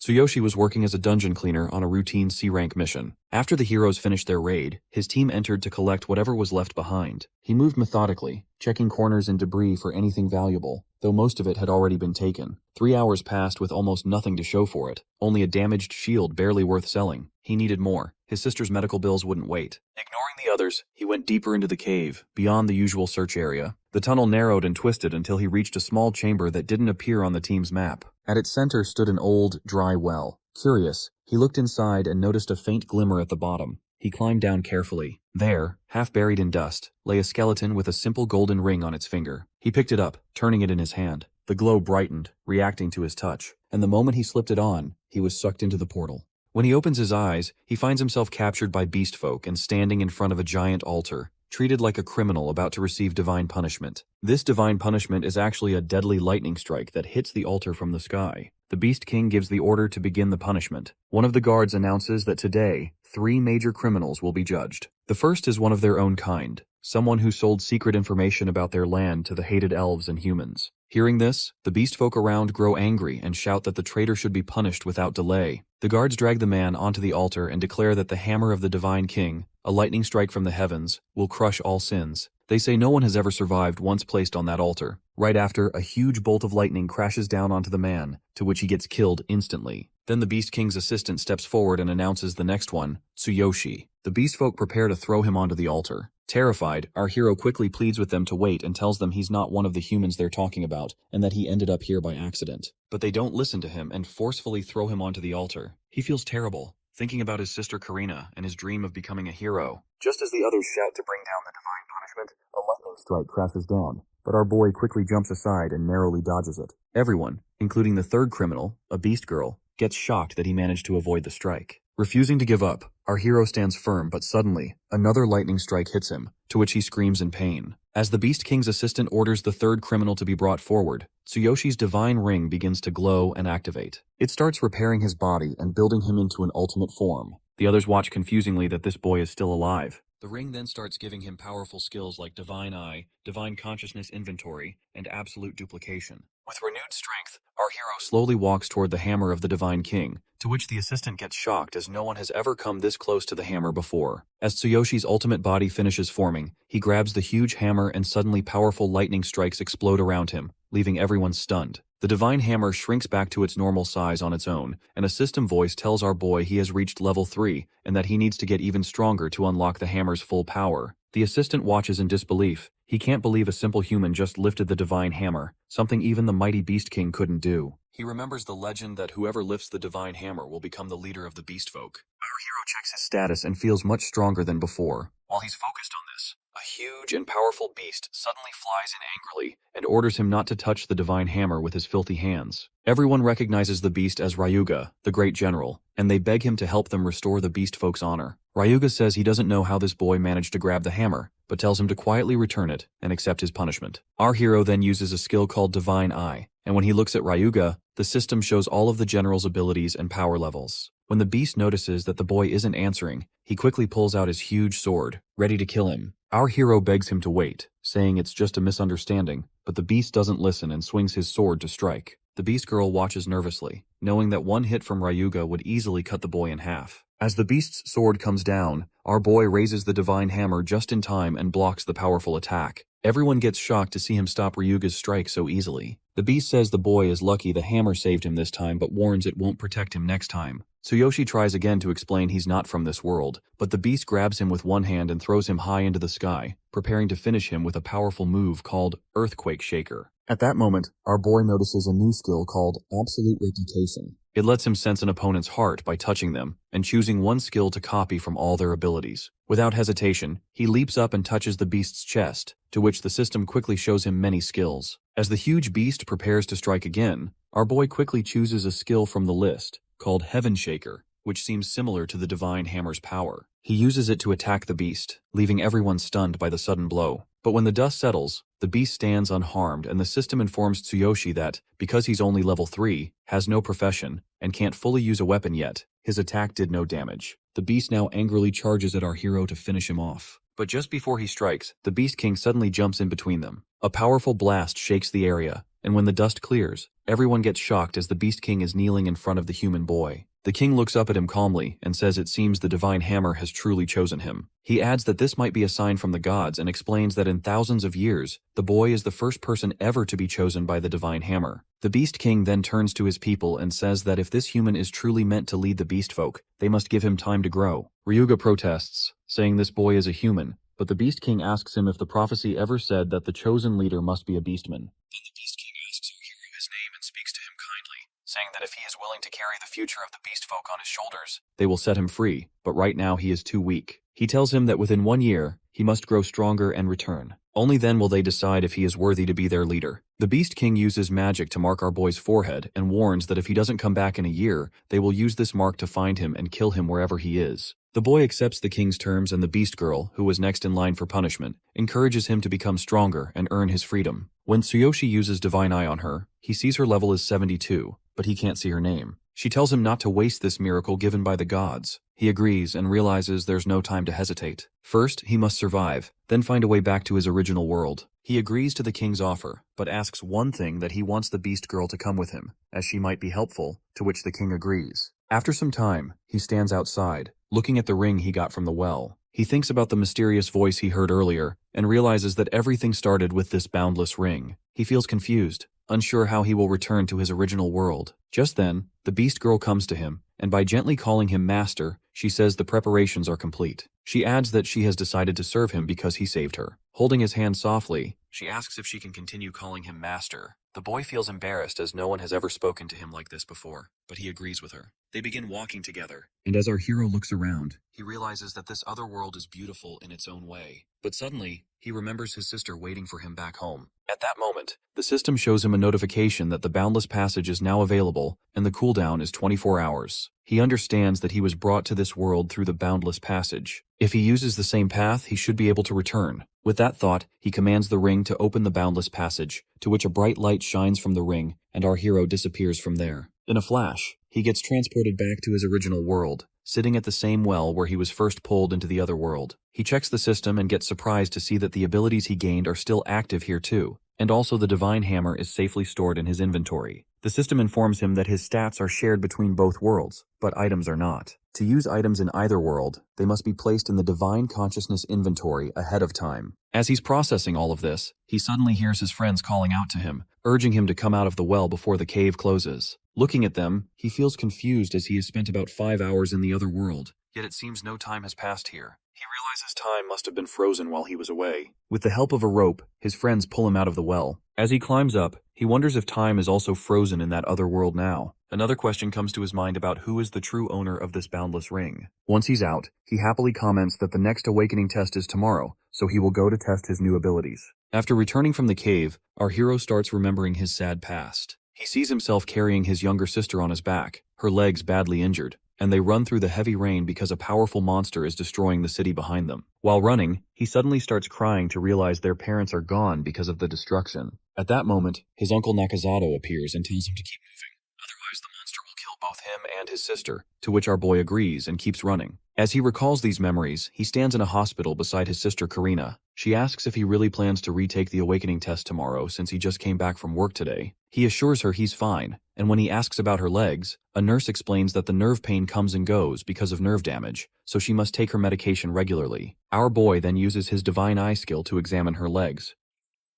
Tsuyoshi was working as a dungeon cleaner on a routine C-rank mission. After the heroes finished their raid, his team entered to collect whatever was left behind. He moved methodically, checking corners and debris for anything valuable, though most of it had already been taken. 3 hours passed with almost nothing to show for it, only a damaged shield barely worth selling. He needed more. His sister's medical bills wouldn't wait. Ignoring the others, he went deeper into the cave, beyond the usual search area. The tunnel narrowed and twisted until he reached a small chamber that didn't appear on the team's map. At its center stood an old, dry well. Curious, he looked inside and noticed a faint glimmer at the bottom. He climbed down carefully. There, half buried in dust, lay a skeleton with a simple golden ring on its finger. He picked it up, turning it in his hand. The glow brightened, reacting to his touch, and the moment he slipped it on, he was sucked into the portal. When he opens his eyes, he finds himself captured by beast folk and standing in front of a giant altar, treated like a criminal about to receive divine punishment. This divine punishment is actually a deadly lightning strike that hits the altar from the sky. The Beast King gives the order to begin the punishment. One of the guards announces that today, 3 major criminals will be judged. The first is one of their own kind, someone who sold secret information about their land to the hated elves and humans. Hearing this, the beast folk around grow angry and shout that the traitor should be punished without delay. The guards drag the man onto the altar and declare that the hammer of the Divine King, a lightning strike from the heavens, will crush all sins. They say no one has ever survived once placed on that altar. Right after, a huge bolt of lightning crashes down onto the man, to which he gets killed instantly. Then the Beast King's assistant steps forward and announces the next one, Tsuyoshi. The beast folk prepare to throw him onto the altar. Terrified, our hero quickly pleads with them to wait and tells them he's not one of the humans they're talking about and that he ended up here by accident. But they don't listen to him and forcefully throw him onto the altar. He feels terrible, thinking about his sister Karina and his dream of becoming a hero. Just as the others shout to bring down the divine punishment, a lightning strike crashes down, but our boy quickly jumps aside and narrowly dodges it. Everyone, including the third criminal, a beast girl, gets shocked that he managed to avoid the strike. Refusing to give up, our hero stands firm, but suddenly, another lightning strike hits him, to which he screams in pain. As the Beast King's assistant orders the third criminal to be brought forward, Tsuyoshi's divine ring begins to glow and activate. It starts repairing his body and building him into an ultimate form. The others watch confusingly that this boy is still alive. The ring then starts giving him powerful skills like Divine Eye, Divine Consciousness Inventory, and Absolute Duplication. With renewed strength, our hero slowly walks toward the hammer of the Divine King, to which the assistant gets shocked as no one has ever come this close to the hammer before. As Tsuyoshi's ultimate body finishes forming, he grabs the huge hammer and suddenly powerful lightning strikes explode around him, leaving everyone stunned. The divine hammer shrinks back to its normal size on its own, and a system voice tells our boy he has reached level 3 and that he needs to get even stronger to unlock the hammer's full power. The assistant watches in disbelief. He can't believe a simple human just lifted the divine hammer, something even the mighty Beast King couldn't do. He remembers the legend that whoever lifts the divine hammer will become the leader of the beast folk. Our hero checks his status and feels much stronger than before. While he's focused on this, a huge and powerful beast suddenly flies in angrily and orders him not to touch the divine hammer with his filthy hands. Everyone recognizes the beast as Ryuga, the great general, and they beg him to help them restore the beast folk's honor. Ryuga says he doesn't know how this boy managed to grab the hammer, but tells him to quietly return it and accept his punishment. Our hero then uses a skill called Divine Eye, and when he looks at Ryuga, the system shows all of the general's abilities and power levels. When the beast notices that the boy isn't answering, he quickly pulls out his huge sword, ready to kill him. Our hero begs him to wait, saying it's just a misunderstanding, but the beast doesn't listen and swings his sword to strike. The beast girl watches nervously, knowing that one hit from Ryuga would easily cut the boy in half. As the beast's sword comes down, our boy raises the divine hammer just in time and blocks the powerful attack. Everyone gets shocked to see him stop Ryuga's strike so easily. The beast says the boy is lucky the hammer saved him this time, but warns it won't protect him next time. Tsuyoshi tries again to explain he's not from this world, but the beast grabs him with one hand and throws him high into the sky, preparing to finish him with a powerful move called Earthquake Shaker. At that moment, our boy notices a new skill called Absolute Replication. It lets him sense an opponent's heart by touching them and choosing one skill to copy from all their abilities. Without hesitation, he leaps up and touches the beast's chest, to which the system quickly shows him many skills. As the huge beast prepares to strike again, our boy quickly chooses a skill from the list, called Heaven Shaker, which seems similar to the divine hammer's power. He uses it to attack the beast, leaving everyone stunned by the sudden blow. But when the dust settles, the beast stands unharmed and the system informs Tsuyoshi that, because he's only level 3, has no profession, and can't fully use a weapon yet, his attack did no damage. The beast now angrily charges at our hero to finish him off. But just before he strikes, the Beast King suddenly jumps in between them. A powerful blast shakes the area, and when the dust clears, everyone gets shocked as the Beast King is kneeling in front of the human boy. The king looks up at him calmly and says it seems the divine hammer has truly chosen him. He adds that this might be a sign from the gods and explains that in thousands of years, the boy is the first person ever to be chosen by the divine hammer. The Beast King then turns to his people and says that if this human is truly meant to lead the beast folk, they must give him time to grow. Ryuga protests, saying this boy is a human, but the Beast King asks him if the prophecy ever said that the chosen leader must be a beastman. Then the Beast King asks our hero his name and speaks to him kindly, saying that if he is willing to carry the future of the beast folk on his shoulders, they will set him free, but right now he is too weak. He tells him that within 1 year, he must grow stronger and return. Only then will they decide if he is worthy to be their leader. The Beast King uses magic to mark our boy's forehead and warns that if he doesn't come back in a year, they will use this mark to find him and kill him wherever he is. The boy accepts the king's terms, and the beast girl, who was next in line for punishment, encourages him to become stronger and earn his freedom. When Tsuyoshi uses Divine Eye on her, he sees her level is 72, but he can't see her name. She tells him not to waste this miracle given by the gods. He agrees and realizes there's no time to hesitate. First, he must survive, then find a way back to his original world. He agrees to the king's offer, but asks one thing, that he wants the beast girl to come with him, as she might be helpful, to which the king agrees. After some time, he stands outside, looking at the ring he got from the well. He thinks about the mysterious voice he heard earlier, and realizes that everything started with this boundless ring. He feels confused, unsure how he will return to his original world. Just then, the beast girl comes to him, and by gently calling him master, she says the preparations are complete. She adds that she has decided to serve him because he saved her. Holding his hand softly, she asks if she can continue calling him master. The boy feels embarrassed as no one has ever spoken to him like this before, but he agrees with her. They begin walking together, and as our hero looks around, he realizes that this other world is beautiful in its own way. But suddenly, he remembers his sister waiting for him back home. At that moment, the system shows him a notification that the Boundless Passage is now available, and the cooldown is 24 hours. He understands that he was brought to this world through the Boundless Passage. If he uses the same path, he should be able to return. With that thought, he commands the ring to open the Boundless Passage, to which a bright light shines from the ring, and our hero disappears from there. In a flash, he gets transported back to his original world, sitting at the same well where he was first pulled into the other world. He checks the system and gets surprised to see that the abilities he gained are still active here too, and also the Divine Hammer is safely stored in his inventory. The system informs him that his stats are shared between both worlds, but items are not. To use items in either world, they must be placed in the Divine Consciousness inventory ahead of time. As he's processing all of this, he suddenly hears his friends calling out to him, urging him to come out of the well before the cave closes. Looking at them, he feels confused as he has spent about 5 hours in the other world, yet it seems no time has passed here. He realizes time must have been frozen while he was away. With the help of a rope, his friends pull him out of the well. As he climbs up, he wonders if time is also frozen in that other world now. Another question comes to his mind about who is the true owner of this boundless ring. Once he's out, he happily comments that the next awakening test is tomorrow, so he will go to test his new abilities. After returning from the cave, our hero starts remembering his sad past. He sees himself carrying his younger sister on his back, her legs badly injured, and they run through the heavy rain because a powerful monster is destroying the city behind them. While running, he suddenly starts crying to realize their parents are gone because of the destruction. At that moment, his uncle Nakazato appears and tells him to keep moving. Otherwise, the monster will kill both him and his sister, to which our boy agrees and keeps running. As he recalls these memories, he stands in a hospital beside his sister Karina. She asks if he really plans to retake the awakening test tomorrow since he just came back from work today. He assures her he's fine, and when he asks about her legs, a nurse explains that the nerve pain comes and goes because of nerve damage, so she must take her medication regularly. Our boy then uses his Divine Eye skill to examine her legs.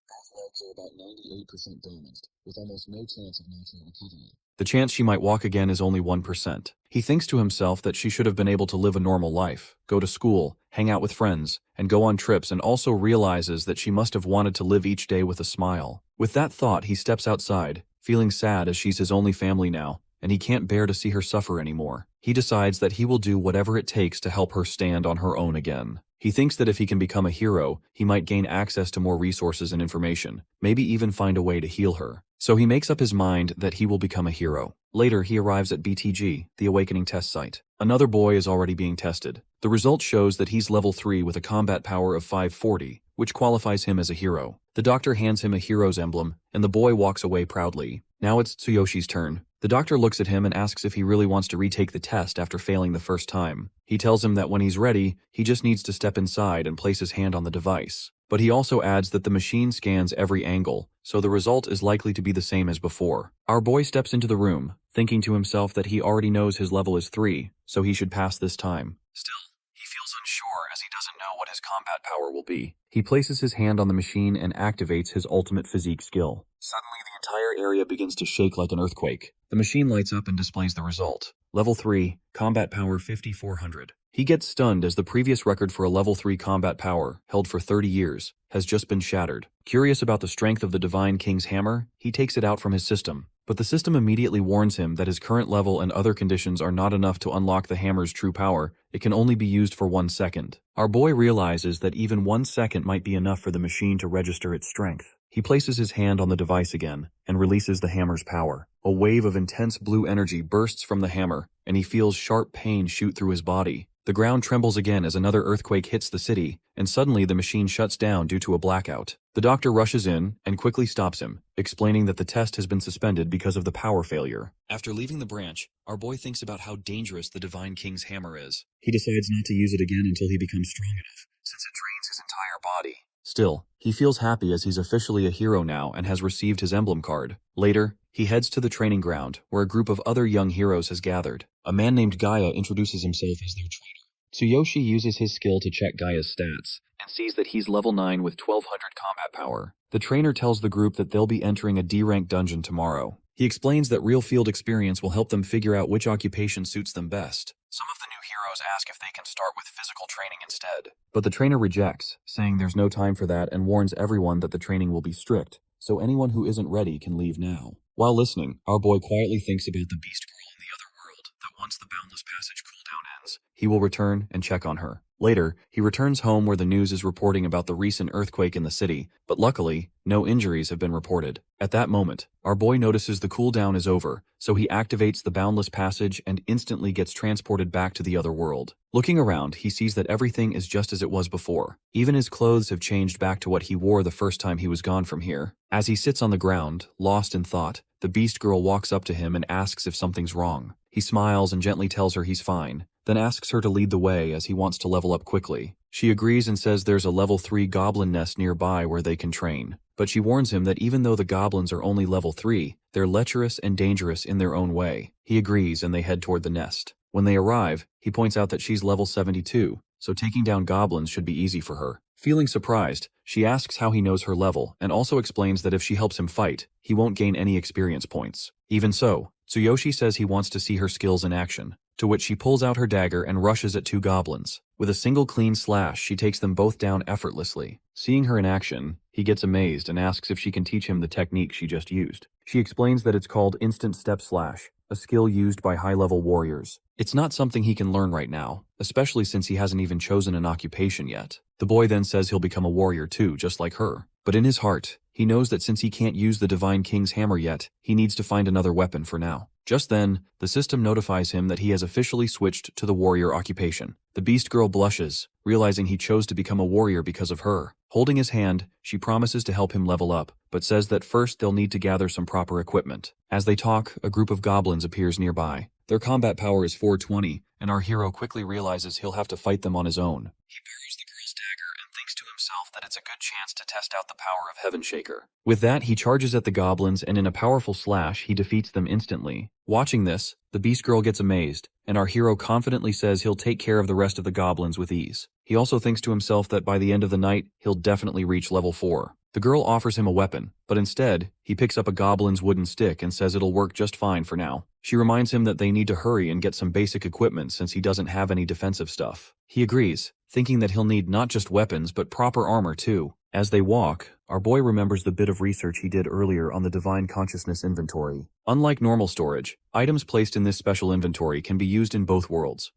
Both legs are about 98% damaged, with almost no chance of natural recovery. The chance she might walk again is only 1%. He thinks to himself that she should have been able to live a normal life, go to school, hang out with friends, and go on trips, and also realizes that she must have wanted to live each day with a smile. With that thought, he steps outside, feeling sad as she's his only family now, and he can't bear to see her suffer anymore. He decides that he will do whatever it takes to help her stand on her own again. He thinks that if he can become a hero, he might gain access to more resources and information, maybe even find a way to heal her. So he makes up his mind that he will become a hero. Later, he arrives at BTG, the Awakening test site. Another boy is already being tested. The result shows that he's level 3 with a combat power of 540, which qualifies him as a hero. The doctor hands him a hero's emblem, and the boy walks away proudly. Now it's Tsuyoshi's turn. The doctor looks at him and asks if he really wants to retake the test after failing the first time. He tells him that when he's ready, he just needs to step inside and place his hand on the device. But he also adds that the machine scans every angle, so the result is likely to be the same as before. Our boy steps into the room, thinking to himself that he already knows his level is 3, so he should pass this time. Still, he feels unsure as he doesn't know what his combat power will be. He places his hand on the machine and activates his ultimate physique skill. Suddenly, the entire area begins to shake like an earthquake. The machine lights up and displays the result. Level 3, combat power 5400. He gets stunned as the previous record for a level 3 combat power, held for 30 years, has just been shattered. Curious about the strength of the Divine King's hammer, he takes it out from his system. But the system immediately warns him that his current level and other conditions are not enough to unlock the hammer's true power. It can only be used for 1 second. Our boy realizes that even 1 second might be enough for the machine to register its strength. He places his hand on the device again and releases the hammer's power. A wave of intense blue energy bursts from the hammer, and he feels sharp pain shoot through his body. The ground trembles again as another earthquake hits the city, and suddenly the machine shuts down due to a blackout. The doctor rushes in and quickly stops him, explaining that the test has been suspended because of the power failure. After leaving the branch, our boy thinks about how dangerous the Divine King's hammer is. He decides not to use it again until he becomes strong enough, since it drains his entire body. Still, he feels happy as he's officially a hero now and has received his emblem card. Later, he heads to the training ground, where a group of other young heroes has gathered. A man named Gaia introduces himself as their trainer. Tsuyoshi uses his skill to check Gaia's stats, and sees that he's level 9 with 1200 combat power. The trainer tells the group that they'll be entering a D-rank dungeon tomorrow. He explains that real field experience will help them figure out which occupation suits them best. Some of the new heroes ask if they can start with physical training instead. But the trainer rejects, saying there's no time for that and warns everyone that the training will be strict, so anyone who isn't ready can leave now. While listening, our boy quietly thinks about the beast girl in the other world, that once the Boundless Passage cooldown ends, he will return and check on her. Later, he returns home where the news is reporting about the recent earthquake in the city, but luckily, no injuries have been reported. At that moment, our boy notices the cooldown is over, so he activates the Boundless Passage and instantly gets transported back to the other world. Looking around, he sees that everything is just as it was before. Even his clothes have changed back to what he wore the first time he was gone from here. As he sits on the ground, lost in thought, the beast girl walks up to him and asks if something's wrong. He smiles and gently tells her he's fine, then asks her to lead the way as he wants to level up quickly. She agrees and says there's a level 3 goblin nest nearby where they can train. But she warns him that even though the goblins are only level 3, they're lecherous and dangerous in their own way. He agrees and they head toward the nest. When they arrive, he points out that she's level 72, so taking down goblins should be easy for her. Feeling surprised, she asks how he knows her level and also explains that if she helps him fight, he won't gain any experience points. Even so, Tsuyoshi says he wants to see her skills in action, to which she pulls out her dagger and rushes at 2 goblins. With a single clean slash, she takes them both down effortlessly. Seeing her in action, he gets amazed and asks if she can teach him the technique she just used. She explains that it's called Instant Step Slash, a skill used by high-level warriors. It's not something he can learn right now, especially since he hasn't even chosen an occupation yet. The boy then says he'll become a warrior too, just like her. But in his heart, he knows that since he can't use the Divine King's hammer yet, he needs to find another weapon for now. Just then, the system notifies him that he has officially switched to the warrior occupation. The beast girl blushes, realizing he chose to become a warrior because of her. Holding his hand, she promises to help him level up, but says that first they'll need to gather some proper equipment. As they talk, a group of goblins appears nearby. Their combat power is 420, and our hero quickly realizes he'll have to fight them on his own. He borrows the girl's dagger and thinks to himself that it's a good chance to test out the power of Heaven Shaker. With that, he charges at the goblins, and in a powerful slash, he defeats them instantly. Watching this, the beast girl gets amazed, and our hero confidently says he'll take care of the rest of the goblins with ease. He also thinks to himself that by the end of the night, he'll definitely reach level 4. The girl offers him a weapon, but instead, he picks up a goblin's wooden stick and says it'll work just fine for now. She reminds him that they need to hurry and get some basic equipment since he doesn't have any defensive stuff. He agrees, thinking that he'll need not just weapons but proper armor too. As they walk, our boy remembers the bit of research he did earlier on the Divine Consciousness inventory. Unlike normal storage, items placed in this special inventory can be used in both worlds.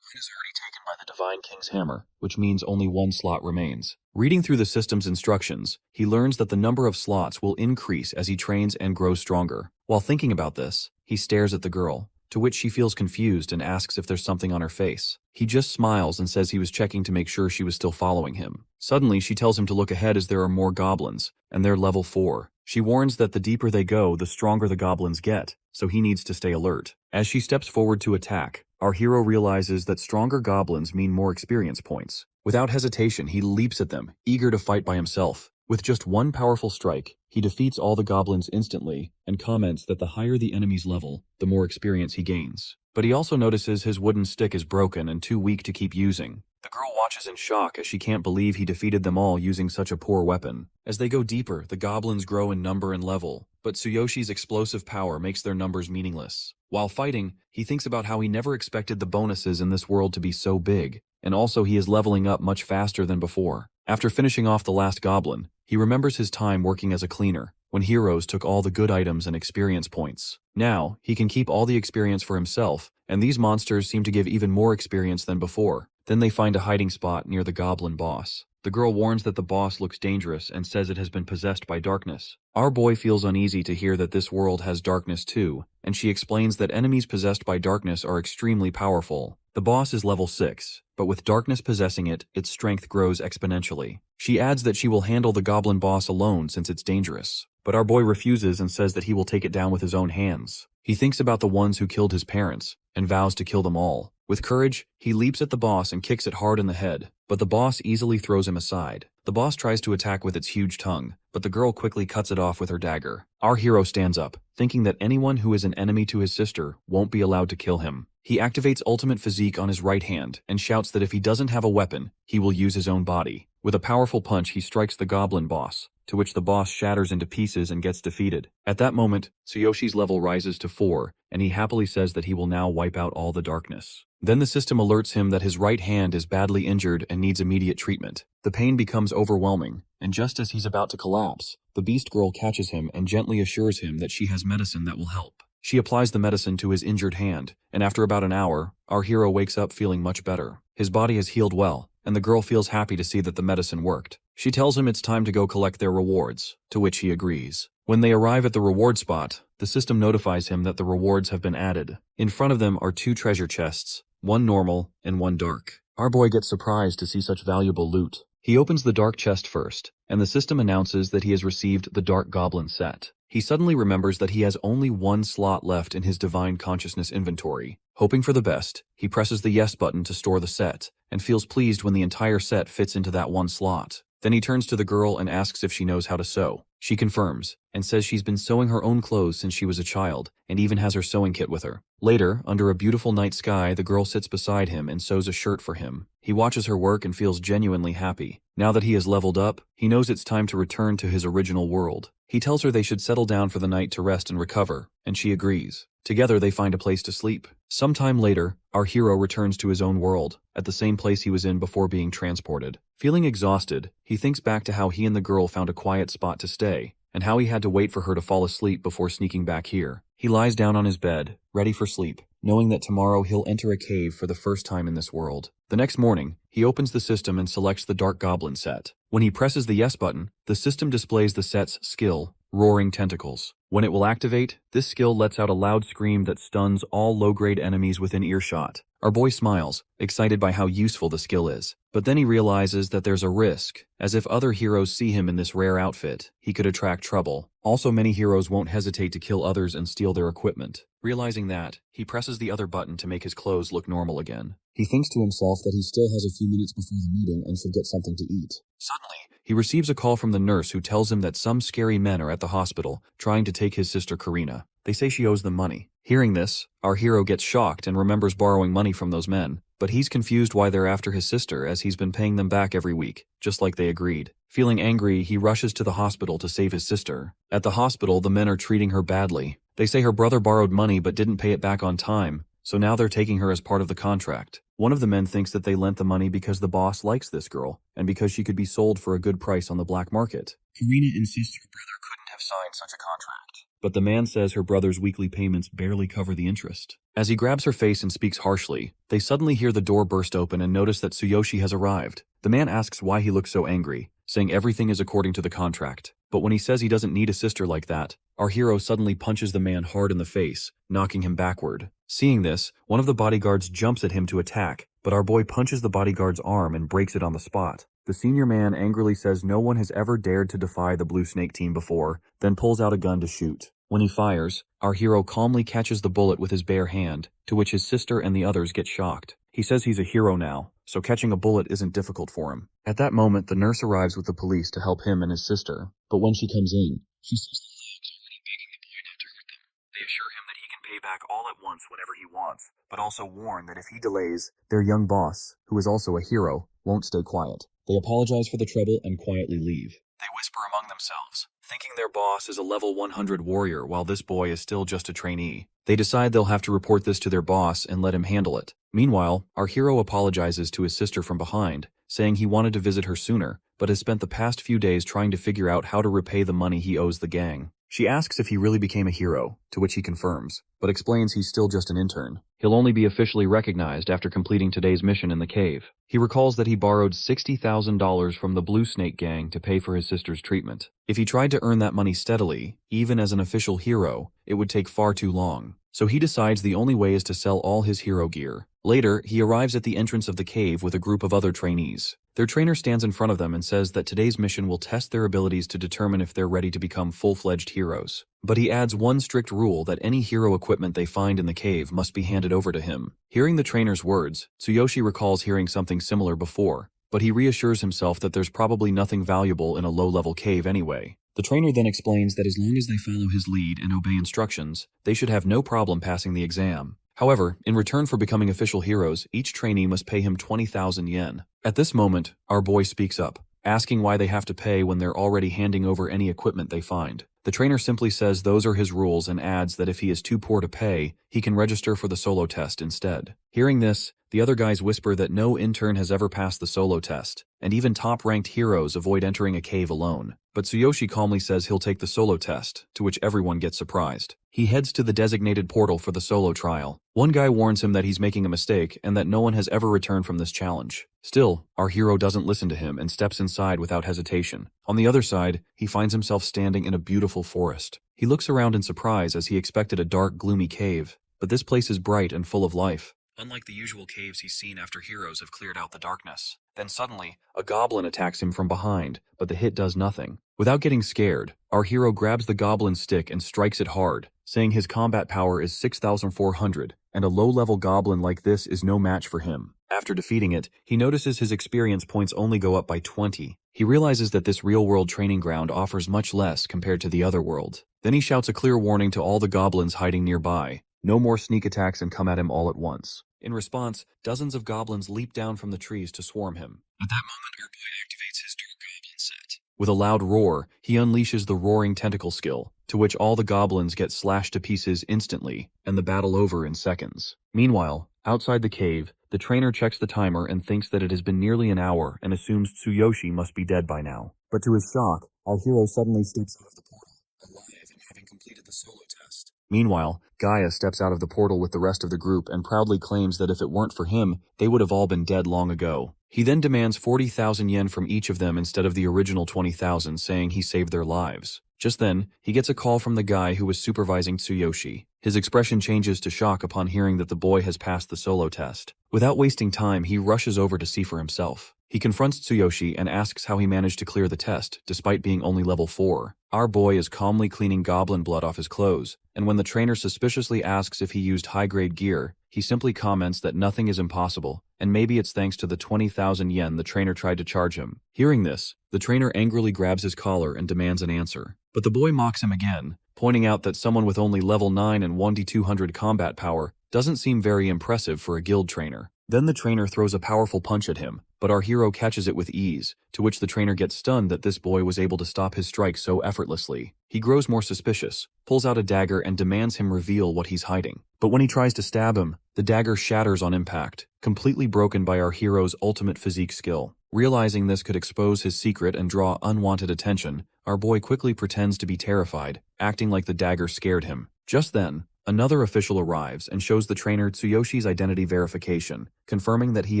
Mine is already taken by the Divine King's hammer, which means only 1 slot remains. Reading through the system's instructions, he learns that the number of slots will increase as he trains and grows stronger. While thinking about this, he stares at the girl, to which she feels confused and asks if there's something on her face. He just smiles and says he was checking to make sure she was still following him. Suddenly, she tells him to look ahead as there are more goblins, and they're level 4. She warns that the deeper they go, the stronger the goblins get, so he needs to stay alert. As she steps forward to attack, our hero realizes that stronger goblins mean more experience points. Without hesitation, he leaps at them, eager to fight by himself. With just one powerful strike, he defeats all the goblins instantly and comments that the higher the enemy's level, the more experience he gains. But he also notices his wooden stick is broken and too weak to keep using. The girl watches in shock as she can't believe he defeated them all using such a poor weapon. As they go deeper, the goblins grow in number and level, but Tsuyoshi's explosive power makes their numbers meaningless. While fighting, he thinks about how he never expected the bonuses in this world to be so big, and also he is leveling up much faster than before. After finishing off the last goblin, he remembers his time working as a cleaner, when heroes took all the good items and experience points. Now, he can keep all the experience for himself, and these monsters seem to give even more experience than before. Then they find a hiding spot near the goblin boss. The girl warns that the boss looks dangerous and says it has been possessed by darkness. Our boy feels uneasy to hear that this world has darkness too, and she explains that enemies possessed by darkness are extremely powerful. The boss is level 6, but with darkness possessing it, its strength grows exponentially. She adds that she will handle the goblin boss alone since it's dangerous. But our boy refuses and says that he will take it down with his own hands. He thinks about the ones who killed his parents, and vows to kill them all. With courage, he leaps at the boss and kicks it hard in the head, but the boss easily throws him aside. The boss tries to attack with its huge tongue, but the girl quickly cuts it off with her dagger. Our hero stands up, thinking that anyone who is an enemy to his sister won't be allowed to kill him. He activates Ultimate Physique on his right hand and shouts that if he doesn't have a weapon, he will use his own body. With a powerful punch, he strikes the goblin boss, to which the boss shatters into pieces and gets defeated. At that moment, Tsuyoshi's level rises to 4, and he happily says that he will now wipe out all the darkness. Then the system alerts him that his right hand is badly injured and needs immediate treatment. The pain becomes overwhelming, and just as he's about to collapse, the beast girl catches him and gently assures him that she has medicine that will help. She applies the medicine to his injured hand, and after about an hour, our hero wakes up feeling much better. His body has healed well, and the girl feels happy to see that the medicine worked. She tells him it's time to go collect their rewards, to which he agrees. When they arrive at the reward spot, the system notifies him that the rewards have been added. In front of them are 2 treasure chests, one normal and one dark. Our boy gets surprised to see such valuable loot. He opens the dark chest first, and the system announces that he has received the Dark Goblin set. He suddenly remembers that he has only 1 slot left in his Divine Consciousness inventory. Hoping for the best, he presses the yes button to store the set, and feels pleased when the entire set fits into that 1 slot. Then he turns to the girl and asks if she knows how to sew. She confirms, and says she's been sewing her own clothes since she was a child, and even has her sewing kit with her. Later, under a beautiful night sky, the girl sits beside him and sews a shirt for him. He watches her work and feels genuinely happy. Now that he has leveled up, he knows it's time to return to his original world. He tells her they should settle down for the night to rest and recover, and she agrees. Together they find a place to sleep. Sometime later, our hero returns to his own world, at the same place he was in before being transported. Feeling exhausted, he thinks back to how he and the girl found a quiet spot to stay, and how he had to wait for her to fall asleep before sneaking back here. He lies down on his bed, ready for sleep, knowing that tomorrow he'll enter a cave for the first time in this world. The next morning, he opens the system and selects the Dark Goblin set. When he presses the yes button, the system displays the set's skill, Roaring Tentacles. When it will activate, this skill lets out a loud scream that stuns all low-grade enemies within earshot. Our boy smiles, excited by how useful the skill is. But then he realizes that there's a risk, as if other heroes see him in this rare outfit, he could attract trouble. Also, many heroes won't hesitate to kill others and steal their equipment. Realizing that, he presses the other button to make his clothes look normal again. He thinks to himself that he still has a few minutes before the meeting and should get something to eat. Suddenly, he receives a call from the nurse who tells him that some scary men are at the hospital, trying to take his sister Karina. They say she owes them money. Hearing this, our hero gets shocked and remembers borrowing money from those men, but he's confused why they're after his sister as he's been paying them back every week, just like they agreed. Feeling angry, he rushes to the hospital to save his sister. At the hospital, the men are treating her badly. They say her brother borrowed money but didn't pay it back on time, so now they're taking her as part of the contract. One of the men thinks that they lent the money because the boss likes this girl, and because she could be sold for a good price on the black market. Karina insists her brother couldn't have signed such a contract, but the man says her brother's weekly payments barely cover the interest. As he grabs her face and speaks harshly, they suddenly hear the door burst open and notice that Tsuyoshi has arrived. The man asks why he looks so angry, saying everything is according to the contract. But when he says he doesn't need a sister like that, our hero suddenly punches the man hard in the face, knocking him backward. Seeing this, one of the bodyguards jumps at him to attack, but our boy punches the bodyguard's arm and breaks it on the spot. The senior man angrily says no one has ever dared to defy the Blue Snake team before, then pulls out a gun to shoot. When he fires, our hero calmly catches the bullet with his bare hand, to which his sister and the others get shocked. He says he's a hero now, so catching a bullet isn't difficult for him. At that moment, the nurse arrives with the police to help him and his sister, but when she comes in, she sees the thugs already begging the boy not to hurt them. They assure him that he can pay back all at once whenever he wants, but also warn that if he delays, their young boss, who is also a hero, won't stay quiet. They apologize for the trouble and quietly leave. They whisper among themselves, thinking their boss is a level 100 warrior while this boy is still just a trainee. They decide they'll have to report this to their boss and let him handle it. Meanwhile, our hero apologizes to his sister from behind, saying he wanted to visit her sooner, but has spent the past few days trying to figure out how to repay the money he owes the gang. She asks if he really became a hero, to which he confirms, but explains he's still just an intern. He'll only be officially recognized after completing today's mission in the cave. He recalls that he borrowed $60,000 from the Blue Snake gang to pay for his sister's treatment. If he tried to earn that money steadily, even as an official hero, it would take far too long. So he decides the only way is to sell all his hero gear. Later, he arrives at the entrance of the cave with a group of other trainees. Their trainer stands in front of them and says that today's mission will test their abilities to determine if they're ready to become full-fledged heroes. But he adds one strict rule that any hero equipment they find in the cave must be handed over to him. Hearing the trainer's words, Tsuyoshi recalls hearing something similar before, but he reassures himself that there's probably nothing valuable in a low-level cave anyway. The trainer then explains that as long as they follow his lead and obey instructions, they should have no problem passing the exam. However, in return for becoming official heroes, each trainee must pay him 20,000 yen. At this moment, our boy speaks up, asking why they have to pay when they're already handing over any equipment they find. The trainer simply says those are his rules and adds that if he is too poor to pay, he can register for the solo test instead. Hearing this, the other guys whisper that no intern has ever passed the solo test, and even top-ranked heroes avoid entering a cave alone. But Tsuyoshi calmly says he'll take the solo test, to which everyone gets surprised. He heads to the designated portal for the solo trial. One guy warns him that he's making a mistake and that no one has ever returned from this challenge. Still, our hero doesn't listen to him and steps inside without hesitation. On the other side, he finds himself standing in a beautiful forest. He looks around in surprise as he expected a dark, gloomy cave, but this place is bright and full of life. Unlike the usual caves he's seen after heroes have cleared out the darkness. Then suddenly, a goblin attacks him from behind, but the hit does nothing. Without getting scared, our hero grabs the goblin's stick and strikes it hard, saying his combat power is 6,400, and a low-level goblin like this is no match for him. After defeating it, he notices his experience points only go up by 20. He realizes that this real-world training ground offers much less compared to the other world. Then he shouts a clear warning to all the goblins hiding nearby. No more sneak attacks and come at him all at once. In response, dozens of goblins leap down from the trees to swarm him. At that moment, our boy activates his dark goblin set. With a loud roar, he unleashes the roaring tentacle skill, to which all the goblins get slashed to pieces instantly, and the battle over in seconds. Meanwhile, outside the cave, the trainer checks the timer and thinks that it has been nearly an hour and assumes Tsuyoshi must be dead by now. But to his shock, our hero suddenly steps out of the portal, alive and having completed the solo test. Meanwhile, Gaia steps out of the portal with the rest of the group and proudly claims that if it weren't for him, they would have all been dead long ago. He then demands 40,000 yen from each of them instead of the original 20,000, saying he saved their lives. Just then, he gets a call from the guy who was supervising Tsuyoshi. His expression changes to shock upon hearing that the boy has passed the solo test. Without wasting time, he rushes over to see for himself. He confronts Tsuyoshi and asks how he managed to clear the test, despite being only level 4. Our boy is calmly cleaning goblin blood off his clothes, and when the trainer suspiciously asks if he used high-grade gear, he simply comments that nothing is impossible, and maybe it's thanks to the 20,000 yen the trainer tried to charge him. Hearing this, the trainer angrily grabs his collar and demands an answer. But the boy mocks him again, pointing out that someone with only level 9 and 1d200 combat power doesn't seem very impressive for a guild trainer. Then the trainer throws a powerful punch at him, but our hero catches it with ease, to which the trainer gets stunned that this boy was able to stop his strike so effortlessly. He grows more suspicious, pulls out a dagger and demands him reveal what he's hiding. But when he tries to stab him, the dagger shatters on impact, completely broken by our hero's ultimate physique skill. Realizing this could expose his secret and draw unwanted attention, our boy quickly pretends to be terrified, acting like the dagger scared him. Just then, another official arrives and shows the trainer Tsuyoshi's identity verification, confirming that he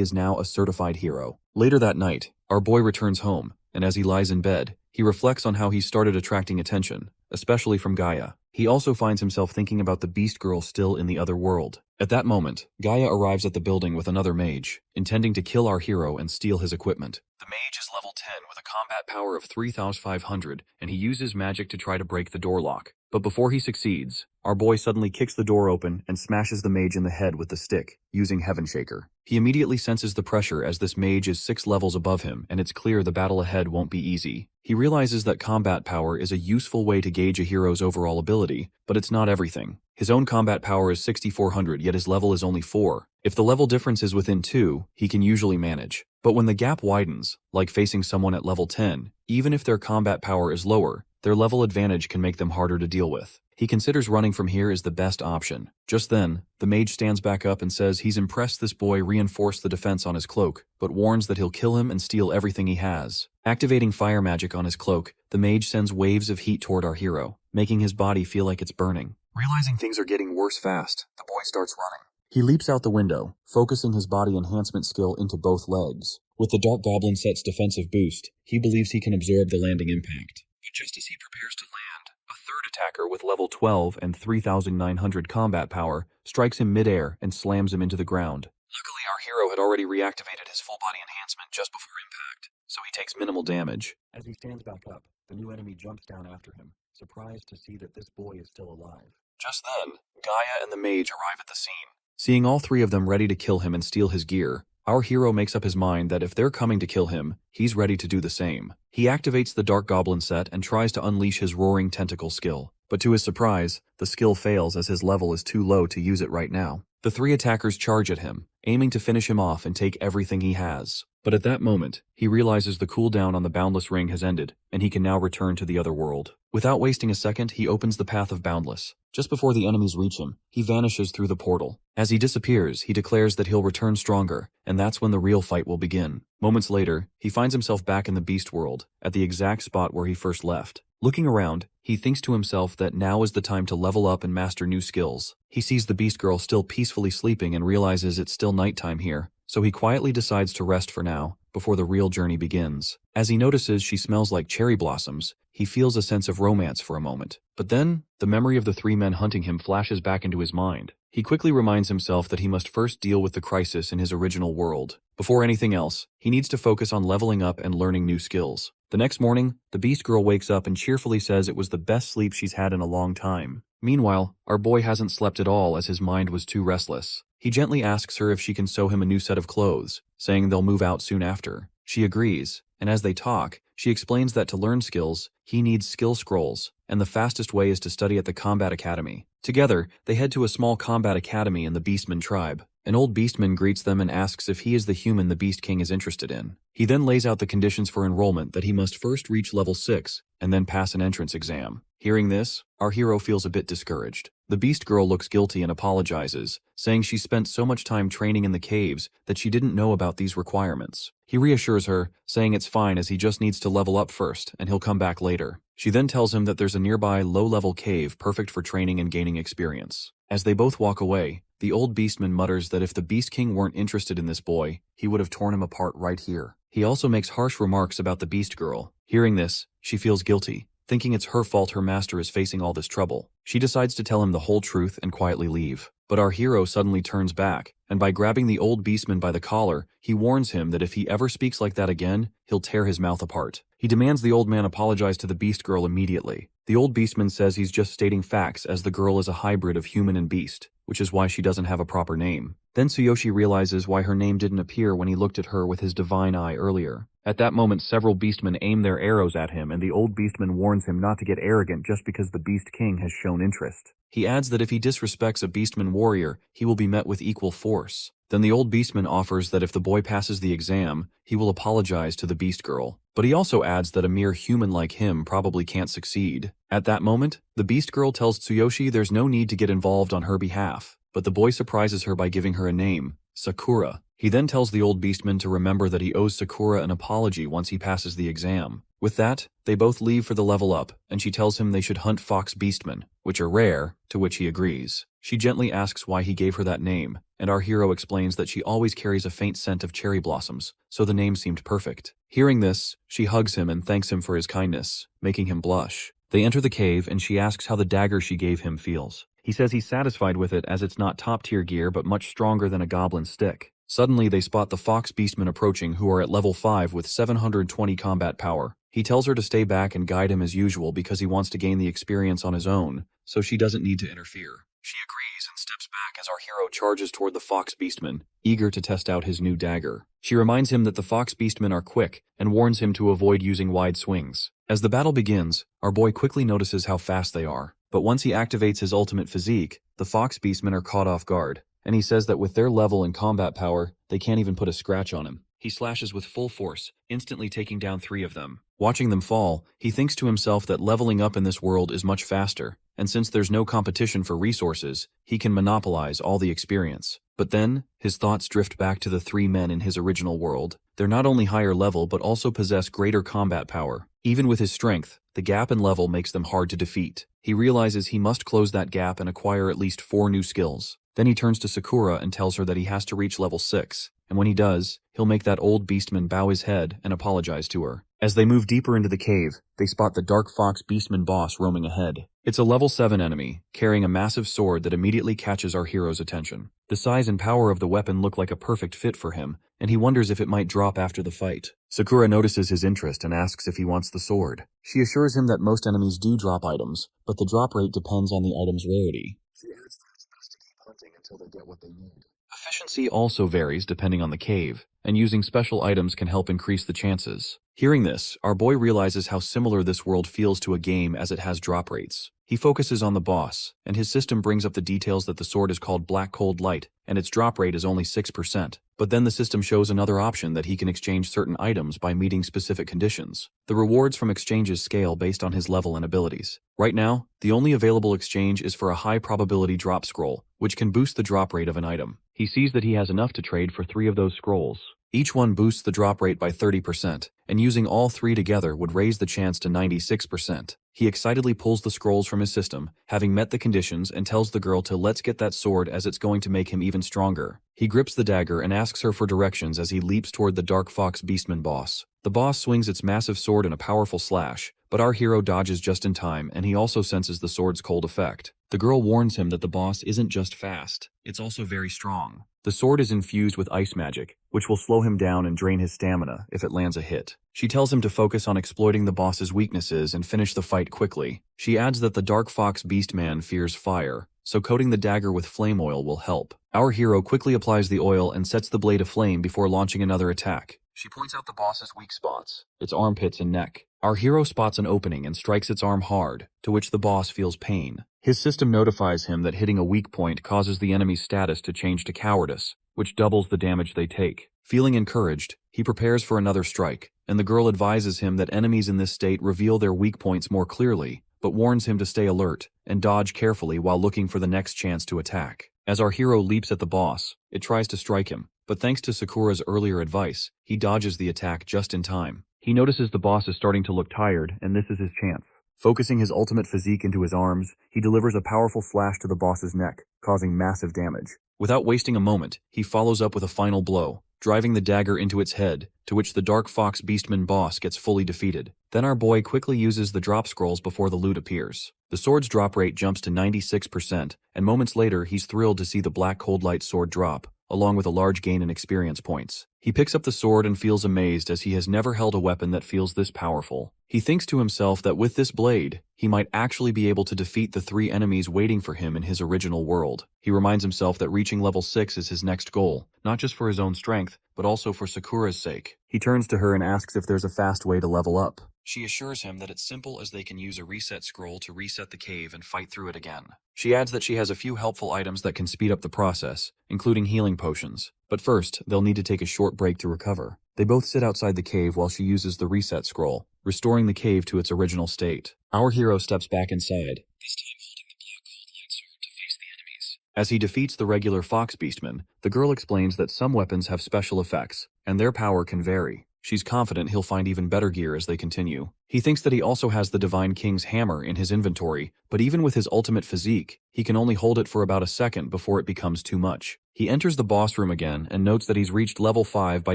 is now a certified hero. Later that night, our boy returns home, and as he lies in bed, he reflects on how he started attracting attention. especially from Gaia. He also finds himself thinking about the beast girl still in the other world. At that moment, Gaia arrives at the building with another mage, intending to kill our hero and steal his equipment. The mage is level 10 with a combat power of 3,500, and he uses magic to try to break the door lock. But before he succeeds, our boy suddenly kicks the door open and smashes the mage in the head with the stick, using Heaven Shaker. He immediately senses the pressure as this mage is 6 levels above him, and it's clear the battle ahead won't be easy. He realizes that combat power is a useful way to gauge a hero's overall ability, but it's not everything. His own combat power is 6,400, yet his level is only 4. If the level difference is within 2, he can usually manage. But when the gap widens, like facing someone at level 10, even if their combat power is lower, their level advantage can make them harder to deal with. He considers running from here is the best option. Just then, the mage stands back up and says he's impressed this boy reinforced the defense on his cloak, but warns that he'll kill him and steal everything he has. Activating fire magic on his cloak, the mage sends waves of heat toward our hero, making his body feel like it's burning. Realizing things are getting worse fast, the boy starts running. He leaps out the window, focusing his body enhancement skill into both legs. With the Dark Goblin set's defensive boost, he believes he can absorb the landing impact. But just as he prepares to land, a third attacker with level 12 and 3,900 combat power strikes him midair and slams him into the ground. Luckily, our hero had already reactivated his full body enhancement just before impact, so he takes minimal damage. As he stands back up, the new enemy jumps down after him, surprised to see that this boy is still alive. Just then, Gaia and the mage arrive at the scene. Seeing all three of them ready to kill him and steal his gear, our hero makes up his mind that if they're coming to kill him, he's ready to do the same. He activates the Dark Goblin set and tries to unleash his Roaring Tentacle skill. But to his surprise, the skill fails as his level is too low to use it right now. The 3 attackers charge at him, aiming to finish him off and take everything he has. But at that moment, he realizes the cooldown on the Boundless Ring has ended, and he can now return to the other world. Without wasting a second, he opens the path of Boundless. Just before the enemies reach him, he vanishes through the portal. As he disappears, he declares that he'll return stronger, and that's when the real fight will begin. Moments later, he finds himself back in the Beast World, at the exact spot where he first left. Looking around, he thinks to himself that now is the time to level up and master new skills. He sees the Beast Girl still peacefully sleeping and realizes it's still nighttime here, so he quietly decides to rest for now, before the real journey begins. As he notices she smells like cherry blossoms, he feels a sense of romance for a moment. But then, the memory of the 3 men hunting him flashes back into his mind. He quickly reminds himself that he must first deal with the crisis in his original world. Before anything else, he needs to focus on leveling up and learning new skills. The next morning, the Beast Girl wakes up and cheerfully says it was the best sleep she's had in a long time. Meanwhile, our boy hasn't slept at all as his mind was too restless. He gently asks her if she can sew him a new set of clothes, saying they'll move out soon after. She agrees, and as they talk, she explains that to learn skills, he needs skill scrolls, and the fastest way is to study at the Combat Academy. Together, they head to a small combat academy in the Beastman tribe. An old Beastman greets them and asks if he is the human the Beast King is interested in. He then lays out the conditions for enrollment that he must first reach level 6, and then pass an entrance exam. Hearing this, our hero feels a bit discouraged. The Beast Girl looks guilty and apologizes, saying she spent so much time training in the caves that she didn't know about these requirements. He reassures her, saying it's fine as he just needs to level up first and he'll come back later. She then tells him that there's a nearby low-level cave perfect for training and gaining experience. As they both walk away, the old Beastman mutters that if the Beast King weren't interested in this boy, he would have torn him apart right here. He also makes harsh remarks about the Beast Girl. Hearing this, she feels guilty, thinking it's her fault her master is facing all this trouble. She decides to tell him the whole truth and quietly leave. But our hero suddenly turns back, and by grabbing the old Beastman by the collar, he warns him that if he ever speaks like that again, he'll tear his mouth apart. He demands the old man apologize to the Beast Girl immediately. The old Beastman says he's just stating facts as the girl is a hybrid of human and beast, which is why she doesn't have a proper name. Then Tsuyoshi realizes why her name didn't appear when he looked at her with his divine eye earlier. At that moment, several Beastmen aim their arrows at him, and the old Beastman warns him not to get arrogant just because the Beast King has shown interest. He adds that if he disrespects a Beastman warrior, he will be met with equal force. Then the old Beastman offers that if the boy passes the exam, he will apologize to the Beast Girl. But he also adds that a mere human like him probably can't succeed. At that moment, the Beast Girl tells Tsuyoshi there's no need to get involved on her behalf, but the boy surprises her by giving her a name, Sakura. He then tells the old Beastman to remember that he owes Sakura an apology once he passes the exam. With that, they both leave for the level up, and she tells him they should hunt fox beastmen, which are rare, to which he agrees. She gently asks why he gave her that name, and our hero explains that she always carries a faint scent of cherry blossoms, so the name seemed perfect. Hearing this, she hugs him and thanks him for his kindness, making him blush. They enter the cave and she asks how the dagger she gave him feels. He says he's satisfied with it as it's not top-tier gear but much stronger than a goblin stick. Suddenly, they spot the Fox Beastmen approaching who are at level 5 with 720 combat power. He tells her to stay back and guide him as usual because he wants to gain the experience on his own, so she doesn't need to interfere. She agrees and steps back as our hero charges toward the Fox Beastmen, eager to test out his new dagger. She reminds him that the Fox Beastmen are quick and warns him to avoid using wide swings. As the battle begins, our boy quickly notices how fast they are. But once he activates his ultimate physique, the Fox Beastmen are caught off guard, and he says that with their level and combat power, they can't even put a scratch on him. He slashes with full force, instantly taking down 3 of them. Watching them fall, he thinks to himself that leveling up in this world is much faster, and since there's no competition for resources, he can monopolize all the experience. But then, his thoughts drift back to the 3 men in his original world. They're not only higher level but also possess greater combat power. Even with his strength, the gap in level makes them hard to defeat. He realizes he must close that gap and acquire at least 4 new skills. Then he turns to Sakura and tells her that he has to reach level 6, and when he does, he'll make that old beastman bow his head and apologize to her. As they move deeper into the cave, they spot the Dark Fox Beastman boss roaming ahead. It's a level 7 enemy, carrying a massive sword that immediately catches our hero's attention. The size and power of the weapon look like a perfect fit for him, and he wonders if it might drop after the fight. Sakura notices his interest and asks if he wants the sword. She assures him that most enemies do drop items, but the drop rate depends on the item's rarity. She adds that it's best to keep hunting until they get what they need. Efficiency also varies depending on the cave, and using special items can help increase the chances. Hearing this, our boy realizes how similar this world feels to a game as it has drop rates. He focuses on the boss, and his system brings up the details that the sword is called Black Cold Light, and its drop rate is only 6%. But then the system shows another option that he can exchange certain items by meeting specific conditions. The rewards from exchanges scale based on his level and abilities. Right now, the only available exchange is for a high probability drop scroll, which can boost the drop rate of an item. He sees that he has enough to trade for 3 of those scrolls. Each one boosts the drop rate by 30%, and using all 3 together would raise the chance to 96%. He excitedly pulls the scrolls from his system, having met the conditions, and tells the girl to let's get that sword as it's going to make him even stronger. He grips the dagger and asks her for directions as he leaps toward the Dark Fox Beastman boss. The boss swings its massive sword in a powerful slash, but our hero dodges just in time, and he also senses the sword's cold effect. The girl warns him that the boss isn't just fast, it's also very strong. The sword is infused with ice magic, which will slow him down and drain his stamina if it lands a hit. She tells him to focus on exploiting the boss's weaknesses and finish the fight quickly. She adds that the Dark Fox Beastman fears fire, so coating the dagger with flame oil will help. Our hero quickly applies the oil and sets the blade aflame before launching another attack. She points out the boss's weak spots, its armpits and neck. Our hero spots an opening and strikes its arm hard, to which the boss feels pain. His system notifies him that hitting a weak point causes the enemy's status to change to cowardice, which doubles the damage they take. Feeling encouraged, he prepares for another strike, and the girl advises him that enemies in this state reveal their weak points more clearly, but warns him to stay alert and dodge carefully while looking for the next chance to attack. As our hero leaps at the boss, it tries to strike him, but thanks to Sakura's earlier advice, he dodges the attack just in time. He notices the boss is starting to look tired, and this is his chance. Focusing his ultimate physique into his arms, he delivers a powerful slash to the boss's neck, causing massive damage. Without wasting a moment, he follows up with a final blow, driving the dagger into its head, to which the Dark Fox Beastman boss gets fully defeated. Then our boy quickly uses the drop scrolls before the loot appears. The sword's drop rate jumps to 96%, and moments later he's thrilled to see the Black Cold Light sword drop, along with a large gain in experience points. He picks up the sword and feels amazed as he has never held a weapon that feels this powerful. He thinks to himself that with this blade, he might actually be able to defeat the 3 enemies waiting for him in his original world. He reminds himself that reaching level 6 is his next goal, not just for his own strength, but also for Sakura's sake. He turns to her and asks if there's a fast way to level up. She assures him that it's simple as they can use a reset scroll to reset the cave and fight through it again. She adds that she has a few helpful items that can speed up the process, including healing potions. But first, they'll need to take a short break to recover. They both sit outside the cave while she uses the reset scroll, restoring the cave to its original state. Our hero steps back inside, this time holding the Black Cold Light sword to face the enemies. As he defeats the regular Fox Beastman, the girl explains that some weapons have special effects, and their power can vary. She's confident he'll find even better gear as they continue. He thinks that he also has the Divine King's hammer in his inventory, but even with his ultimate physique, he can only hold it for about a second before it becomes too much. He enters the boss room again and notes that he's reached level 5 by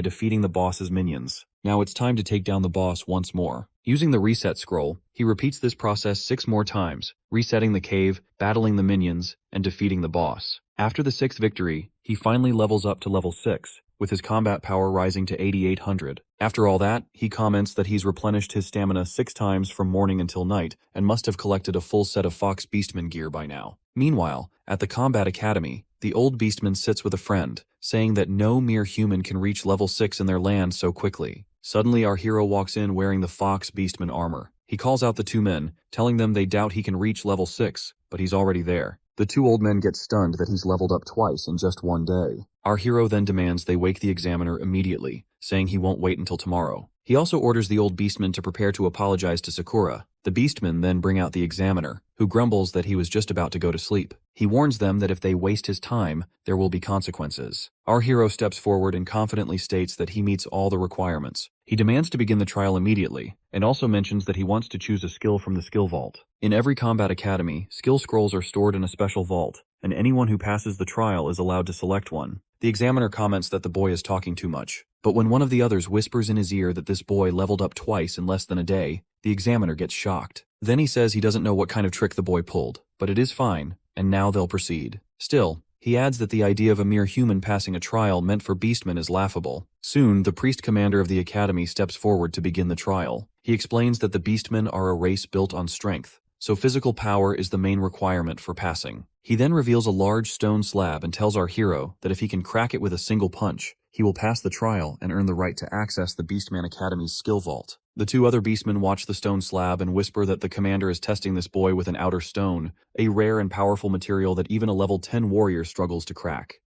defeating the boss's minions. Now it's time to take down the boss once more. Using the reset scroll, he repeats this process 6 more times, resetting the cave, battling the minions, and defeating the boss. After the 6th victory, he finally levels up to level 6, with his combat power rising to 8800. After all that, he comments that he's replenished his stamina 6 times from morning until night, and must have collected a full set of Fox Beastman gear by now. Meanwhile, at the Combat Academy, the old Beastman sits with a friend, saying that no mere human can reach level 6 in their land so quickly. Suddenly our hero walks in wearing the Fox Beastman armor. He calls out the 2 men, telling them they doubt he can reach level 6, but he's already there. The 2 old men get stunned that he's leveled up twice in just one day. Our hero then demands they wake the examiner immediately, saying he won't wait until tomorrow. He also orders the old Beastman to prepare to apologize to Sakura. The Beastmen then bring out the examiner, who grumbles that he was just about to go to sleep. He warns them that if they waste his time, there will be consequences. Our hero steps forward and confidently states that he meets all the requirements. He demands to begin the trial immediately, and also mentions that he wants to choose a skill from the skill vault. In every combat academy, skill scrolls are stored in a special vault, and anyone who passes the trial is allowed to select one. The examiner comments that the boy is talking too much, but when one of the others whispers in his ear that this boy leveled up twice in less than a day, the examiner gets shocked. Then he says he doesn't know what kind of trick the boy pulled, but it is fine, and now they'll proceed. Still, he adds that the idea of a mere human passing a trial meant for beastmen is laughable. Soon, the priest commander of the academy steps forward to begin the trial. He explains that the beastmen are a race built on strength, so physical power is the main requirement for passing. He then reveals a large stone slab and tells our hero that if he can crack it with a single punch, he will pass the trial and earn the right to access the Beastman Academy's skill vault. The 2 other beastmen watch the stone slab and whisper that the commander is testing this boy with an outer stone, a rare and powerful material that even a level 10 warrior struggles to crack.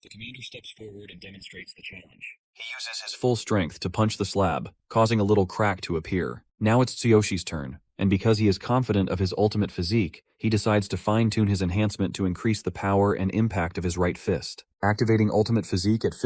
The commander steps forward and demonstrates the challenge. He uses his full strength to punch the slab, causing a little crack to appear. Now it's Tsuyoshi's turn, and because he is confident of his ultimate physique, he decides to fine-tune his enhancement to increase the power and impact of his right fist. Activating ultimate physique at 50%,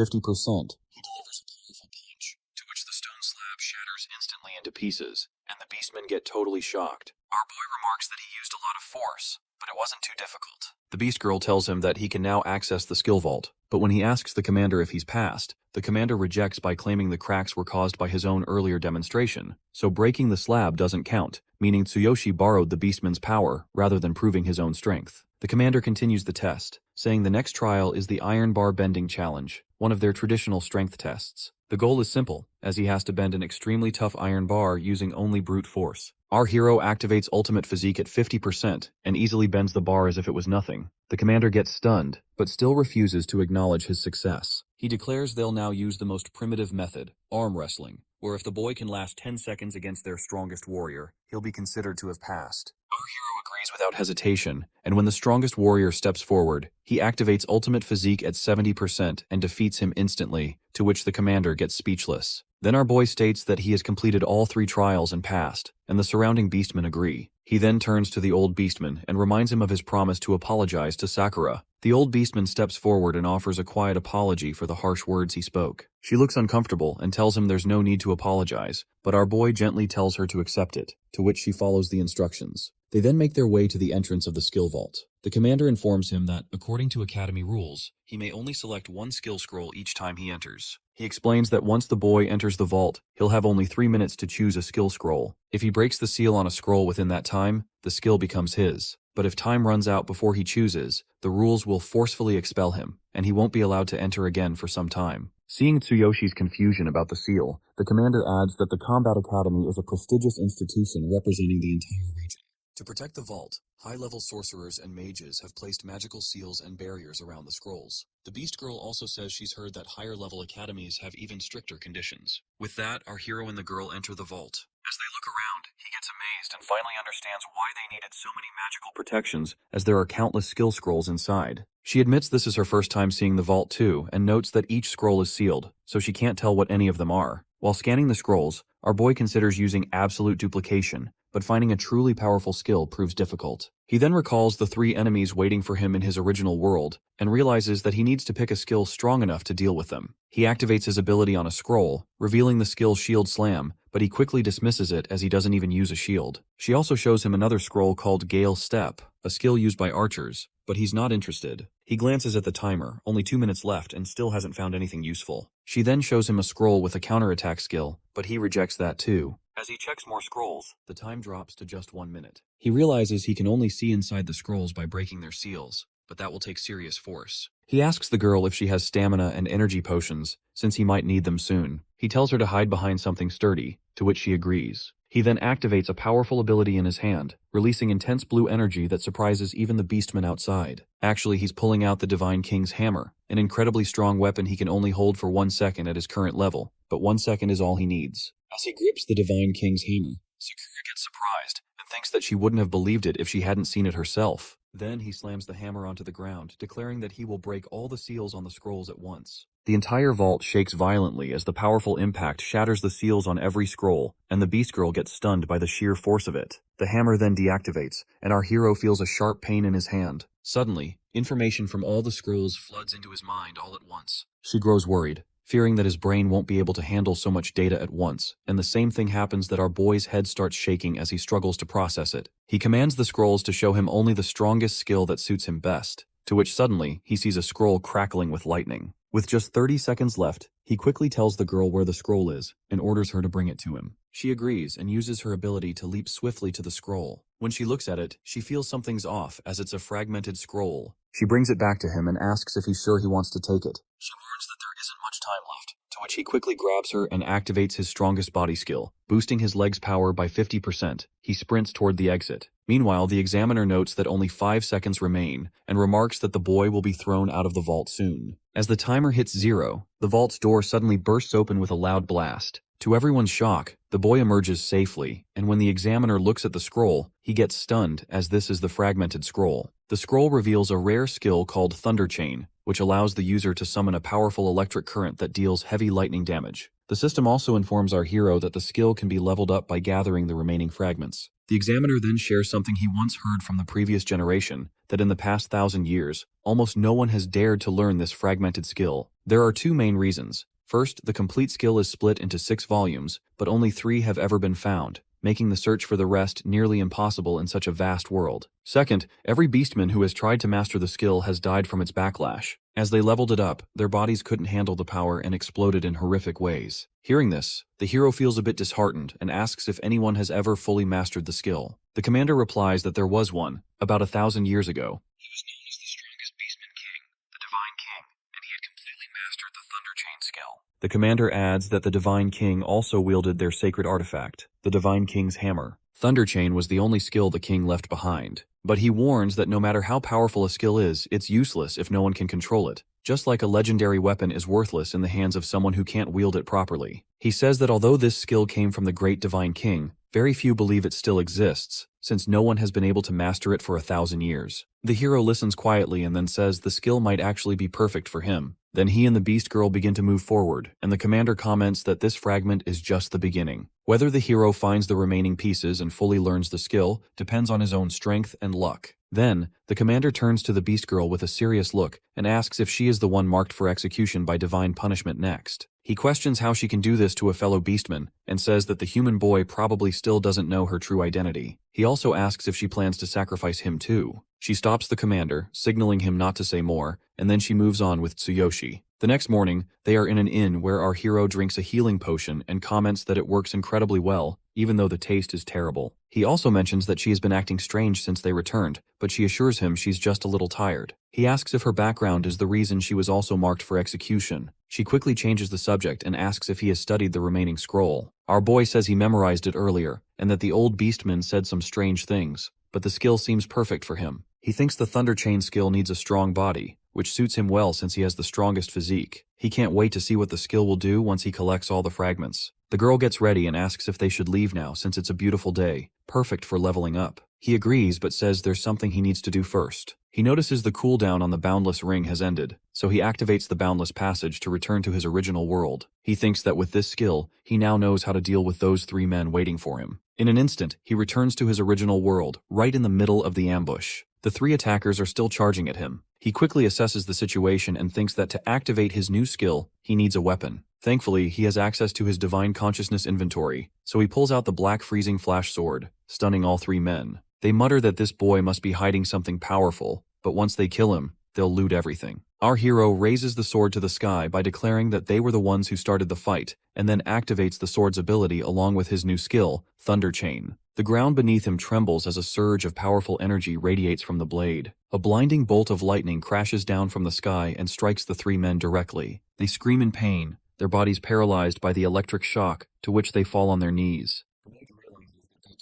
he delivers a powerful punch, to which the stone slab shatters instantly into pieces, and the beastmen get totally shocked. Our boy remarks that he used a lot of force, but it wasn't too difficult. The Beast Girl tells him that he can now access the skill vault, but when he asks the commander if he's passed, the commander rejects by claiming the cracks were caused by his own earlier demonstration, so breaking the slab doesn't count, meaning Tsuyoshi borrowed the beastman's power rather than proving his own strength. The commander continues the test, saying the next trial is the Iron Bar Bending Challenge, one of their traditional strength tests. The goal is simple, as he has to bend an extremely tough iron bar using only brute force. Our hero activates ultimate physique at 50% and easily bends the bar as if it was nothing. The commander gets stunned, but still refuses to acknowledge his success. He declares they'll now use the most primitive method, arm wrestling, where if the boy can last 10 seconds against their strongest warrior, he'll be considered to have passed. Our hero agrees without hesitation, and when the strongest warrior steps forward, he activates ultimate physique at 70% and defeats him instantly, to which the commander gets speechless. Then our boy states that he has completed all 3 trials and passed, and the surrounding beastmen agree. He then turns to the old beastman and reminds him of his promise to apologize to Sakura. The old beastman steps forward and offers a quiet apology for the harsh words he spoke. She looks uncomfortable and tells him there's no need to apologize, but our boy gently tells her to accept it, to which she follows the instructions. They then make their way to the entrance of the skill vault. The commander informs him that, according to Academy rules, he may only select 1 skill scroll each time he enters. He explains that once the boy enters the vault, he'll have only 3 minutes to choose a skill scroll. If he breaks the seal on a scroll within that time, the skill becomes his. But if time runs out before he chooses, the rules will forcefully expel him, and he won't be allowed to enter again for some time. Seeing Tsuyoshi's confusion about the seal, the commander adds that the Combat Academy is a prestigious institution representing the entire region. To protect the vault, high-level sorcerers and mages have placed magical seals and barriers around the scrolls. The Beast Girl also says she's heard that higher-level academies have even stricter conditions. With that, our hero and the girl enter the vault. As they look around, he gets amazed and finally understands why they needed so many magical protections, as there are countless skill scrolls inside. She admits this is her first time seeing the vault too, and notes that each scroll is sealed, so she can't tell what any of them are. While scanning the scrolls, our boy considers using absolute duplication, but finding a truly powerful skill proves difficult. He then recalls the 3 enemies waiting for him in his original world, and realizes that he needs to pick a skill strong enough to deal with them. He activates his ability on a scroll, revealing the skill Shield Slam, but he quickly dismisses it as he doesn't even use a shield. She also shows him another scroll called Gale Step, a skill used by archers, but he's not interested. He glances at the timer, only 2 minutes left and still hasn't found anything useful. She then shows him a scroll with a counterattack skill, but he rejects that too. As he checks more scrolls, the time drops to just 1 minute. He realizes he can only see inside the scrolls by breaking their seals, but that will take serious force. He asks the girl if she has stamina and energy potions, since he might need them soon. He tells her to hide behind something sturdy, to which she agrees. He then activates a powerful ability in his hand, releasing intense blue energy that surprises even the beastmen outside. Actually, he's pulling out the Divine King's hammer, an incredibly strong weapon he can only hold for 1 second at his current level, but 1 second is all he needs. As he grips the Divine King's hammer, Sakura gets surprised and thinks that she wouldn't have believed it if she hadn't seen it herself. Then he slams the hammer onto the ground, declaring that he will break all the seals on the scrolls at once. The entire vault shakes violently as the powerful impact shatters the seals on every scroll, and the Beast Girl gets stunned by the sheer force of it. The hammer then deactivates, and our hero feels a sharp pain in his hand. Suddenly, information from all the scrolls floods into his mind all at once. She grows worried, fearing that his brain won't be able to handle so much data at once, and the same thing happens that our boy's head starts shaking as he struggles to process it. He commands the scrolls to show him only the strongest skill that suits him best, to which suddenly he sees a scroll crackling with lightning. With just 30 seconds left, he quickly tells the girl where the scroll is and orders her to bring it to him. She agrees and uses her ability to leap swiftly to the scroll. When she looks at it, she feels something's off as it's a fragmented scroll. She brings it back to him and asks if he's sure he wants to take it. She warns that there isn't much time left, to which he quickly grabs her and activates his strongest body skill, boosting his leg's power by 50%. He sprints toward the exit. Meanwhile, the examiner notes that only 5 seconds remain and remarks that the boy will be thrown out of the vault soon. As the timer hits 0, the vault's door suddenly bursts open with a loud blast. To everyone's shock, the boy emerges safely, and when the examiner looks at the scroll, he gets stunned as this is the fragmented scroll. The scroll reveals a rare skill called Thunder Chain, which allows the user to summon a powerful electric current that deals heavy lightning damage. The system also informs our hero that the skill can be leveled up by gathering the remaining fragments. The examiner then shares something he once heard from the previous generation, that in the past 1,000 years, almost no one has dared to learn this fragmented skill. There are 2 main reasons. First, the complete skill is split into 6 volumes, but only 3 have ever been found, making the search for the rest nearly impossible in such a vast world. Second, every beastman who has tried to master the skill has died from its backlash. As they leveled it up, their bodies couldn't handle the power and exploded in horrific ways. Hearing this, the hero feels a bit disheartened and asks if anyone has ever fully mastered the skill. The commander replies that there was one, about 1,000 years ago. He was known as the strongest beastman king, the Divine King, and he had completely mastered the Thunder Chain skill. The commander adds that the Divine King also wielded their sacred artifact, the Divine King's hammer. Thunder Chain was the only skill the king left behind, but he warns that no matter how powerful a skill is, it's useless if no one can control it, just like a legendary weapon is worthless in the hands of someone who can't wield it properly. He says that although this skill came from the great Divine King, very few believe it still exists, since no one has been able to master it for 1,000 years. The hero listens quietly and then says the skill might actually be perfect for him. Then he and the Beast Girl begin to move forward, and the commander comments that this fragment is just the beginning. Whether the hero finds the remaining pieces and fully learns the skill depends on his own strength and luck. Then, the commander turns to the Beast Girl with a serious look and asks if she is the one marked for execution by divine punishment next. He questions how she can do this to a fellow beastman and says that the human boy probably still doesn't know her true identity. He also asks if she plans to sacrifice him too. She stops the commander, signaling him not to say more, and then she moves on with Tsuyoshi. The next morning, they are in an inn where our hero drinks a healing potion and comments that it works incredibly well, even though the taste is terrible. He also mentions that she has been acting strange since they returned, but she assures him she's just a little tired. He asks if her background is the reason she was also marked for execution. She quickly changes the subject and asks if he has studied the remaining scroll. Our boy says he memorized it earlier, and that the old beastman said some strange things, but the skill seems perfect for him. He thinks the Thunder Chain skill needs a strong body, which suits him well since he has the strongest physique. He can't wait to see what the skill will do once he collects all the fragments. The girl gets ready and asks if they should leave now since it's a beautiful day, perfect for leveling up. He agrees but says there's something he needs to do first. He notices the cooldown on the Boundless Ring has ended, so he activates the Boundless Passage to return to his original world. He thinks that with this skill, he now knows how to deal with those 3 men waiting for him. In an instant, he returns to his original world, right in the middle of the ambush. The 3 attackers are still charging at him. He quickly assesses the situation and thinks that to activate his new skill, he needs a weapon. Thankfully, he has access to his Divine Consciousness inventory, so he pulls out the Black Freezing Flash Sword, stunning all 3 men. They mutter that this boy must be hiding something powerful, but once they kill him, they'll loot everything. Our hero raises the sword to the sky by declaring that they were the ones who started the fight, and then activates the sword's ability along with his new skill, Thunder Chain. The ground beneath him trembles as a surge of powerful energy radiates from the blade. A blinding bolt of lightning crashes down from the sky and strikes the three men directly. They scream in pain, their bodies paralyzed by the electric shock, to which they fall on their knees. They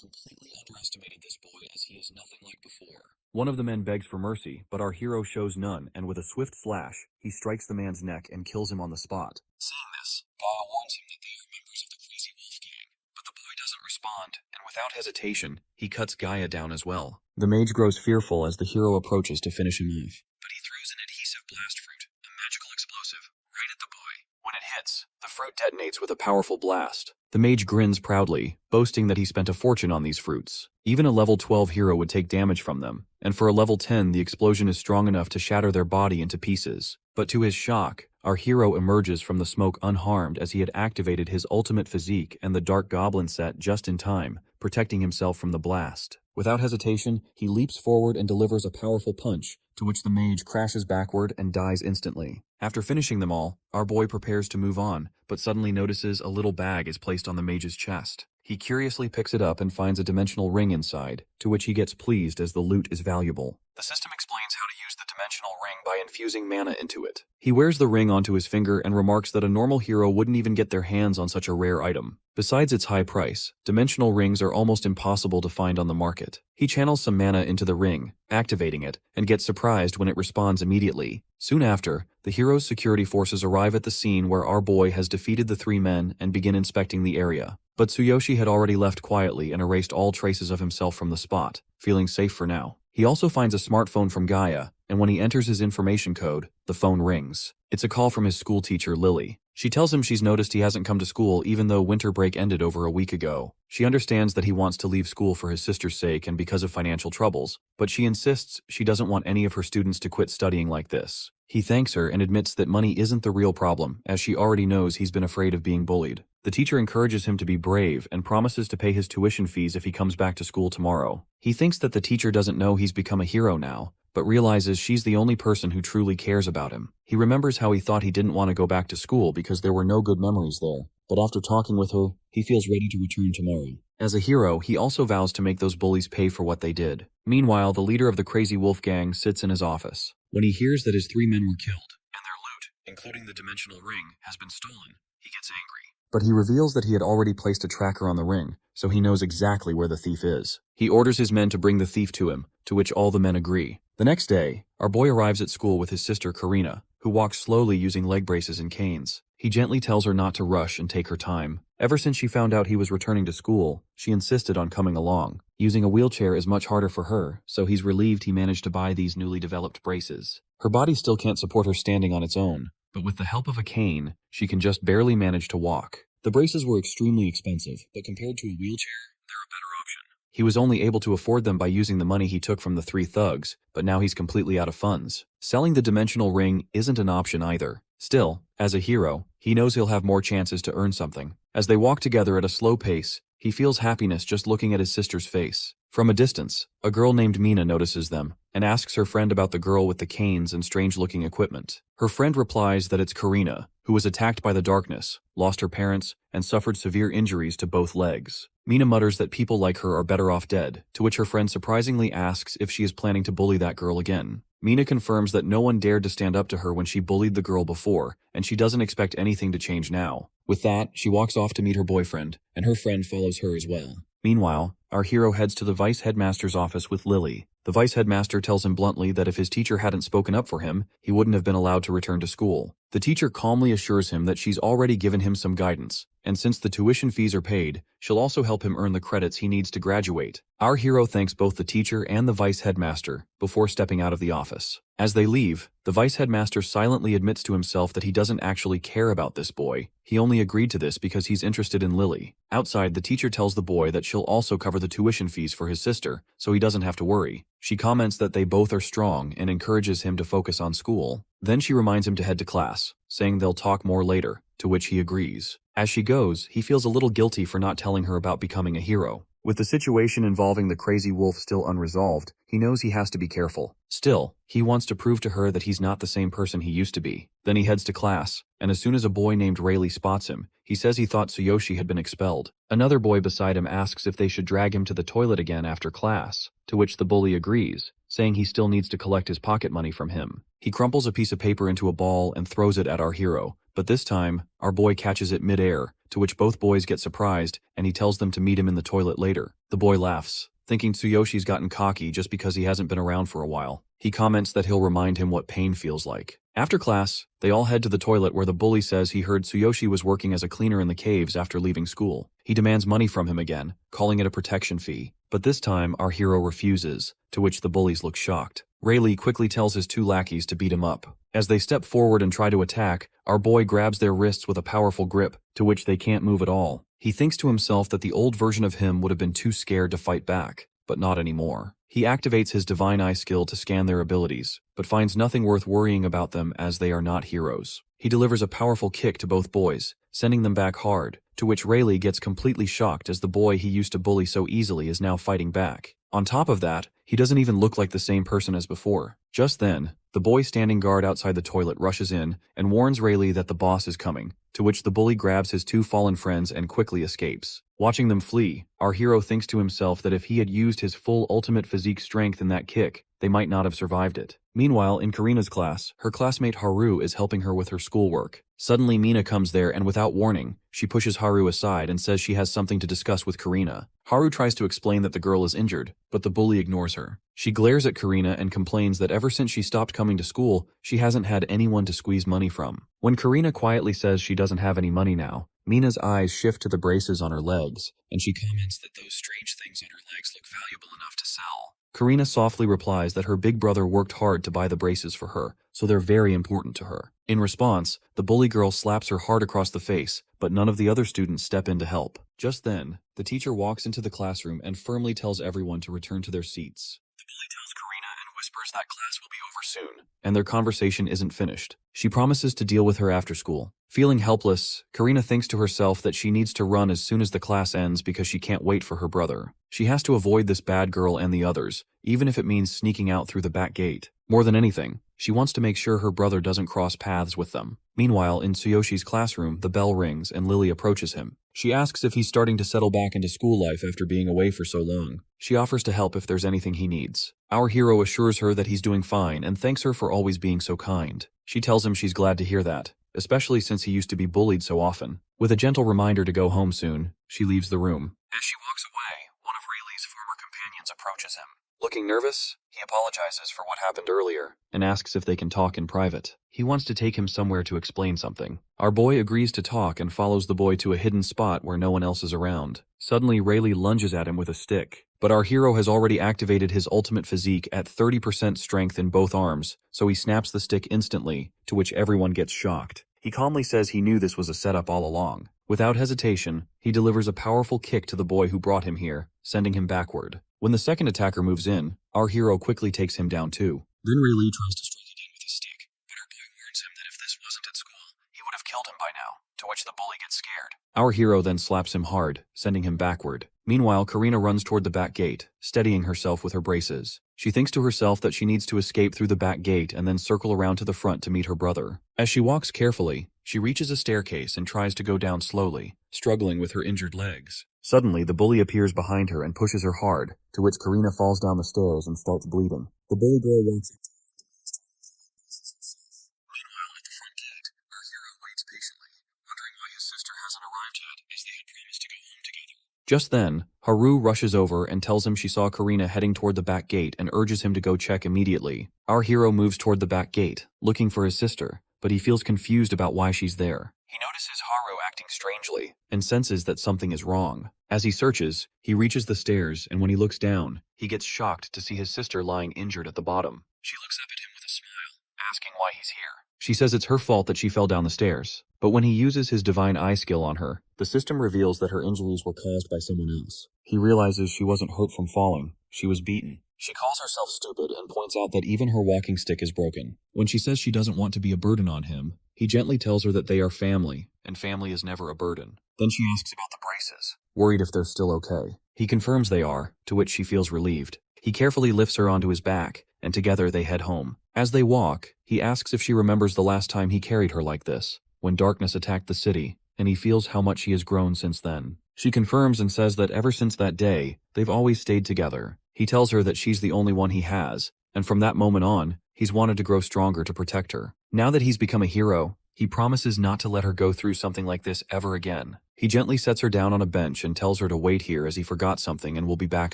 completely underestimated this boy, as he is nothing like before. One of the men begs for mercy, but our hero shows none, and with a swift slash, he strikes the man's neck and kills him on the spot. Seeing this, Gaia warns him that they are members of the Crazy Wolf Gang, but the boy doesn't respond, and without hesitation, he cuts Gaia down as well. The mage grows fearful as the hero approaches to finish him off, but he throws an adhesive blast fruit, a magical explosive, right at the boy. When it hits, the fruit detonates with a powerful blast. The mage grins proudly, boasting that he spent a fortune on these fruits. Even a level 12 hero would take damage from them, and for a level 10 the explosion is strong enough to shatter their body into pieces. But to his shock, our hero emerges from the smoke unharmed as he had activated his ultimate physique and the Dark Goblin set just in time, protecting himself from the blast. Without hesitation, he leaps forward and delivers a powerful punch, to which the mage crashes backward and dies instantly. After finishing them all, our boy prepares to move on, but suddenly notices a little bag is placed on the mage's chest. He curiously picks it up and finds a dimensional ring inside, to which he gets pleased as the loot is valuable. The system explains how to use the dimensional ring by infusing mana into it. He wears the ring onto his finger and remarks that a normal hero wouldn't even get their hands on such a rare item. Besides its high price, dimensional rings are almost impossible to find on the market. He channels some mana into the ring, activating it, and gets surprised when it responds immediately. Soon after, the hero's security forces arrive at the scene where our boy has defeated the three men and begin inspecting the area. But Tsuyoshi had already left quietly and erased all traces of himself from the spot, feeling safe for now. He also finds a smartphone from Gaia, and when he enters his information code, the phone rings. It's a call from his school teacher, Lily. She tells him she's noticed he hasn't come to school even though winter break ended over a week ago. She understands that he wants to leave school for his sister's sake and because of financial troubles, but she insists she doesn't want any of her students to quit studying like this. He thanks her and admits that money isn't the real problem, as she already knows he's been afraid of being bullied. The teacher encourages him to be brave and promises to pay his tuition fees if he comes back to school tomorrow. He thinks that the teacher doesn't know he's become a hero now, but realizes she's the only person who truly cares about him. He remembers how he thought he didn't want to go back to school because there were no good memories there, but after talking with her, he feels ready to return tomorrow. As a hero, he also vows to make those bullies pay for what they did. Meanwhile, the leader of the Crazy Wolf Gang sits in his office. When he hears that his three men were killed, and their loot, including the dimensional ring, has been stolen, he gets angry. But he reveals that he had already placed a tracker on the ring, so he knows exactly where the thief is. He orders his men to bring the thief to him, to which all the men agree. The next day, our boy arrives at school with his sister Karina, who walks slowly using leg braces and canes. He gently tells her not to rush and take her time. Ever since she found out he was returning to school, she insisted on coming along. Using a wheelchair is much harder for her, so he's relieved he managed to buy these newly developed braces. Her body still can't support her standing on its own, but with the help of a cane, she can just barely manage to walk. The braces were extremely expensive, but compared to a wheelchair, they're a better option. He was only able to afford them by using the money he took from the three thugs, but now he's completely out of funds. Selling the dimensional ring isn't an option either. Still, as a hero, he knows he'll have more chances to earn something. As they walk together at a slow pace, he feels happiness just looking at his sister's face. From a distance, a girl named Mina notices them and asks her friend about the girl with the canes and strange-looking equipment. Her friend replies that it's Karina, who was attacked by the darkness, lost her parents, and suffered severe injuries to both legs. Mina mutters that people like her are better off dead, to which her friend surprisingly asks if she is planning to bully that girl again. Mina confirms that no one dared to stand up to her when she bullied the girl before, and she doesn't expect anything to change now. With that, she walks off to meet her boyfriend, and her friend follows her as well. Meanwhile, our hero heads to the vice headmaster's office with Lily. The vice headmaster tells him bluntly that if his teacher hadn't spoken up for him, he wouldn't have been allowed to return to school. The teacher calmly assures him that she's already given him some guidance, and since the tuition fees are paid, she'll also help him earn the credits he needs to graduate. Our hero thanks both the teacher and the vice headmaster before stepping out of the office. As they leave, the vice headmaster silently admits to himself that he doesn't actually care about this boy. He only agreed to this because he's interested in Lily. Outside, the teacher tells the boy that she'll also cover the tuition fees for his sister, so he doesn't have to worry. She comments that they both are strong and encourages him to focus on school. Then she reminds him to head to class, saying they'll talk more later, to which he agrees. As she goes, he feels a little guilty for not telling her about becoming a hero. With the situation involving the crazy wolf still unresolved, he knows he has to be careful. Still, he wants to prove to her that he's not the same person he used to be. Then he heads to class, and as soon as a boy named Rayleigh spots him, he says he thought Tsuyoshi had been expelled. Another boy beside him asks if they should drag him to the toilet again after class, to which the bully agrees, saying he still needs to collect his pocket money from him. He crumples a piece of paper into a ball and throws it at our hero, but this time, our boy catches it mid-air, to which both boys get surprised, and he tells them to meet him in the toilet later. The boy laughs, thinking Tsuyoshi's gotten cocky just because he hasn't been around for a while. He comments that he'll remind him what pain feels like. After class, they all head to the toilet where the bully says he heard Tsuyoshi was working as a cleaner in the caves after leaving school. He demands money from him again, calling it a protection fee. But this time, our hero refuses, to which the bullies look shocked. Rayleigh quickly tells his two lackeys to beat him up. As they step forward and try to attack, our boy grabs their wrists with a powerful grip, to which they can't move at all. He thinks to himself that the old version of him would have been too scared to fight back, but not anymore. He activates his divine eye skill to scan their abilities, but finds nothing worth worrying about them as they are not heroes. He delivers a powerful kick to both boys, sending them back hard, to which Rayleigh gets completely shocked as the boy he used to bully so easily is now fighting back. On top of that, he doesn't even look like the same person as before. Just then, the boy standing guard outside the toilet rushes in and warns Rayleigh that the boss is coming, to which the bully grabs his two fallen friends and quickly escapes. Watching them flee, our hero thinks to himself that if he had used his full ultimate physique strength in that kick, they might not have survived it. Meanwhile, in Karina's class, her classmate Haru is helping her with her schoolwork. Suddenly, Mina comes there and without warning, she pushes Haru aside and says she has something to discuss with Karina. Haru tries to explain that the girl is injured, but the bully ignores her. She glares at Karina and complains that ever since she stopped coming to school, she hasn't had anyone to squeeze money from. When Karina quietly says she doesn't have any money now, Mina's eyes shift to the braces on her legs, and she comments that those strange things on her legs look valuable enough to sell. Karina softly replies that her big brother worked hard to buy the braces for her, so they're very important to her. In response, the bully girl slaps her hard across the face, but none of the other students step in to help. Just then, the teacher walks into the classroom and firmly tells everyone to return to their seats. The bully tells Karina and whispers that class will be over soon, and their conversation isn't finished. She promises to deal with her after school. Feeling helpless, Karina thinks to herself that she needs to run as soon as the class ends because she can't wait for her brother. She has to avoid this bad girl and the others, even if it means sneaking out through the back gate. More than anything, she wants to make sure her brother doesn't cross paths with them. Meanwhile, in Tsuyoshi's classroom, the bell rings and Lily approaches him. She asks if he's starting to settle back into school life after being away for so long. She offers to help if there's anything he needs. Our hero assures her that he's doing fine and thanks her for always being so kind. She tells him she's glad to hear that, especially since he used to be bullied so often. With a gentle reminder to go home soon, she leaves the room. As she walks away, one of Rayleigh's former companions approaches him. Looking nervous, he apologizes for what happened earlier and asks if they can talk in private. He wants to take him somewhere to explain something. Our boy agrees to talk and follows the boy to a hidden spot where no one else is around. Suddenly, Rayleigh lunges at him with a stick, but our hero has already activated his ultimate physique at 30% strength in both arms, so he snaps the stick instantly, to which everyone gets shocked. He calmly says he knew this was a setup all along. Without hesitation, he delivers a powerful kick to the boy who brought him here, sending him backward. When the second attacker moves in, our hero quickly takes him down too. Then Rayleigh tries to strike again with his stick, but our boy warns him that if this wasn't at school, he would have killed him by now, to which the bully gets scared. Our hero then slaps him hard, sending him backward. Meanwhile, Karina runs toward the back gate, steadying herself with her braces. She thinks to herself that she needs to escape through the back gate and then circle around to the front to meet her brother. As she walks carefully, she reaches a staircase and tries to go down slowly, struggling with her injured legs. Suddenly, the bully appears behind her and pushes her hard, to which Karina falls down the stairs and starts bleeding. The bully girl walks up to her and demands to move herself. Meanwhile, at the front gate, our hero waits patiently, wondering why his sister hasn't arrived yet, as they had promised to go home together. Just then, Haru rushes over and tells him she saw Karina heading toward the back gate and urges him to go check immediately. Our hero moves toward the back gate, looking for his sister, but he feels confused about why she's there. He notices Haru acting strangely and senses that something is wrong. As he searches, he reaches the stairs, and when he looks down, he gets shocked to see his sister lying injured at the bottom. She looks up at him with a smile, asking why he's here. She says it's her fault that she fell down the stairs, but when he uses his divine eye skill on her, the system reveals that her injuries were caused by someone else. He realizes she wasn't hurt from falling, she was beaten. She calls herself stupid and points out that even her walking stick is broken. When she says she doesn't want to be a burden on him, he gently tells her that they are family, and family is never a burden. Then she asks about the braces, worried if they're still okay. He confirms they are, to which she feels relieved. He carefully lifts her onto his back, and together they head home. As they walk, he asks if she remembers the last time he carried her like this, when darkness attacked the city, and he feels how much she has grown since then. She confirms and says that ever since that day, they've always stayed together. He tells her that she's the only one he has, and from that moment on, he's wanted to grow stronger to protect her. Now that he's become a hero, he promises not to let her go through something like this ever again. He gently sets her down on a bench and tells her to wait here as he forgot something and will be back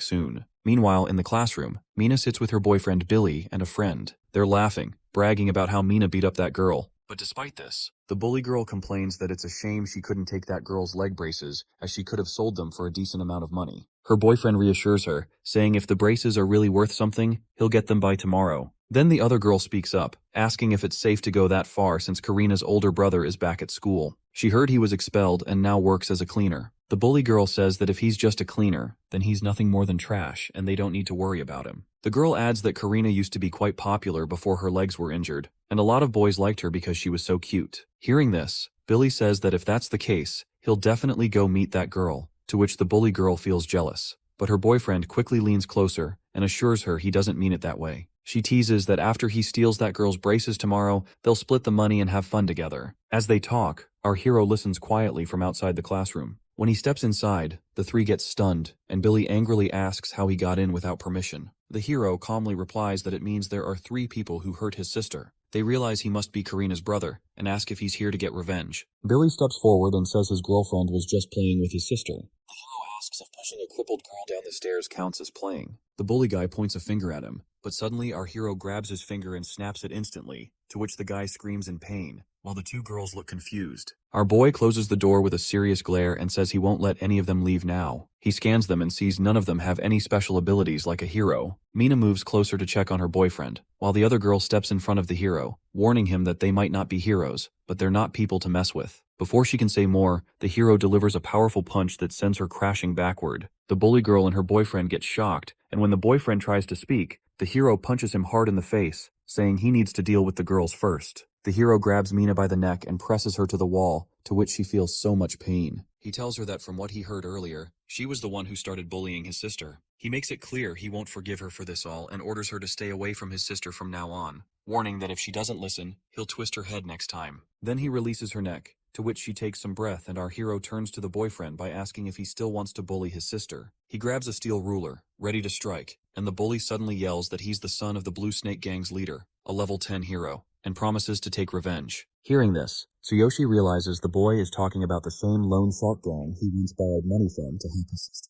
soon. Meanwhile, in the classroom, Mina sits with her boyfriend Billy and a friend. They're laughing, bragging about how Mina beat up that girl. But despite this, the bully girl complains that it's a shame she couldn't take that girl's leg braces, as she could have sold them for a decent amount of money. Her boyfriend reassures her, saying if the braces are really worth something, he'll get them by tomorrow. Then the other girl speaks up, asking if it's safe to go that far since Karina's older brother is back at school. She heard he was expelled and now works as a cleaner. The bully girl says that if he's just a cleaner, then he's nothing more than trash and they don't need to worry about him. The girl adds that Karina used to be quite popular before her legs were injured, and a lot of boys liked her because she was so cute. Hearing this, Billy says that if that's the case, he'll definitely go meet that girl, to which the bully girl feels jealous. But her boyfriend quickly leans closer and assures her he doesn't mean it that way. She teases that after he steals that girl's braces tomorrow, they'll split the money and have fun together. As they talk, our hero listens quietly from outside the classroom. When he steps inside, the three get stunned, and Billy angrily asks how he got in without permission. The hero calmly replies that it means there are 3 people who hurt his sister. They realize he must be Karina's brother, and ask if he's here to get revenge. Billy steps forward and says his girlfriend was just playing with his sister. The hero asks if pushing a crippled girl down the stairs counts as playing. The bully guy points a finger at him, but suddenly our hero grabs his finger and snaps it instantly, to which the guy screams in pain, while the 2 girls look confused. Our boy closes the door with a serious glare and says he won't let any of them leave now. He scans them and sees none of them have any special abilities like a hero. Mina moves closer to check on her boyfriend, while the other girl steps in front of the hero, warning him that they might not be heroes, but they're not people to mess with. Before she can say more, the hero delivers a powerful punch that sends her crashing backward. The bully girl and her boyfriend get shocked, and when the boyfriend tries to speak, the hero punches him hard in the face, saying he needs to deal with the girls first. The hero grabs Mina by the neck and presses her to the wall, to which she feels so much pain. He tells her that from what he heard earlier, she was the one who started bullying his sister. He makes it clear he won't forgive her for this all and orders her to stay away from his sister from now on, warning that if she doesn't listen, he'll twist her head next time. Then he releases her neck, to which she takes some breath, and our hero turns to the boyfriend by asking if he still wants to bully his sister. He grabs a steel ruler, ready to strike, and the bully suddenly yells that he's the son of the Blue Snake Gang's leader, a level 10 hero, and promises to take revenge. Hearing this, Tsuyoshi realizes the boy is talking about the same lone shark gang he once borrowed money from to help his sister.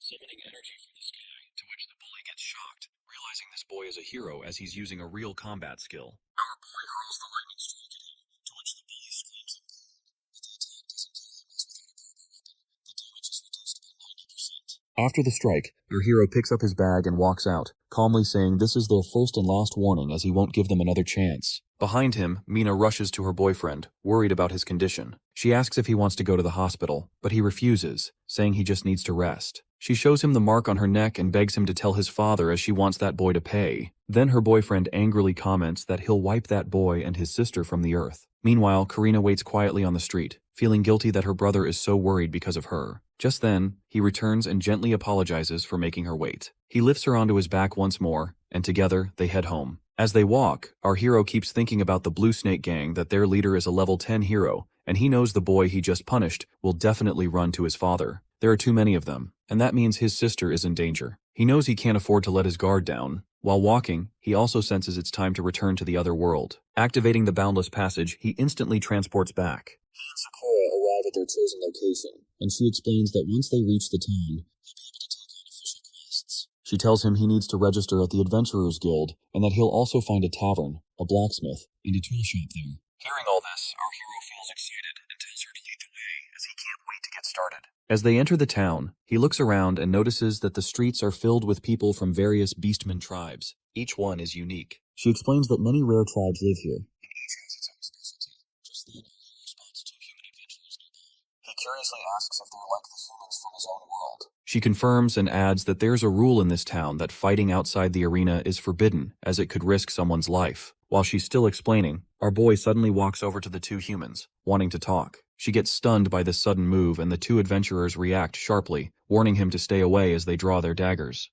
Summoning energy from the sky, to which the bully gets shocked, realizing this boy is a hero as he's using a real combat skill. Our boy hurls the lightning strike at him, to which the bully screams in pain. But the attack doesn't kill him as with our purple weapon. The damage is reduced by 90%. After the strike, our hero picks up his bag and walks out, calmly saying this is their first and last warning as he won't give them another chance. Behind him, Mina rushes to her boyfriend, worried about his condition. She asks if he wants to go to the hospital, but he refuses, saying he just needs to rest. She shows him the mark on her neck and begs him to tell his father as she wants that boy to pay. Then her boyfriend angrily comments that he'll wipe that boy and his sister from the earth. Meanwhile, Karina waits quietly on the street, feeling guilty that her brother is so worried because of her. Just then, he returns and gently apologizes for making her wait. He lifts her onto his back once more, and together they head home. As they walk, our hero keeps thinking about the Blue Snake Gang, that their leader is a level 10 hero, and he knows the boy he just punished will definitely run to his father. There are too many of them, and that means his sister is in danger. He knows he can't afford to let his guard down. While walking, he also senses it's time to return to the other world. Activating the boundless passage, he instantly transports back. He and Sakura arrive at their chosen location, and she explains that once they reach the town, they'll be able to take on official quests. She tells him he needs to register at the Adventurers Guild, and that he'll also find a tavern, a blacksmith, and a tool shop there. Hearing all this, our hero feels excited and tells her to lead the way, as he can't wait to get started. As they enter the town, he looks around and notices that the streets are filled with people from various beastmen tribes. Each one is unique. She explains that many rare tribes live here, and each has its own specialty. Just then, he spots 2 human adventurers nearby. He curiously asks if they're like the humans from his own world. She confirms and adds that there's a rule in this town that fighting outside the arena is forbidden, as it could risk someone's life. While she's still explaining, our boy suddenly walks over to the 2 humans, wanting to talk. She gets stunned by this sudden move and the two adventurers react sharply, warning him to stay away as they draw their daggers.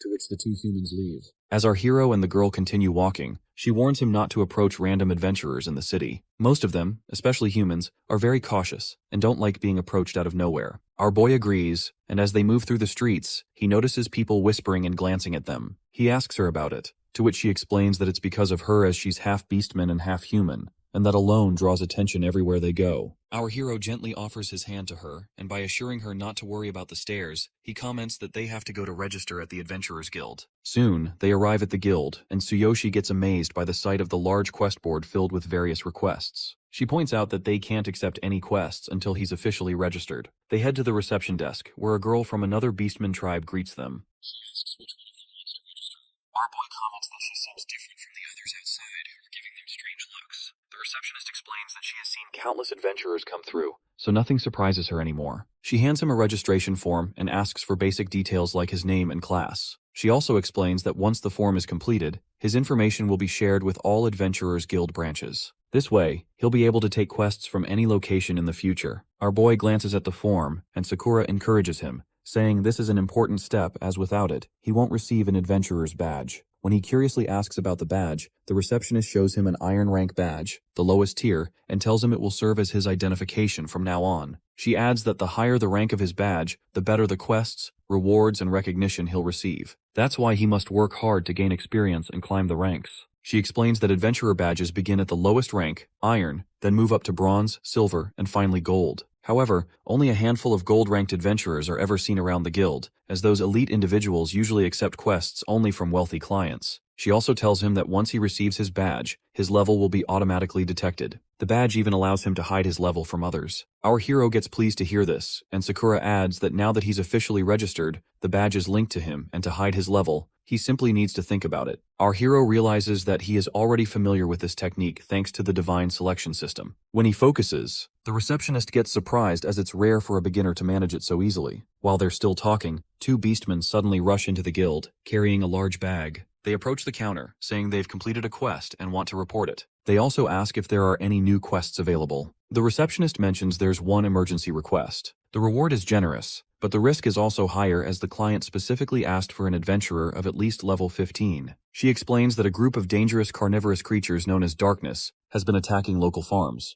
To which the two humans leave. As our hero and the girl continue walking, she warns him not to approach random adventurers in the city. Most of them, especially humans, are very cautious and don't like being approached out of nowhere. Our boy agrees, and as they move through the streets, he notices people whispering and glancing at them. He asks her about it, to which she explains that it's because of her as she's half beastman and half human, and that alone draws attention everywhere they go. Our hero gently offers his hand to her, and by assuring her not to worry about the stairs, he comments that they have to go to register at the Adventurers Guild. Soon, they arrive at the guild, and Tsuyoshi gets amazed by the sight of the large quest board filled with various requests. She points out that they can't accept any quests until he's officially registered. They head to the reception desk, where a girl from another beastman tribe greets them. She asks which one of them wants to register. Our boy comments that she seems different from the others outside, who are giving them strange looks. The receptionist explains that she has seen countless adventurers come through, so nothing surprises her anymore. She hands him a registration form and asks for basic details like his name and class. She also explains that once the form is completed, his information will be shared with all Adventurers Guild branches. This way, he'll be able to take quests from any location in the future. Our boy glances at the form, and Sakura encourages him, saying this is an important step as without it, he won't receive an adventurer's badge. When he curiously asks about the badge, the receptionist shows him an iron rank badge, the lowest tier, and tells him it will serve as his identification from now on. She adds that the higher the rank of his badge, the better the quests, rewards, and recognition he'll receive. That's why he must work hard to gain experience and climb the ranks. She explains that adventurer badges begin at the lowest rank, iron, then move up to bronze, silver, and finally gold. However, only a handful of gold-ranked adventurers are ever seen around the guild, as those elite individuals usually accept quests only from wealthy clients. She also tells him that once he receives his badge, his level will be automatically detected. The badge even allows him to hide his level from others. Our hero gets pleased to hear this, and Sakura adds that now that he's officially registered, the badge is linked to him, and to hide his level, he simply needs to think about it. Our hero realizes that he is already familiar with this technique thanks to the divine selection system. When he focuses, the receptionist gets surprised as it's rare for a beginner to manage it so easily. While they're still talking, two beastmen suddenly rush into the guild, carrying a large bag. They approach the counter, saying they've completed a quest and want to report it. They also ask if there are any new quests available. The receptionist mentions there's one emergency request. The reward is generous, but the risk is also higher as the client specifically asked for an adventurer of at least level 15. She explains that a group of dangerous carnivorous creatures known as Darkness has been attacking local farms.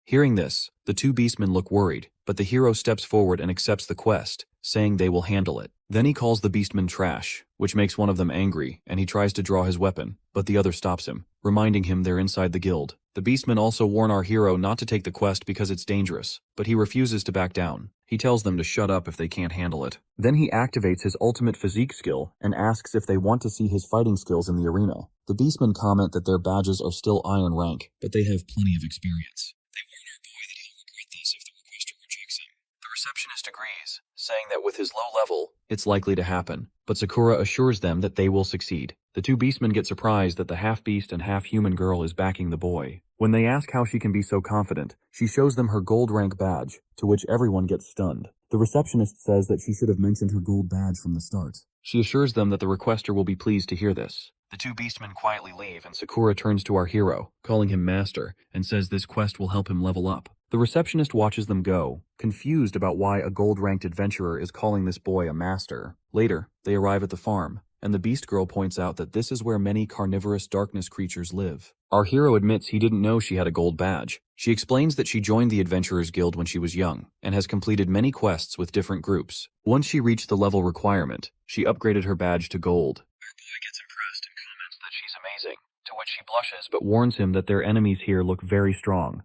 Hearing this, the two beastmen look worried, but the hero steps forward and accepts the quest, saying they will handle it. Then he calls the beastmen trash, which makes one of them angry, and he tries to draw his weapon, but the other stops him, reminding him they're inside the guild. The beastmen also warn our hero not to take the quest because it's dangerous, but he refuses to back down. He tells them to shut up if they can't handle it. Then he activates his ultimate physique skill and asks if they want to see his fighting skills in the arena. The beastmen comment that their badges are still iron rank, but they have plenty of experience. They warn our boy that he'll regret this if the requester rejects him. The receptionist agrees, saying that with his low level, it's likely to happen, but Sakura assures them that they will succeed. The two beastmen get surprised that the half-beast and half-human girl is backing the boy. When they ask how she can be so confident, she shows them her gold rank badge, to which everyone gets stunned. The receptionist says that she should have mentioned her gold badge from the start. She assures them that the requester will be pleased to hear this. The two beastmen quietly leave, and Sakura turns to our hero, calling him master, and says this quest will help him level up. The receptionist watches them go, confused about why a gold-ranked adventurer is calling this boy a master. Later, they arrive at the farm, and the beast girl points out that this is where many carnivorous darkness creatures live. Our hero admits he didn't know she had a gold badge. She explains that she joined the Adventurers Guild when she was young, and has completed many quests with different groups. Once she reached the level requirement, she upgraded her badge to gold. Our boy gets impressed and comments that she's amazing, to which she blushes but warns him that their enemies here look very strong.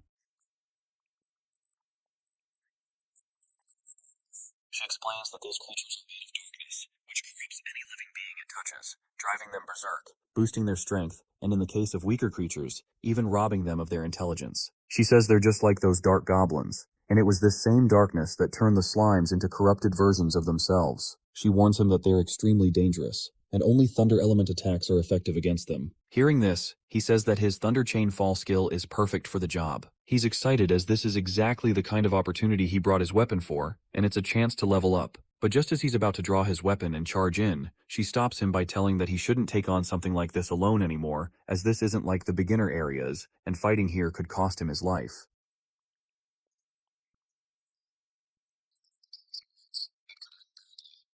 She explains that these creatures are made of darkness, which corrupts any living being it touches, driving them berserk, boosting their strength, and in the case of weaker creatures, even robbing them of their intelligence. She says they're just like those dark goblins, and it was this same darkness that turned the slimes into corrupted versions of themselves. She warns him that they're extremely dangerous, and only thunder element attacks are effective against them. Hearing this, he says that his Thunder Chain Fall skill is perfect for the job. He's excited as this is exactly the kind of opportunity he brought his weapon for, and it's a chance to level up. But just as he's about to draw his weapon and charge in, she stops him by telling that he shouldn't take on something like this alone anymore, as this isn't like the beginner areas, and fighting here could cost him his life.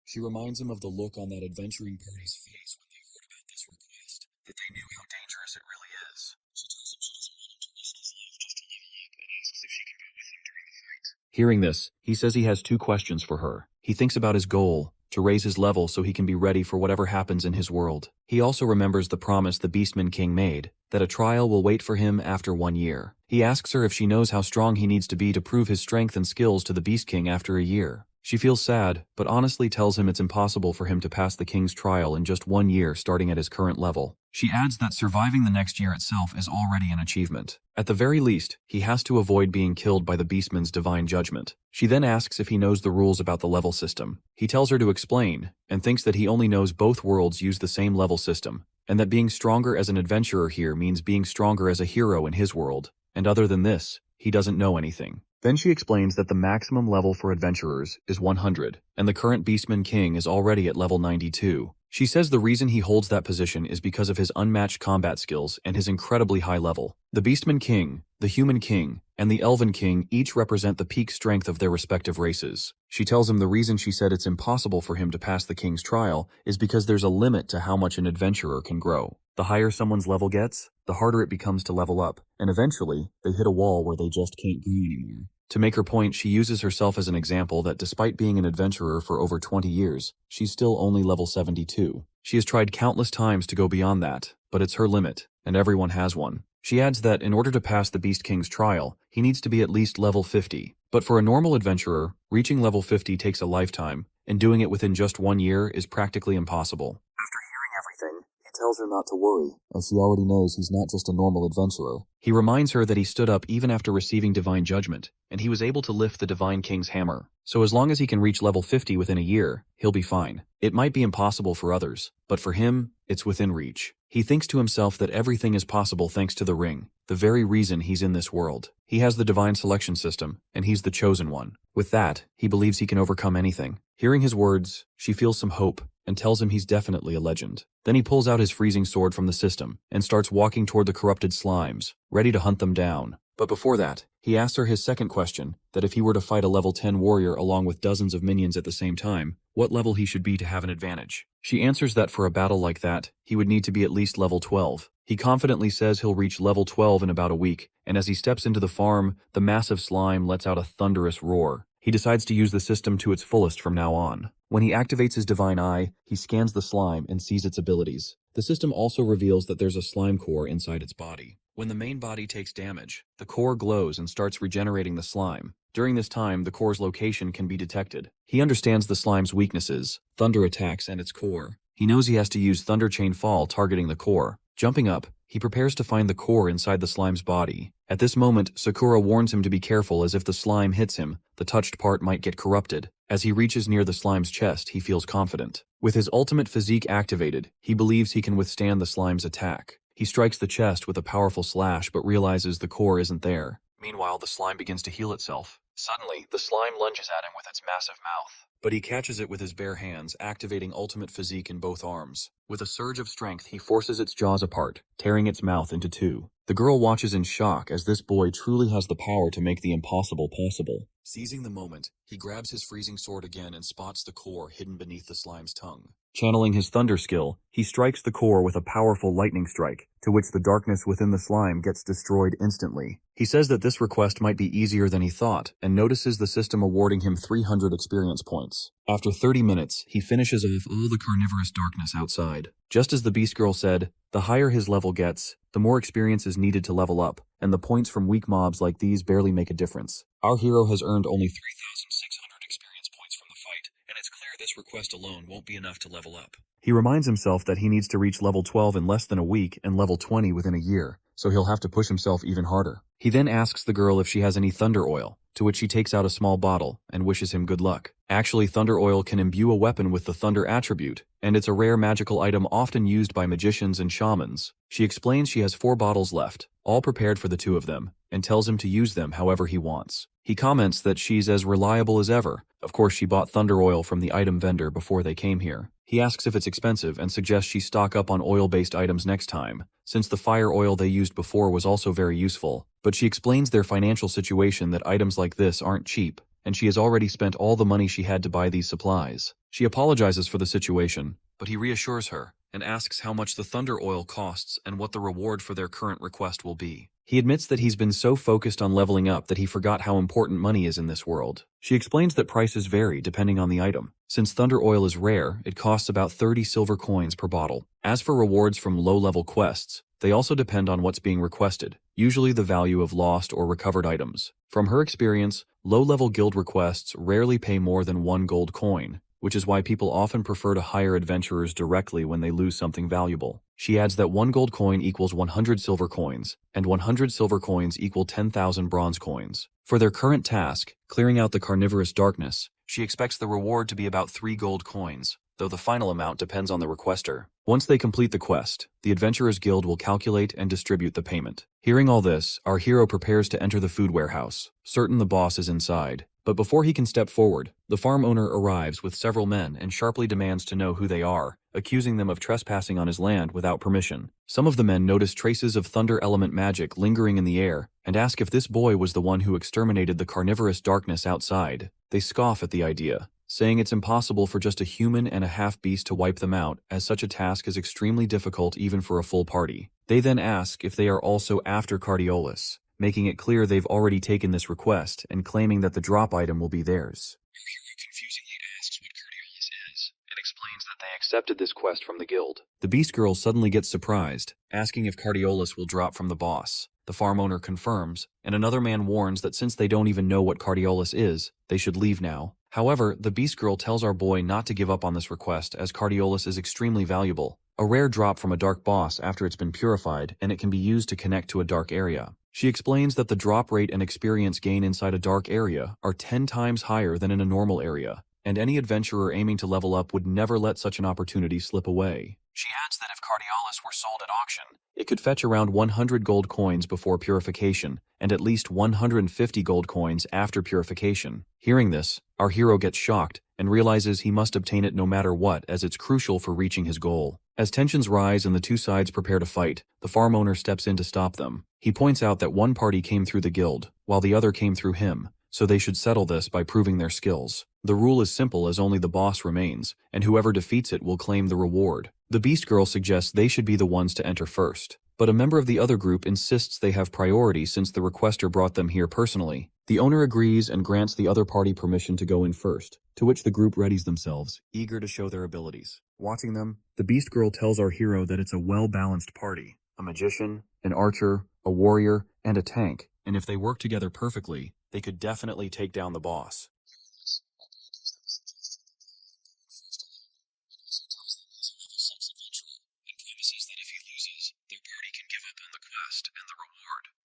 She reminds him of the look on that adventuring party's face when they heard about this request, that they knew how dangerous it really is. She tells him she doesn't want him to risk his life just to level up and asks if she can go with him during the fight. Hearing this, he says he has 2 questions for her. He thinks about his goal, to raise his level so he can be ready for whatever happens in his world. He also remembers the promise the Beastman King made, that a trial will wait for him after 1 year. He asks her if she knows how strong he needs to be to prove his strength and skills to the Beast King after a year. She feels sad, but honestly tells him it's impossible for him to pass the king's trial in just 1 year starting at his current level. She adds that surviving the next year itself is already an achievement. At the very least, he has to avoid being killed by the Beastman's divine judgment. She then asks if he knows the rules about the level system. He tells her to explain, and thinks that he only knows both worlds use the same level system, and that being stronger as an adventurer here means being stronger as a hero in his world, and other than this, he doesn't know anything. Then she explains that the maximum level for adventurers is 100, and the current Beastman King is already at level 92. She says the reason he holds that position is because of his unmatched combat skills and his incredibly high level. The Beastman King, the Human King, and the Elven King each represent the peak strength of their respective races. She tells him the reason she said it's impossible for him to pass the king's trial is because there's a limit to how much an adventurer can grow. The higher someone's level gets, the harder it becomes to level up, and eventually, they hit a wall where they just can't grow anymore. To make her point, she uses herself as an example that despite being an adventurer for over 20 years, she's still only level 72. She has tried countless times to go beyond that, but it's her limit, and everyone has one. She adds that in order to pass the Beast King's trial, he needs to be at least level 50. But for a normal adventurer, reaching level 50 takes a lifetime, and doing it within just 1 year is practically impossible. After hearing everything, he tells her not to worry, as she already knows he's not just a normal adventurer. He reminds her that he stood up even after receiving divine judgment, and he was able to lift the Divine King's hammer. So as long as he can reach level 50 within a year, he'll be fine. It might be impossible for others, but for him, it's within reach. He thinks to himself that everything is possible thanks to the ring, the very reason he's in this world. He has the divine selection system, and he's the chosen one. With that, he believes he can overcome anything. Hearing his words, she feels some hope, and tells him he's definitely a legend. Then he pulls out his freezing sword from the system, and starts walking toward the corrupted slimes, ready to hunt them down. But before that, he asks her his second question, that if he were to fight a level 10 warrior along with dozens of minions at the same time, what level he should be to have an advantage. She answers that for a battle like that, he would need to be at least level 12. He confidently says he'll reach level 12 in about a week, and as he steps into the farm, the massive slime lets out a thunderous roar. He decides to use the system to its fullest from now on. When he activates his divine eye, he scans the slime and sees its abilities. The system also reveals that there's a slime core inside its body. When the main body takes damage, the core glows and starts regenerating the slime. During this time, the core's location can be detected. He understands the slime's weaknesses, thunder attacks, and its core. He knows he has to use Thunder Chain Fall targeting the core. Jumping up, he prepares to find the core inside the slime's body. At this moment, Sakura warns him to be careful as if the slime hits him, the touched part might get corrupted. As he reaches near the slime's chest, he feels confident. With his ultimate physique activated, he believes he can withstand the slime's attack. He strikes the chest with a powerful slash but realizes the core isn't there. Meanwhile, the slime begins to heal itself. Suddenly, the slime lunges at him with its massive mouth. But he catches it with his bare hands, activating ultimate physique in both arms. With a surge of strength, he forces its jaws apart, tearing its mouth into 2. The girl watches in shock as this boy truly has the power to make the impossible possible. Seizing the moment, he grabs his freezing sword again and spots the core hidden beneath the slime's tongue. Channeling his thunder skill, he strikes the core with a powerful lightning strike, to which the darkness within the slime gets destroyed instantly. He says that this request might be easier than he thought, and notices the system awarding him 300 experience points. After 30 minutes, he finishes off all the carnivorous darkness outside. Just as the Beast Girl said, the higher his level gets, the more experience is needed to level up, and the points from weak mobs like these barely make a difference. Our hero has earned only 3,600 experience points from the fight, and it's clear this request alone won't be enough to level up. He reminds himself that he needs to reach level 12 in less than a week and level 20 within a year, so he'll have to push himself even harder. He then asks the girl if she has any thunder oil, to which she takes out a small bottle and wishes him good luck. Actually, thunder oil can imbue a weapon with the thunder attribute, and it's a rare magical item often used by magicians and shamans. She explains she has 4 bottles left, all prepared for the 2 of them, and tells him to use them however he wants. He comments that she's as reliable as ever. Of course, she bought thunder oil from the item vendor before they came here. He asks if it's expensive and suggests she stock up on oil-based items next time, since the fire oil they used before was also very useful. But she explains their financial situation, that items like this aren't cheap, and she has already spent all the money she had to buy these supplies. She apologizes for the situation, but he reassures her and asks how much the thunder oil costs and what the reward for their current request will be. He admits that he's been so focused on leveling up that he forgot how important money is in this world. She explains that prices vary depending on the item. Since thunder oil is rare, it costs about 30 silver coins per bottle. As for rewards from low-level quests, they also depend on what's being requested, usually the value of lost or recovered items. From her experience, low-level guild requests rarely pay more than 1 gold coin, which is why people often prefer to hire adventurers directly when they lose something valuable. She adds that 1 gold coin equals 100 silver coins, and 100 silver coins equal 10,000 bronze coins. For their current task, clearing out the carnivorous darkness, she expects the reward to be about 3 gold coins, though the final amount depends on the requester. Once they complete the quest, the Adventurers Guild will calculate and distribute the payment. Hearing all this, our hero prepares to enter the food warehouse, certain the boss is inside. But before he can step forward, the farm owner arrives with several men and sharply demands to know who they are, accusing them of trespassing on his land without permission. Some of the men notice traces of thunder element magic lingering in the air and ask if this boy was the one who exterminated the carnivorous darkness outside. They scoff at the idea, saying it's impossible for just a human and a half-beast to wipe them out, as such a task is extremely difficult even for a full party. They then ask if they are also after Cardiolus, making it clear they've already taken this request and claiming that the drop item will be theirs. Our hero confusingly asks what Cardiolus is and explains that they accepted this quest from the guild. The Beast Girl suddenly gets surprised, asking if Cardiolus will drop from the boss. The farm owner confirms, and another man warns that since they don't even know what Cardiolus is, they should leave now. However, the Beast Girl tells our boy not to give up on this request, as Cardiolus is extremely valuable, a rare drop from a dark boss after it's been purified, and it can be used to connect to a dark area. She explains that the drop rate and experience gain inside a dark area are 10 times higher than in a normal area, and any adventurer aiming to level up would never let such an opportunity slip away. She adds that if Cardiolus were sold at auction, it could fetch around 100 gold coins before purification, and at least 150 gold coins after purification. Hearing this, our hero gets shocked and realizes he must obtain it no matter what, as it's crucial for reaching his goal. As tensions rise and the two sides prepare to fight, the farm owner steps in to stop them. He points out that one party came through the guild, while the other came through him, so they should settle this by proving their skills. The rule is simple, as only the boss remains, and whoever defeats it will claim the reward. The Beast Girl suggests they should be the ones to enter first, but a member of the other group insists they have priority since the requester brought them here personally. The owner agrees and grants the other party permission to go in first, to which the group readies themselves, eager to show their abilities. Watching them, the Beast Girl tells our hero that it's a well-balanced party, a magician, an archer, a warrior, and a tank, and if they work together perfectly, they could definitely take down the boss.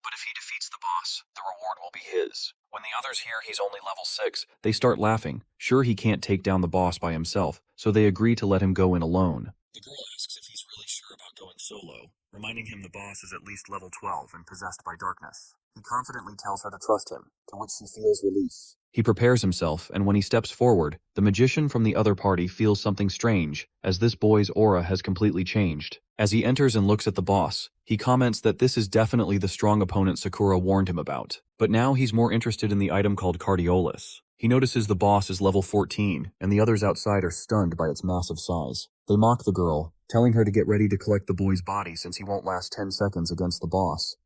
But if he defeats the boss, the reward will be his. When the others hear he's only level 6, they start laughing, sure he can't take down the boss by himself, so they agree to let him go in alone. The girl asks if he's really sure about going solo, reminding him the boss is at least level 12 and possessed by darkness. He confidently tells her to trust him, to which she feels relief. He prepares himself, and when he steps forward, the magician from the other party feels something strange, as this boy's aura has completely changed. As he enters and looks at the boss, he comments that this is definitely the strong opponent Sakura warned him about, but now he's more interested in the item called Cardiolus. He notices the boss is level 14, and the others outside are stunned by its massive size. They mock the girl, telling her to get ready to collect the boy's body since he won't last 10 seconds against the boss.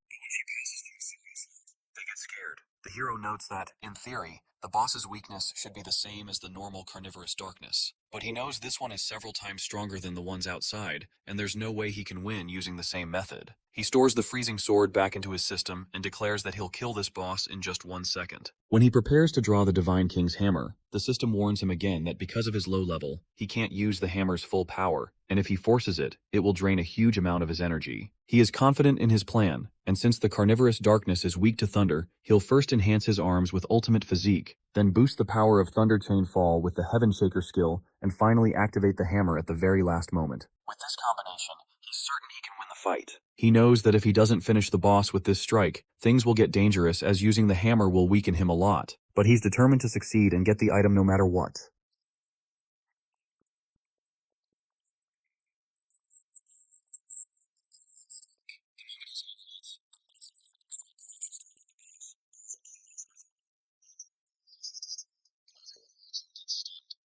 They get scared. The hero notes that, in theory, the boss's weakness should be the same as the normal carnivorous darkness, but he knows this one is several times stronger than the ones outside, and there's no way he can win using the same method. He stores the freezing sword back into his system and declares that he'll kill this boss in just 1 second. When he prepares to draw the Divine King's hammer, the system warns him again that because of his low level, he can't use the hammer's full power, and if he forces it, it will drain a huge amount of his energy. He is confident in his plan, and since the carnivorous darkness is weak to thunder, he'll first enhance his arms with ultimate physique, then boost the power of Thunder Chain Fall with the Heaven Shaker skill, and finally activate the hammer at the very last moment. With this combination, he's certain he can win the fight. He knows that if he doesn't finish the boss with this strike, things will get dangerous as using the hammer will weaken him a lot. But he's determined to succeed and get the item no matter what.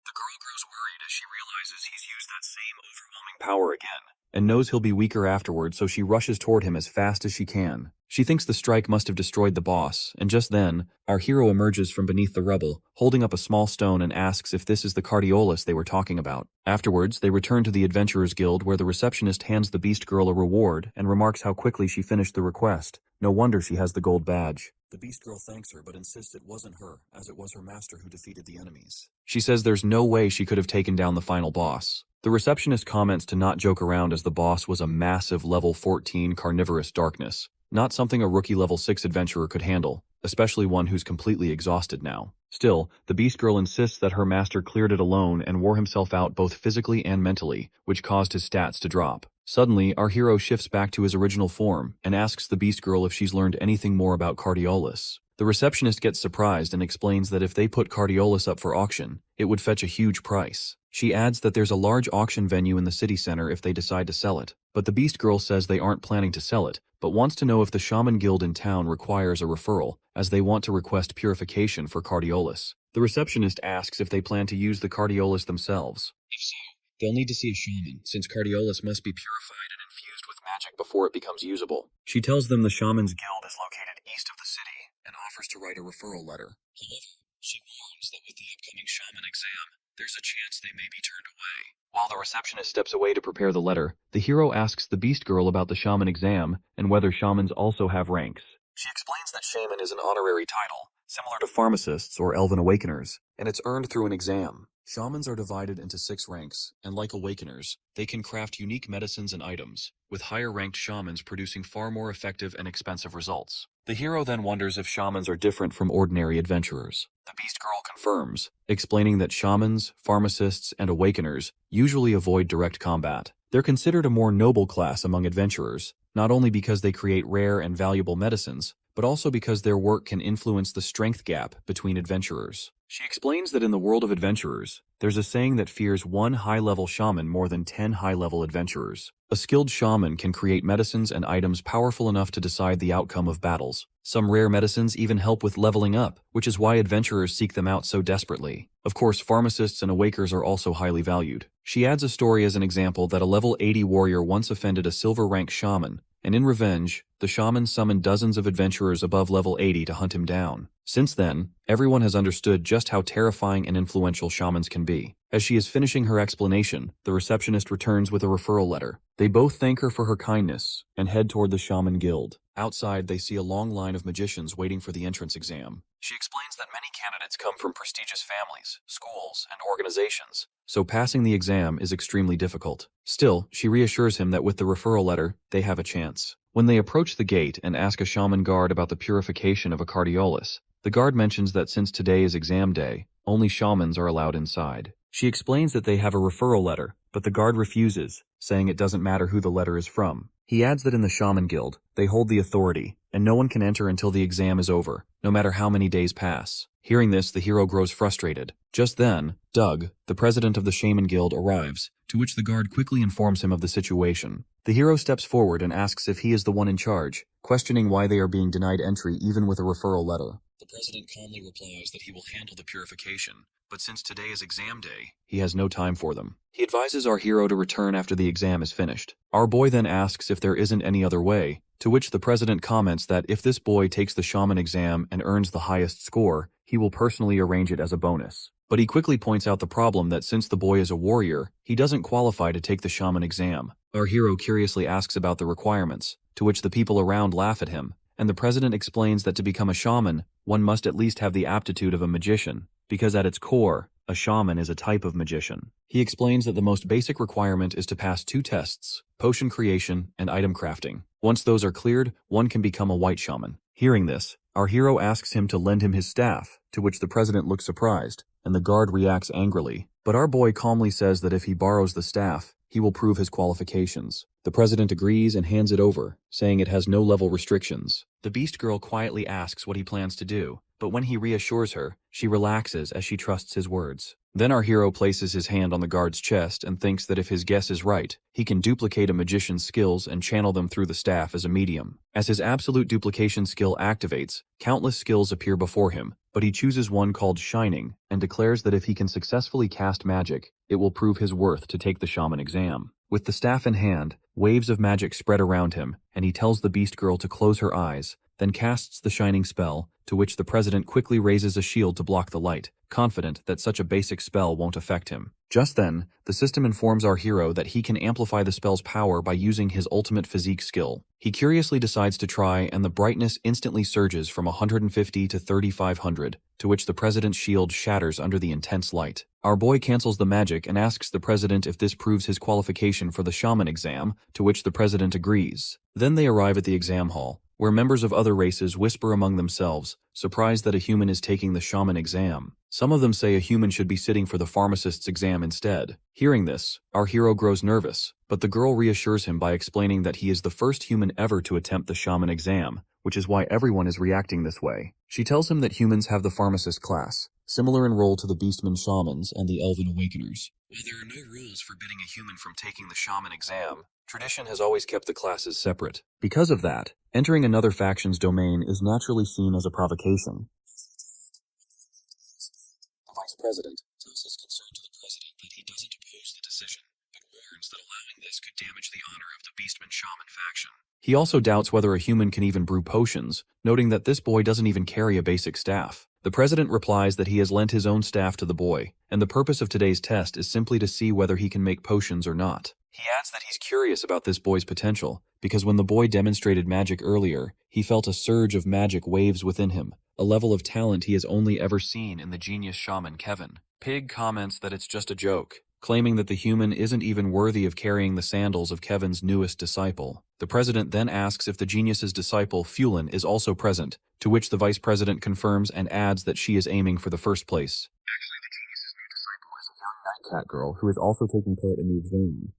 The girl grows worried as she realizes he's used that same overwhelming power again, and knows he'll be weaker afterward, so she rushes toward him as fast as she can. She thinks the strike must have destroyed the boss, and just then, our hero emerges from beneath the rubble, holding up a small stone and asks if this is the Cardiolus they were talking about. Afterwards, they return to the Adventurers Guild where the receptionist hands the Beast Girl a reward and remarks how quickly she finished the request. No wonder she has the gold badge. The Beast Girl thanks her but insists it wasn't her, as it was her master who defeated the enemies. She says there's no way she could have taken down the final boss. The receptionist comments to not joke around as the boss was a massive level 14 carnivorous darkness. Not something a rookie level 6 adventurer could handle, especially one who's completely exhausted now. Still, the Beast Girl insists that her master cleared it alone and wore himself out both physically and mentally, which caused his stats to drop. Suddenly, our hero shifts back to his original form and asks the Beast Girl if she's learned anything more about Cardiolus. The receptionist gets surprised and explains that if they put Cardiolus up for auction, it would fetch a huge price. She adds that there's a large auction venue in the city center if they decide to sell it, but the Beast Girl says they aren't planning to sell it, but wants to know if the Shaman Guild in town requires a referral, as they want to request purification for Cardiolus. The receptionist asks if they plan to use the Cardiolus themselves. If so, they'll need to see a shaman, since Cardiolus must be purified and infused with magic before it becomes usable. She tells them the Shaman's Guild is located east of the city, and offers to write a referral letter. However, she warns that with the upcoming shaman exam, there's a chance they may be turned away. While the receptionist steps away to prepare the letter, the hero asks the Beast Girl about the shaman exam and whether shamans also have ranks. She explains that shaman is an honorary title, similar to pharmacists or elven awakeners, and it's earned through an exam. Shamans are divided into 6 ranks, and like awakeners, they can craft unique medicines and items, with higher-ranked shamans producing far more effective and expensive results. The hero then wonders if shamans are different from ordinary adventurers. The Beast Girl confirms, explaining that shamans, pharmacists, and awakeners usually avoid direct combat. They're considered a more noble class among adventurers, not only because they create rare and valuable medicines, but also because their work can influence the strength gap between adventurers. She explains that in the world of adventurers, there's a saying that fears one high-level shaman more than 10 high-level adventurers. A skilled shaman can create medicines and items powerful enough to decide the outcome of battles. Some rare medicines even help with leveling up, which is why adventurers seek them out so desperately. Of course, pharmacists and awakers are also highly valued. She adds a story as an example that a level 80 warrior once offended a silver-rank shaman, and in revenge, the shaman summoned dozens of adventurers above level 80 to hunt him down. Since then, everyone has understood just how terrifying and influential shamans can be. As she is finishing her explanation, the receptionist returns with a referral letter. They both thank her for her kindness and head toward the Shaman Guild. Outside, they see a long line of magicians waiting for the entrance exam. She explains that many candidates come from prestigious families, schools, and organizations, so passing the exam is extremely difficult. Still, she reassures him that with the referral letter, they have a chance. When they approach the gate and ask a shaman guard about the purification of a Cardiolus, the guard mentions that since today is exam day, only shamans are allowed inside. She explains that they have a referral letter, but the guard refuses, saying it doesn't matter who the letter is from. He adds that in the Shaman Guild, they hold the authority, and no one can enter until the exam is over, no matter how many days pass. Hearing this, the hero grows frustrated. Just then, Doug, the president of the Shaman Guild, arrives, to which the guard quickly informs him of the situation. The hero steps forward and asks if he is the one in charge, questioning why they are being denied entry even with a referral letter. The president calmly replies that he will handle the purification, but since today is exam day, he has no time for them. He advises our hero to return after the exam is finished. Our boy then asks if there isn't any other way, to which the president comments that if this boy takes the shaman exam and earns the highest score, he will personally arrange it as a bonus. But he quickly points out the problem that since the boy is a warrior, he doesn't qualify to take the shaman exam. Our hero curiously asks about the requirements, to which the people around laugh at him, and the president explains that to become a shaman, one must at least have the aptitude of a magician, because at its core, a shaman is a type of magician. He explains that the most basic requirement is to pass 2 tests, potion creation and item crafting. Once those are cleared, one can become a white shaman. Hearing this, our hero asks him to lend him his staff, to which the president looks surprised, and the guard reacts angrily. But our boy calmly says that if he borrows the staff, he will prove his qualifications. The president agrees and hands it over, saying it has no level restrictions. The Beast Girl quietly asks what he plans to do, but when he reassures her, she relaxes as she trusts his words. Then our hero places his hand on the guard's chest and thinks that if his guess is right, he can duplicate a magician's skills and channel them through the staff as a medium. As his absolute duplication skill activates, countless skills appear before him, but he chooses one called Shining and declares that if he can successfully cast magic, it will prove his worth to take the shaman exam. With the staff in hand, waves of magic spread around him, and he tells the Beast Girl to close her eyes, then casts the Shining spell, to which the president quickly raises a shield to block the light, confident that such a basic spell won't affect him. Just then, the system informs our hero that he can amplify the spell's power by using his ultimate physique skill. He curiously decides to try, and the brightness instantly surges from 150 to 3500, to which the president's shield shatters under the intense light. Our boy cancels the magic and asks the president if this proves his qualification for the shaman exam, to which the president agrees. Then they arrive at the exam hall, where members of other races whisper among themselves, surprised that a human is taking the shaman exam. Some of them say a human should be sitting for the pharmacist's exam instead. Hearing this, our hero grows nervous, but the girl reassures him by explaining that he is the first human ever to attempt the shaman exam, which is why everyone is reacting this way. She tells him that humans have the pharmacist class, similar in role to the Beastmen Shamans and the Elven Awakeners. While there are no rules forbidding a human from taking the shaman exam, tradition has always kept the classes separate. Because of that, entering another faction's domain is naturally seen as a provocation. The vice president tells his concern to the president that he doesn't oppose the decision, but warns that allowing this could damage the honor of the Beastmen Shaman faction. He also doubts whether a human can even brew potions, noting that this boy doesn't even carry a basic staff. The president replies that he has lent his own staff to the boy, and the purpose of today's test is simply to see whether he can make potions or not. He adds that he's curious about this boy's potential, because when the boy demonstrated magic earlier, he felt a surge of magic waves within him, a level of talent he has only ever seen in the genius shaman Kevin. Pig comments that it's just a joke, claiming that the human isn't even worthy of carrying the sandals of Kevin's newest disciple. The president then asks if the genius's disciple, Fulin, is also present, to which the vice president confirms and adds that she is aiming for the first place. Actually, the genius's new disciple is a young nightcat girl who is also taking part in the exam.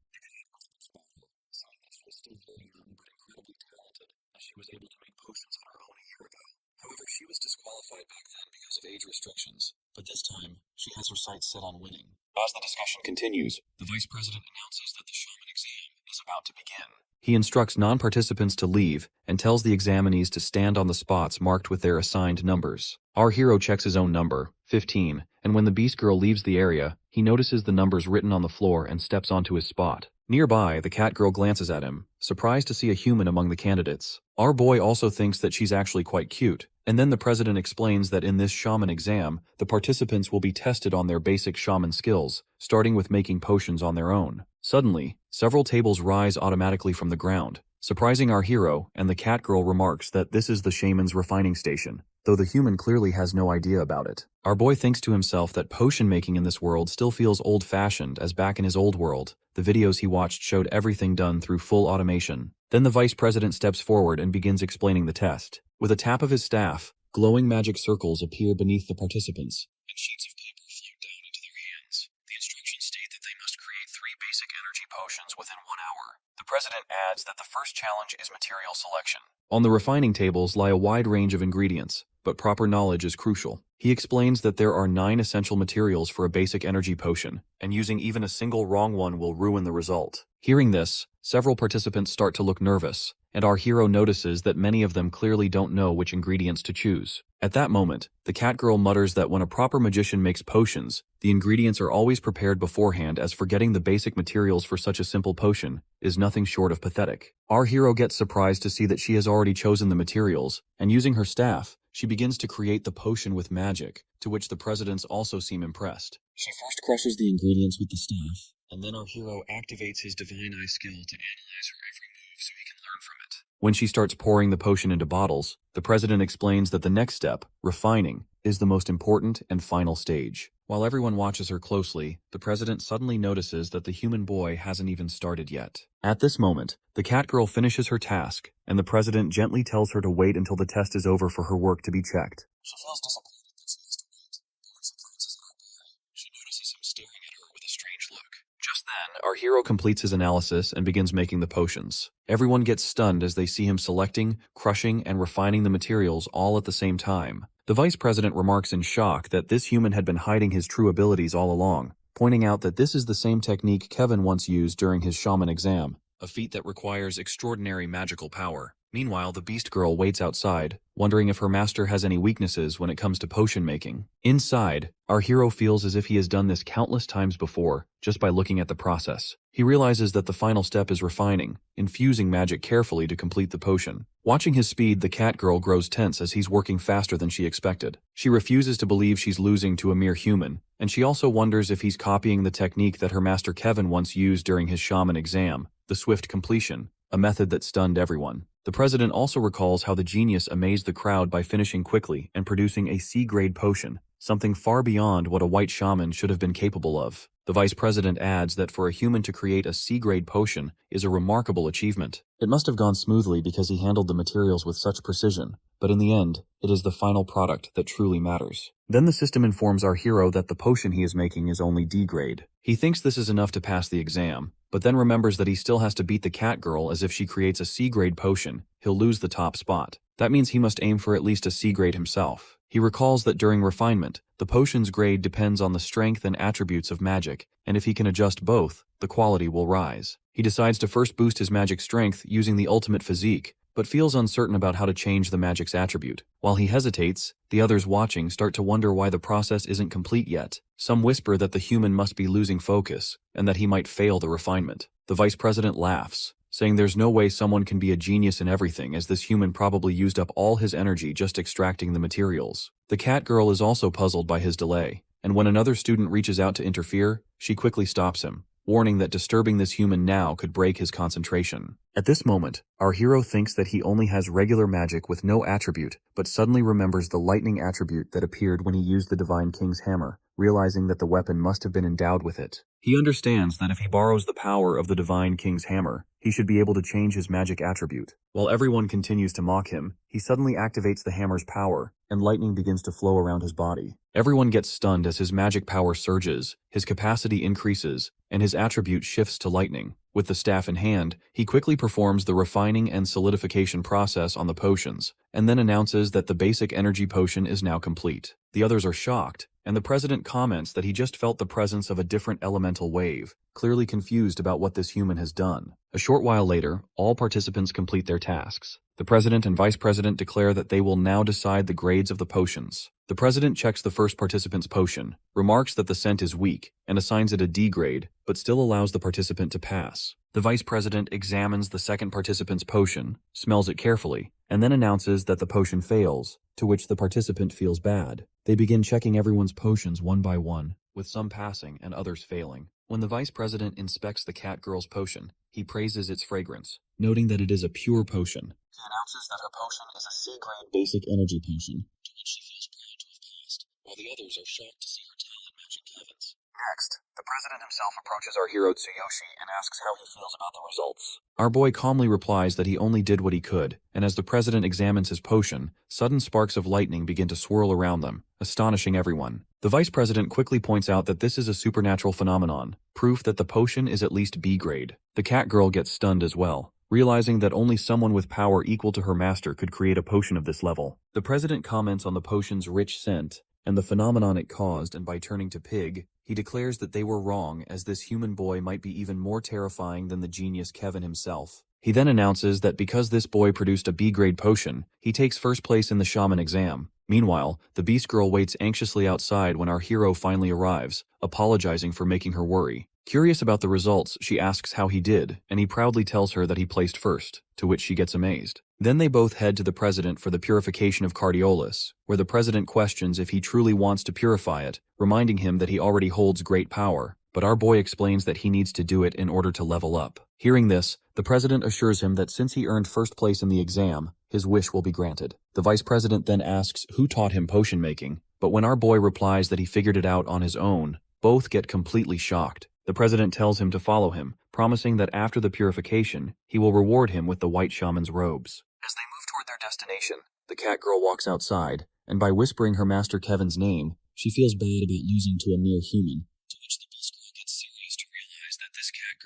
Saying that she was still very young but incredibly talented, as she was able to make potions on her own a year ago. However, she was disqualified back then because of age restrictions, but this time, she has her sights set on winning. As the discussion continues, the vice president announces that the shaman exam is about to begin. He instructs non-participants to leave and tells the examinees to stand on the spots marked with their assigned numbers. Our hero checks his own number, 15, and when the Beast Girl leaves the area, he notices the numbers written on the floor and steps onto his spot. Nearby, the cat girl glances at him, surprised to see a human among the candidates. Our boy also thinks that she's actually quite cute, and then the president explains that in this shaman exam, the participants will be tested on their basic shaman skills, starting with making potions on their own. Suddenly, several tables rise automatically from the ground, surprising our hero, and the cat girl remarks that this is the shaman's refining station, though the human clearly has no idea about it. Our boy thinks to himself that potion making in this world still feels old-fashioned, as back in his old world, the videos he watched showed everything done through full automation. Then the vice president steps forward and begins explaining the test. With a tap of his staff, glowing magic circles appear beneath the participants, and sheets of paper float down into their hands. The instructions state that they must create 3 basic energy potions within 1 hour. The president adds that the first challenge is material selection. On the refining tables lie a wide range of ingredients, but proper knowledge is crucial. He explains that there are 9 essential materials for a basic energy potion, and using even a single wrong one will ruin the result. Hearing this, several participants start to look nervous, and our hero notices that many of them clearly don't know which ingredients to choose. At that moment, the cat girl mutters that when a proper magician makes potions, the ingredients are always prepared beforehand, as forgetting the basic materials for such a simple potion is nothing short of pathetic. Our hero gets surprised to see that she has already chosen the materials, and using her staff, she begins to create the potion with magic, to which the presidents also seem impressed. She first crushes the ingredients with the staff, and then our hero activates his divine eye skill to analyze her every move so he can learn from it. When she starts pouring the potion into bottles, the president explains that the next step, refining, is the most important and final stage. While everyone watches her closely, the president suddenly notices that the human boy hasn't even started yet. At this moment, the cat girl finishes her task, and the president gently tells her to wait until the test is over for her work to be checked. She feels disappointed that she has to wait, but when she glances at her boy, she notices him staring at her with a strange look. Just then, our hero completes his analysis and begins making the potions. Everyone gets stunned as they see him selecting, crushing, and refining the materials all at the same time. The vice president remarks in shock that this human had been hiding his true abilities all along, pointing out that this is the same technique Kevin once used during his shaman exam, a feat that requires extraordinary magical power. Meanwhile, the Beast Girl waits outside, wondering if her master has any weaknesses when it comes to potion making. Inside, our hero feels as if he has done this countless times before, just by looking at the process. He realizes that the final step is refining, infusing magic carefully to complete the potion. Watching his speed, the cat girl grows tense as he's working faster than she expected. She refuses to believe she's losing to a mere human, and she also wonders if he's copying the technique that her master Kevin once used during his shaman exam, the swift completion, a method that stunned everyone. The president also recalls how the genius amazed the crowd by finishing quickly and producing a C-grade potion, something far beyond what a white shaman should have been capable of. The vice president adds that for a human to create a C-grade potion is a remarkable achievement. It must have gone smoothly because he handled the materials with such precision, but in the end, it is the final product that truly matters. Then the system informs our hero that the potion he is making is only D-grade. He thinks this is enough to pass the exam, but then remembers that he still has to beat the cat girl, as if she creates a C-grade potion, he'll lose the top spot. That means he must aim for at least a C-grade himself. He recalls that during refinement, the potion's grade depends on the strength and attributes of magic, and if he can adjust both, the quality will rise. He decides to first boost his magic strength using the ultimate physique, but feels uncertain about how to change the magic's attribute. While he hesitates, the others watching start to wonder why the process isn't complete yet. Some whisper that the human must be losing focus, and that he might fail the refinement. The vice president laughs, saying there's no way someone can be a genius in everything, as this human probably used up all his energy just extracting the materials. The cat girl is also puzzled by his delay, and when another student reaches out to interfere, she quickly stops him, warning that disturbing this human now could break his concentration. At this moment, our hero thinks that he only has regular magic with no attribute, but suddenly remembers the lightning attribute that appeared when he used the Divine King's hammer, realizing that the weapon must have been endowed with it. He understands that if he borrows the power of the Divine King's hammer, he should be able to change his magic attribute. While everyone continues to mock him, he suddenly activates the hammer's power, and lightning begins to flow around his body. Everyone gets stunned as his magic power surges, his capacity increases, and his attribute shifts to lightning. With the staff in hand, he quickly performs the refining and solidification process on the potions, and then announces that the basic energy potion is now complete. The others are shocked, and the president comments that he just felt the presence of a different elemental wave, clearly confused about what this human has done. A short while later, all participants complete their tasks. The president and vice president declare that they will now decide the grades of the potions. The president checks the first participant's potion, remarks that the scent is weak, and assigns it a D grade, but still allows the participant to pass. The vice president examines the second participant's potion, smells it carefully, and then announces that the potion fails, to which the participant feels bad. They begin checking everyone's potions one by one, with some passing and others failing. When the vice president inspects the cat girl's potion, he praises its fragrance, noting that it is a pure potion. He announces that her potion is a C-grade basic energy potion, to which she feels proud to have passed, while the others are shocked to see her talent matching Kevin's. Next, the president himself approaches our hero Tsuyoshi and asks how he feels about the results. Our boy calmly replies that he only did what he could, and as the president examines his potion, sudden sparks of lightning begin to swirl around them, astonishing everyone. The vice president quickly points out that this is a supernatural phenomenon, proof that the potion is at least B grade. The cat girl gets stunned as well, realizing that only someone with power equal to her master could create a potion of this level. The president comments on the potion's rich scent and the phenomenon it caused, and by turning to Pig, he declares that they were wrong, as this human boy might be even more terrifying than the genius Kevin himself. He then announces that because this boy produced a B-grade potion, he takes first place in the shaman exam. Meanwhile, the Beast Girl waits anxiously outside when our hero finally arrives, apologizing for making her worry. Curious about the results, she asks how he did, and he proudly tells her that he placed first, to which she gets amazed. Then they both head to the president for the purification of Cardiolus, where the president questions if he truly wants to purify it, reminding him that he already holds great power, but our boy explains that he needs to do it in order to level up. Hearing this, the president assures him that since he earned first place in the exam, his wish will be granted. The vice president then asks who taught him potion making, but when our boy replies that he figured it out on his own, both get completely shocked. The president tells him to follow him, promising that after the purification, he will reward him with the white shaman's robes. As they move toward their destination, the cat girl walks outside, and by whispering her master Kevin's name, she feels bad about losing to a mere human, to which the beast girl gets serious to realize that this cat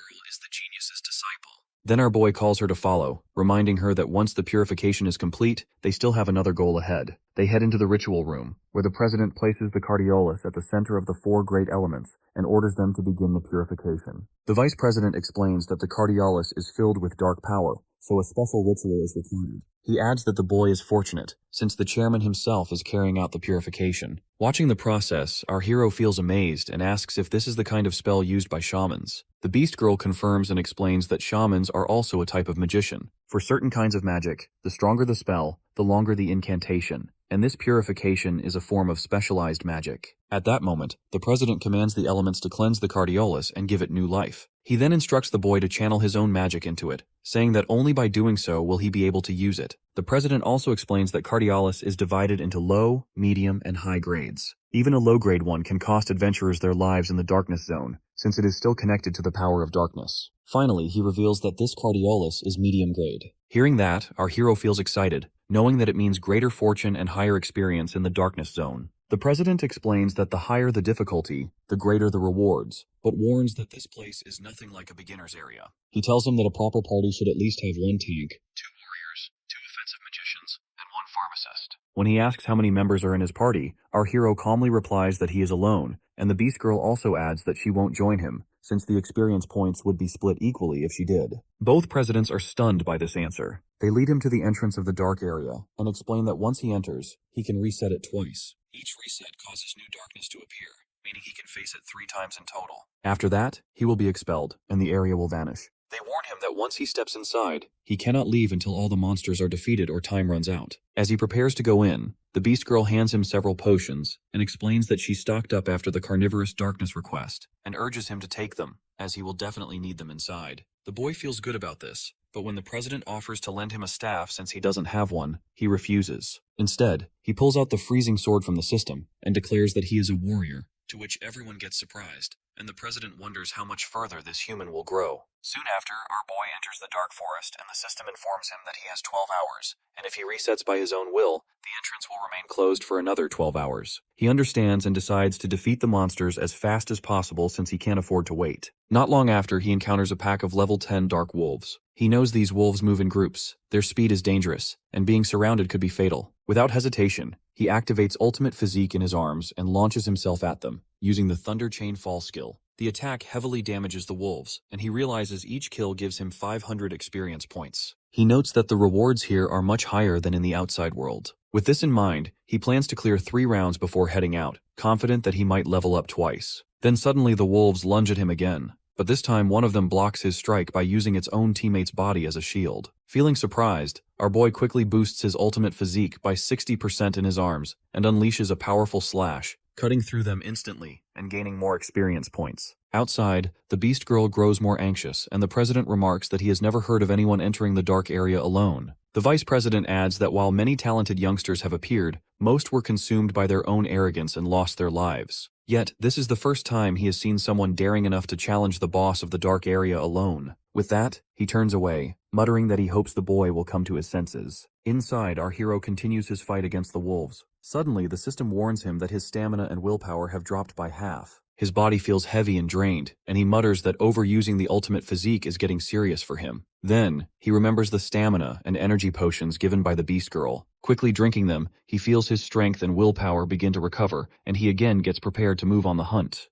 Then our boy calls her to follow, reminding her that once the purification is complete, they still have another goal ahead. They head into the ritual room, where the president places the cardiolus at the center of the 4 great elements and orders them to begin the purification. The vice president explains that the cardiolus is filled with dark power, so a special ritual is required. He adds that the boy is fortunate, since the chairman himself is carrying out the purification. Watching the process, our hero feels amazed and asks if this is the kind of spell used by shamans. The Beast Girl confirms and explains that shamans are also a type of magician. For certain kinds of magic, the stronger the spell, the longer the incantation, and this purification is a form of specialized magic. At that moment, the president commands the elements to cleanse the cardiolus and give it new life. He then instructs the boy to channel his own magic into it, saying that only by doing so will he be able to use it. The president also explains that cardiolus is divided into low, medium, and high grades. Even a low-grade one can cost adventurers their lives in the darkness zone, since it is still connected to the power of darkness. Finally, he reveals that this cardiolus is medium grade. Hearing that, our hero feels excited, knowing that it means greater fortune and higher experience in the darkness zone. The president explains that the higher the difficulty, the greater the rewards, but warns that this place is nothing like a beginner's area. He tells him that a proper party should at least have 1 tank, 2 warriors, 2 offensive magicians, and 1 pharmacist. When he asks how many members are in his party, our hero calmly replies that he is alone, and the Beast Girl also adds that she won't join him, since the experience points would be split equally if she did. Both presidents are stunned by this answer. They lead him to the entrance of the dark area, and explain that once he enters, he can reset it twice. Each reset causes new darkness to appear, meaning he can face it 3 times in total. After that, he will be expelled, and the area will vanish. They warn him that once he steps inside, he cannot leave until all the monsters are defeated or time runs out. As he prepares to go in, the Beast Girl hands him several potions, and explains that she stocked up after the carnivorous darkness request, and urges him to take them, as he will definitely need them inside. The boy feels good about this, but when the president offers to lend him a staff since he doesn't have one, he refuses. Instead, he pulls out the freezing sword from the system, and declares that he is a warrior, to which everyone gets surprised, and the president wonders how much further this human will grow. Soon after, our boy enters the dark forest, and the system informs him that he has 12 hours, and if he resets by his own will, the entrance will remain closed for another 12 hours. He understands and decides to defeat the monsters as fast as possible since he can't afford to wait. Not long after, he encounters a pack of level 10 dark wolves. He knows these wolves move in groups, their speed is dangerous, and being surrounded could be fatal. Without hesitation, he activates ultimate physique in his arms and launches himself at them, using the Thunder Chain Fall skill. The attack heavily damages the wolves, and he realizes each kill gives him 500 experience points. He notes that the rewards here are much higher than in the outside world. With this in mind, he plans to clear 3 rounds before heading out, confident that he might level up twice. Then suddenly the wolves lunge at him again, but this time one of them blocks his strike by using its own teammate's body as a shield. Feeling surprised, our boy quickly boosts his ultimate physique by 60% in his arms and unleashes a powerful slash, cutting through them instantly and gaining more experience points. Outside, the Beast Girl grows more anxious, and the president remarks that he has never heard of anyone entering the dark area alone. The vice president adds that while many talented youngsters have appeared, most were consumed by their own arrogance and lost their lives. Yet, this is the first time he has seen someone daring enough to challenge the boss of the dark area alone. With that, he turns away, muttering that he hopes the boy will come to his senses. Inside, our hero continues his fight against the wolves. Suddenly, the system warns him that his stamina and willpower have dropped by half. His body feels heavy and drained, and he mutters that overusing the ultimate physique is getting serious for him. Then, he remembers the stamina and energy potions given by the Beast Girl. Quickly drinking them, he feels his strength and willpower begin to recover, and he again gets prepared to move on the hunt.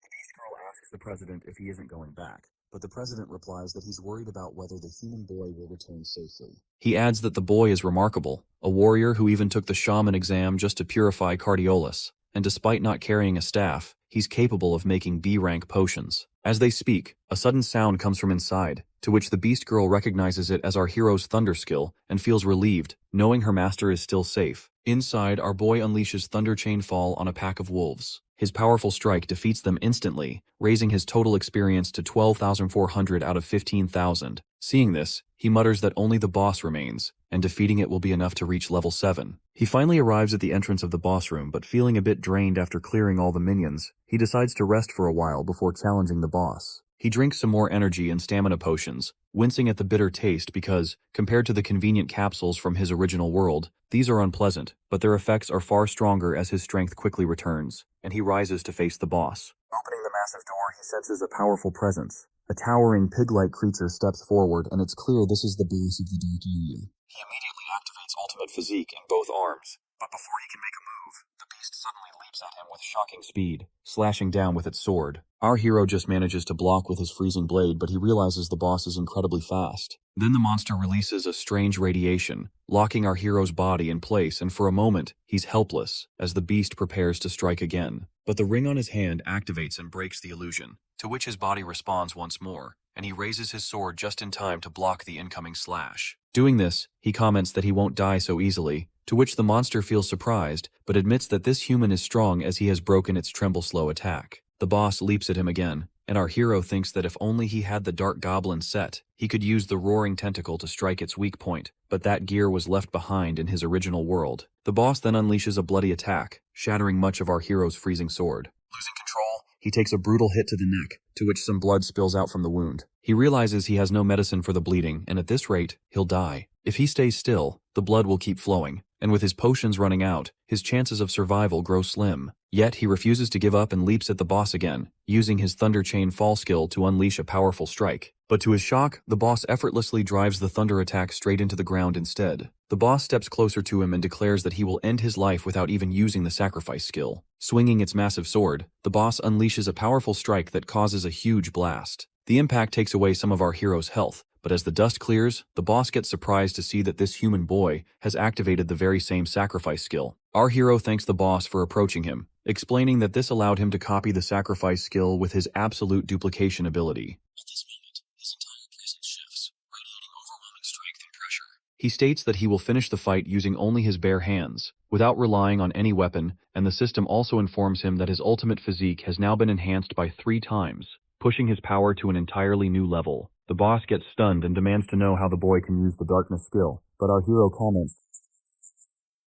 The Beast Girl asks the president if he isn't going back, but the president replies that he's worried about whether the human boy will return safely. He adds that the boy is remarkable, a warrior who even took the shaman exam just to purify cardiolus, and despite not carrying a staff, he's capable of making B-rank potions. As they speak, a sudden sound comes from inside, to which the Beast Girl recognizes it as our hero's thunder skill and feels relieved, knowing her master is still safe. Inside, our boy unleashes Thunder Chain Fall on a pack of wolves. His powerful strike defeats them instantly, raising his total experience to 12,400 out of 15,000. Seeing this, he mutters that only the boss remains, and defeating it will be enough to reach level 7. He finally arrives at the entrance of the boss room, but feeling a bit drained after clearing all the minions, he decides to rest for a while before challenging the boss. He drinks some more energy and stamina potions, wincing at the bitter taste because, compared to the convenient capsules from his original world, these are unpleasant, but their effects are far stronger as his strength quickly returns, and he rises to face the boss. Opening the massive door, he senses a powerful presence, A towering pig-like creature steps forward, and it's clear this is the boss of the Dark Area. He immediately activates ultimate physique in both arms, but before he can make a move, the beast suddenly leaps at him with shocking speed, slashing down with its sword. Our hero just manages to block with his freezing blade, but he realizes the boss is incredibly fast. Then the monster releases a strange radiation, locking our hero's body in place, and for a moment, he's helpless as the beast prepares to strike again. But the ring on his hand activates and breaks the illusion, to which his body responds once more, and he raises his sword just in time to block the incoming slash. Doing this, he comments that he won't die so easily, to which the monster feels surprised, but admits that this human is strong as he has broken its tremble-slow attack. The boss leaps at him again, and our hero thinks that if only he had the Dark Goblin set, he could use the Roaring Tentacle to strike its weak point, but that gear was left behind in his original world. The boss then unleashes a bloody attack, shattering much of our hero's freezing sword. Losing control, he takes a brutal hit to the neck, to which some blood spills out from the wound. He realizes he has no medicine for the bleeding, and at this rate, he'll die. If he stays still, the blood will keep flowing, and with his potions running out, his chances of survival grow slim. Yet he refuses to give up and leaps at the boss again, using his Thunder Chain Fall skill to unleash a powerful strike. But to his shock, the boss effortlessly drives the thunder attack straight into the ground instead. The boss steps closer to him and declares that he will end his life without even using the sacrifice skill. Swinging its massive sword, the boss unleashes a powerful strike that causes a huge blast. The impact takes away some of our hero's health, but as the dust clears, the boss gets surprised to see that this human boy has activated the very same sacrifice skill. Our hero thanks the boss for approaching him, explaining that this allowed him to copy the sacrifice skill with his absolute duplication ability. At this moment, his entire presence shifts, radiating overwhelming strength and pressure. He states that he will finish the fight using only his bare hands, without relying on any weapon, and the system also informs him that his ultimate physique has now been enhanced by 3 times, pushing his power to an entirely new level. The boss gets stunned and demands to know how the boy can use the darkness skill, but our hero comments.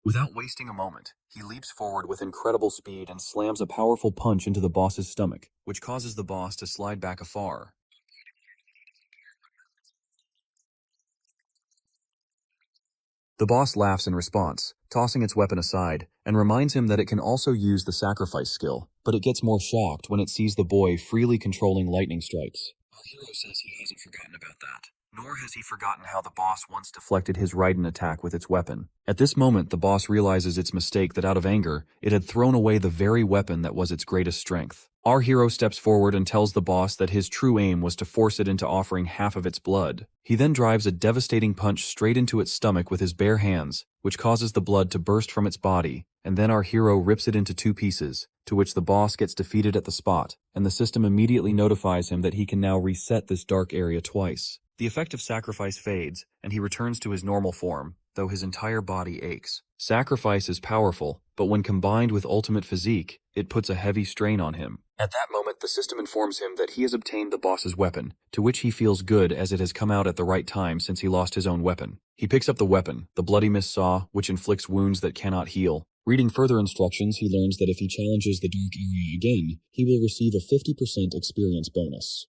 Without wasting a moment, he leaps forward with incredible speed and slams a powerful punch into the boss's stomach, which causes the boss to slide back afar. The boss laughs in response, tossing its weapon aside, and reminds him that it can also use the sacrifice skill, but it gets more shocked when it sees the boy freely controlling lightning strikes. Our hero says he hasn't forgotten about that, nor has he forgotten how the boss once deflected his Raiden attack with its weapon. At this moment, the boss realizes its mistake, that out of anger, it had thrown away the very weapon that was its greatest strength. Our hero steps forward and tells the boss that his true aim was to force it into offering half of its blood. He then drives a devastating punch straight into its stomach with his bare hands, which causes the blood to burst from its body, and then our hero rips it into 2 pieces, to which the boss gets defeated at the spot, and the system immediately notifies him that he can now reset this dark area twice. The effect of sacrifice fades, and he returns to his normal form, though his entire body aches. Sacrifice is powerful, but when combined with ultimate physique, it puts a heavy strain on him. At that moment, the system informs him that he has obtained the boss's weapon, to which he feels good as it has come out at the right time since he lost his own weapon. He picks up the weapon, the bloody mist saw, which inflicts wounds that cannot heal. Reading further instructions, he learns that if he challenges the dark area again, he will receive a 50% experience bonus.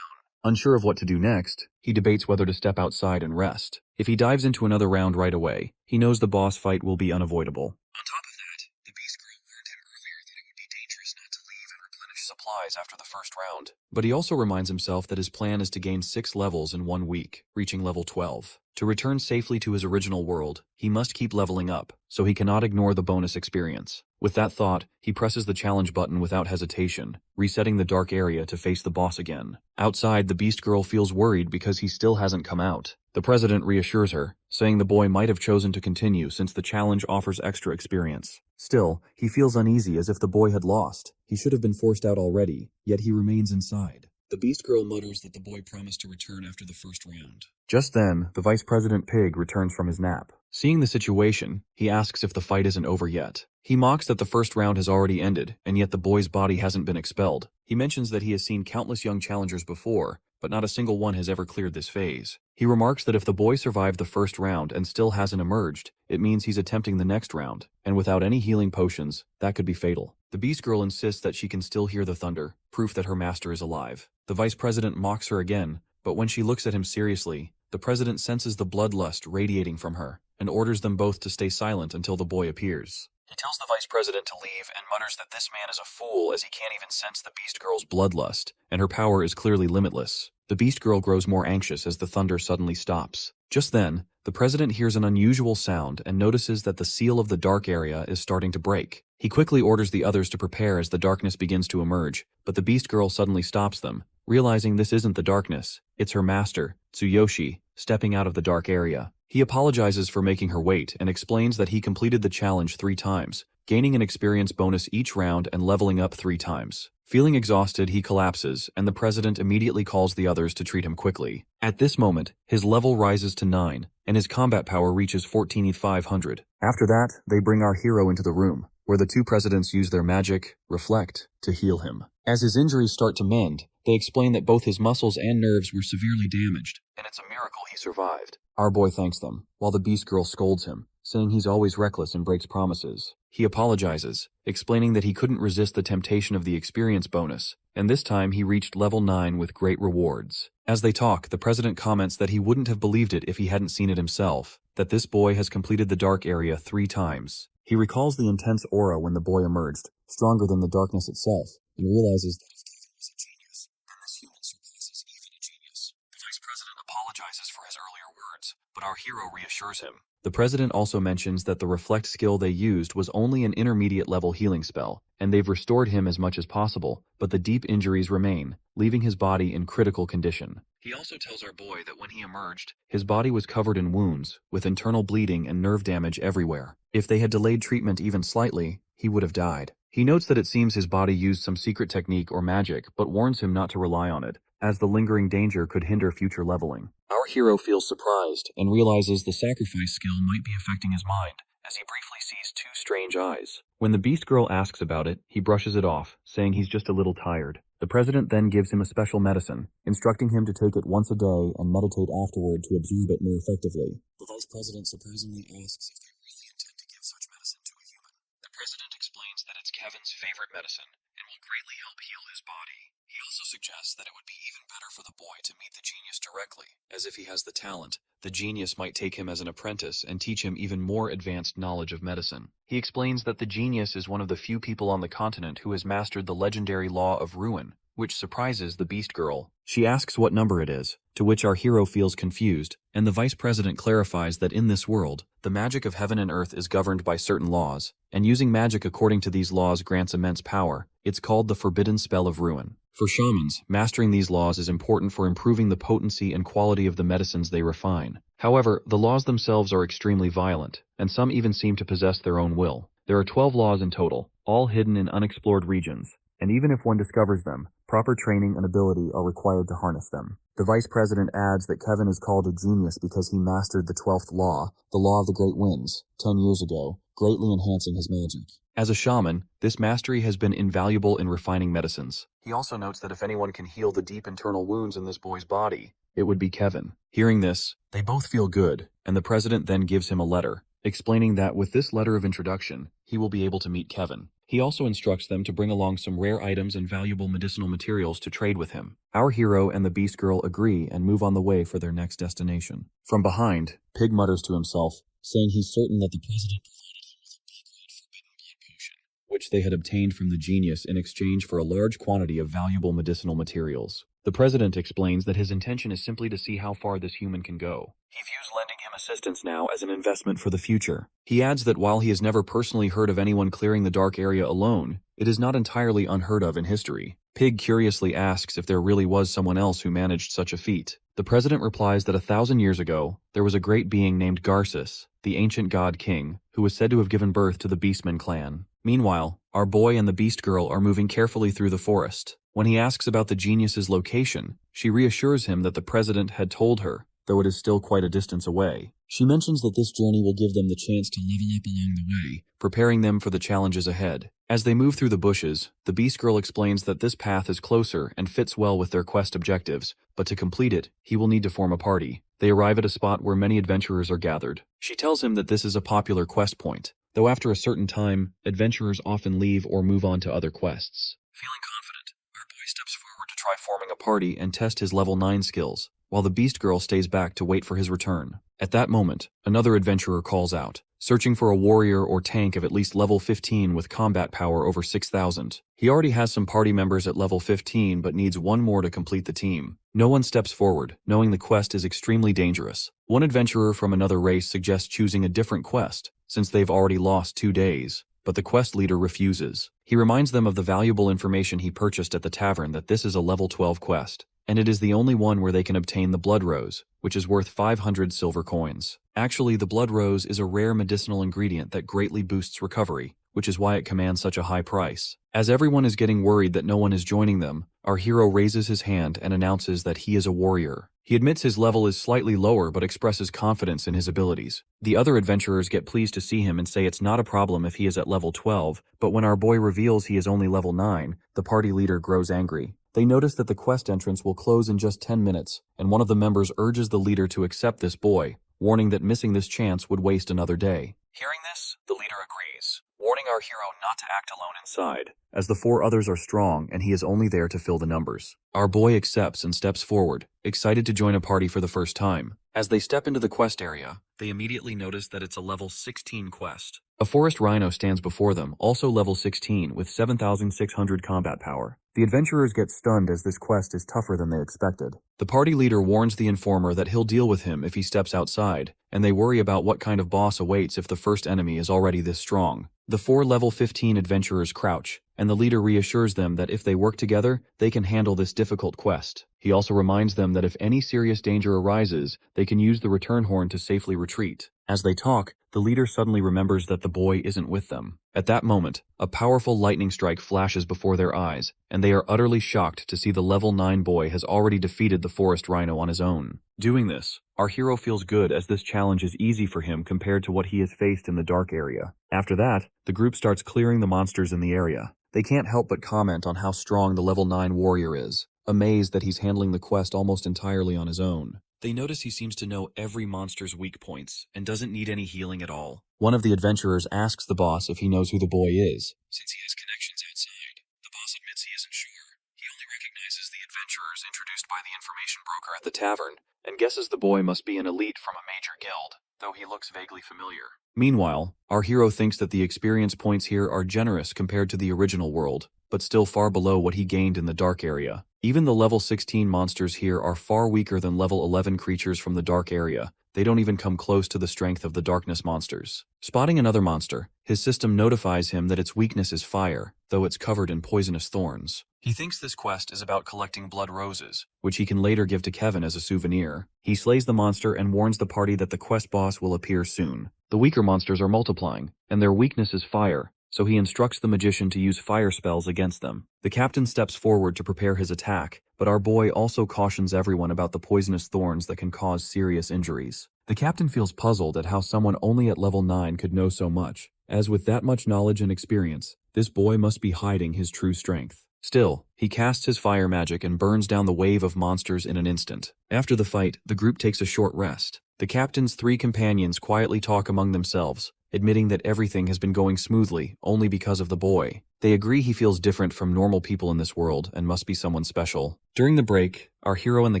Unsure of what to do next, he debates whether to step outside and rest. If he dives into another round right away, he knows the boss fight will be unavoidable. On top of that, the beast girl warned him earlier that it would be dangerous not to leave and replenish supplies after the first round. But he also reminds himself that his plan is to gain 6 levels in 1 week, reaching level 12. To return safely to his original world, he must keep leveling up, so he cannot ignore the bonus experience. With that thought, he presses the challenge button without hesitation, resetting the dark area to face the boss again. Outside, the beast girl feels worried because he still hasn't come out. The president reassures her, saying the boy might have chosen to continue since the challenge offers extra experience. Still, he feels uneasy as if the boy had lost. He should have been forced out already, yet he remains inside. The beast girl mutters that the boy promised to return after the first round. Just then, the Vice President Pig returns from his nap. Seeing the situation, he asks if the fight isn't over yet. He mocks that the first round has already ended, and yet the boy's body hasn't been expelled. He mentions that he has seen countless young challengers before, but not a single one has ever cleared this phase. He remarks that if the boy survived the first round and still hasn't emerged, it means he's attempting the next round, and without any healing potions, that could be fatal. The beast girl insists that she can still hear the thunder, proof that her master is alive. The vice president mocks her again, but when she looks at him seriously, the president senses the bloodlust radiating from her and orders them both to stay silent until the boy appears. He tells the vice president to leave and mutters that this man is a fool as he can't even sense the beast girl's bloodlust, and her power is clearly limitless. The beast girl grows more anxious as the thunder suddenly stops. Just then, the president hears an unusual sound and notices that the seal of the dark area is starting to break. He quickly orders the others to prepare as the darkness begins to emerge, but the beast girl suddenly stops them, realizing this isn't the darkness, it's her master, Tsuyoshi, stepping out of the dark area. He apologizes for making her wait and explains that he completed the challenge 3 times, gaining an experience bonus each round and leveling up 3 times. Feeling exhausted, he collapses, and the president immediately calls the others to treat him quickly. At this moment, his level rises to 9, and his combat power reaches 14,500. After that, they bring our hero into the room, where the 2 presidents use their magic, Reflect, to heal him. As his injuries start to mend, they explain that both his muscles and nerves were severely damaged, and it's a miracle he survived. Our boy thanks them, while the beast girl scolds him, saying he's always reckless and breaks promises. He apologizes, explaining that he couldn't resist the temptation of the experience bonus, and this time he reached level 9 with great rewards. As they talk, the president comments that he wouldn't have believed it if he hadn't seen it himself, that this boy has completed the dark area 3 times. He recalls the intense aura when the boy emerged, stronger than the darkness itself, and realizes that if Kevin was a genius, then this human surpasses even a genius. The vice president apologizes for his earlier words, but our hero reassures him. The president also mentions that the Reflect skill they used was only an intermediate level healing spell, and they've restored him as much as possible, but the deep injuries remain, leaving his body in critical condition. He also tells our boy that when he emerged, his body was covered in wounds, with internal bleeding and nerve damage everywhere. If they had delayed treatment even slightly, he would have died. He notes that it seems his body used some secret technique or magic, but warns him not to rely on it, as the lingering danger could hinder future leveling. Our hero feels surprised and realizes the sacrifice skill might be affecting his mind, as he briefly sees 2 strange eyes. When the beast girl asks about it, he brushes it off, saying he's just a little tired. The president then gives him a special medicine, instructing him to take it once a day and meditate afterward to absorb it more effectively. The vice president surprisingly asks if they really intend to give such medicine to a human. The president explains that it's Kevin's favorite medicine and will greatly help heal his body. He also suggests that it would be even better for the boy to meet the genius directly, as if he has the talent, the genius might take him as an apprentice and teach him even more advanced knowledge of medicine. He explains that the genius is one of the few people on the continent who has mastered the legendary law of ruin, which surprises the beast girl. She asks what number it is, to which our hero feels confused, and the vice president clarifies that in this world, the magic of heaven and earth is governed by certain laws, and using magic according to these laws grants immense power. It's called the forbidden spell of ruin. For shamans, mastering these laws is important for improving the potency and quality of the medicines they refine. However, the laws themselves are extremely violent, and some even seem to possess their own will. There are 12 laws in total, all hidden in unexplored regions, and even if one discovers them, proper training and ability are required to harness them. The vice president adds that Kevin is called a genius because he mastered the 12th law, the law of the great winds, 10 years ago, greatly enhancing his magic. As a shaman, this mastery has been invaluable in refining medicines. He also notes that if anyone can heal the deep internal wounds in this boy's body, it would be Kevin. Hearing this, they both feel good, and the president then gives him a letter, explaining that with this letter of introduction, he will be able to meet Kevin. He also instructs them to bring along some rare items and valuable medicinal materials to trade with him. Our hero and the beast girl agree and move on the way for their next destination. From behind, Pig mutters to himself, saying he's certain that the president provided him with a B-grade forbidden blood potion, which they had obtained from the genius in exchange for a large quantity of valuable medicinal materials. The president explains that his intention is simply to see how far this human can go. He views lending him assistance now as an investment for the future. He adds that while he has never personally heard of anyone clearing the dark area alone, it is not entirely unheard of in history. Pig curiously asks if there really was someone else who managed such a feat. The president replies that 1,000 years ago, there was a great being named Garces, the ancient god king, who was said to have given birth to the Beastman clan. Meanwhile, our boy and the beast girl are moving carefully through the forest. When he asks about the genius's location, she reassures him that the president had told her, though it is still quite a distance away. She mentions that this journey will give them the chance to level up along the way, preparing them for the challenges ahead. As they move through the bushes, the beast girl explains that this path is closer and fits well with their quest objectives, but to complete it, he will need to form a party. They arrive at a spot where many adventurers are gathered. She tells him that this is a popular quest point, though after a certain time, adventurers often leave or move on to other quests. Feeling confident, our boy steps forward to try forming a party and test his level 9 skills. while the Beast Girl stays back to wait for his return. At that moment, another adventurer calls out, searching for a warrior or tank of at least level 15 with combat power over 6,000. He already has some party members at level 15 but needs one more to complete the team. No one steps forward, knowing the quest is extremely dangerous. One adventurer from another race suggests choosing a different quest, since they've already lost 2 days. But the quest leader refuses. He reminds them of the valuable information he purchased at the tavern that this is a level 12 quest, and it is the only one where they can obtain the blood rose, which is worth 500 silver coins. Actually, the blood rose is a rare medicinal ingredient that greatly boosts recovery, which is why it commands such a high price. As everyone is getting worried that no one is joining them, our hero raises his hand and announces that he is a warrior. He admits his level is slightly lower but expresses confidence in his abilities. The other adventurers get pleased to see him and say it's not a problem if he is at level 12, but when our boy reveals he is only level 9, the party leader grows angry. They notice that the quest entrance will close in just 10 minutes, and one of the members urges the leader to accept this boy, warning that missing this chance would waste another day. Hearing this, the leader agrees, warning our hero not to act alone inside, as the 4 others are strong and he is only there to fill the numbers. Our boy accepts and steps forward, excited to join a party for the first time. As they step into the quest area, they immediately notice that it's a level 16 quest. A forest rhino stands before them, also level 16, with 7,600 combat power. The adventurers get stunned as this quest is tougher than they expected. The party leader warns the informer that he'll deal with him if he steps outside, and they worry about what kind of boss awaits if the first enemy is already this strong. The 4 level 15 adventurers crouch, and the leader reassures them that if they work together, they can handle this difficult quest. He also reminds them that if any serious danger arises, they can use the return horn to safely retreat. As they talk, the leader suddenly remembers that the boy isn't with them. At that moment, a powerful lightning strike flashes before their eyes, and they are utterly shocked to see the level 9 boy has already defeated the forest rhino on his own. Doing this, our hero feels good as this challenge is easy for him compared to what he has faced in the dark area. After that, the group starts clearing the monsters in the area. They can't help but comment on how strong the level 9 warrior is, amazed that he's handling the quest almost entirely on his own. They notice he seems to know every monster's weak points and doesn't need any healing at all. One of the adventurers asks the boss if he knows who the boy is. Since he has connections outside, the boss admits he isn't sure. He only recognizes the adventurers introduced by the information broker at the tavern and guesses the boy must be an elite from a major guild, though he looks vaguely familiar. Meanwhile, our hero thinks that the experience points here are generous compared to the original world, but still far below what he gained in the dark area. Even the level 16 monsters here are far weaker than level 11 creatures from the dark area. They don't even come close to the strength of the darkness monsters. Spotting another monster, his system notifies him that its weakness is fire, though it's covered in poisonous thorns. He thinks this quest is about collecting blood roses, which he can later give to Kevin as a souvenir. He slays the monster and warns the party that the quest boss will appear soon. The weaker monsters are multiplying, and their weakness is fire, so he instructs the magician to use fire spells against them. The captain steps forward to prepare his attack, but our boy also cautions everyone about the poisonous thorns that can cause serious injuries. The captain feels puzzled at how someone only at level 9 could know so much, as with that much knowledge and experience, this boy must be hiding his true strength. Still, he casts his fire magic and burns down the wave of monsters in an instant. After the fight, the group takes a short rest. The captain's 3 companions quietly talk among themselves, admitting that everything has been going smoothly only because of the boy. They agree he feels different from normal people in this world and must be someone special. During the break, our hero and the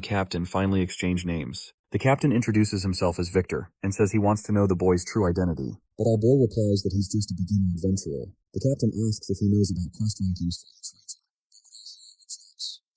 captain finally exchange names. The captain introduces himself as Victor and says he wants to know the boy's true identity, but our boy replies that he's just a beginner adventurer. The captain asks if he knows about quest rankings for each region.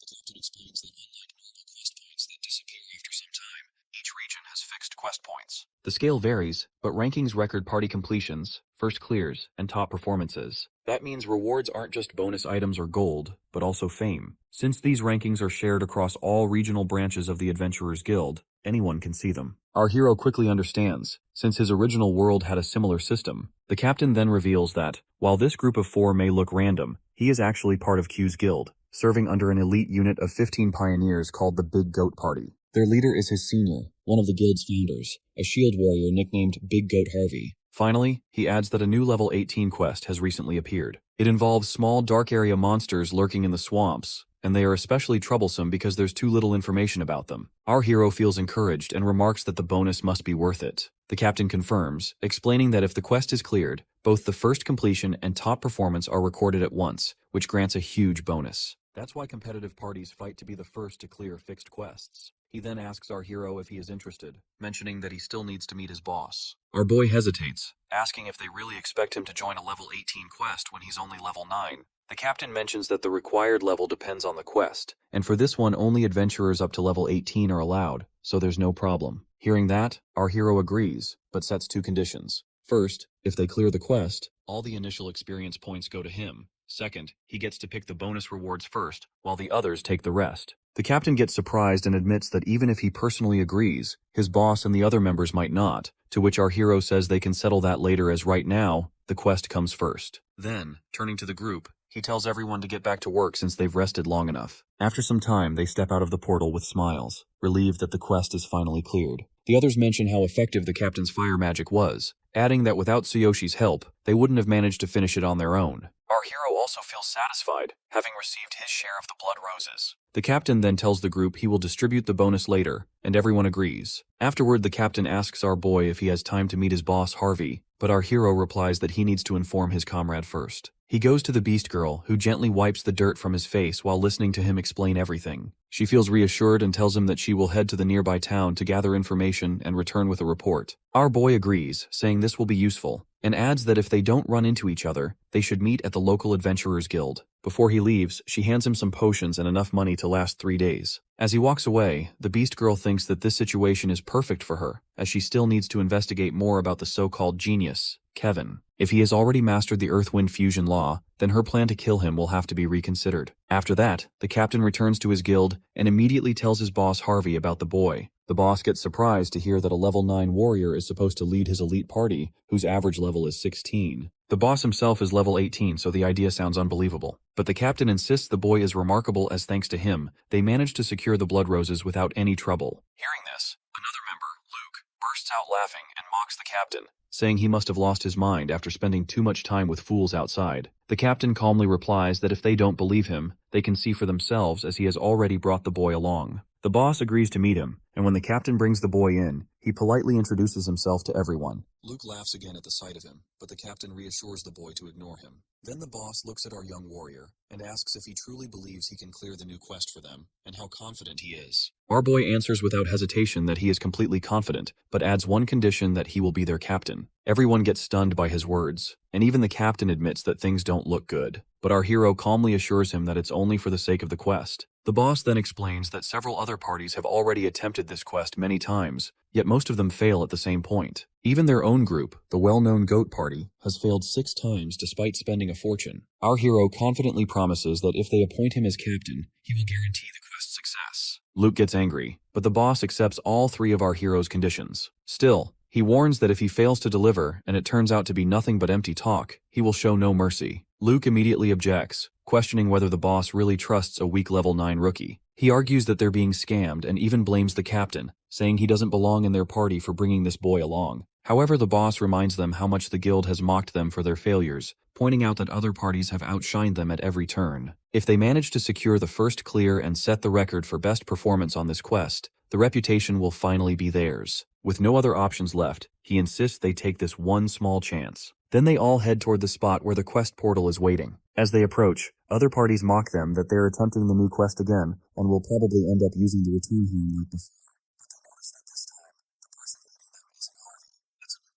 The captain explains that unlike normal quest points that disappear after some time, each region has fixed quest points. The scale varies, but rankings record party completions, first clears, and top performances. That means rewards aren't just bonus items or gold, but also fame. Since these rankings are shared across all regional branches of the Adventurers Guild, anyone can see them. Our hero quickly understands, since his original world had a similar system. The captain then reveals that, while this group of 4 may look random, he is actually part of Q's guild, serving under an elite unit of 15 pioneers called the Big Goat Party. Their leader is his senior, one of the guild's founders, a shield warrior nicknamed Big Goat Harvey. Finally, he adds that a new level 18 quest has recently appeared. It involves small dark area monsters lurking in the swamps, and they are especially troublesome because there's too little information about them. Our hero feels encouraged and remarks that the bonus must be worth it. The captain confirms, explaining that if the quest is cleared, both the first completion and top performance are recorded at once, which grants a huge bonus. That's why competitive parties fight to be the first to clear fixed quests. He then asks our hero if he is interested, mentioning that he still needs to meet his boss. Our boy hesitates, asking if they really expect him to join a level 18 quest when he's only level 9. The captain mentions that the required level depends on the quest, and for this one only adventurers up to level 18 are allowed, so there's no problem. Hearing that, our hero agrees, but sets 2 conditions. First, if they clear the quest, all the initial experience points go to him. Second, he gets to pick the bonus rewards first, while the others take the rest. The captain gets surprised and admits that even if he personally agrees, his boss and the other members might not, to which our hero says they can settle that later as right now, the quest comes first. Then, turning to the group, he tells everyone to get back to work since they've rested long enough. After some time, they step out of the portal with smiles, relieved that the quest is finally cleared. The others mention how effective the captain's fire magic was, adding that without Tsuyoshi's help, they wouldn't have managed to finish it on their own. Our hero also feels satisfied, having received his share of the blood roses. The captain then tells the group he will distribute the bonus later, and everyone agrees. Afterward, the captain asks our boy if he has time to meet his boss, Harvey, but our hero replies that he needs to inform his comrade first. He goes to the beast girl, who gently wipes the dirt from his face while listening to him explain everything. She feels reassured and tells him that she will head to the nearby town to gather information and return with a report. Our boy agrees, saying this will be useful, and adds that if they don't run into each other, they should meet at the local adventurers guild. Before he leaves, she hands him some potions and enough money to last 3 days. As he walks away, the beast girl thinks that this situation is perfect for her, as she still needs to investigate more about the so-called genius, Kevin. If he has already mastered the Earth-Wind fusion law, then her plan to kill him will have to be reconsidered. After that, the captain returns to his guild and immediately tells his boss Harvey about the boy. The boss gets surprised to hear that a level 9 warrior is supposed to lead his elite party, whose average level is 16. The boss himself is level 18, so the idea sounds unbelievable. But the captain insists the boy is remarkable as thanks to him, they managed to secure the blood roses without any trouble. Hearing this, another member, Luke, bursts out laughing and mocks the captain, saying he must have lost his mind after spending too much time with fools outside. The captain calmly replies that if they don't believe him, they can see for themselves as he has already brought the boy along. The boss agrees to meet him, and when the captain brings the boy in, he politely introduces himself to everyone. Luke laughs again at the sight of him, but the captain reassures the boy to ignore him. Then the boss looks at our young warrior and asks if he truly believes he can clear the new quest for them, and how confident he is. Our boy answers without hesitation that he is completely confident, but adds one condition that he will be their captain. Everyone gets stunned by his words, and even the captain admits that things don't look good. But our hero calmly assures him that it's only for the sake of the quest. The boss then explains that several other parties have already attempted this quest many times, yet most of them fail at the same point. Even their own group, the well-known Goat Party, has failed 6 times despite spending a fortune. Our hero confidently promises that if they appoint him as captain, he will guarantee the quest's success. Luke gets angry, but the boss accepts all 3 of our hero's conditions. Still, he warns that if he fails to deliver, and it turns out to be nothing but empty talk, he will show no mercy. Luke immediately objects, questioning whether the boss really trusts a weak level 9 rookie. He argues that they're being scammed and even blames the captain, saying he doesn't belong in their party for bringing this boy along. However, the boss reminds them how much the guild has mocked them for their failures, pointing out that other parties have outshined them at every turn. If they manage to secure the first clear and set the record for best performance on this quest, the reputation will finally be theirs. With no other options left, he insists they take this one small chance. Then they all head toward the spot where the quest portal is waiting. As they approach, other parties mock them that they're attempting the new quest again, and will probably end up using the return horn like before. But they notice that this time, the person leading them isn't Harvey. It's a new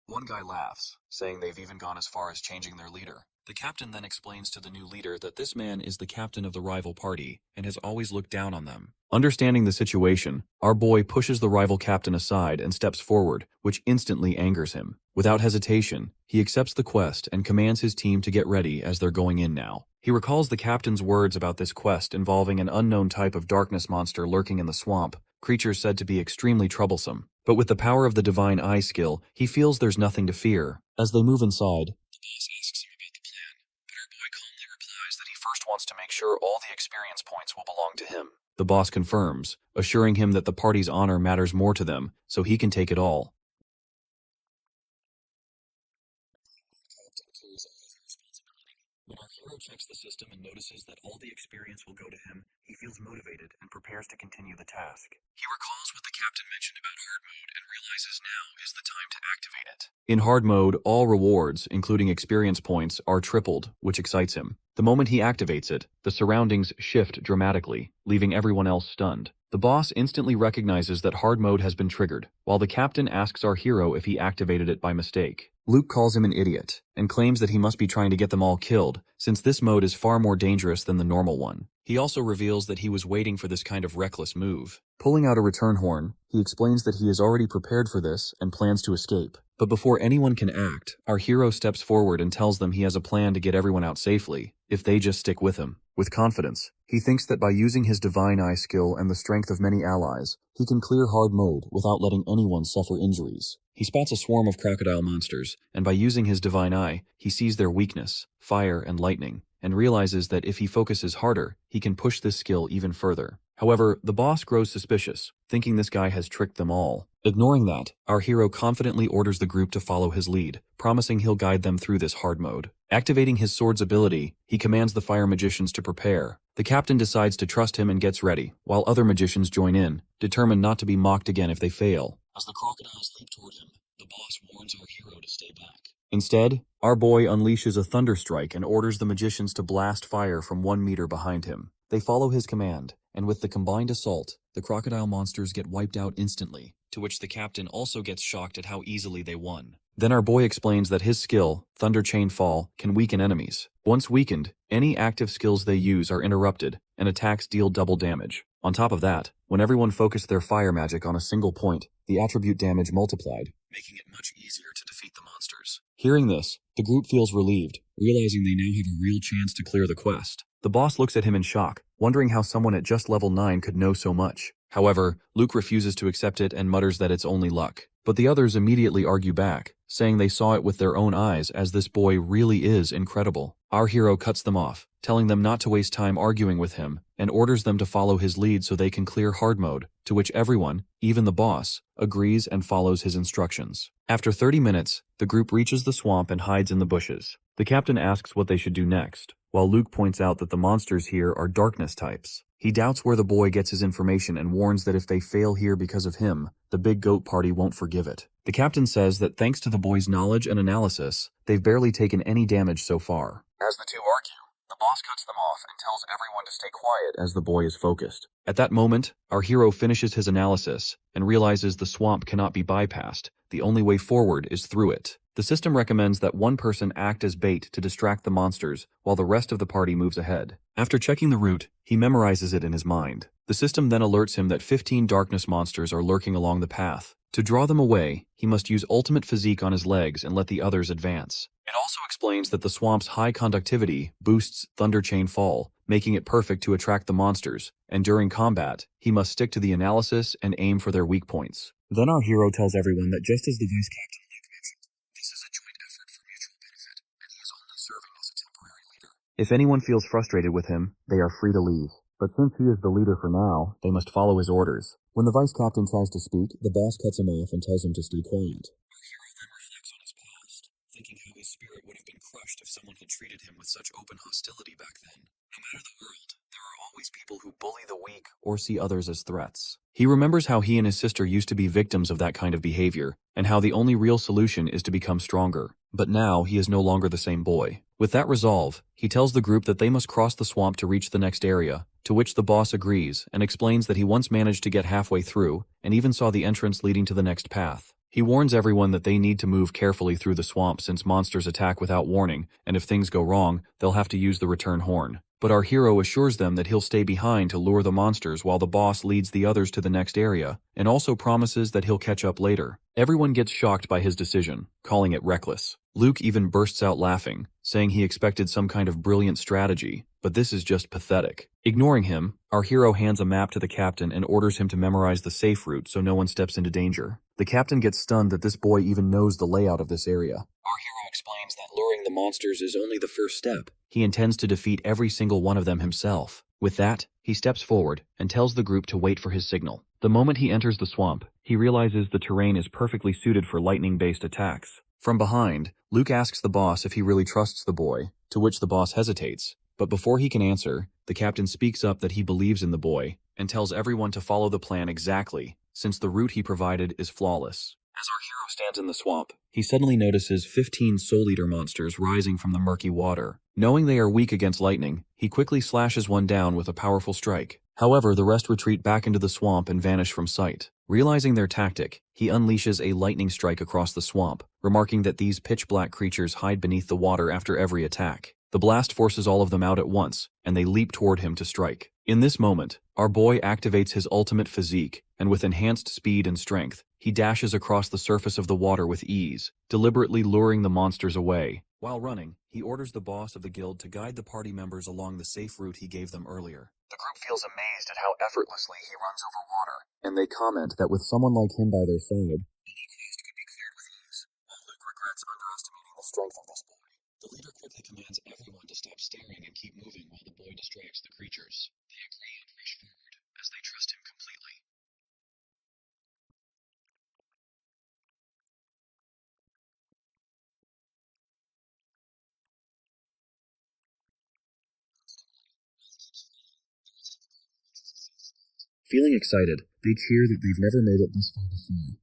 boy. One guy laughs, saying they've even gone as far as changing their leader. The captain then explains to the new leader that this man is the captain of the rival party, and has always looked down on them. Understanding the situation, our boy pushes the rival captain aside and steps forward, which instantly angers him. Without hesitation, he accepts the quest and commands his team to get ready as they're going in now. He recalls the captain's words about this quest involving an unknown type of darkness monster lurking in the swamp, creatures said to be extremely troublesome. But with the power of the divine eye skill, he feels there's nothing to fear. As they move inside, the boss asks him about the plan, but our boy calmly replies that he first wants to make sure all the experience points will belong to him. The boss confirms, assuring him that the party's honor matters more to them, so he can take it all. When our hero checks the system and notices that all the experience will go to him, he feels motivated and prepares to continue the task. He recalls what the captain mentioned about hard mode and realizes now is the time to activate it. In hard mode, all rewards, including experience points, are tripled, which excites him. The moment he activates it, the surroundings shift dramatically, leaving everyone else stunned. The boss instantly recognizes that hard mode has been triggered, while the captain asks our hero if he activated it by mistake. Luke calls him an idiot, and claims that he must be trying to get them all killed, since this mode is far more dangerous than the normal one. He also reveals that he was waiting for this kind of reckless move. Pulling out a return horn, he explains that he is already prepared for this and plans to escape. But before anyone can act, our hero steps forward and tells them he has a plan to get everyone out safely, if they just stick with him. With confidence, he thinks that by using his Divine Eye skill and the strength of many allies, he can clear hard mode without letting anyone suffer injuries. He spots a swarm of crocodile monsters, and by using his Divine Eye, he sees their weakness, fire and lightning, and realizes that if he focuses harder, he can push this skill even further. However, the boss grows suspicious, thinking this guy has tricked them all. Ignoring that, our hero confidently orders the group to follow his lead, promising he'll guide them through this hard mode. Activating his sword's ability, he commands the fire magicians to prepare. The captain decides to trust him and gets ready, while other magicians join in, determined not to be mocked again if they fail. As the crocodiles leap toward him, the boss warns our hero to stay back. Instead, our boy unleashes a thunder strike and orders the magicians to blast fire from 1 meter behind him. They follow his command, and with the combined assault, the crocodile monsters get wiped out instantly, to which the captain also gets shocked at how easily they won. Then our boy explains that his skill, Thunder Chain Fall, can weaken enemies. Once weakened, any active skills they use are interrupted, and attacks deal double damage. On top of that, when everyone focused their fire magic on a single point, the attribute damage multiplied, making it much easier to defeat the monsters. Hearing this, the group feels relieved, realizing they now have a real chance to clear the quest. The boss looks at him in shock, wondering how someone at just level 9 could know so much. However, Luke refuses to accept it and mutters that it's only luck. But the others immediately argue back, saying they saw it with their own eyes as this boy really is incredible. Our hero cuts them off, telling them not to waste time arguing with him, and orders them to follow his lead so they can clear hard mode, to which everyone, even the boss, agrees and follows his instructions. After 30 minutes, the group reaches the swamp and hides in the bushes. The captain asks what they should do next, while Luke points out that the monsters here are darkness types. He doubts where the boy gets his information and warns that if they fail here because of him, the big goat party won't forgive it. The captain says that thanks to the boy's knowledge and analysis, they've barely taken any damage so far. As the two argue, the boss cuts them off and tells everyone to stay quiet as the boy is focused. At that moment, our hero finishes his analysis and realizes the swamp cannot be bypassed. The only way forward is through it. The system recommends that one person act as bait to distract the monsters while the rest of the party moves ahead. After checking the route, he memorizes it in his mind. The system then alerts him that 15 darkness monsters are lurking along the path. To draw them away, he must use ultimate physique on his legs and let the others advance. It also explains that the swamp's high conductivity boosts Thunder Chain Fall, making it perfect to attract the monsters, and during combat, he must stick to the analysis and aim for their weak points. Then our hero tells everyone that just as the vice captain Luke mentioned, this is a joint effort for mutual benefit, and he is only serving as a temporary leader. If anyone feels frustrated with him, they are free to leave. But since he is the leader for now, they must follow his orders. When the vice captain tries to speak, the boss cuts him off and tells him to stay quiet. Our hero then reflects on his past, thinking how his spirit would have been crushed if someone had treated him with such open hostility back then. No matter the world, there are always people who bully the weak or see others as threats. He remembers how he and his sister used to be victims of that kind of behavior, and how the only real solution is to become stronger. But now he is no longer the same boy. With that resolve, he tells the group that they must cross the swamp to reach the next area, to which the boss agrees and explains that he once managed to get halfway through and even saw the entrance leading to the next path. He warns everyone that they need to move carefully through the swamp since monsters attack without warning, and if things go wrong, they'll have to use the return horn. But our hero assures them that he'll stay behind to lure the monsters while the boss leads the others to the next area, and also promises that he'll catch up later. Everyone gets shocked by his decision, calling it reckless. Luke even bursts out laughing, saying he expected some kind of brilliant strategy, but this is just pathetic. Ignoring him, our hero hands a map to the captain and orders him to memorize the safe route so no one steps into danger. The captain gets stunned that this boy even knows the layout of this area. Our hero explains that luring the monsters is only the first step. He intends to defeat every single one of them himself. With that, he steps forward and tells the group to wait for his signal. The moment he enters the swamp, he realizes the terrain is perfectly suited for lightning-based attacks. From behind, Luke asks the boss if he really trusts the boy, to which the boss hesitates. But before he can answer, the captain speaks up that he believes in the boy and tells everyone to follow the plan exactly, since the route he provided is flawless. As our hero stands in the swamp, he suddenly notices 15 Soul Eater monsters rising from the murky water. Knowing they are weak against lightning, he quickly slashes one down with a powerful strike. However, the rest retreat back into the swamp and vanish from sight. Realizing their tactic, he unleashes a lightning strike across the swamp, remarking that these pitch-black creatures hide beneath the water after every attack. The blast forces all of them out at once, and they leap toward him to strike. In this moment, our boy activates his ultimate physique, and with enhanced speed and strength, he dashes across the surface of the water with ease, deliberately luring the monsters away. While running, he orders the boss of the guild to guide the party members along the safe route he gave them earlier. The group feels amazed at how effortlessly he runs over water, and they comment that with someone like him by their side, any quest could be cleared with ease. Luke regrets underestimating the strength of this boy. The leader quickly commands everyone to stop staring and keep moving while the boy distracts the creatures. They agree and rush forward, as they trust him completely. Feeling excited, they cheer that they've never made it this far before.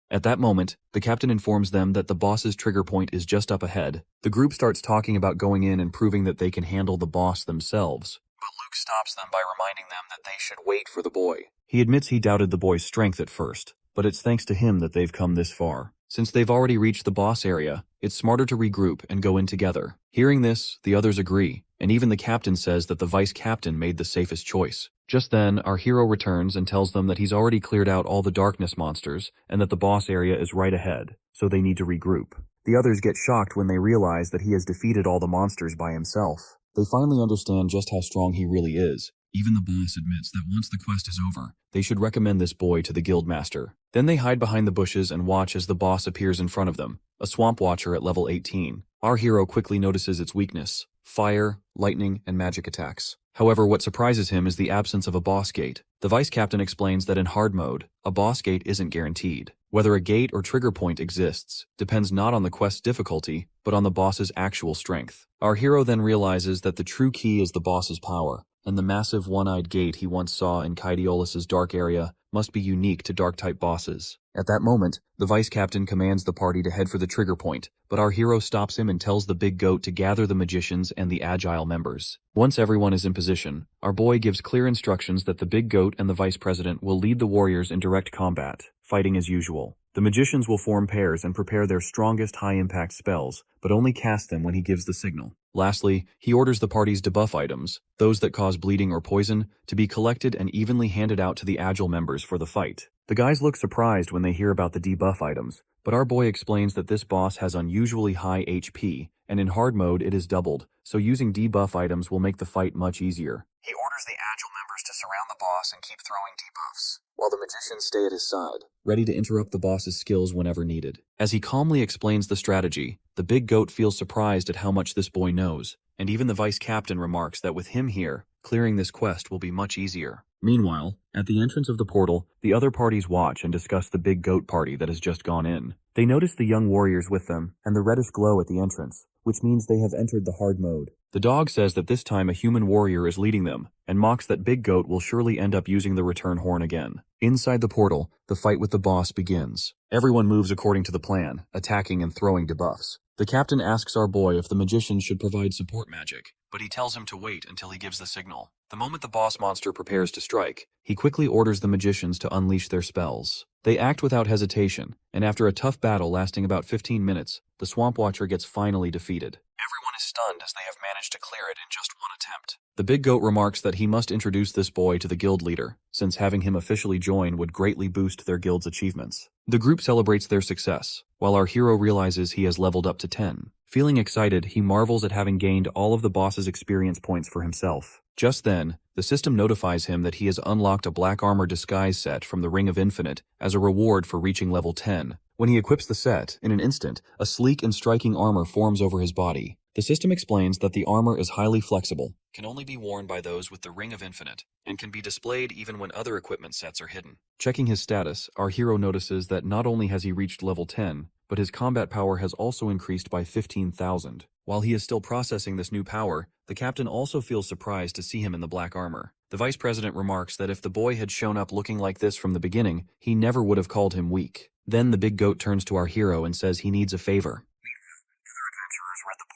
At that moment, the captain informs them that the boss's trigger point is just up ahead. The group starts talking about going in and proving that they can handle the boss themselves. But Luke stops them by reminding them that they should wait for the boy. He admits he doubted the boy's strength at first, but it's thanks to him that they've come this far. Since they've already reached the boss area, it's smarter to regroup and go in together. Hearing this, the others agree, and even the captain says that the vice captain made the safest choice. Just then, our hero returns and tells them that he's already cleared out all the darkness monsters and that the boss area is right ahead, so they need to regroup. The others get shocked when they realize that he has defeated all the monsters by himself. They finally understand just how strong he really is. Even the boss admits that once the quest is over, they should recommend this boy to the guildmaster. Then they hide behind the bushes and watch as the boss appears in front of them, a swamp watcher at level 18. Our hero quickly notices its weakness: fire, lightning, and magic attacks. However, what surprises him is the absence of a boss gate. The vice captain explains that in hard mode, a boss gate isn't guaranteed. Whether a gate or trigger point exists depends not on the quest's difficulty, but on the boss's actual strength. Our hero then realizes that the true key is the boss's power, and the massive one-eyed gate he once saw in Kaidiolus's dark area must be unique to dark-type bosses. At that moment, the vice captain commands the party to head for the trigger point, but our hero stops him and tells the big goat to gather the magicians and the agile members. Once everyone is in position, our boy gives clear instructions that the big goat and the vice president will lead the warriors in direct combat, fighting as usual. The magicians will form pairs and prepare their strongest high-impact spells, but only cast them when he gives the signal. Lastly, he orders the party's debuff items, those that cause bleeding or poison, to be collected and evenly handed out to the agile members for the fight. The guys look surprised when they hear about the debuff items, but our boy explains that this boss has unusually high HP, and in hard mode it is doubled, so using debuff items will make the fight much easier. He orders the agile members to surround the boss and keep throwing debuffs, while the magicians stay at his side, ready to interrupt the boss's skills whenever needed. As he calmly explains the strategy, the big goat feels surprised at how much this boy knows, and even the vice captain remarks that with him here, clearing this quest will be much easier. Meanwhile, at the entrance of the portal, the other parties watch and discuss the big goat party that has just gone in. They notice the young warriors with them, and the reddish glow at the entrance, which means they have entered the hard mode. The dog says that this time a human warrior is leading them, and mocks that Big Goat will surely end up using the return horn again. Inside the portal, the fight with the boss begins. Everyone moves according to the plan, attacking and throwing debuffs. The captain asks our boy if the magician should provide support magic, but he tells him to wait until he gives the signal. The moment the boss monster prepares to strike, he quickly orders the magicians to unleash their spells. They act without hesitation, and after a tough battle lasting about 15 minutes, the Swamp Watcher gets finally defeated. Everyone is stunned as they have managed to clear it in just one attempt. The Big Goat remarks that he must introduce this boy to the guild leader, since having him officially join would greatly boost their guild's achievements. The group celebrates their success, while our hero realizes he has leveled up to 10. Feeling excited, he marvels at having gained all of the boss's experience points for himself. Just then, the system notifies him that he has unlocked a black armor disguise set from the Ring of Infinite as a reward for reaching level 10. When he equips the set, in an instant, a sleek and striking armor forms over his body. The system explains that the armor is highly flexible, can only be worn by those with the Ring of Infinite, and can be displayed even when other equipment sets are hidden. Checking his status, our hero notices that not only has he reached level 10, but his combat power has also increased by 15,000. While he is still processing this new power, the captain also feels surprised to see him in the black armor. The vice president remarks that if the boy had shown up looking like this from the beginning, he never would have called him weak. Then the Big Goat turns to our hero and says he needs a favor. Meanwhile, other adventurers are at the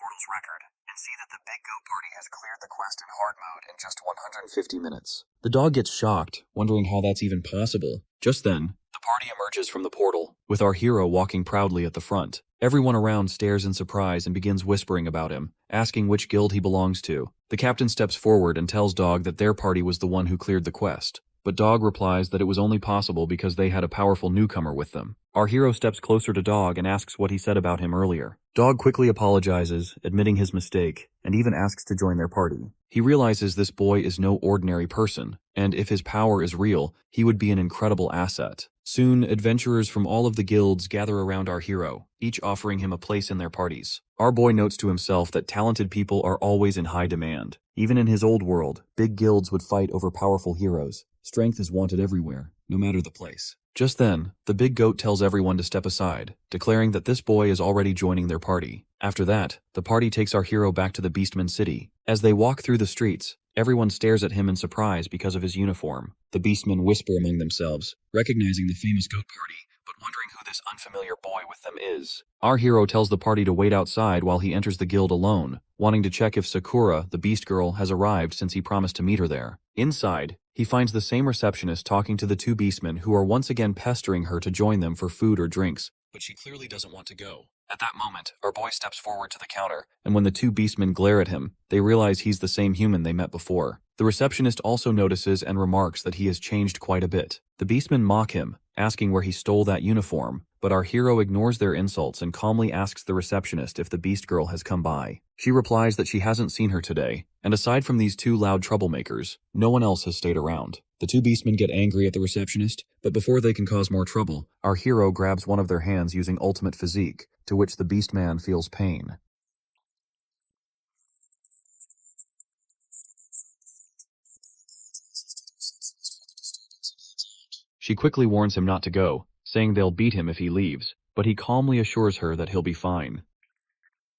hard mode in just 150 minutes. The dog gets shocked, wondering how that's even possible. Just then, the party emerges from the portal, with our hero walking proudly at the front. Everyone around stares in surprise and begins whispering about him, asking which guild he belongs to. The captain steps forward and tells Dog that their party was the one who cleared the quest. But Dog replies that it was only possible because they had a powerful newcomer with them. Our hero steps closer to Dog and asks what he said about him earlier. Dog quickly apologizes, admitting his mistake, and even asks to join their party. He realizes this boy is no ordinary person, and if his power is real, he would be an incredible asset. Soon, adventurers from all of the guilds gather around our hero, each offering him a place in their parties. Our boy notes to himself that talented people are always in high demand. Even in his old world, big guilds would fight over powerful heroes. Strength is wanted everywhere, no matter the place. Just then, the big goat tells everyone to step aside, declaring that this boy is already joining their party. After that, the party takes our hero back to the Beastman city. As they walk through the streets, everyone stares at him in surprise because of his uniform. The Beastmen whisper among themselves, recognizing the famous goat party, but wondering who this unfamiliar boy with them is. Our hero tells the party to wait outside while he enters the guild alone, wanting to check if Sakura, the beast girl, has arrived since he promised to meet her there. Inside, he finds the same receptionist talking to the two beastmen who are once again pestering her to join them for food or drinks, but she clearly doesn't want to go. At that moment, our boy steps forward to the counter, and when the two beastmen glare at him, they realize he's the same human they met before. The receptionist also notices and remarks that he has changed quite a bit. The beastmen mock him, asking where he stole that uniform, but our hero ignores their insults and calmly asks the receptionist if the beast girl has come by. She replies that she hasn't seen her today, and aside from these two loud troublemakers, no one else has stayed around. The two beastmen get angry at the receptionist, but before they can cause more trouble, our hero grabs one of their hands using ultimate physique, to which the beastman feels pain. She quickly warns him not to go, saying they'll beat him if he leaves, but he calmly assures her that he'll be fine.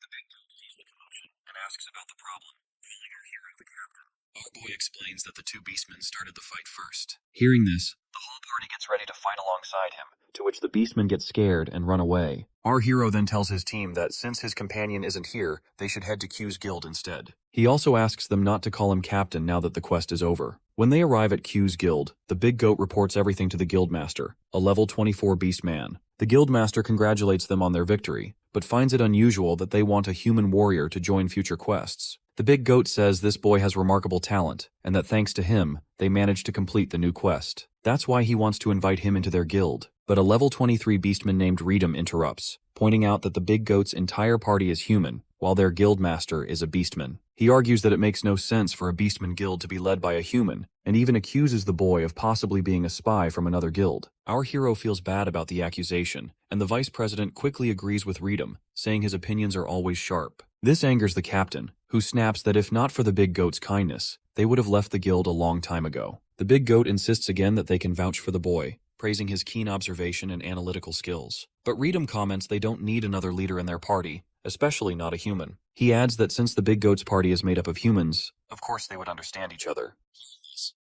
The big goat sees the commotion and asks about the problem, calling our hero the captain. Our boy explains that the two beastmen started the fight first. Hearing this, the whole party gets ready to fight alongside him, to which the beastmen get scared and run away. Our hero then tells his team that since his companion isn't here, they should head to Q's guild instead. He also asks them not to call him captain now that the quest is over. When they arrive at Q's guild, the big goat reports everything to the guildmaster, a level 24 beast man. The guildmaster congratulates them on their victory, but finds it unusual that they want a human warrior to join future quests. The big goat says this boy has remarkable talent, and that thanks to him, they managed to complete the new quest. That's why he wants to invite him into their guild. But a level 23 beastman named Redum interrupts, pointing out that the big goat's entire party is human, while their guildmaster is a beastman. He argues that it makes no sense for a beastman guild to be led by a human, and even accuses the boy of possibly being a spy from another guild. Our hero feels bad about the accusation, and the vice president quickly agrees with Redum, saying his opinions are always sharp. This angers the captain, who snaps that if not for the big goat's kindness, they would have left the guild a long time ago. The big goat insists again that they can vouch for the boy, praising his keen observation and analytical skills. But Redum comments they don't need another leader in their party, especially not a human. He adds that since the big goat's party is made up of humans, of course they would understand each other.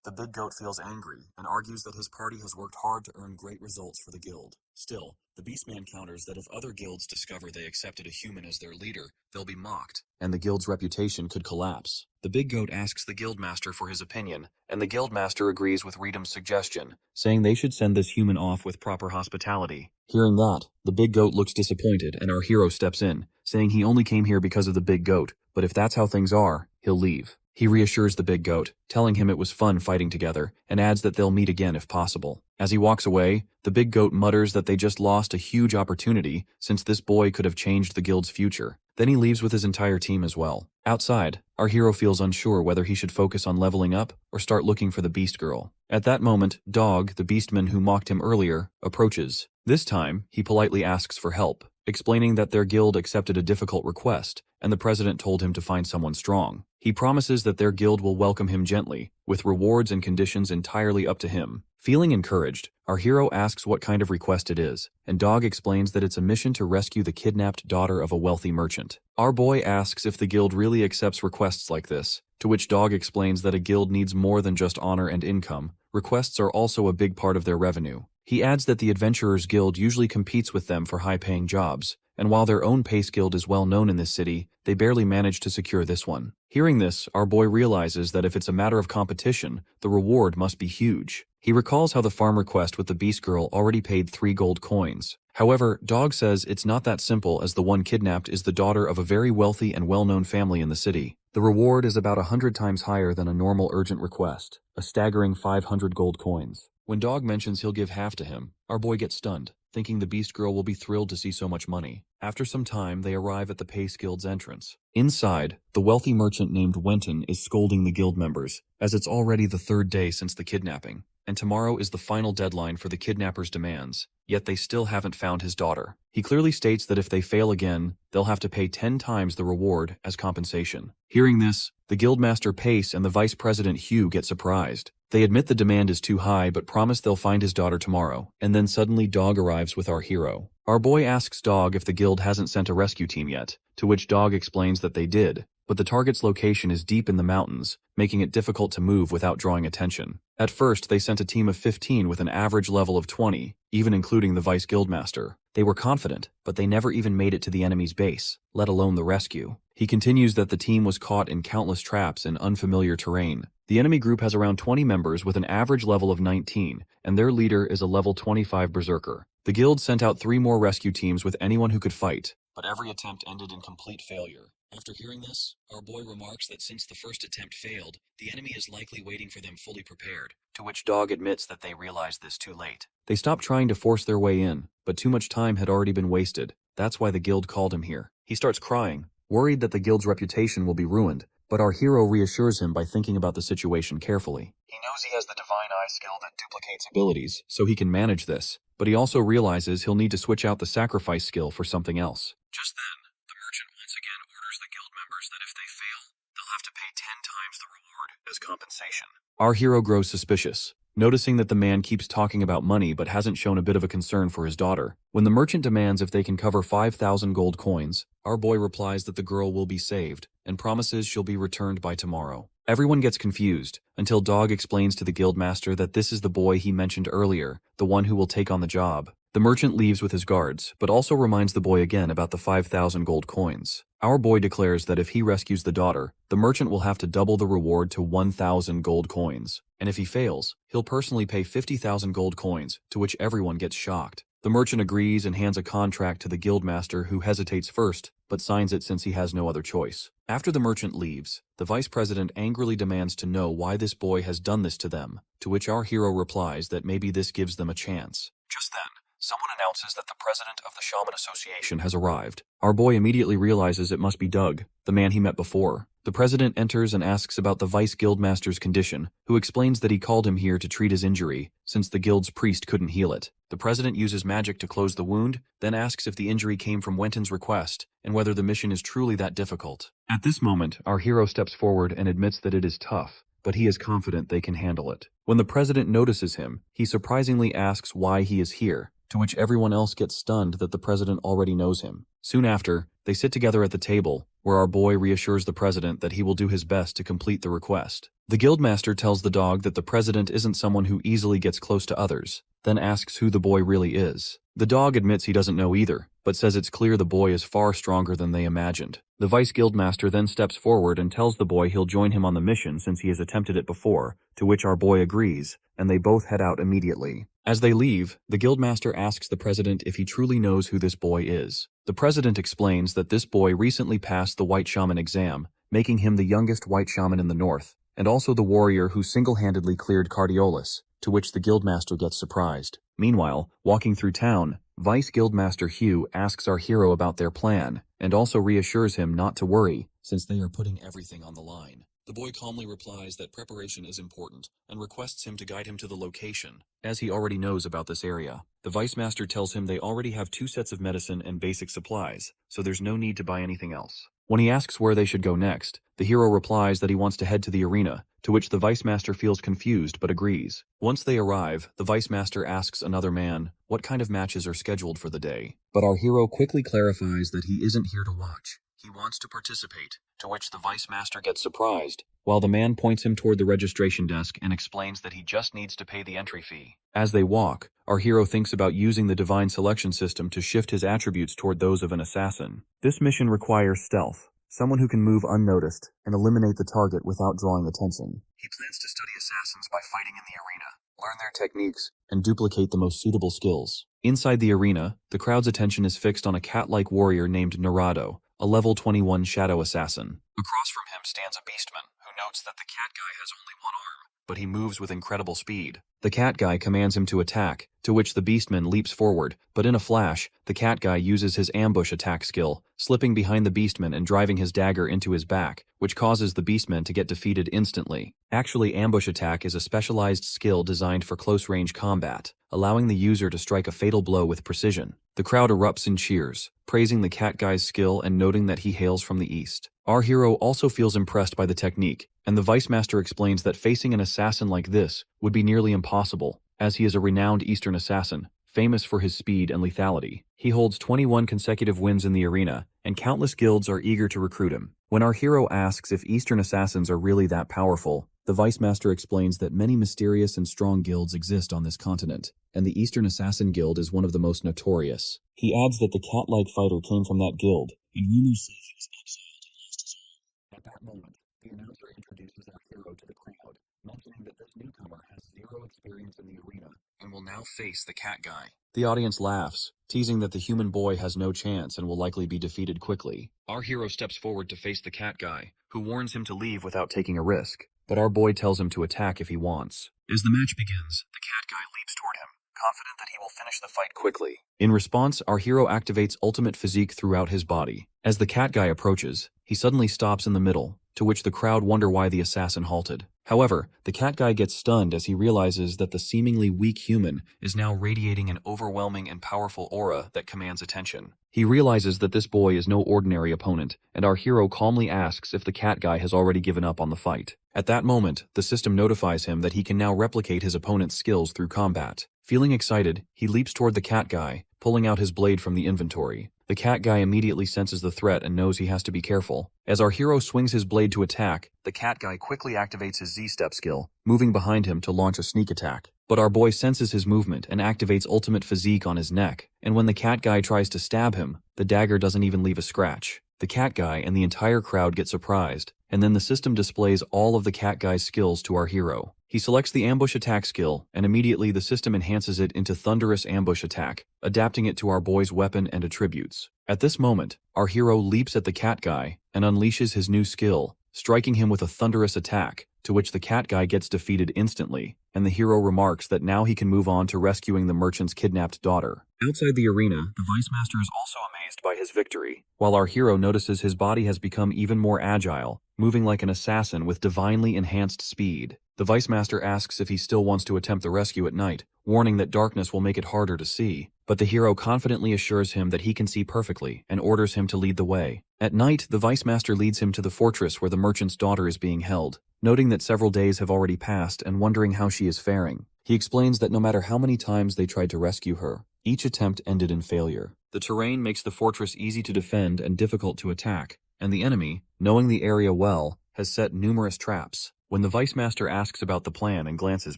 The big goat feels angry and argues that his party has worked hard to earn great results for the guild. Still, the beastman counters that if other guilds discover they accepted a human as their leader, they'll be mocked, and the guild's reputation could collapse. The big goat asks the guildmaster for his opinion, and the guildmaster agrees with Redum's suggestion, saying they should send this human off with proper hospitality. Hearing that, the big goat looks disappointed and our hero steps in, saying he only came here because of the big goat, but if that's how things are, he'll leave. He reassures the big goat, telling him it was fun fighting together, and adds that they'll meet again if possible. As he walks away, the big goat mutters that they just lost a huge opportunity since this boy could have changed the guild's future. Then he leaves with his entire team as well. Outside, our hero feels unsure whether he should focus on leveling up or start looking for the beast girl. At that moment, Dog, the beastman who mocked him earlier, approaches. This time, he politely asks for help, explaining that their guild accepted a difficult request, and the president told him to find someone strong. He promises that their guild will welcome him gently, with rewards and conditions entirely up to him. Feeling encouraged, our hero asks what kind of request it is, and Dog explains that it's a mission to rescue the kidnapped daughter of a wealthy merchant. Our boy asks if the guild really accepts requests like this, to which Dog explains that a guild needs more than just honor and income. Requests are also a big part of their revenue. He adds that the Adventurers Guild usually competes with them for high-paying jobs, and while their own pace guild is well known in this city, they barely manage to secure this one. Hearing this, our boy realizes that if it's a matter of competition, the reward must be huge. He recalls how the farm request with the beast girl already paid 3 gold coins. However, Dog says it's not that simple, as the one kidnapped is the daughter of a very wealthy and well-known family in the city. The reward is about 100 times higher than a normal urgent request, a staggering 500 gold coins. When Dog mentions he'll give half to him, our boy gets stunned, thinking the beast girl will be thrilled to see so much money. After some time, they arrive at the Pace Guild's entrance. Inside, the wealthy merchant named Wenton is scolding the guild members, as it's already the 3rd day since the kidnapping, and tomorrow is the final deadline for the kidnapper's demands, yet they still haven't found his daughter. He clearly states that if they fail again, they'll have to pay 10 times the reward as compensation. Hearing this, the guildmaster Pace and the vice president Hugh get surprised. They admit the demand is too high but promise they'll find his daughter tomorrow, and then suddenly Dog arrives with our hero. Our boy asks Dog if the guild hasn't sent a rescue team yet, to which Dog explains that they did, but the target's location is deep in the mountains, making it difficult to move without drawing attention. At first, they sent a team of 15 with an average level of 20, even including the vice guildmaster. They were confident, but they never even made it to the enemy's base, let alone the rescue. He continues that the team was caught in countless traps in unfamiliar terrain. The enemy group has around 20 members with an average level of 19, and their leader is a level 25 berserker. The guild sent out 3 more rescue teams with anyone who could fight, but every attempt ended in complete failure. After hearing this, our boy remarks that since the first attempt failed, the enemy is likely waiting for them fully prepared, to which Dog admits that they realized this too late. They stopped trying to force their way in, but too much time had already been wasted. That's why the guild called him here. He starts crying, worried that the guild's reputation will be ruined, but our hero reassures him by thinking about the situation carefully. He knows he has the Divine Eye skill that duplicates abilities, so he can manage this, but he also realizes he'll need to switch out the sacrifice skill for something else. Just then, the merchant once again orders the guild members that if they fail, they'll have to pay 10 times the reward as compensation. Our hero grows suspicious, noticing that the man keeps talking about money but hasn't shown a bit of a concern for his daughter. When the merchant demands if they can cover 5,000 gold coins, our boy replies that the girl will be saved and promises she'll be returned by tomorrow. Everyone gets confused until Dog explains to the guildmaster that this is the boy he mentioned earlier, the one who will take on the job. The merchant leaves with his guards, but also reminds the boy again about the 5,000 gold coins. Our boy declares that if he rescues the daughter, the merchant will have to double the reward to 1,000 gold coins, and if he fails, he'll personally pay 50,000 gold coins, to which everyone gets shocked. The merchant agrees and hands a contract to the guildmaster, who hesitates first, but signs it since he has no other choice. After the merchant leaves, the vice president angrily demands to know why this boy has done this to them, to which our hero replies that maybe this gives them a chance. Just then, someone announces that the president of the Shaman Association has arrived. Our boy immediately realizes it must be Doug, the man he met before. The president enters and asks about the vice guildmaster's condition, who explains that he called him here to treat his injury, since the guild's priest couldn't heal it. The president uses magic to close the wound, then asks if the injury came from Wenton's request, and whether the mission is truly that difficult. At this moment, our hero steps forward and admits that it is tough, but he is confident they can handle it. When the president notices him, he surprisingly asks why he is here, to which everyone else gets stunned that the president already knows him. Soon after, they sit together at the table, where our boy reassures the president that he will do his best to complete the request. The guildmaster tells the dog that the president isn't someone who easily gets close to others, then asks who the boy really is. The dog admits he doesn't know either, but says it's clear the boy is far stronger than they imagined. The vice guildmaster then steps forward and tells the boy he'll join him on the mission since he has attempted it before, to which our boy agrees, and they both head out immediately. As they leave, the guildmaster asks the president if he truly knows who this boy is. The president explains that this boy recently passed the White Shaman exam, making him the youngest White Shaman in the north, and also the warrior who single-handedly cleared Cardiolus, to which the guildmaster gets surprised. Meanwhile, walking through town, Vice Guildmaster Hugh asks our hero about their plan, and also reassures him not to worry, since they are putting everything on the line. The boy calmly replies that preparation is important, and requests him to guide him to the location, as he already knows about this area. The Vice Master tells him they already have 2 sets of medicine and basic supplies, so there's no need to buy anything else. When he asks where they should go next, the hero replies that he wants to head to the arena, to which the Vice Master feels confused but agrees. Once they arrive, the Vice Master asks another man what kind of matches are scheduled for the day, but our hero quickly clarifies that he isn't here to watch. He wants to participate, to which the Vice Master gets surprised, while the man points him toward the registration desk and explains that he just needs to pay the entry fee. As they walk, our hero thinks about using the divine selection system to shift his attributes toward those of an assassin. This mission requires stealth, someone who can move unnoticed and eliminate the target without drawing attention. He plans to study assassins by fighting in the arena, learn their techniques, and duplicate the most suitable skills. Inside the arena, the crowd's attention is fixed on a cat-like warrior named Narado, a level 21 shadow assassin. Across from him stands a beastman, who notes that the cat guy has only one arm, but he moves with incredible speed. The cat guy commands him to attack, to which the beastman leaps forward, but in a flash, the cat guy uses his ambush attack skill, slipping behind the beastman and driving his dagger into his back, which causes the beastman to get defeated instantly. Actually, ambush attack is a specialized skill designed for close-range combat, allowing the user to strike a fatal blow with precision. The crowd erupts in cheers, praising the cat guy's skill and noting that he hails from the east. Our hero also feels impressed by the technique, and the Vice Master explains that facing an assassin like this would be nearly impossible, as he is a renowned Eastern assassin, famous for his speed and lethality. He holds 21 consecutive wins in the arena, and countless guilds are eager to recruit him. When our hero asks if Eastern assassins are really that powerful, the Vice Master explains that many mysterious and strong guilds exist on this continent, and the Eastern Assassin Guild is one of the most notorious. He adds that the cat-like fighter came from that guild, and rumors say he was exiled and lost his arm. At that moment, the announcer introduces our hero to the crowd, mentioning that this newcomer has zero experience in the arena and will now face the cat guy. The audience laughs, teasing that the human boy has no chance and will likely be defeated quickly. Our hero steps forward to face the cat guy, who warns him to leave without taking a risk, but our boy tells him to attack if he wants. As the match begins, the cat guy leaps toward him, confident that he will finish the fight quickly. In response, our hero activates ultimate physique throughout his body. As the cat guy approaches, he suddenly stops in the middle, to which the crowd wonder why the assassin halted. However, the cat guy gets stunned as he realizes that the seemingly weak human is now radiating an overwhelming and powerful aura that commands attention. He realizes that this boy is no ordinary opponent, and our hero calmly asks if the cat guy has already given up on the fight. At that moment, the system notifies him that he can now replicate his opponent's skills through combat. Feeling excited, he leaps toward the cat guy, pulling out his blade from the inventory. The cat guy immediately senses the threat and knows he has to be careful. As our hero swings his blade to attack, the cat guy quickly activates his Z-step skill, moving behind him to launch a sneak attack. But our boy senses his movement and activates ultimate physique on his neck, and when the cat guy tries to stab him, the dagger doesn't even leave a scratch. The cat guy and the entire crowd get surprised, and then the system displays all of the cat guy's skills to our hero. He selects the ambush attack skill, and immediately the system enhances it into thunderous ambush attack, adapting it to our boy's weapon and attributes. At this moment, our hero leaps at the cat guy and unleashes his new skill, striking him with a thunderous attack, to which the cat guy gets defeated instantly, and the hero remarks that now he can move on to rescuing the merchant's kidnapped daughter. Outside the arena, the Vice Master is also amazed by his victory, while our hero notices his body has become even more agile, moving like an assassin with divinely enhanced speed. The Vice Master asks if he still wants to attempt the rescue at night, warning that darkness will make it harder to see, but the hero confidently assures him that he can see perfectly and orders him to lead the way. At night, the Vice Master leads him to the fortress where the merchant's daughter is being held, noting that several days have already passed and wondering how she is faring. He explains that no matter how many times they tried to rescue her, each attempt ended in failure. The terrain makes the fortress easy to defend and difficult to attack, and the enemy, knowing the area well, has set numerous traps. When the Vice Master asks about the plan and glances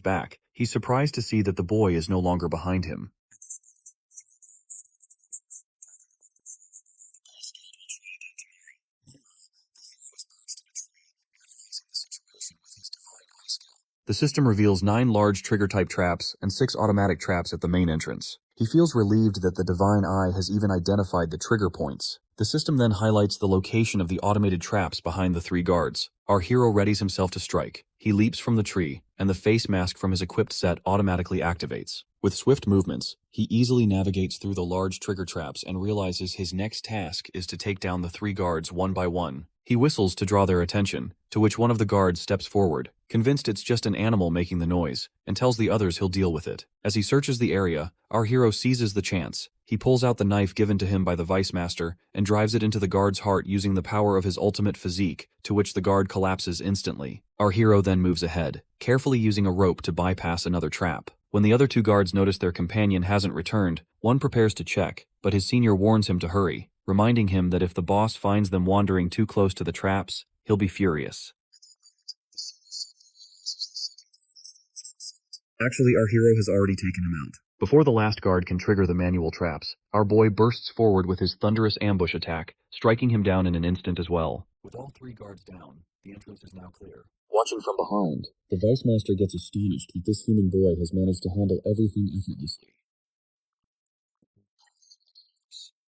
back, he's surprised to see that the boy is no longer behind him. The system reveals 9 large trigger-type traps and 6 automatic traps at the main entrance. He feels relieved that the Divine Eye has even identified the trigger points. The system then highlights the location of the automated traps behind the 3 guards. Our hero readies himself to strike. He leaps from the tree, and the face mask from his equipped set automatically activates. With swift movements, he easily navigates through the large trigger traps and realizes his next task is to take down the 3 guards one by one. He whistles to draw their attention, to which one of the guards steps forward, convinced it's just an animal making the noise, and tells the others he'll deal with it. As he searches the area, our hero seizes the chance. He pulls out the knife given to him by the Vice Master and drives it into the guard's heart using the power of his ultimate physique, to which the guard collapses instantly. Our hero then moves ahead, carefully using a rope to bypass another trap. When the other 2 guards notice their companion hasn't returned, one prepares to check, but his senior warns him to hurry, reminding him that if the boss finds them wandering too close to the traps, he'll be furious. Actually, our hero has already taken him out. Before the last guard can trigger the manual traps, our boy bursts forward with his thunderous ambush attack, striking him down in an instant as well. With all 3 guards down, the entrance is now clear. Watching from behind, the Vice Master gets astonished that this human boy has managed to handle everything effortlessly.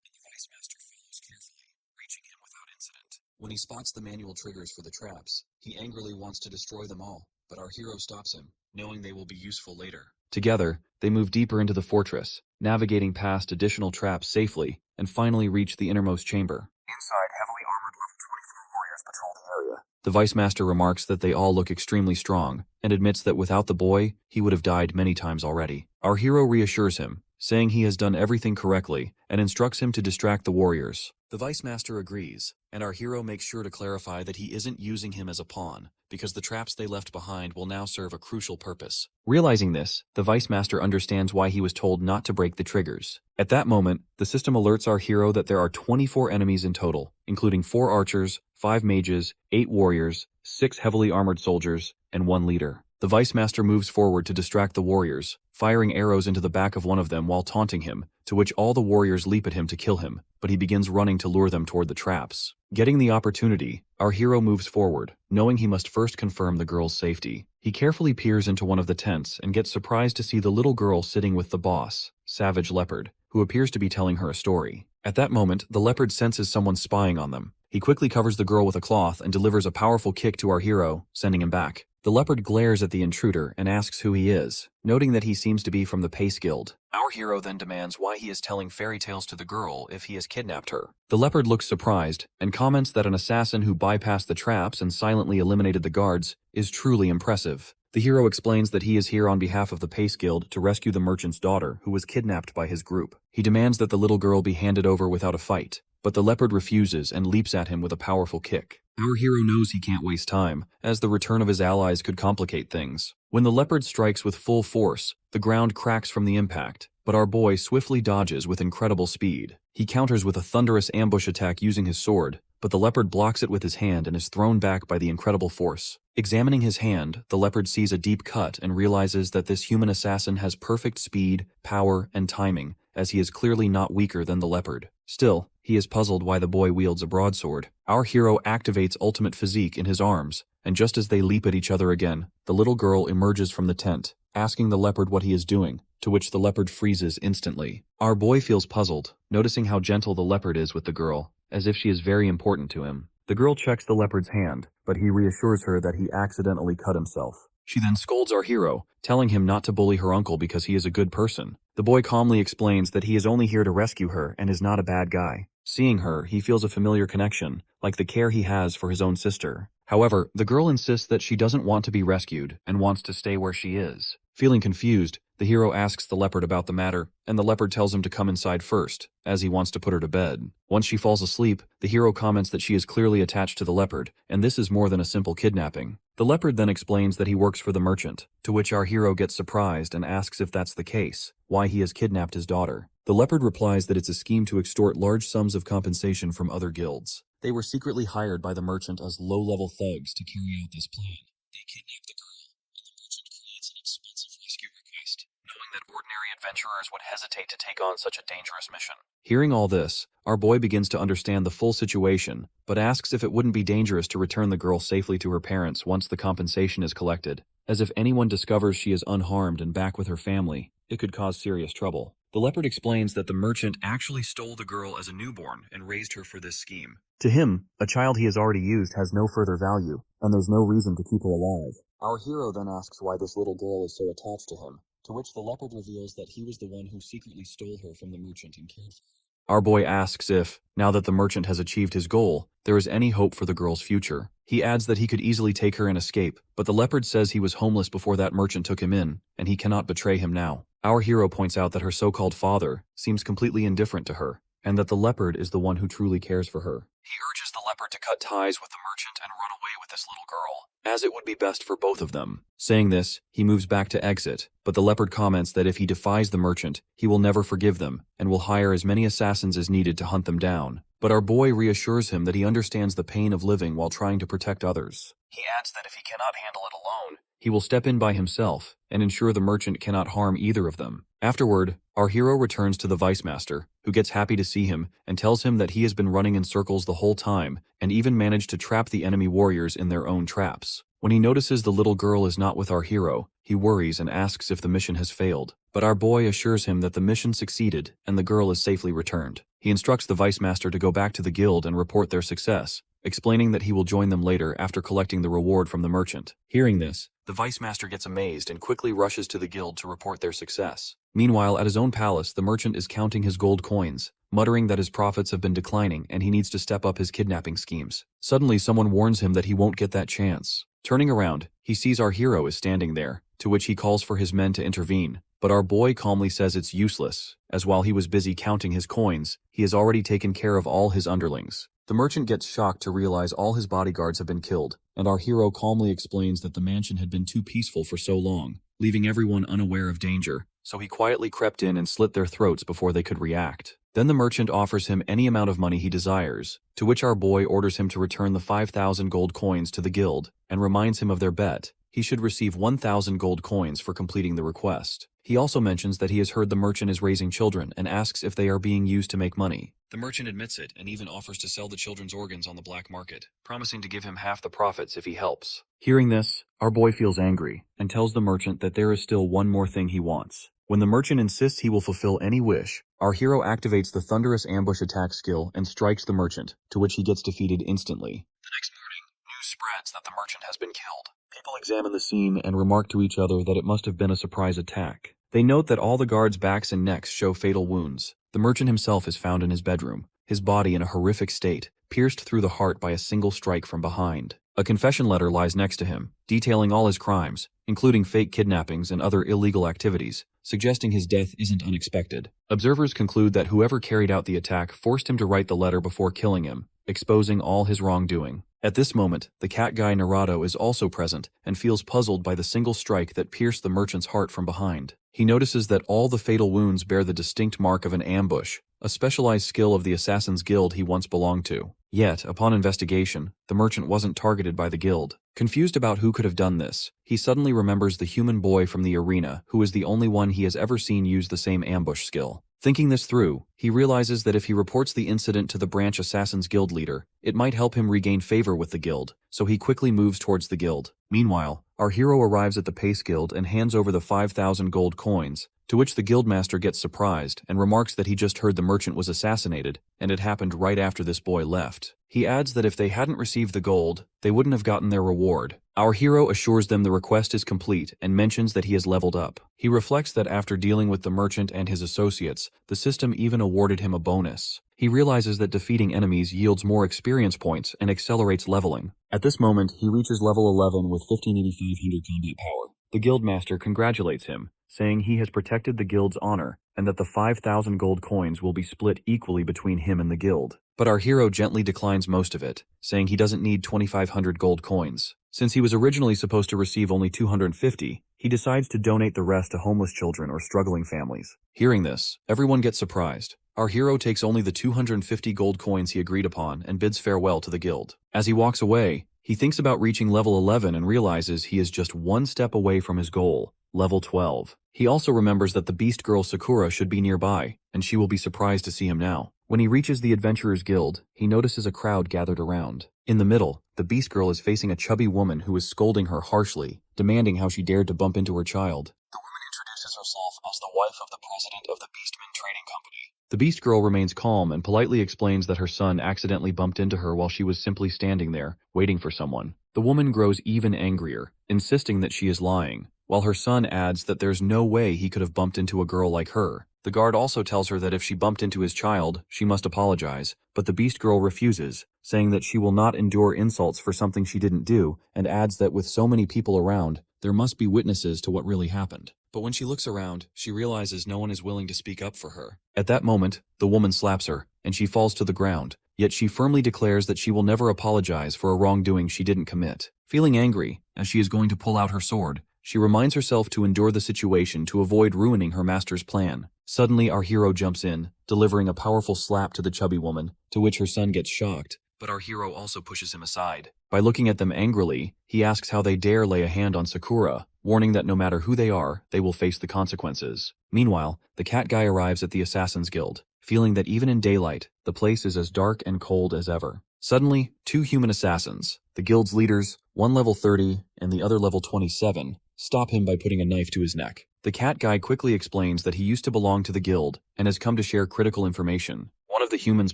The Vice Master follows carefully, reaching him without incident. When he spots the manual triggers for the traps, he angrily wants to destroy them all, but our hero stops him, knowing they will be useful later. Together, they move deeper into the fortress, navigating past additional traps safely, and finally reach the innermost chamber. Inside, heavily armored level 24 warriors patrol the area. The Vice Master remarks that they all look extremely strong, and admits that without the boy, he would have died many times already. Our hero reassures him, saying he has done everything correctly, and instructs him to distract the warriors. The Vice Master agrees, and our hero makes sure to clarify that he isn't using him as a pawn, because the traps they left behind will now serve a crucial purpose. Realizing this, the Vice Master understands why he was told not to break the triggers. At that moment, the system alerts our hero that there are 24 enemies in total, including 4 archers, 5 mages, 8 warriors, 6 heavily armored soldiers, and 1 leader. The Vice Master moves forward to distract the warriors, firing arrows into the back of one of them while taunting him, to which all the warriors leap at him to kill him, but he begins running to lure them toward the traps. Getting the opportunity, our hero moves forward, knowing he must first confirm the girl's safety. He carefully peers into one of the tents and gets surprised to see the little girl sitting with the boss, Savage Leopard, who appears to be telling her a story. At that moment, the leopard senses someone spying on them. He quickly covers the girl with a cloth and delivers a powerful kick to our hero, sending him back. The leopard glares at the intruder and asks who he is, noting that he seems to be from the Pace Guild. Our hero then demands why he is telling fairy tales to the girl if he has kidnapped her. The leopard looks surprised and comments that an assassin who bypassed the traps and silently eliminated the guards is truly impressive. The hero explains that he is here on behalf of the Pace Guild to rescue the merchant's daughter who was kidnapped by his group. He demands that the little girl be handed over without a fight, but the leopard refuses and leaps at him with a powerful kick. Our hero knows he can't waste time, as the return of his allies could complicate things. When the leopard strikes with full force, the ground cracks from the impact, but our boy swiftly dodges with incredible speed. He counters with a thunderous ambush attack using his sword, but the leopard blocks it with his hand and is thrown back by the incredible force. Examining his hand, the leopard sees a deep cut and realizes that this human assassin has perfect speed, power, and timing, as he is clearly not weaker than the leopard. Still, he is puzzled why the boy wields a broadsword. Our hero activates ultimate physique in his arms, and just as they leap at each other again, the little girl emerges from the tent, asking the leopard what he is doing, to which the leopard freezes instantly. Our boy feels puzzled, noticing how gentle the leopard is with the girl, as if she is very important to him. The girl checks the leopard's hand, but he reassures her that he accidentally cut himself. She then scolds our hero, telling him not to bully her uncle because he is a good person. The boy calmly explains that he is only here to rescue her and is not a bad guy. Seeing her, he feels a familiar connection, like the care he has for his own sister. However, the girl insists that she doesn't want to be rescued and wants to stay where she is. Feeling confused, the hero asks the leopard about the matter, and the leopard tells him to come inside first, as he wants to put her to bed. Once she falls asleep, the hero comments that she is clearly attached to the leopard, and this is more than a simple kidnapping. The leopard then explains that he works for the merchant, to which our hero gets surprised and asks if that's the case, why he has kidnapped his daughter. The leopard replies that it's a scheme to extort large sums of compensation from other guilds. They were secretly hired by the merchant as low-level thugs to carry out this plan. They kidnap the girl, and the merchant creates an expensive rescue request, knowing that ordinary adventurers would hesitate to take on such a dangerous mission. Hearing all this, our boy begins to understand the full situation, but asks if it wouldn't be dangerous to return the girl safely to her parents once the compensation is collected, as if anyone discovers she is unharmed and back with her family, it could cause serious trouble. The leopard explains that the merchant actually stole the girl as a newborn and raised her for this scheme. To him, a child he has already used has no further value, and there's no reason to keep her alive. Our hero then asks why this little girl is so attached to him, to which the leopard reveals that he was the one who secretly stole her from the merchant and cared for her. Our boy asks if, now that the merchant has achieved his goal, there is any hope for the girl's future. He adds that he could easily take her and escape, but the leopard says he was homeless before that merchant took him in, and he cannot betray him now. Our hero points out that her so-called father seems completely indifferent to her, and that the leopard is the one who truly cares for her. He urges the leopard to cut ties with the merchant and run away with this little girl, as it would be best for both of them. Saying this, he moves back to exit, but the leopard comments that if he defies the merchant, he will never forgive them, and will hire as many assassins as needed to hunt them down. But our boy reassures him that he understands the pain of living while trying to protect others. He adds that if he cannot handle it alone, he will step in by himself and ensure the merchant cannot harm either of them. Afterward, our hero returns to the Vice Master, who gets happy to see him and tells him that he has been running in circles the whole time and even managed to trap the enemy warriors in their own traps. When he notices the little girl is not with our hero, he worries and asks if the mission has failed, but our boy assures him that the mission succeeded and the girl is safely returned. He instructs the Vice Master to go back to the guild and report their success, explaining that he will join them later after collecting the reward from the merchant. Hearing this, the Vice Master gets amazed and quickly rushes to the guild to report their success. Meanwhile, at his own palace, the merchant is counting his gold coins, muttering that his profits have been declining and he needs to step up his kidnapping schemes. Suddenly, someone warns him that he won't get that chance. Turning around, he sees our hero is standing there, to which he calls for his men to intervene. But our boy calmly says it's useless, as while he was busy counting his coins, he has already taken care of all his underlings. The merchant gets shocked to realize all his bodyguards have been killed, and our hero calmly explains that the mansion had been too peaceful for so long, leaving everyone unaware of danger, so he quietly crept in and slit their throats before they could react. Then the merchant offers him any amount of money he desires, to which our boy orders him to return the 5,000 gold coins to the guild, and reminds him of their bet. He should receive 1,000 gold coins for completing the request. He also mentions that he has heard the merchant is raising children and asks if they are being used to make money. The merchant admits it and even offers to sell the children's organs on the black market, promising to give him half the profits if he helps. Hearing this, our boy feels angry and tells the merchant that there is still one more thing he wants. When the merchant insists he will fulfill any wish, our hero activates the thunderous ambush attack skill and strikes the merchant, to which he gets defeated instantly. The next morning, news spreads that the merchant has been killed. People examine the scene and remark to each other that it must have been a surprise attack. They note that all the guards' backs and necks show fatal wounds. The merchant himself is found in his bedroom, his body in a horrific state, pierced through the heart by a single strike from behind. A confession letter lies next to him, detailing all his crimes, including fake kidnappings and other illegal activities, suggesting his death isn't unexpected. Observers conclude that whoever carried out the attack forced him to write the letter before killing him, exposing all his wrongdoing. At this moment, the cat guy Narado is also present and feels puzzled by the single strike that pierced the merchant's heart from behind. He notices that all the fatal wounds bear the distinct mark of an ambush, a specialized skill of the Assassin's Guild he once belonged to. Yet, upon investigation, the merchant wasn't targeted by the guild. Confused about who could have done this, he suddenly remembers the human boy from the arena who is the only one he has ever seen use the same ambush skill. Thinking this through, he realizes that if he reports the incident to the branch Assassin's Guild leader, it might help him regain favor with the guild, so he quickly moves towards the guild. Meanwhile, our hero arrives at the Pace Guild and hands over the 5,000 gold coins, to which the guildmaster gets surprised and remarks that he just heard the merchant was assassinated, and it happened right after this boy left. He adds that if they hadn't received the gold, they wouldn't have gotten their reward. Our hero assures them the request is complete and mentions that he has leveled up. He reflects that after dealing with the merchant and his associates, the system even awarded him a bonus. He realizes that defeating enemies yields more experience points and accelerates leveling. At this moment, he reaches level 11 with 15,500 combat power. The guildmaster congratulates him, saying he has protected the guild's honor and that the 5,000 gold coins will be split equally between him and the guild. But our hero gently declines most of it, saying he doesn't need 2,500 gold coins. Since he was originally supposed to receive only 250, he decides to donate the rest to homeless children or struggling families. Hearing this, everyone gets surprised. Our hero takes only the 250 gold coins he agreed upon and bids farewell to the guild. As he walks away, he thinks about reaching level 11 and realizes he is just one step away from his goal, level 12. He also remembers that the beast girl Sakura should be nearby, and she will be surprised to see him now. When he reaches the Adventurers Guild, he notices a crowd gathered around. In the middle, the beast girl is facing a chubby woman who is scolding her harshly, demanding how she dared to bump into her child. The woman introduces herself as the wife of the president of the Beastman Trading Company. The beast girl remains calm and politely explains that her son accidentally bumped into her while she was simply standing there, waiting for someone. The woman grows even angrier, insisting that she is lying, while her son adds that there's no way he could have bumped into a girl like her. The guard also tells her that if she bumped into his child, she must apologize, but the beast girl refuses, saying that she will not endure insults for something she didn't do, and adds that with so many people around, there must be witnesses to what really happened. But when she looks around, she realizes no one is willing to speak up for her. At that moment, the woman slaps her, and she falls to the ground, yet she firmly declares that she will never apologize for a wrongdoing she didn't commit. Feeling angry, as she is going to pull out her sword, she reminds herself to endure the situation to avoid ruining her master's plan. Suddenly, our hero jumps in, delivering a powerful slap to the chubby woman, to which her son gets shocked, but our hero also pushes him aside. By looking at them angrily, he asks how they dare lay a hand on Sakura, warning that no matter who they are, they will face the consequences. Meanwhile, the cat guy arrives at the Assassin's Guild, feeling that even in daylight, the place is as dark and cold as ever. Suddenly, two human assassins, the guild's leaders, one level 30 and the other level 27, stop him by putting a knife to his neck. The cat guy quickly explains that he used to belong to the guild and has come to share critical information. One of the humans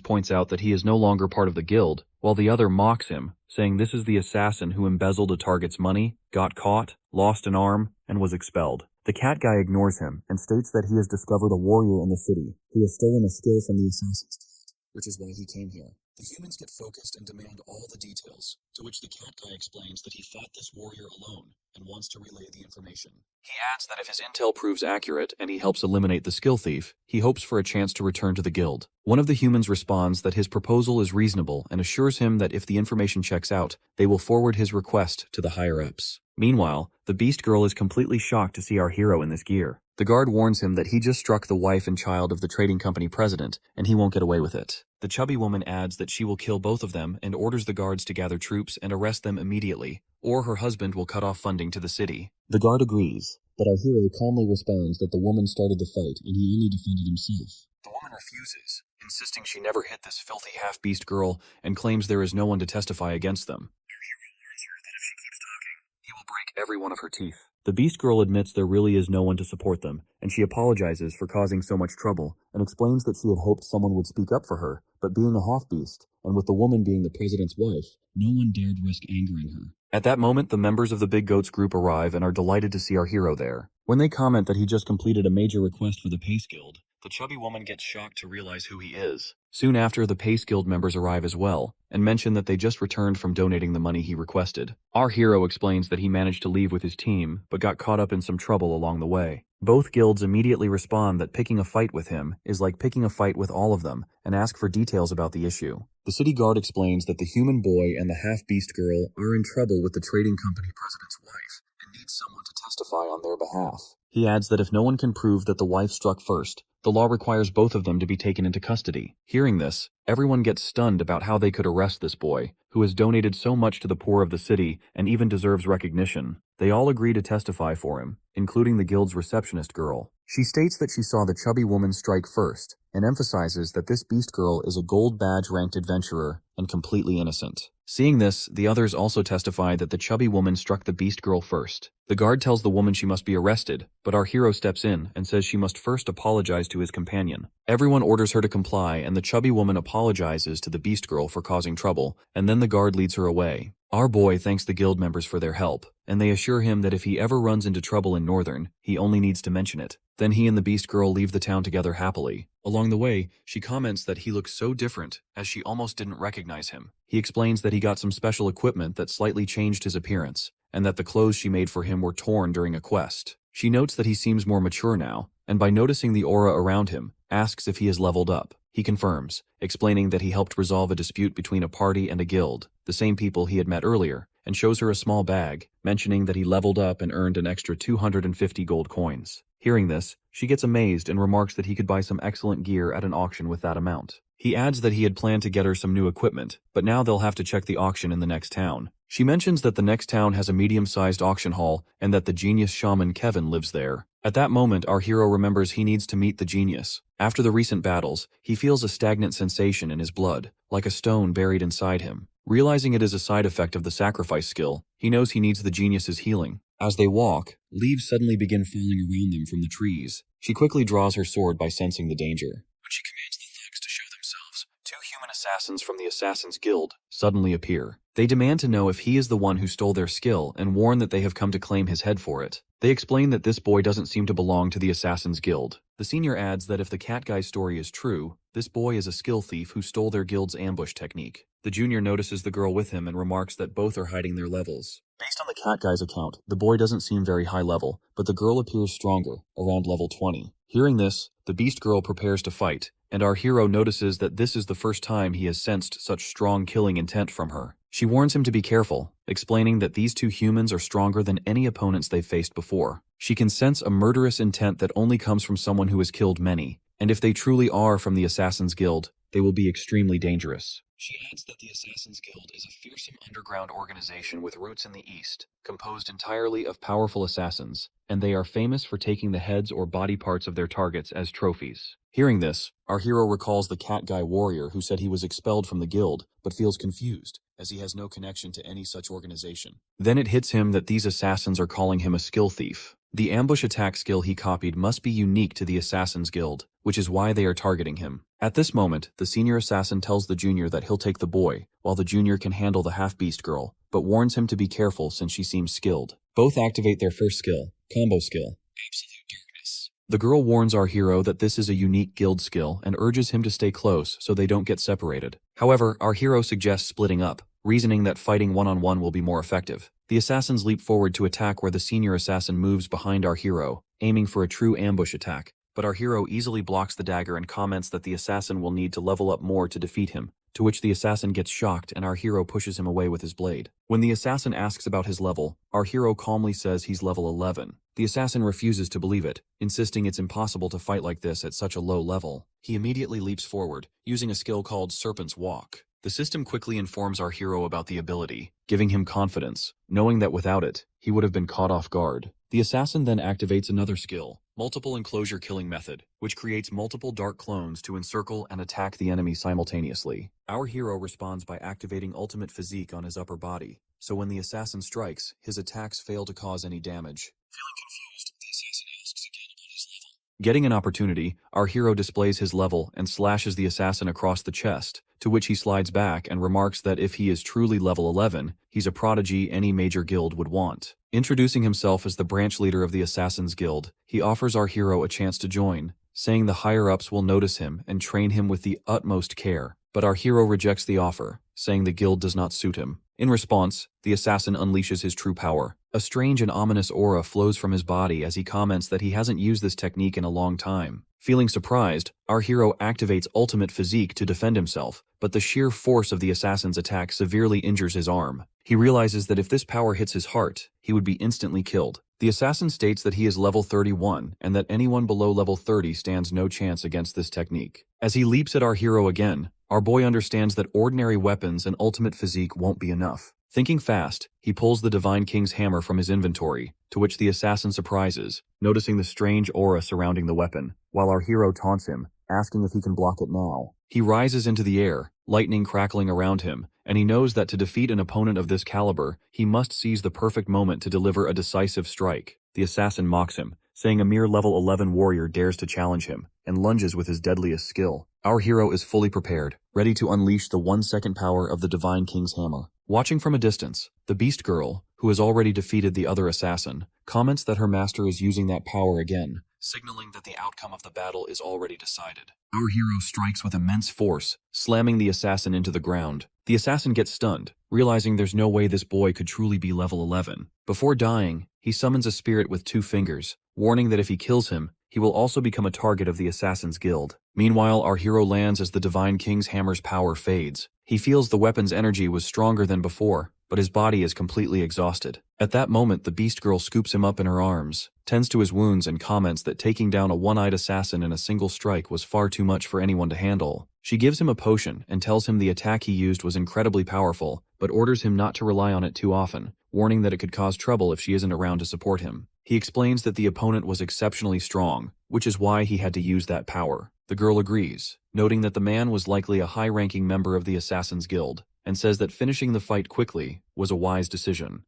points out that he is no longer part of the guild, while the other mocks him, saying this is the assassin who embezzled a target's money, got caught, lost an arm, and was expelled. The cat guy ignores him and states that he has discovered a warrior in the city who has stolen a skill from the assassin's guild, which is why he came here. The humans get focused and demand all the details, to which the cat guy explains that he fought this warrior alone and wants to relay the information. He adds that if his intel proves accurate and he helps eliminate the skill thief, he hopes for a chance to return to the guild. One of the humans responds that his proposal is reasonable and assures him that if the information checks out, they will forward his request to the higher-ups. Meanwhile, the Beast Girl is completely shocked to see our hero in this gear. The guard warns him that he just struck the wife and child of the trading company president, and he won't get away with it. The chubby woman adds that she will kill both of them and orders the guards to gather troops and arrest them immediately, or her husband will cut off funding to the city. The guard agrees, but our hero calmly responds that the woman started the fight and he only defended himself. The woman refuses, insisting she never hit this filthy half-beast girl and claims there is no one to testify against them. Our hero warns her that if she keeps talking, he will break every one of her teeth. The Beast Girl admits there really is no one to support them, and she apologizes for causing so much trouble, and explains that she had hoped someone would speak up for her, but being a half-beast, and with the woman being the president's wife, no one dared risk angering her. At that moment, the members of the Big Goats group arrive and are delighted to see our hero there. When they comment that he just completed a major request for the Pace Guild, the chubby woman gets shocked to realize who he is. Soon after, the Pace Guild members arrive as well, and mention that they just returned from donating the money he requested. Our hero explains that he managed to leave with his team, but got caught up in some trouble along the way. Both guilds immediately respond that picking a fight with him is like picking a fight with all of them, and ask for details about the issue. The city guard explains that the human boy and the half-beast girl are in trouble with the trading company president's wife, and need someone to testify on their behalf. He adds that if no one can prove that the wife struck first, the law requires both of them to be taken into custody. Hearing this, everyone gets stunned about how they could arrest this boy, who has donated so much to the poor of the city and even deserves recognition. They all agree to testify for him, including the guild's receptionist girl. She states that she saw the chubby woman strike first, and emphasizes that this beast girl is a gold badge-ranked adventurer and completely innocent. Seeing this, the others also testify that the chubby woman struck the beast girl first. The guard tells the woman she must be arrested, but our hero steps in and says she must first apologize to his companion. Everyone orders her to comply, and the chubby woman apologizes to the beast girl for causing trouble, and then the guard leads her away. Our boy thanks the guild members for their help, and they assure him that if he ever runs into trouble in Northern, he only needs to mention it. Then he and the beast girl leave the town together happily. Along the way, she comments that he looks so different, as she almost didn't recognize him. He explains that he got some special equipment that slightly changed his appearance, and that the clothes she made for him were torn during a quest. She notes that he seems more mature now, and by noticing the aura around him, asks if he has leveled up. He confirms, explaining that he helped resolve a dispute between a party and a guild, the same people he had met earlier, and shows her a small bag, mentioning that he leveled up and earned an extra 250 gold coins. Hearing this, she gets amazed and remarks that he could buy some excellent gear at an auction with that amount. He adds that he had planned to get her some new equipment, but now they'll have to check the auction in the next town. She mentions that the next town has a medium-sized auction hall and that the genius shaman Kevin lives there. At that moment, our hero remembers he needs to meet the genius. After the recent battles, he feels a stagnant sensation in his blood, like a stone buried inside him. Realizing it is a side effect of the sacrifice skill, he knows he needs the genius's healing. As they walk, leaves suddenly begin falling around them from the trees. She quickly draws her sword by sensing the danger. When she commands the thugs to show themselves, two human assassins from the Assassin's Guild suddenly appear. They demand to know if he is the one who stole their skill and warn that they have come to claim his head for it. They explain that this boy doesn't seem to belong to the Assassin's Guild. The senior adds that if the cat guy's story is true, this boy is a skill thief who stole their guild's ambush technique. The junior notices the girl with him and remarks that both are hiding their levels. Based on the cat guy's account, the boy doesn't seem very high level, but the girl appears stronger, around level 20. Hearing this, the beast girl prepares to fight, and our hero notices that this is the first time he has sensed such strong killing intent from her. She warns him to be careful, explaining that these two humans are stronger than any opponents they've faced before. She can sense a murderous intent that only comes from someone who has killed many, and if they truly are from the Assassin's Guild, they will be extremely dangerous. She adds that the Assassin's Guild is a fearsome underground organization with roots in the East, composed entirely of powerful assassins, and they are famous for taking the heads or body parts of their targets as trophies. Hearing this, our hero recalls the cat guy warrior who said he was expelled from the guild, but feels confused, as he has no connection to any such organization. Then it hits him that these assassins are calling him a skill thief. The ambush attack skill he copied must be unique to the Assassin's Guild, which is why they are targeting him. At this moment, the senior assassin tells the junior that he'll take the boy, while the junior can handle the half-beast girl, but warns him to be careful since she seems skilled. Both activate their first skill, combo skill, Absolute Darkness. The girl warns our hero that this is a unique guild skill and urges him to stay close so they don't get separated. However, our hero suggests splitting up, reasoning that fighting one-on-one will be more effective. The assassins leap forward to attack where the senior assassin moves behind our hero, aiming for a true ambush attack. But our hero easily blocks the dagger and comments that the assassin will need to level up more to defeat him, to which the assassin gets shocked and our hero pushes him away with his blade. When the assassin asks about his level, our hero calmly says he's level 11. The assassin refuses to believe it, insisting it's impossible to fight like this at such a low level. He immediately leaps forward, using a skill called Serpent's Walk. The system quickly informs our hero about the ability, giving him confidence, knowing that without it, he would have been caught off guard. The assassin then activates another skill, Multiple Enclosure Killing Method, which creates multiple dark clones to encircle and attack the enemy simultaneously. Our hero responds by activating Ultimate Physique on his upper body, so when the assassin strikes, his attacks fail to cause any damage. Feeling confused, the assassin asks again about his level. Getting an opportunity, our hero displays his level and slashes the assassin across the chest, to which he slides back and remarks that if he is truly level 11, he's a prodigy any major guild would want. Introducing himself as the branch leader of the Assassin's Guild, he offers our hero a chance to join, saying the higher-ups will notice him and train him with the utmost care. But our hero rejects the offer, saying the guild does not suit him. In response, the assassin unleashes his true power. A strange and ominous aura flows from his body as he comments that he hasn't used this technique in a long time. Feeling surprised, our hero activates Ultimate Physique to defend himself, but the sheer force of the assassin's attack severely injures his arm. He realizes that if this power hits his heart, he would be instantly killed. The assassin states that he is level 31 and that anyone below level 30 stands no chance against this technique. As he leaps at our hero again, our boy understands that ordinary weapons and Ultimate Physique won't be enough. Thinking fast, he pulls the Divine King's hammer from his inventory, to which the assassin surprises, noticing the strange aura surrounding the weapon, while our hero taunts him, asking if he can block it now. He rises into the air, lightning crackling around him, and he knows that to defeat an opponent of this caliber, he must seize the perfect moment to deliver a decisive strike. The assassin mocks him, saying a mere level 11 warrior dares to challenge him, and lunges with his deadliest skill. Our hero is fully prepared, ready to unleash the 1-second power of the Divine King's hammer. Watching from a distance, the Beast Girl, who has already defeated the other assassin, comments that her master is using that power again, signaling that the outcome of the battle is already decided. Our hero strikes with immense force, slamming the assassin into the ground. The assassin gets stunned, realizing there's no way this boy could truly be level 11. Before dying, he summons a spirit with 2 fingers, warning that if he kills him, he will also become a target of the Assassin's Guild. Meanwhile, our hero lands as the Divine King's hammer's power fades. He feels the weapon's energy was stronger than before, but his body is completely exhausted. At that moment, the Beast Girl scoops him up in her arms, tends to his wounds and comments that taking down a one-eyed assassin in a single strike was far too much for anyone to handle. She gives him a potion and tells him the attack he used was incredibly powerful, but orders him not to rely on it too often, warning that it could cause trouble if she isn't around to support him. He explains that the opponent was exceptionally strong, which is why he had to use that power. The girl agrees, noting that the man was likely a high-ranking member of the Assassin's Guild, and says that finishing the fight quickly was a wise decision.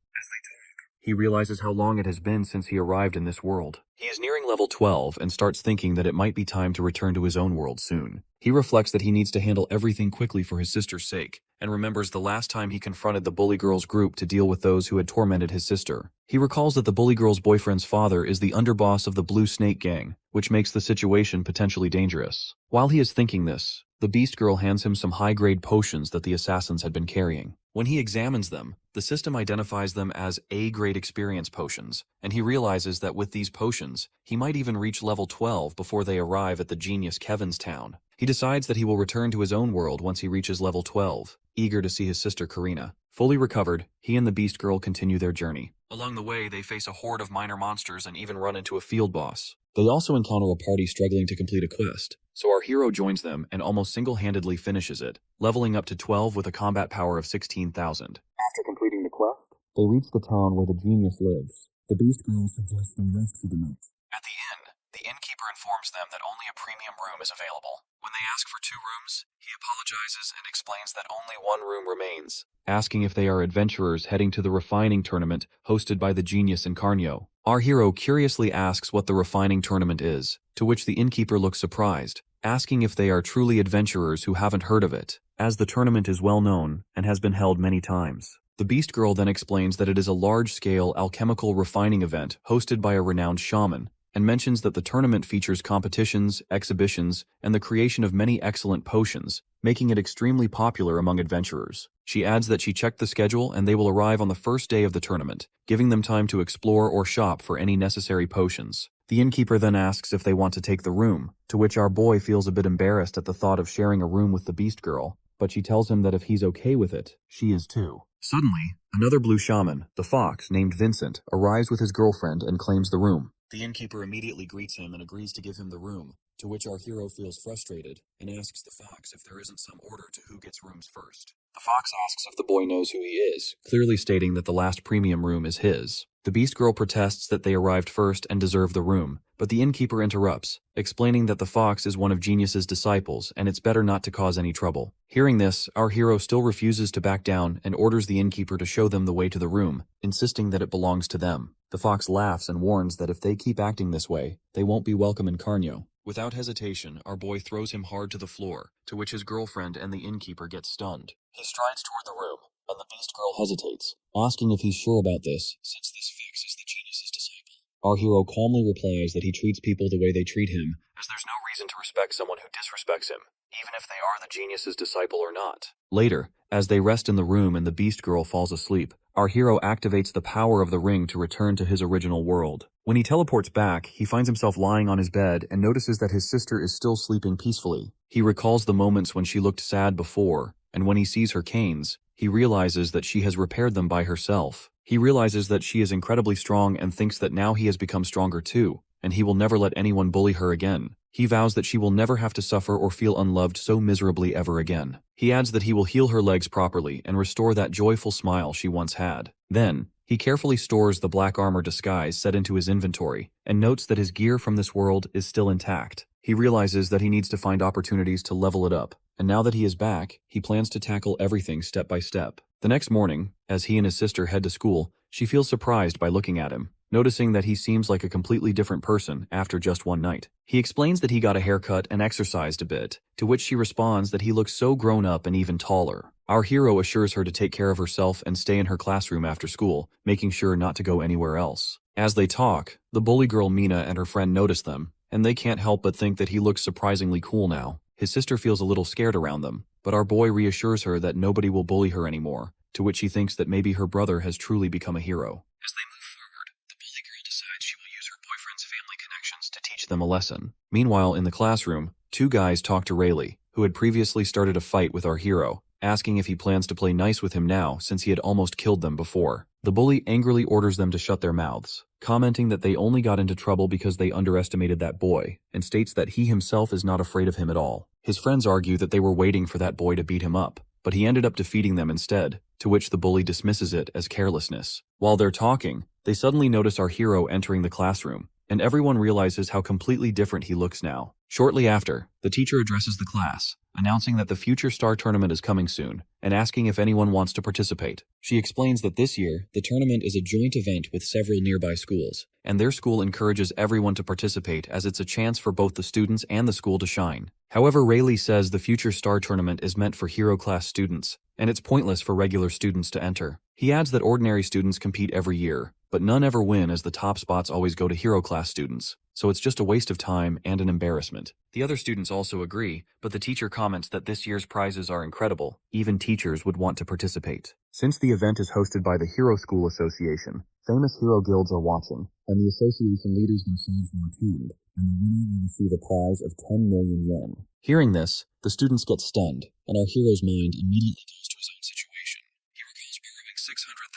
He realizes how long it has been since he arrived in this world. He is nearing level 12 and starts thinking that it might be time to return to his own world soon. He reflects that he needs to handle everything quickly for his sister's sake, and remembers the last time he confronted the Bully Girl's group to deal with those who had tormented his sister. He recalls that the Bully Girl's boyfriend's father is the underboss of the Blue Snake Gang, which makes the situation potentially dangerous. While he is thinking this, the Beast Girl hands him some high-grade potions that the assassins had been carrying. When he examines them, the system identifies them as A-grade experience potions, and he realizes that with these potions, he might even reach level 12 before they arrive at the genius Kevin's town. He decides that he will return to his own world once he reaches level 12, eager to see his sister Karina. Fully recovered, he and the Beast Girl continue their journey. Along the way, they face a horde of minor monsters and even run into a field boss. They also encounter a party struggling to complete a quest, so our hero joins them and almost single-handedly finishes it, leveling up to 12 with a combat power of 16,000. After completing the quest, they reach the town where the genius lives. The Beast Girl suggests they rest for the night. At the inn, the innkeeper informs them that only a premium room is available. When they ask for 2 rooms, he apologizes and explains that only 1 room remains, asking if they are adventurers heading to the refining tournament hosted by the genius Incarnio. Our hero curiously asks what the refining tournament is, to which the innkeeper looks surprised, asking if they are truly adventurers who haven't heard of it, as the tournament is well known and has been held many times. The Beast Girl then explains that it is a large-scale alchemical refining event hosted by a renowned shaman, and mentions that the tournament features competitions, exhibitions, and the creation of many excellent potions, making it extremely popular among adventurers. She adds that she checked the schedule and they will arrive on the first day of the tournament, giving them time to explore or shop for any necessary potions. The innkeeper then asks if they want to take the room, to which our boy feels a bit embarrassed at the thought of sharing a room with the Beast Girl, but she tells him that if he's okay with it, she is too. Suddenly, another blue shaman, the fox, named Vincent, arrives with his girlfriend and claims the room. The innkeeper immediately greets him and agrees to give him the room, to which our hero feels frustrated and asks the fox if there isn't some order to who gets rooms first. The fox asks if the boy knows who he is, clearly stating that the last premium room is his. The Beast Girl protests that they arrived first and deserve the room, but the innkeeper interrupts, explaining that the fox is one of Genius's disciples and it's better not to cause any trouble. Hearing this, our hero still refuses to back down and orders the innkeeper to show them the way to the room, insisting that it belongs to them. The fox laughs and warns that if they keep acting this way, they won't be welcome in Carnio. Without hesitation, our boy throws him hard to the floor, to which his girlfriend and the innkeeper get stunned. He strides toward the room, and the Beast Girl hesitates, asking if he's sure about this, since this fox is the genius's disciple. Our hero calmly replies that he treats people the way they treat him, as there's no reason to respect someone who disrespects him, even if they are the genius's disciple or not. Later, as they rest in the room and the Beast Girl falls asleep, our hero activates the power of the ring to return to his original world. When he teleports back, he finds himself lying on his bed and notices that his sister is still sleeping peacefully. He recalls the moments when she looked sad before, and when he sees her canes, he realizes that she has repaired them by herself. He realizes that she is incredibly strong and thinks that now he has become stronger too, and he will never let anyone bully her again. He vows that she will never have to suffer or feel unloved so miserably ever again. He adds that he will heal her legs properly and restore that joyful smile she once had. Then, he carefully stores the black armor disguise set into his inventory and notes that his gear from this world is still intact. He realizes that he needs to find opportunities to level it up, and now that he is back, he plans to tackle everything step by step. The next morning, as he and his sister head to school, she feels surprised by looking at him, noticing that he seems like a completely different person after just one night. He explains that he got a haircut and exercised a bit, to which she responds that he looks so grown up and even taller. Our hero assures her to take care of herself and stay in her classroom after school, making sure not to go anywhere else. As they talk, the bully girl Mina and her friend notice them, and they can't help but think that he looks surprisingly cool now. His sister feels a little scared around them, but our boy reassures her that nobody will bully her anymore, to which she thinks that maybe her brother has truly become a hero. As they move forward, the bully girl decides she will use her boyfriend's family connections to teach them a lesson. Meanwhile, in the classroom, 2 guys talk to Rayleigh, who had previously started a fight with our hero, asking if he plans to play nice with him now since he had almost killed them before. The bully angrily orders them to shut their mouths, commenting that they only got into trouble because they underestimated that boy, and states that he himself is not afraid of him at all. His friends argue that they were waiting for that boy to beat him up, but he ended up defeating them instead, to which the bully dismisses it as carelessness. While they're talking, they suddenly notice our hero entering the classroom, and everyone realizes how completely different he looks now. Shortly after, the teacher addresses the class, announcing that the Future Star Tournament is coming soon, and asking if anyone wants to participate. She explains that this year, the tournament is a joint event with several nearby schools, and their school encourages everyone to participate as it's a chance for both the students and the school to shine. However, Rayleigh says the Future Star Tournament is meant for hero class students, and it's pointless for regular students to enter. He adds that ordinary students compete every year, but none ever win as the top spots always go to hero class students, so it's just a waste of time and an embarrassment. The other students also agree, but the teacher comments that this year's prizes are incredible. Even teachers would want to participate. Since the event is hosted by the Hero School Association, famous hero guilds are watching, and the association leaders themselves were attend, and the winner will receive a prize of 10 million yen. Hearing this, the students get stunned, and our hero's mind immediately goes to his own situation. He recalls borrowing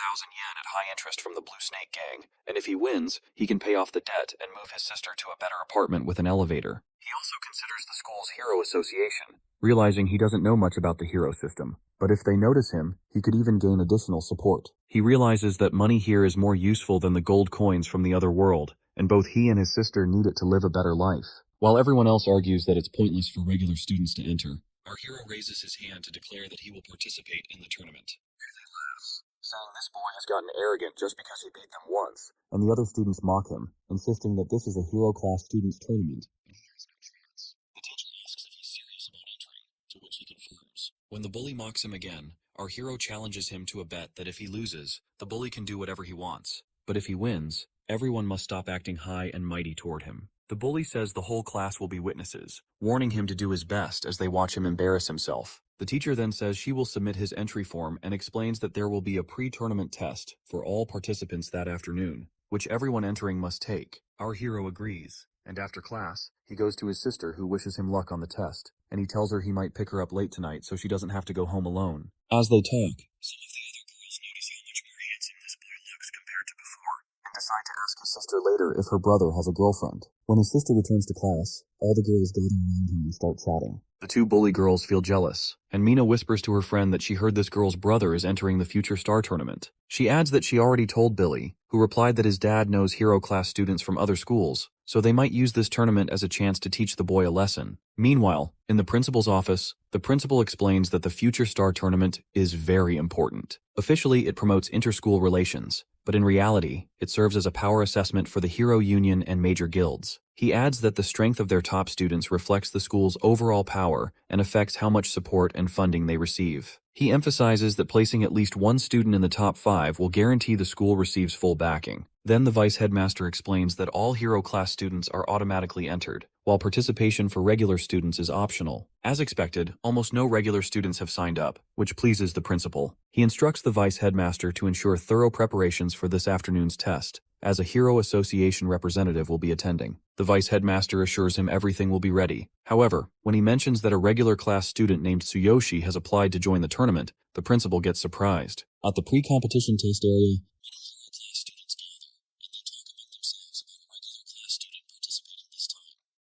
1,000 yen at high interest from the Blue Snake Gang, and if he wins, he can pay off the debt and move his sister to a better apartment with an elevator. He also considers the school's hero association, realizing he doesn't know much about the hero system, but if they notice him, he could even gain additional support. He realizes that money here is more useful than the gold coins from the other world, and both he and his sister need it to live a better life. While everyone else argues that it's pointless for regular students to enter, our hero raises his hand to declare that he will participate in the tournament. Riley laughs, saying this boy has gotten arrogant just because he beat them once, and the other students mock him, insisting that this is a hero class students tournament, and he has no chance. The teacher asks if he's serious about entering, to which he confirms. When the bully mocks him again, our hero challenges him to a bet that if he loses, the bully can do whatever he wants, but if he wins, everyone must stop acting high and mighty toward him. The bully says the whole class will be witnesses, warning him to do his best as they watch him embarrass himself. The teacher then says she will submit his entry form and explains that there will be a pre-tournament test for all participants that afternoon, which everyone entering must take. Our hero agrees, and after class, he goes to his sister who wishes him luck on the test, and he tells her he might pick her up late tonight so she doesn't have to go home alone. As they talk, some of the other girls notice how much more handsome this boy looks compared to before, and decide to ask his sister later if her brother has a girlfriend. When his sister returns to class, all the girls gather around him and start chatting. The two bully girls feel jealous, and Mina whispers to her friend that she heard this girl's brother is entering the future star tournament. She adds that she already told Billy, who replied that his dad knows hero class students from other schools, so they might use this tournament as a chance to teach the boy a lesson. Meanwhile, in the principal's office, the principal explains that the future star tournament is very important. Officially, it promotes inter-school relations, but in reality, it serves as a power assessment for the hero union and major guilds. He adds that the strength of their top students reflects the school's overall power and affects how much support and funding they receive. He emphasizes that placing at least one student in the top 5 will guarantee the school receives full backing. Then the vice headmaster explains that all hero class students are automatically entered, while participation for regular students is optional. As expected, almost no regular students have signed up, which pleases the principal. He instructs the vice headmaster to ensure thorough preparations for this afternoon's test, as a Hero Association representative will be attending. The vice headmaster assures him everything will be ready. However, when he mentions that a regular class student named Tsuyoshi has applied to join the tournament, the principal gets surprised. At the pre-competition test area,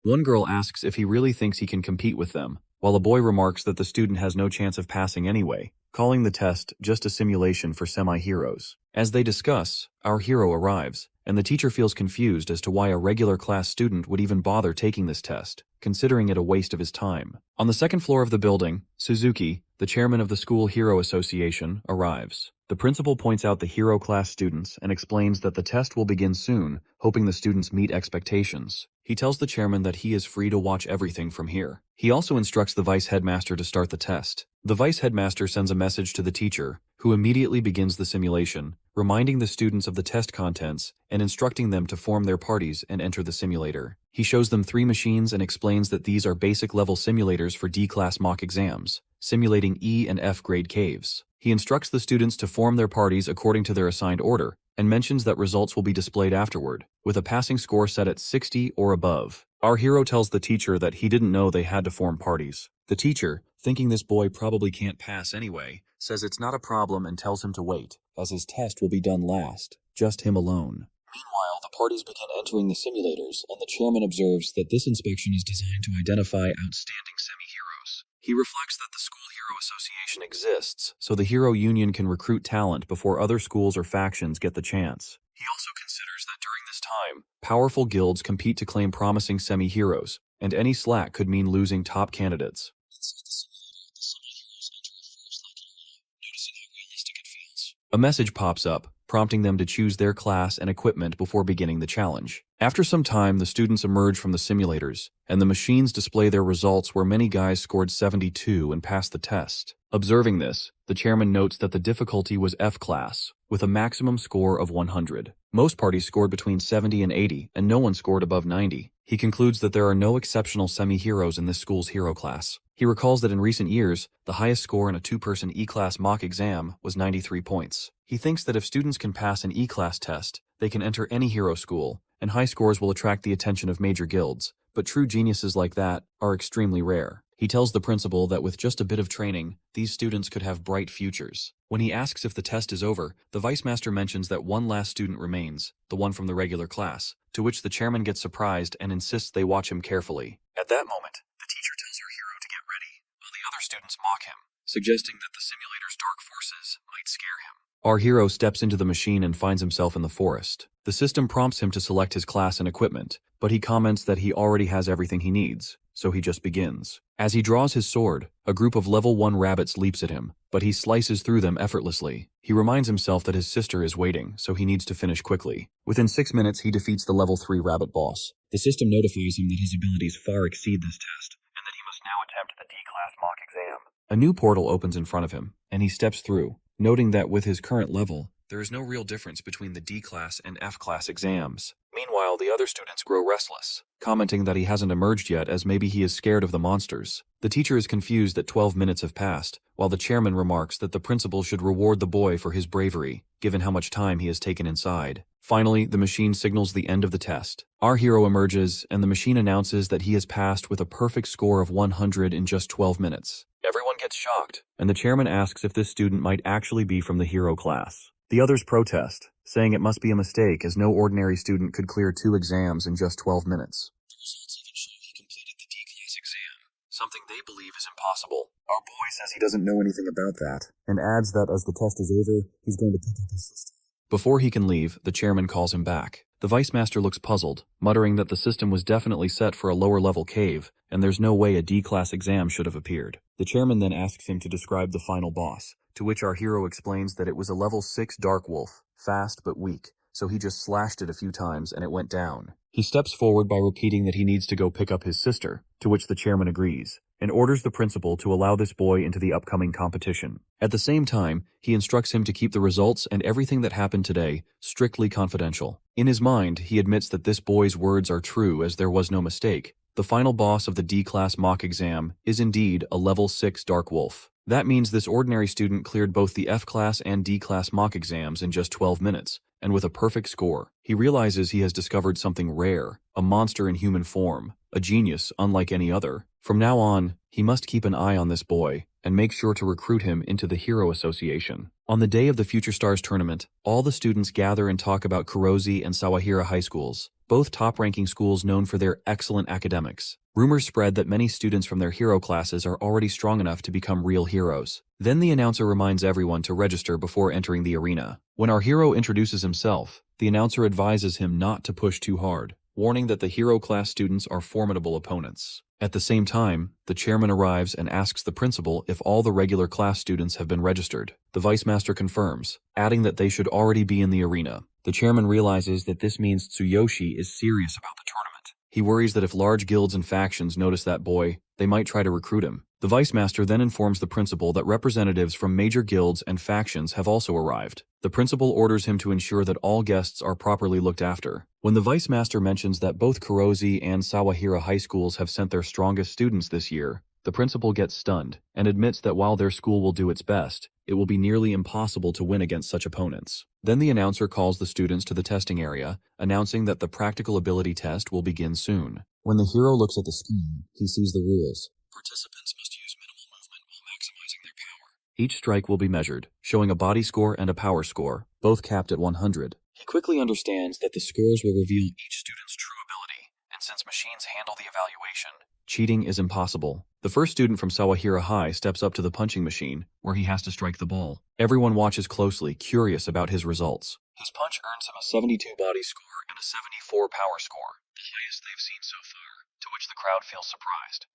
one girl asks if he really thinks he can compete with them, while a boy remarks that the student has no chance of passing anyway, calling the test just a simulation for semi-heroes. As they discuss, our hero arrives, and the teacher feels confused as to why a regular class student would even bother taking this test, considering it a waste of his time. On the second floor of the building, Suzuki, the chairman of the School Hero Association, arrives. The principal points out the hero class students and explains that the test will begin soon, hoping the students meet expectations. He tells the chairman that he is free to watch everything from here. He also instructs the vice headmaster to start the test. The vice headmaster sends a message to the teacher, who immediately begins the simulation, reminding the students of the test contents and instructing them to form their parties and enter the simulator. He shows them 3 machines and explains that these are basic level simulators for D-class mock exams, simulating E and F grade caves. He instructs the students to form their parties according to their assigned order, and mentions that results will be displayed afterward, with a passing score set at 60 or above. Our hero tells the teacher that he didn't know they had to form parties. The teacher, thinking this boy probably can't pass anyway, says it's not a problem and tells him to wait, as his test will be done last, just him alone. Meanwhile, the parties begin entering the simulators, and the chairman observes that this inspection is designed to identify outstanding semi-heroes. He reflects that the School Hero Association exists, so the Hero Union can recruit talent before other schools or factions get the chance. He also considers that during this time, powerful guilds compete to claim promising semi-heroes, and any slack could mean losing top candidates. Inside the simulator, the semi-heroes enter a forest-like area, noticing how realistic it feels. A message pops up, prompting them to choose their class and equipment before beginning the challenge. After some time, the students emerge from the simulators, and the machines display their results where many guys scored 72 and passed the test. Observing this, the chairman notes that the difficulty was F class, with a maximum score of 100. Most parties scored between 70 and 80, and no one scored above 90. He concludes that there are no exceptional semi-heroes in this school's hero class. He recalls that in recent years, the highest score in a 2-person E-class mock exam was 93 points. He thinks that if students can pass an E-class test, they can enter any hero school, and high scores will attract the attention of major guilds, but true geniuses like that are extremely rare. He tells the principal that with just a bit of training, these students could have bright futures. When he asks if the test is over, the vice master mentions that one last student remains, the one from the regular class, to which the chairman gets surprised and insists they watch him carefully. At that moment, the teacher tells our hero to get ready, while the other students mock him, suggesting that the simulator's dark forces might scare him. Our hero steps into the machine and finds himself in the forest. The system prompts him to select his class and equipment, but he comments that he already has everything he needs, so he just begins. As he draws his sword, a group of level 1 rabbits leaps at him, but he slices through them effortlessly. He reminds himself that his sister is waiting, so he needs to finish quickly. Within 6 minutes, he defeats the level 3 rabbit boss. The system notifies him that his abilities far exceed this test, and that he must now attempt the D-class mock exam. A new portal opens in front of him, and he steps through, noting that with his current level, there is no real difference between the D-class and F-class exams. Meanwhile, the other students grow restless, commenting that he hasn't emerged yet as maybe he is scared of the monsters. The teacher is confused that 12 minutes have passed, while the chairman remarks that the principal should reward the boy for his bravery, given how much time he has taken inside. Finally, the machine signals the end of the test. Our hero emerges, and the machine announces that he has passed with a perfect score of 100 in just 12 minutes. Everyone gets shocked, and the chairman asks if this student might actually be from the hero class. The others protest, saying it must be a mistake as no ordinary student could clear 2 exams in just 12 minutes. The results even show he completed the D-class exam, something they believe is impossible. Our boy says he doesn't know anything about that, and adds that as the test is over, he's going to pick up his sister. Before he can leave, the chairman calls him back. The vice master looks puzzled, muttering that the system was definitely set for a lower-level cave, and there's no way a D-class exam should have appeared. The chairman then asks him to describe the final boss, to which our hero explains that it was a level 6 dark wolf, fast but weak, so he just slashed it a few times and it went down. He steps forward by repeating that he needs to go pick up his sister, to which the chairman agrees, and orders the principal to allow this boy into the upcoming competition. At the same time, he instructs him to keep the results and everything that happened today strictly confidential. In his mind, he admits that this boy's words are true as there was no mistake. The final boss of the D-class mock exam is indeed a level 6 dark wolf. That means this ordinary student cleared both the F-class and D-class mock exams in just 12 minutes, and with a perfect score. He realizes he has discovered something rare, a monster in human form, a genius unlike any other. From now on, he must keep an eye on this boy, and make sure to recruit him into the Hero Association. On the day of the Future Stars tournament, all the students gather and talk about Kurozi and Sawahira high schools, both top-ranking schools known for their excellent academics. Rumors spread that many students from their hero classes are already strong enough to become real heroes. Then the announcer reminds everyone to register before entering the arena. When our hero introduces himself, the announcer advises him not to push too hard, warning that the hero class students are formidable opponents. At the same time, the chairman arrives and asks the principal if all the regular class students have been registered. The vice master confirms, adding that they should already be in the arena. The chairman realizes that this means Tsuyoshi is serious about the tournament. He worries that if large guilds and factions notice that boy, they might try to recruit him. The vice master then informs the principal that representatives from major guilds and factions have also arrived. The principal orders him to ensure that all guests are properly looked after. When the vice master mentions that both Kurozi and Sawahira high schools have sent their strongest students this year, the principal gets stunned and admits that while their school will do its best, it will be nearly impossible to win against such opponents. Then the announcer calls the students to the testing area, announcing that the practical ability test will begin soon. When the hero looks at the screen, he sees the rules. Participants must use minimal movement while maximizing their power. Each strike will be measured, showing a body score and a power score, both capped at 100. He quickly understands that the scores will reveal each student's true ability, and since machines handle the evaluation, cheating is impossible. The first student from Sawahira High steps up to the punching machine, where he has to strike the ball. Everyone watches closely, curious about his results. His punch earns him a 72 body score and a 74 power score, the highest they've seen so far, to which the crowd feels surprised.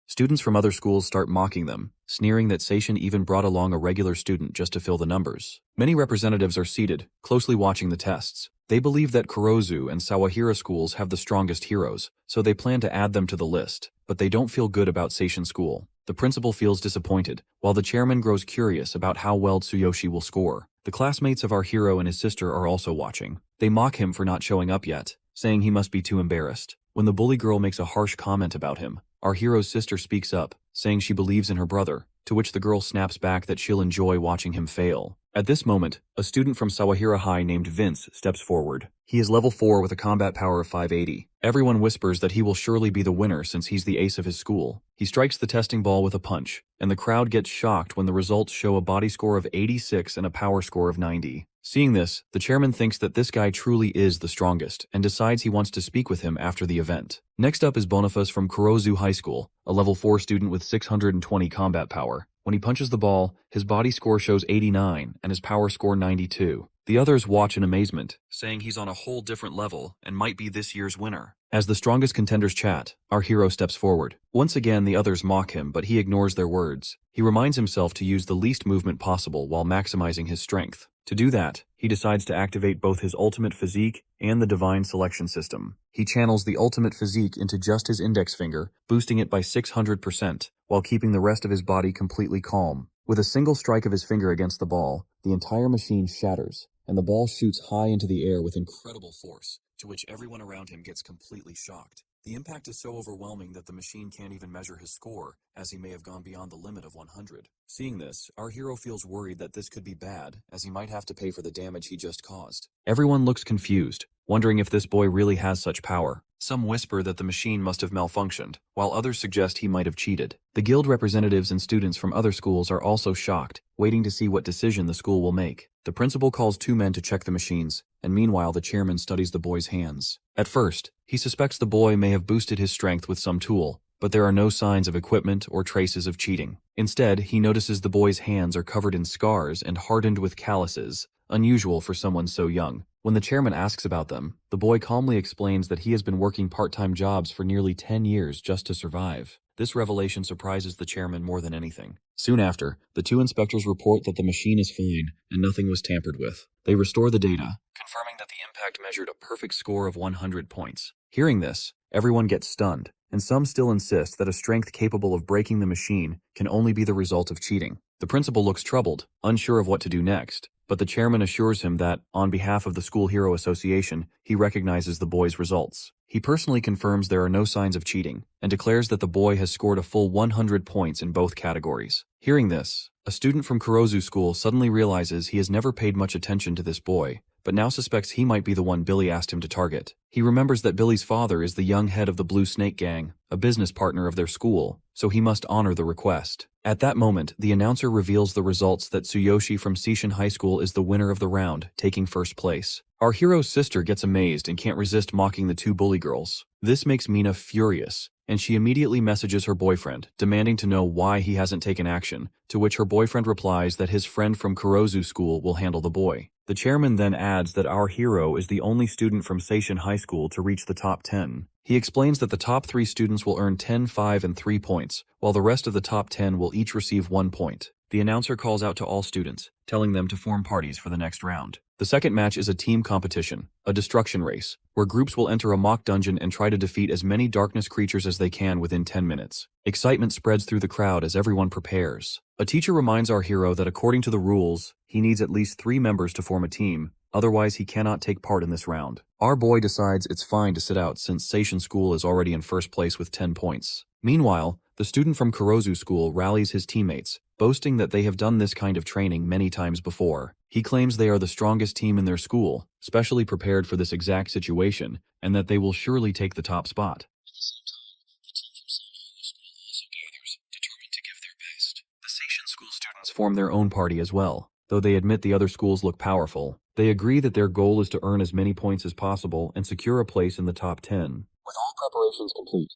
Students from other schools start mocking them, sneering that Seishin even brought along a regular student just to fill the numbers. Many representatives are seated, closely watching the tests. They believe that Kurozu and Sawahira schools have the strongest heroes, so they plan to add them to the list, but they don't feel good about Seishin School. The principal feels disappointed, while the chairman grows curious about how well Tsuyoshi will score. The classmates of our hero and his sister are also watching. They mock him for not showing up yet, saying he must be too embarrassed. When the bully girl makes a harsh comment about him, our hero's sister speaks up, saying she believes in her brother, to which the girl snaps back that she'll enjoy watching him fail. At this moment, a student from Sawahira High named Vince steps forward. He is level 4 with a combat power of 580. Everyone whispers that he will surely be the winner since he's the ace of his school. He strikes the testing ball with a punch, and the crowd gets shocked when the results show a body score of 86 and a power score of 90. Seeing this, the chairman thinks that this guy truly is the strongest and decides he wants to speak with him after the event. Next up is Boniface from Kurozu High School, a level 4 student with 620 combat power. When he punches the ball, his body score shows 89 and his power score 92. The others watch in amazement, saying he's on a whole different level and might be this year's winner. As the strongest contenders chat, our hero steps forward. Once again, the others mock him, but he ignores their words. He reminds himself to use the least movement possible while maximizing his strength. To do that, he decides to activate both his ultimate physique and the divine selection system. He channels the ultimate physique into just his index finger, boosting it by 600%, while keeping the rest of his body completely calm. With a single strike of his finger against the ball, the entire machine shatters, and the ball shoots high into the air with incredible force, to which everyone around him gets completely shocked. The impact is so overwhelming that the machine can't even measure his score, as he may have gone beyond the limit of 100. Seeing this, our hero feels worried that this could be bad, as he might have to pay for the damage he just caused. Everyone looks confused, wondering if this boy really has such power. Some whisper that the machine must have malfunctioned, while others suggest he might have cheated. The guild representatives and students from other schools are also shocked, waiting to see what decision the school will make. The principal calls 2 men to check the machines, and meanwhile the chairman studies the boy's hands. At first, he suspects the boy may have boosted his strength with some tool, but there are no signs of equipment or traces of cheating. Instead, he notices the boy's hands are covered in scars and hardened with calluses, unusual for someone so young. When the chairman asks about them, the boy calmly explains that he has been working part-time jobs for nearly 10 years just to survive. This revelation surprises the chairman more than anything. Soon after, the 2 inspectors report that the machine is fine and nothing was tampered with. They restore the data, confirming that the impact measured a perfect score of 100 points. Hearing this, everyone gets stunned, and some still insist that a strength capable of breaking the machine can only be the result of cheating. The principal looks troubled, unsure of what to do next, but the chairman assures him that, on behalf of the School Hero Association, he recognizes the boy's results. He personally confirms there are no signs of cheating, and declares that the boy has scored a full 100 points in both categories. Hearing this, a student from Kurozu School suddenly realizes he has never paid much attention to this boy, but now suspects he might be the one Billy asked him to target. He remembers that Billy's father is the young head of the Blue Snake Gang, a business partner of their school, so he must honor the request. At that moment, the announcer reveals the results that Tsuyoshi from Seishin High School is the winner of the round, taking first place. Our hero's sister gets amazed and can't resist mocking the 2 bully girls. This makes Mina furious, and she immediately messages her boyfriend, demanding to know why he hasn't taken action, to which her boyfriend replies that his friend from Kurozu School will handle the boy. The chairman then adds that our hero is the only student from Seishin High School to reach the top 10. He explains that the top 3 students will earn 10, 5, and 3 points, while the rest of the top 10 will each receive 1 point. The announcer calls out to all students, telling them to form parties for the next round. The second match is a team competition, a destruction race, where groups will enter a mock dungeon and try to defeat as many darkness creatures as they can within 10 minutes. Excitement spreads through the crowd as everyone prepares. A teacher reminds our hero that according to the rules, he needs at least 3 members to form a team, otherwise he cannot take part in this round. Our boy decides it's fine to sit out since Seishin School is already in first place with 10 points. Meanwhile, the student from Kurozu School rallies his teammates, boasting that they have done this kind of training many times before. He claims they are the strongest team in their school, specially prepared for this exact situation, and that they will surely take the top spot. At the same time, the team from Sawahira School also gathers, determined to give their best. The Seishin School students form their own party as well. Though they admit the other schools look powerful, they agree that their goal is to earn as many points as possible and secure a place in the top 10. With all preparations complete,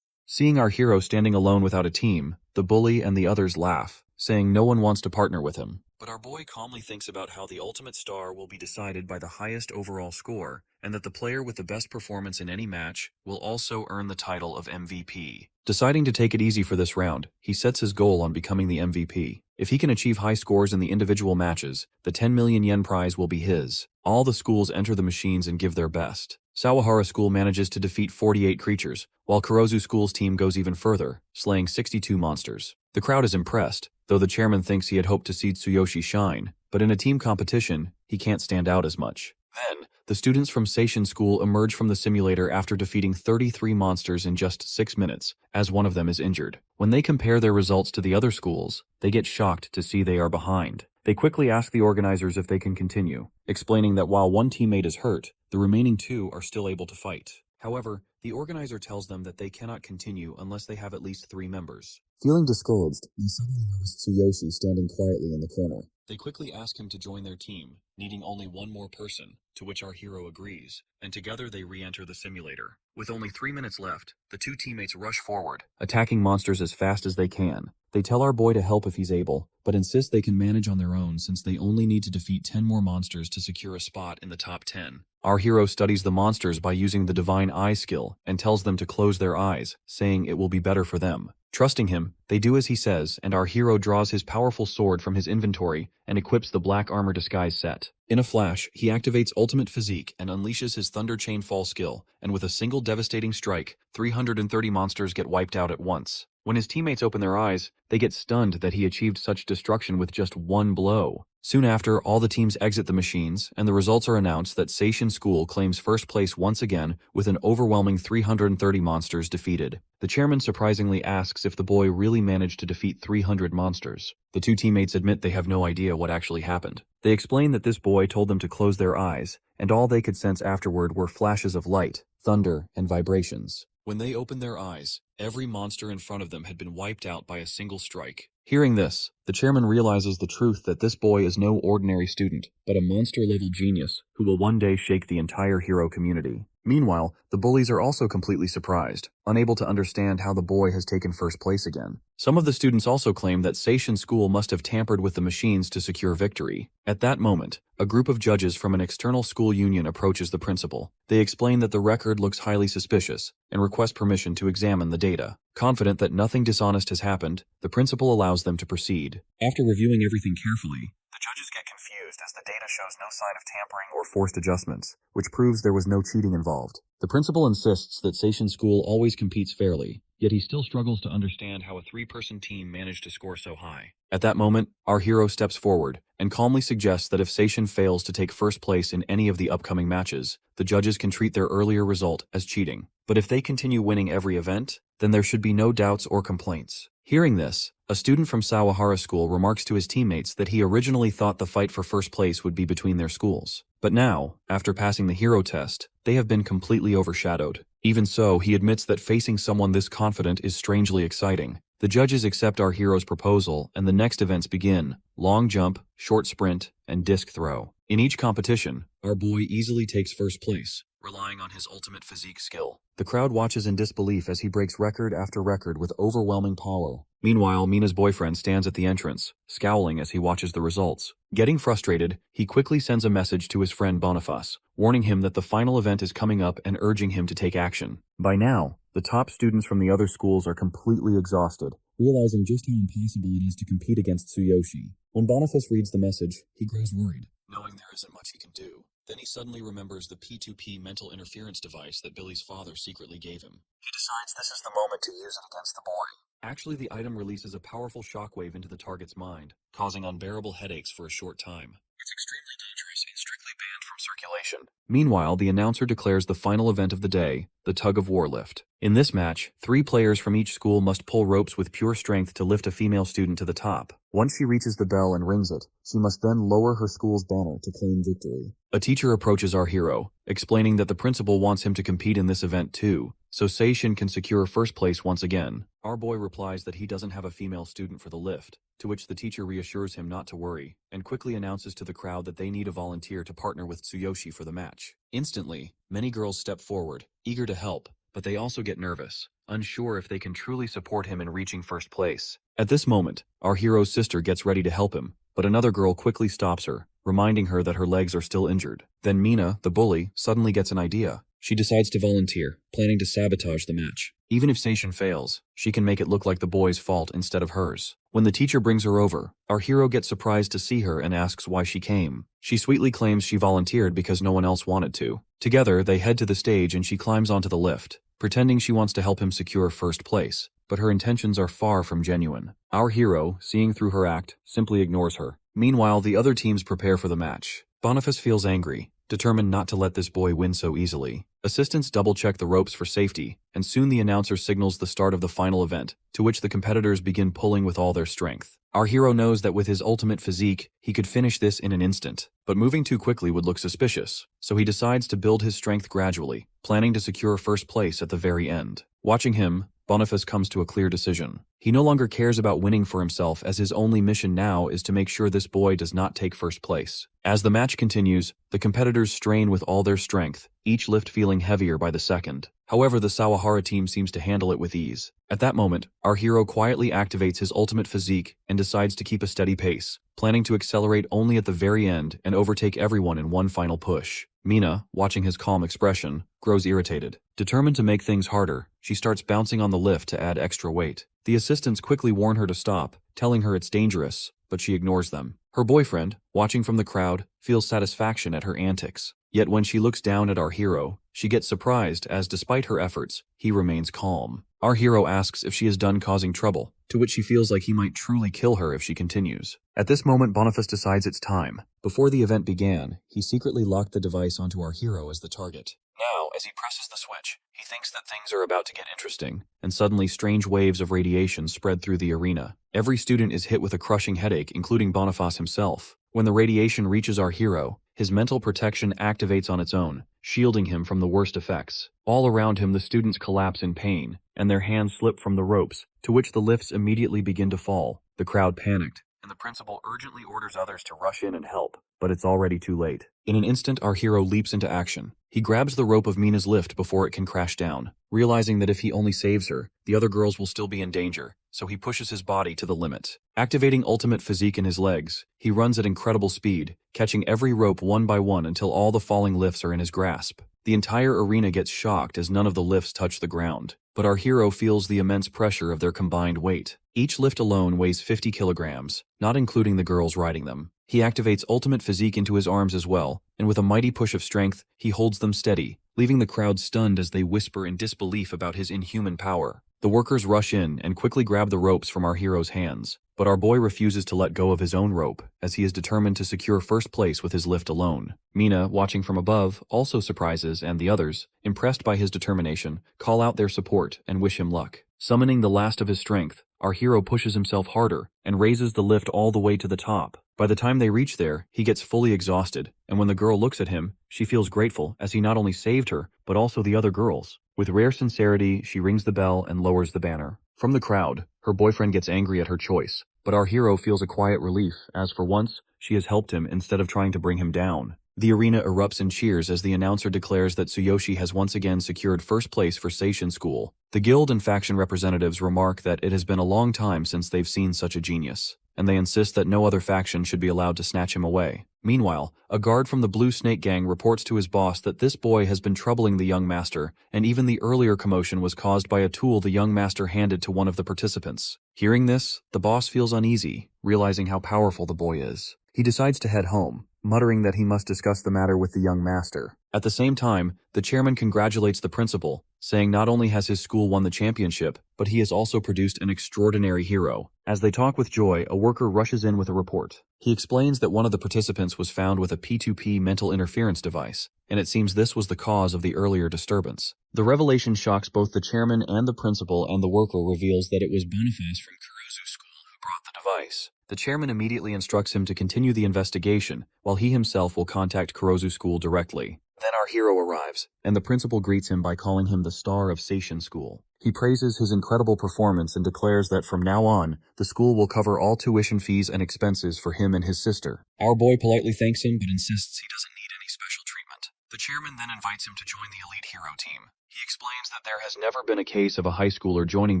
seeing our hero standing alone without a team, the bully and the others laugh, saying no one wants to partner with him. But our boy calmly thinks about how the ultimate star will be decided by the highest overall score, and that the player with the best performance in any match will also earn the title of MVP. Deciding to take it easy for this round, he sets his goal on becoming the MVP. If he can achieve high scores in the individual matches, the 10 million yen prize will be his. All the schools enter the machines and give their best. Sawahara School manages to defeat 48 creatures, while Kurozu School's team goes even further, slaying 62 monsters. The crowd is impressed, though the chairman thinks he had hoped to see Tsuyoshi shine, but in a team competition, he can't stand out as much. Then, The students from Seishin School emerge from the simulator after defeating 33 monsters in just 6 minutes, as one of them is injured. When they compare their results to the other schools, they get shocked to see they are behind. They quickly ask the organizers if they can continue, explaining that while one teammate is hurt, the remaining 2 are still able to fight. However, the organizer tells them that they cannot continue unless they have at least 3 members. Feeling discouraged, they suddenly notice Tsuyoshi standing quietly in the corner. They quickly ask him to join their team, needing only one more person, to which our hero agrees, and together they re-enter the simulator. With only 3 minutes left, the 2 teammates rush forward, attacking monsters as fast as they can. They tell our boy to help if he's able, but insist they can manage on their own since they only need to defeat 10 more monsters to secure a spot in the top 10. Our hero studies the monsters by using the Divine Eye skill and tells them to close their eyes, saying it will be better for them. Trusting him, they do as he says, and our hero draws his powerful sword from his inventory and equips the Black Armor Disguise set. In a flash, he activates Ultimate Physique and unleashes his Thunder Chain Fall skill, and with a single devastating strike, 330 monsters get wiped out at once. When his teammates open their eyes, they get stunned that he achieved such destruction with just one blow. Soon after, all the teams exit the machines, and the results are announced that Seishin School claims first place once again with an overwhelming 330 monsters defeated. The chairman surprisingly asks if the boy really managed to defeat 300 monsters. The 2 teammates admit they have no idea what actually happened. They explain that this boy told them to close their eyes, and all they could sense afterward were flashes of light, thunder, and vibrations. When they opened their eyes, every monster in front of them had been wiped out by a single strike. Hearing this, the chairman realizes the truth that this boy is no ordinary student, but a monster-level genius who will one day shake the entire hero community. Meanwhile, the bullies are also completely surprised, unable to understand how the boy has taken first place again. Some of the students also claim that Seishin School must have tampered with the machines to secure victory. At that moment, a group of judges from an external school union approaches the principal. They explain that the record looks highly suspicious and request permission to examine the data. Confident that nothing dishonest has happened, the principal allows them to proceed. After reviewing everything carefully, the judges get confused as the data shows no sign of tampering or forced adjustments, which proves there was no cheating involved. The principal insists that Seishin School always competes fairly, yet he still struggles to understand how a 3-person team managed to score so high. At that moment, our hero steps forward and calmly suggests that if Seishin fails to take first place in any of the upcoming matches, the judges can treat their earlier result as cheating. But if they continue winning every event, then there should be no doubts or complaints. Hearing this, a student from Sawahara School remarks to his teammates that he originally thought the fight for first place would be between their schools. But now, after passing the hero test, they have been completely overshadowed. Even so, he admits that facing someone this confident is strangely exciting. The judges accept our hero's proposal, and the next events begin: long jump, short sprint, and disc throw. In each competition, our boy easily takes first place, relying on his ultimate physique skill. The crowd watches in disbelief as he breaks record after record with overwhelming power. Meanwhile, Mina's boyfriend stands at the entrance, scowling as he watches the results. Getting frustrated, he quickly sends a message to his friend Boniface, warning him that the final event is coming up and urging him to take action. By now, the top students from the other schools are completely exhausted, realizing just how impossible it is to compete against Tsuyoshi. When Boniface reads the message, he grows worried, knowing there isn't much he can do. Then he suddenly remembers the P2P mental interference device that Billy's father secretly gave him. He decides this is the moment to use it against the boy. Actually, the item releases a powerful shockwave into the target's mind, causing unbearable headaches for a short time. It's extremely dangerous and strictly banned from circulation. Meanwhile, the announcer declares the final event of the day, the tug-of-war lift. In this match, 3 players from each school must pull ropes with pure strength to lift a female student to the top. Once she reaches the bell and rings it, she must then lower her school's banner to claim victory. A teacher approaches our hero, explaining that the principal wants him to compete in this event too, so Seishin can secure first place once again. Our boy replies that he doesn't have a female student for the lift, to which the teacher reassures him not to worry, and quickly announces to the crowd that they need a volunteer to partner with Tsuyoshi for the match. Instantly, many girls step forward, eager to help, but they also get nervous, unsure if they can truly support him in reaching first place. At this moment, our hero's sister gets ready to help him, but another girl quickly stops her, reminding her that her legs are still injured. Then Mina, the bully, suddenly gets an idea. She decides to volunteer, planning to sabotage the match. Even if Seishin fails, she can make it look like the boy's fault instead of hers. When the teacher brings her over, our hero gets surprised to see her and asks why she came. She sweetly claims she volunteered because no one else wanted to. Together, they head to the stage and she climbs onto the lift, pretending she wants to help him secure first place. But her intentions are far from genuine. Our hero, seeing through her act, simply ignores her. Meanwhile, the other teams prepare for the match. Boniface feels angry, determined not to let this boy win so easily. Assistants double-check the ropes for safety, and soon the announcer signals the start of the final event, to which the competitors begin pulling with all their strength. Our hero knows that with his ultimate physique, he could finish this in an instant, but moving too quickly would look suspicious, so he decides to build his strength gradually, planning to secure first place at the very end. Watching him, Boniface comes to a clear decision. He no longer cares about winning for himself, as his only mission now is to make sure this boy does not take first place. As the match continues, the competitors strain with all their strength, each lift feeling heavier by the second. However, the Sawahara team seems to handle it with ease. At that moment, our hero quietly activates his ultimate physique and decides to keep a steady pace, planning to accelerate only at the very end and overtake everyone in one final push. Mina, watching his calm expression, grows irritated. Determined to make things harder, she starts bouncing on the lift to add extra weight. The assistants quickly warn her to stop, telling her it's dangerous, but she ignores them. Her boyfriend, watching from the crowd, feels satisfaction at her antics. Yet when she looks down at our hero, she gets surprised as despite her efforts, he remains calm. Our hero asks if she is done causing trouble, to which she feels like he might truly kill her if she continues. At this moment, Boniface decides it's time. Before the event began, he secretly locked the device onto our hero as the target. Now, as he presses the switch, he thinks that things are about to get interesting, and suddenly strange waves of radiation spread through the arena. Every student is hit with a crushing headache, including Boniface himself. When the radiation reaches our hero, his mental protection activates on its own, shielding him from the worst effects. All around him, the students collapse in pain, and their hands slip from the ropes, to which the lifts immediately begin to fall. The crowd panicked, and the principal urgently orders others to rush in and help, but it's already too late. In an instant, our hero leaps into action. He grabs the rope of Mina's lift before it can crash down, realizing that if he only saves her, the other girls will still be in danger, so he pushes his body to the limit. Activating ultimate physique in his legs, he runs at incredible speed, catching every rope one by one until all the falling lifts are in his grasp. The entire arena gets shocked as none of the lifts touch the ground, but our hero feels the immense pressure of their combined weight. Each lift alone weighs 50 kilograms, not including the girls riding them. He activates ultimate physique into his arms as well, and with a mighty push of strength, he holds them steady, leaving the crowd stunned as they whisper in disbelief about his inhuman power. The workers rush in and quickly grab the ropes from our hero's hands, but our boy refuses to let go of his own rope, as he is determined to secure first place with his lift alone. Mina, watching from above, also surprises, and the others, impressed by his determination, call out their support and wish him luck. Summoning the last of his strength, our hero pushes himself harder and raises the lift all the way to the top. By the time they reach there, he gets fully exhausted, and when the girl looks at him, she feels grateful as he not only saved her, but also the other girls. With rare sincerity, she rings the bell and lowers the banner. From the crowd, her boyfriend gets angry at her choice, but our hero feels a quiet relief, as for once, she has helped him instead of trying to bring him down. The arena erupts in cheers as the announcer declares that Tsuyoshi has once again secured first place for Seishin School. The guild and faction representatives remark that it has been a long time since they've seen such a genius, and they insist that no other faction should be allowed to snatch him away. Meanwhile, a guard from the Blue Snake Gang reports to his boss that this boy has been troubling the young master, and even the earlier commotion was caused by a tool the young master handed to one of the participants. Hearing this, the boss feels uneasy, realizing how powerful the boy is. He decides to head home, muttering that he must discuss the matter with the young master. At the same time, the chairman congratulates the principal, saying not only has his school won the championship, but he has also produced an extraordinary hero. As they talk with joy, a worker rushes in with a report. He explains that one of the participants was found with a P2P mental interference device, and it seems this was the cause of the earlier disturbance. The revelation shocks both the chairman and the principal, and the worker reveals that it was Boniface from Kurozu School who brought the device. The chairman immediately instructs him to continue the investigation, while he himself will contact Kurozu School directly. Then our hero arrives, and the principal greets him by calling him the star of Seishin School. He praises his incredible performance and declares that from now on, the school will cover all tuition fees and expenses for him and his sister. Our boy politely thanks him but insists he doesn't need any special treatment. The chairman then invites him to join the elite hero team. He explains that there has never been a case of a high schooler joining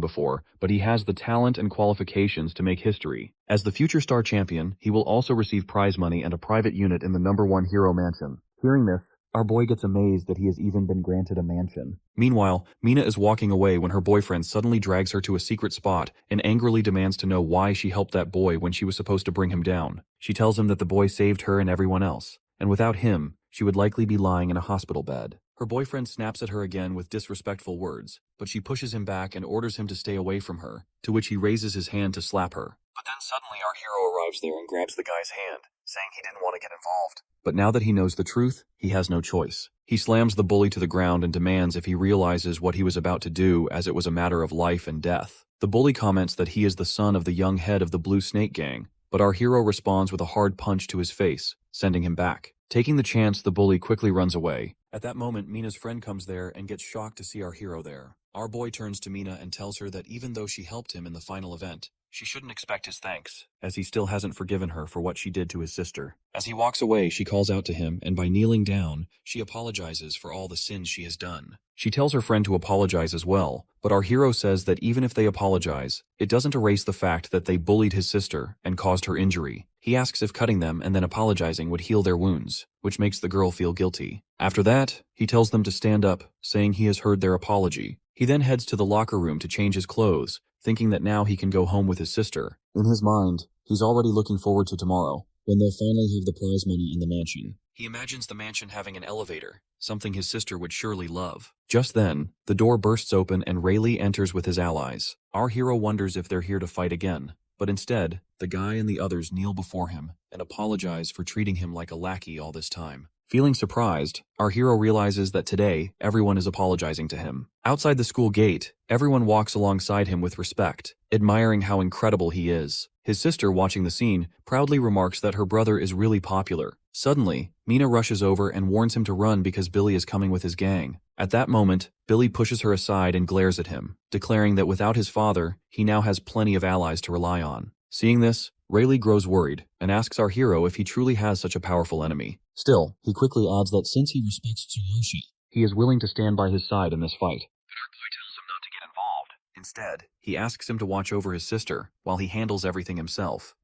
before, but he has the talent and qualifications to make history. As the future star champion, he will also receive prize money and a private unit in the #1 hero mansion. Hearing this, our boy gets amazed that he has even been granted a mansion. Meanwhile, Mina is walking away when her boyfriend suddenly drags her to a secret spot and angrily demands to know why she helped that boy when she was supposed to bring him down. She tells him that the boy saved her and everyone else, and without him, she would likely be lying in a hospital bed. Her boyfriend snaps at her again with disrespectful words, but she pushes him back and orders him to stay away from her, to which he raises his hand to slap her. But then suddenly our hero arrives there and grabs the guy's hand, saying he didn't want to get involved. But now that he knows the truth, he has no choice. He slams the bully to the ground and demands if he realizes what he was about to do, as it was a matter of life and death. The bully comments that he is the son of the young head of the Blue Snake Gang, but our hero responds with a hard punch to his face, sending him back. Taking the chance, the bully quickly runs away. At that moment, Mina's friend comes there and gets shocked to see our hero there. Our boy turns to Mina and tells her that even though she helped him in the final event, she shouldn't expect his thanks, as he still hasn't forgiven her for what she did to his sister. As he walks away, she calls out to him, and by kneeling down, she apologizes for all the sins she has done. She tells her friend to apologize as well, but our hero says that even if they apologize, it doesn't erase the fact that they bullied his sister and caused her injury. He asks if cutting them and then apologizing would heal their wounds, which makes the girl feel guilty. After that, he tells them to stand up, saying he has heard their apology. He then heads to the locker room to change his clothes, thinking that now he can go home with his sister. In his mind, he's already looking forward to tomorrow, when they'll finally have the prize money in the mansion. He imagines the mansion having an elevator, something his sister would surely love. Just then, the door bursts open and Rayleigh enters with his allies. Our hero wonders if they're here to fight again, but instead, the guy and the others kneel before him and apologize for treating him like a lackey all this time. Feeling surprised, our hero realizes that today, everyone is apologizing to him. Outside the school gate, everyone walks alongside him with respect, admiring how incredible he is. His sister, watching the scene, proudly remarks that her brother is really popular. Suddenly, Mina rushes over and warns him to run because Billy is coming with his gang. At that moment, Billy pushes her aside and glares at him, declaring that without his father, he now has plenty of allies to rely on. Seeing this, Rayleigh grows worried and asks our hero if he truly has such a powerful enemy. Still, he quickly adds that since he respects Tsuyoshi, he is willing to stand by his side in this fight. But our boy tells him not to get involved. Instead, he asks him to watch over his sister while he handles everything himself.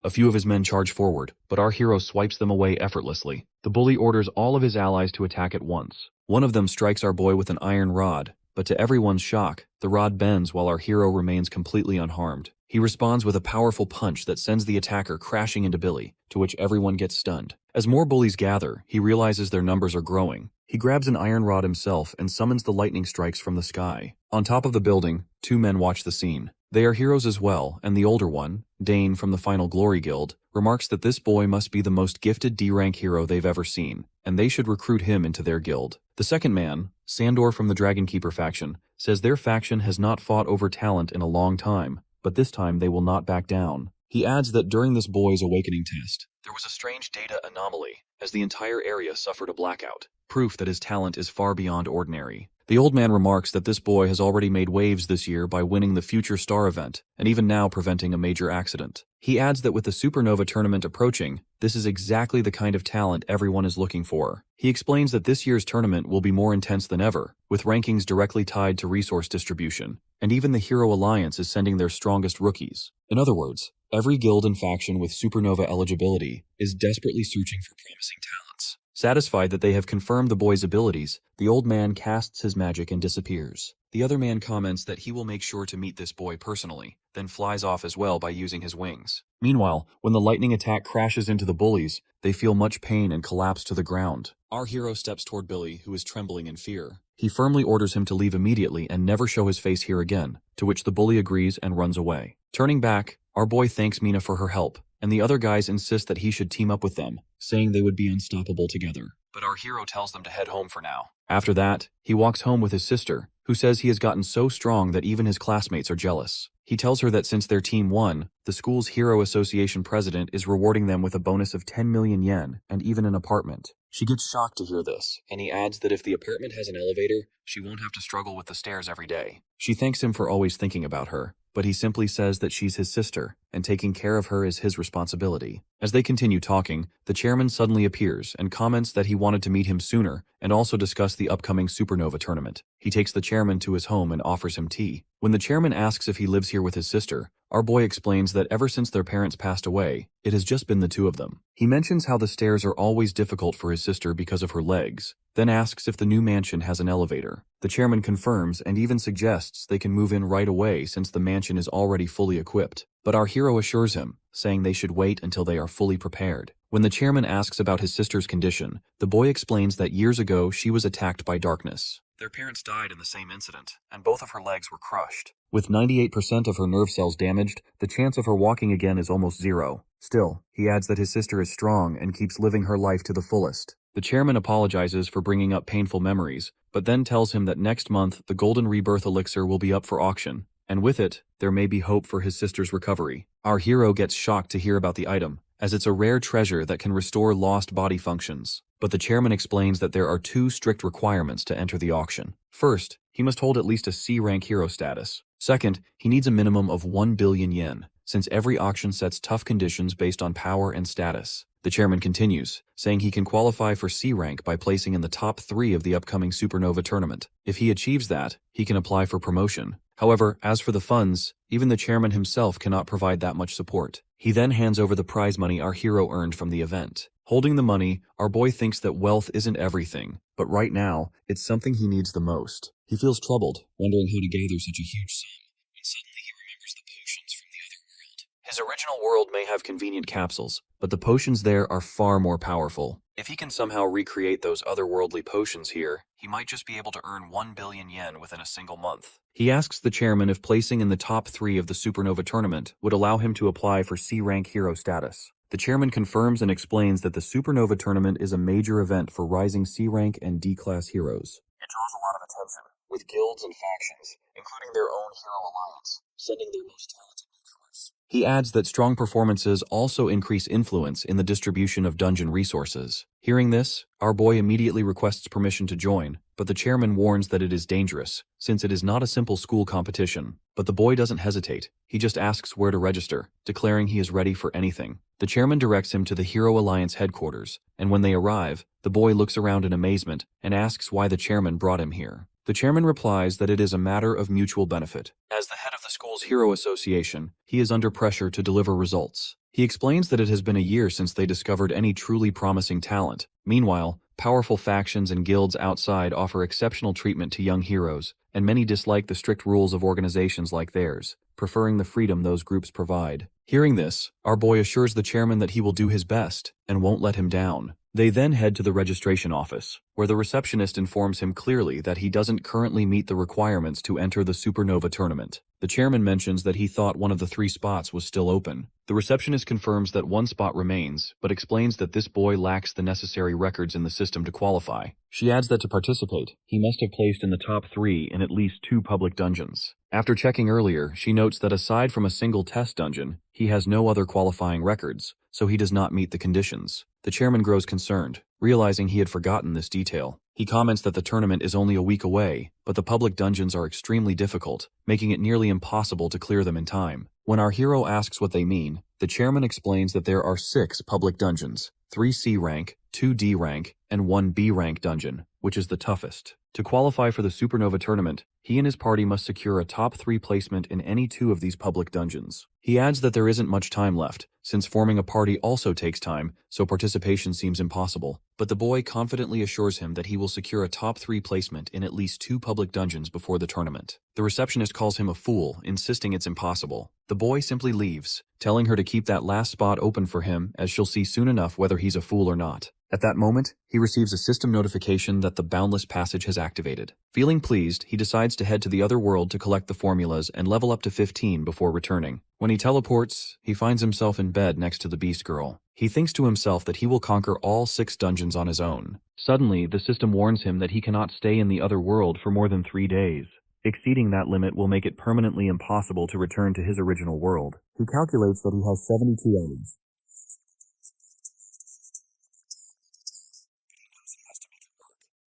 A few of his men charge forward, but our hero swipes them away effortlessly. The bully orders all of his allies to attack at once. One of them strikes our boy with an iron rod, but to everyone's shock, the rod bends while our hero remains completely unharmed. He responds with a powerful punch that sends the attacker crashing into Billy, to which everyone gets stunned. As more bullies gather, he realizes their numbers are growing. He grabs an iron rod himself and summons the lightning strikes from the sky. On top of the building, two men watch the scene. They are heroes as well, and the older one, Dane from the Final Glory Guild, remarks that this boy must be the most gifted D-rank hero they've ever seen, and they should recruit him into their guild. The second man, Sandor from the Dragonkeeper faction, says their faction has not fought over talent in a long time, but this time they will not back down. He adds that during this boy's awakening test, there was a strange data anomaly, as the entire area suffered a blackout, proof that his talent is far beyond ordinary. The old man remarks that this boy has already made waves this year by winning the Future Star event, and even now preventing a major accident. He adds that with the Supernova tournament approaching, this is exactly the kind of talent everyone is looking for. He explains that this year's tournament will be more intense than ever, with rankings directly tied to resource distribution, and even the Hero Alliance is sending their strongest rookies. In other words, every guild and faction with Supernova eligibility is desperately searching for promising talents. Satisfied that they have confirmed the boy's abilities, the old man casts his magic and disappears. The other man comments that he will make sure to meet this boy personally, then flies off as well by using his wings. Meanwhile, when the lightning attack crashes into the bullies, they feel much pain and collapse to the ground. Our hero steps toward Billy, who is trembling in fear. He firmly orders him to leave immediately and never show his face here again, to which the bully agrees and runs away. Turning back, our boy thanks Mina for her help, and the other guys insist that he should team up with them, saying they would be unstoppable together. But our hero tells them to head home for now. After that, he walks home with his sister, who says he has gotten so strong that even his classmates are jealous. He tells her that since their team won, the school's Hero Association president is rewarding them with a bonus of 10 million yen and even an apartment. She gets shocked to hear this, and he adds that if the apartment has an elevator, she won't have to struggle with the stairs every day. She thanks him for always thinking about her, but he simply says that she's his sister, and taking care of her is his responsibility. As they continue talking, the chairman suddenly appears and comments that he wanted to meet him sooner and also discuss the upcoming Supernova tournament. He takes the chairman to his home and offers him tea. When the chairman asks if he lives here with his sister, our boy explains that ever since their parents passed away, it has just been the two of them. He mentions how the stairs are always difficult for his sister because of her legs, then asks if the new mansion has an elevator. The chairman confirms and even suggests they can move in right away since the mansion is already fully equipped. But our hero assures him, saying they should wait until they are fully prepared. When the chairman asks about his sister's condition, the boy explains that years ago she was attacked by darkness. Their parents died in the same incident, and both of her legs were crushed. With 98% of her nerve cells damaged, the chance of her walking again is almost zero. Still, he adds that his sister is strong and keeps living her life to the fullest. The chairman apologizes for bringing up painful memories, but then tells him that next month the Golden Rebirth Elixir will be up for auction, and with it, there may be hope for his sister's recovery. Our hero gets shocked to hear about the item, as it's a rare treasure that can restore lost body functions. But the chairman explains that there are two strict requirements to enter the auction. First, he must hold at least a C-rank hero status. Second, he needs a minimum of 1 billion yen, since every auction sets tough conditions based on power and status. The chairman continues, saying he can qualify for C rank by placing in the top 3 of the upcoming Supernova tournament. If he achieves that, he can apply for promotion. However, as for the funds, even the chairman himself cannot provide that much support. He then hands over the prize money our hero earned from the event. Holding the money, our boy thinks that wealth isn't everything, but right now, it's something he needs the most. He feels troubled, wondering how to gather such a huge sum, when suddenly he remembers the potions from the other world. His original world may have convenient capsules, but the potions there are far more powerful. If he can somehow recreate those otherworldly potions here, he might just be able to earn 1 billion yen within a single month. He asks the chairman if placing in the top 3 of the Supernova tournament would allow him to apply for C-rank hero status. The chairman confirms and explains that the Supernova tournament is a major event for rising C-rank and D-class heroes. It draws a lot of attention, with guilds and factions, including their own hero alliance, sending their most talented newcomers. He adds that strong performances also increase influence in the distribution of dungeon resources. Hearing this, our boy immediately requests permission to join, but the chairman warns that it is dangerous, since it is not a simple school competition. But the boy doesn't hesitate. He just asks where to register, declaring he is ready for anything. The chairman directs him to the Hero Alliance headquarters, and when they arrive, the boy looks around in amazement and asks why the chairman brought him here. The chairman replies that it is a matter of mutual benefit. As the head of the school's Hero Association, he is under pressure to deliver results. He explains that it has been a year since they discovered any truly promising talent. Meanwhile, powerful factions and guilds outside offer exceptional treatment to young heroes, and many dislike the strict rules of organizations like theirs, preferring the freedom those groups provide. Hearing this, our boy assures the chairman that he will do his best and won't let him down. They then head to the registration office, where the receptionist informs him clearly that he doesn't currently meet the requirements to enter the Supernova tournament. The chairman mentions that he thought one of the 3 spots was still open. The receptionist confirms that 1 spot remains, but explains that this boy lacks the necessary records in the system to qualify. She adds that to participate, he must have placed in the top 3 in at least 2 public dungeons. After checking earlier, she notes that aside from a single test dungeon, he has no other qualifying records, so he does not meet the conditions. The chairman grows concerned, realizing he had forgotten this detail. He comments that the tournament is only a week away, but the public dungeons are extremely difficult, making it nearly impossible to clear them in time. When our hero asks what they mean, the chairman explains that there are 6 public dungeons, 3 C rank, 2 D rank, and 1 B rank dungeon, which is the toughest. To qualify for the Supernova tournament, he and his party must secure a top 3 placement in any 2 of these public dungeons. He adds that there isn't much time left, since forming a party also takes time, so participation seems impossible. But the boy confidently assures him that he will secure a top 3 placement in at least 2 public dungeons before the tournament. The receptionist calls him a fool, insisting it's impossible. The boy simply leaves, telling her to keep that last spot open for him, as she'll see soon enough whether he's a fool or not. At that moment, he receives a system notification that the Boundless Passage has activated. Feeling pleased, he decides to head to the other world to collect the formulas and level up to 15 before returning. When he teleports, he finds himself in bed next to the Beast Girl. He thinks to himself that he will conquer all 6 dungeons on his own. Suddenly, the system warns him that he cannot stay in the other world for more than 3 days. Exceeding that limit will make it permanently impossible to return to his original world. He calculates that he has 72 hours.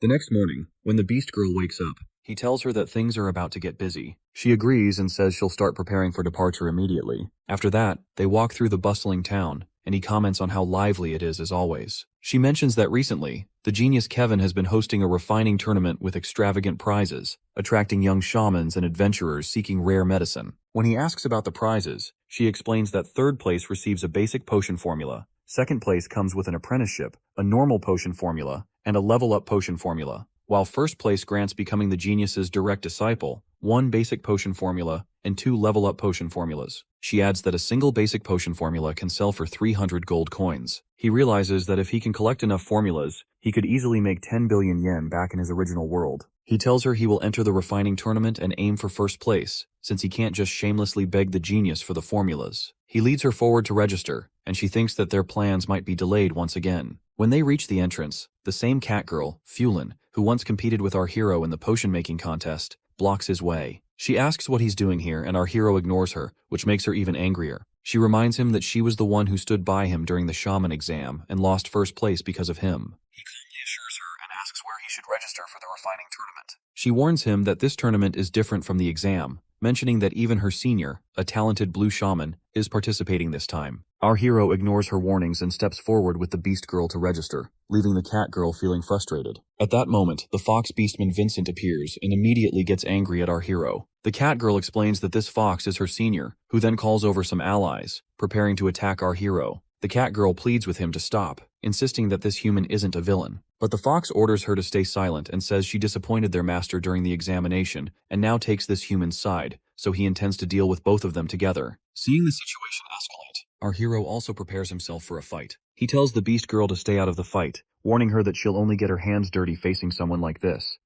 The next morning, when the Beast Girl wakes up, he tells her that things are about to get busy. She agrees and says she'll start preparing for departure immediately. After that, they walk through the bustling town, and he comments on how lively it is as always. She mentions that recently, the genius Kevin has been hosting a refining tournament with extravagant prizes, attracting young shamans and adventurers seeking rare medicine. When he asks about the prizes, she explains that 3rd place receives a basic potion formula, 2nd place comes with an apprenticeship, a normal potion formula, and a level-up potion formula, while first place grants becoming the genius's direct disciple 1 basic potion formula and 2 level-up potion formulas. She adds that a single basic potion formula can sell for 300 gold coins. He realizes that if he can collect enough formulas, he could easily make 10 billion yen back in his original world. He tells her he will enter the refining tournament and aim for first place, since he can't just shamelessly beg the genius for the formulas. He leads her forward to register, and she thinks that their plans might be delayed once again. When they reach the entrance, the same cat girl, Fulin, who once competed with our hero in the potion-making contest, blocks his way. She asks what he's doing here, and our hero ignores her, which makes her even angrier. She reminds him that she was the one who stood by him during the shaman exam and lost first place because of him. He calmly assures her and asks where he should register for the refining tournament. She warns him that this tournament is different from the exam, mentioning that even her senior, a talented blue shaman, is participating this time. Our hero ignores her warnings and steps forward with the beast girl to register, leaving the cat girl feeling frustrated. At that moment, the fox beastman Vincent appears and immediately gets angry at our hero. The cat girl explains that this fox is her senior, who then calls over some allies, preparing to attack our hero. The cat girl pleads with him to stop, insisting that this human isn't a villain. But the fox orders her to stay silent and says she disappointed their master during the examination and now takes this human's side, so he intends to deal with both of them together. Seeing the situation escalate, our hero also prepares himself for a fight. He tells the beast girl to stay out of the fight, warning her that she'll only get her hands dirty facing someone like this.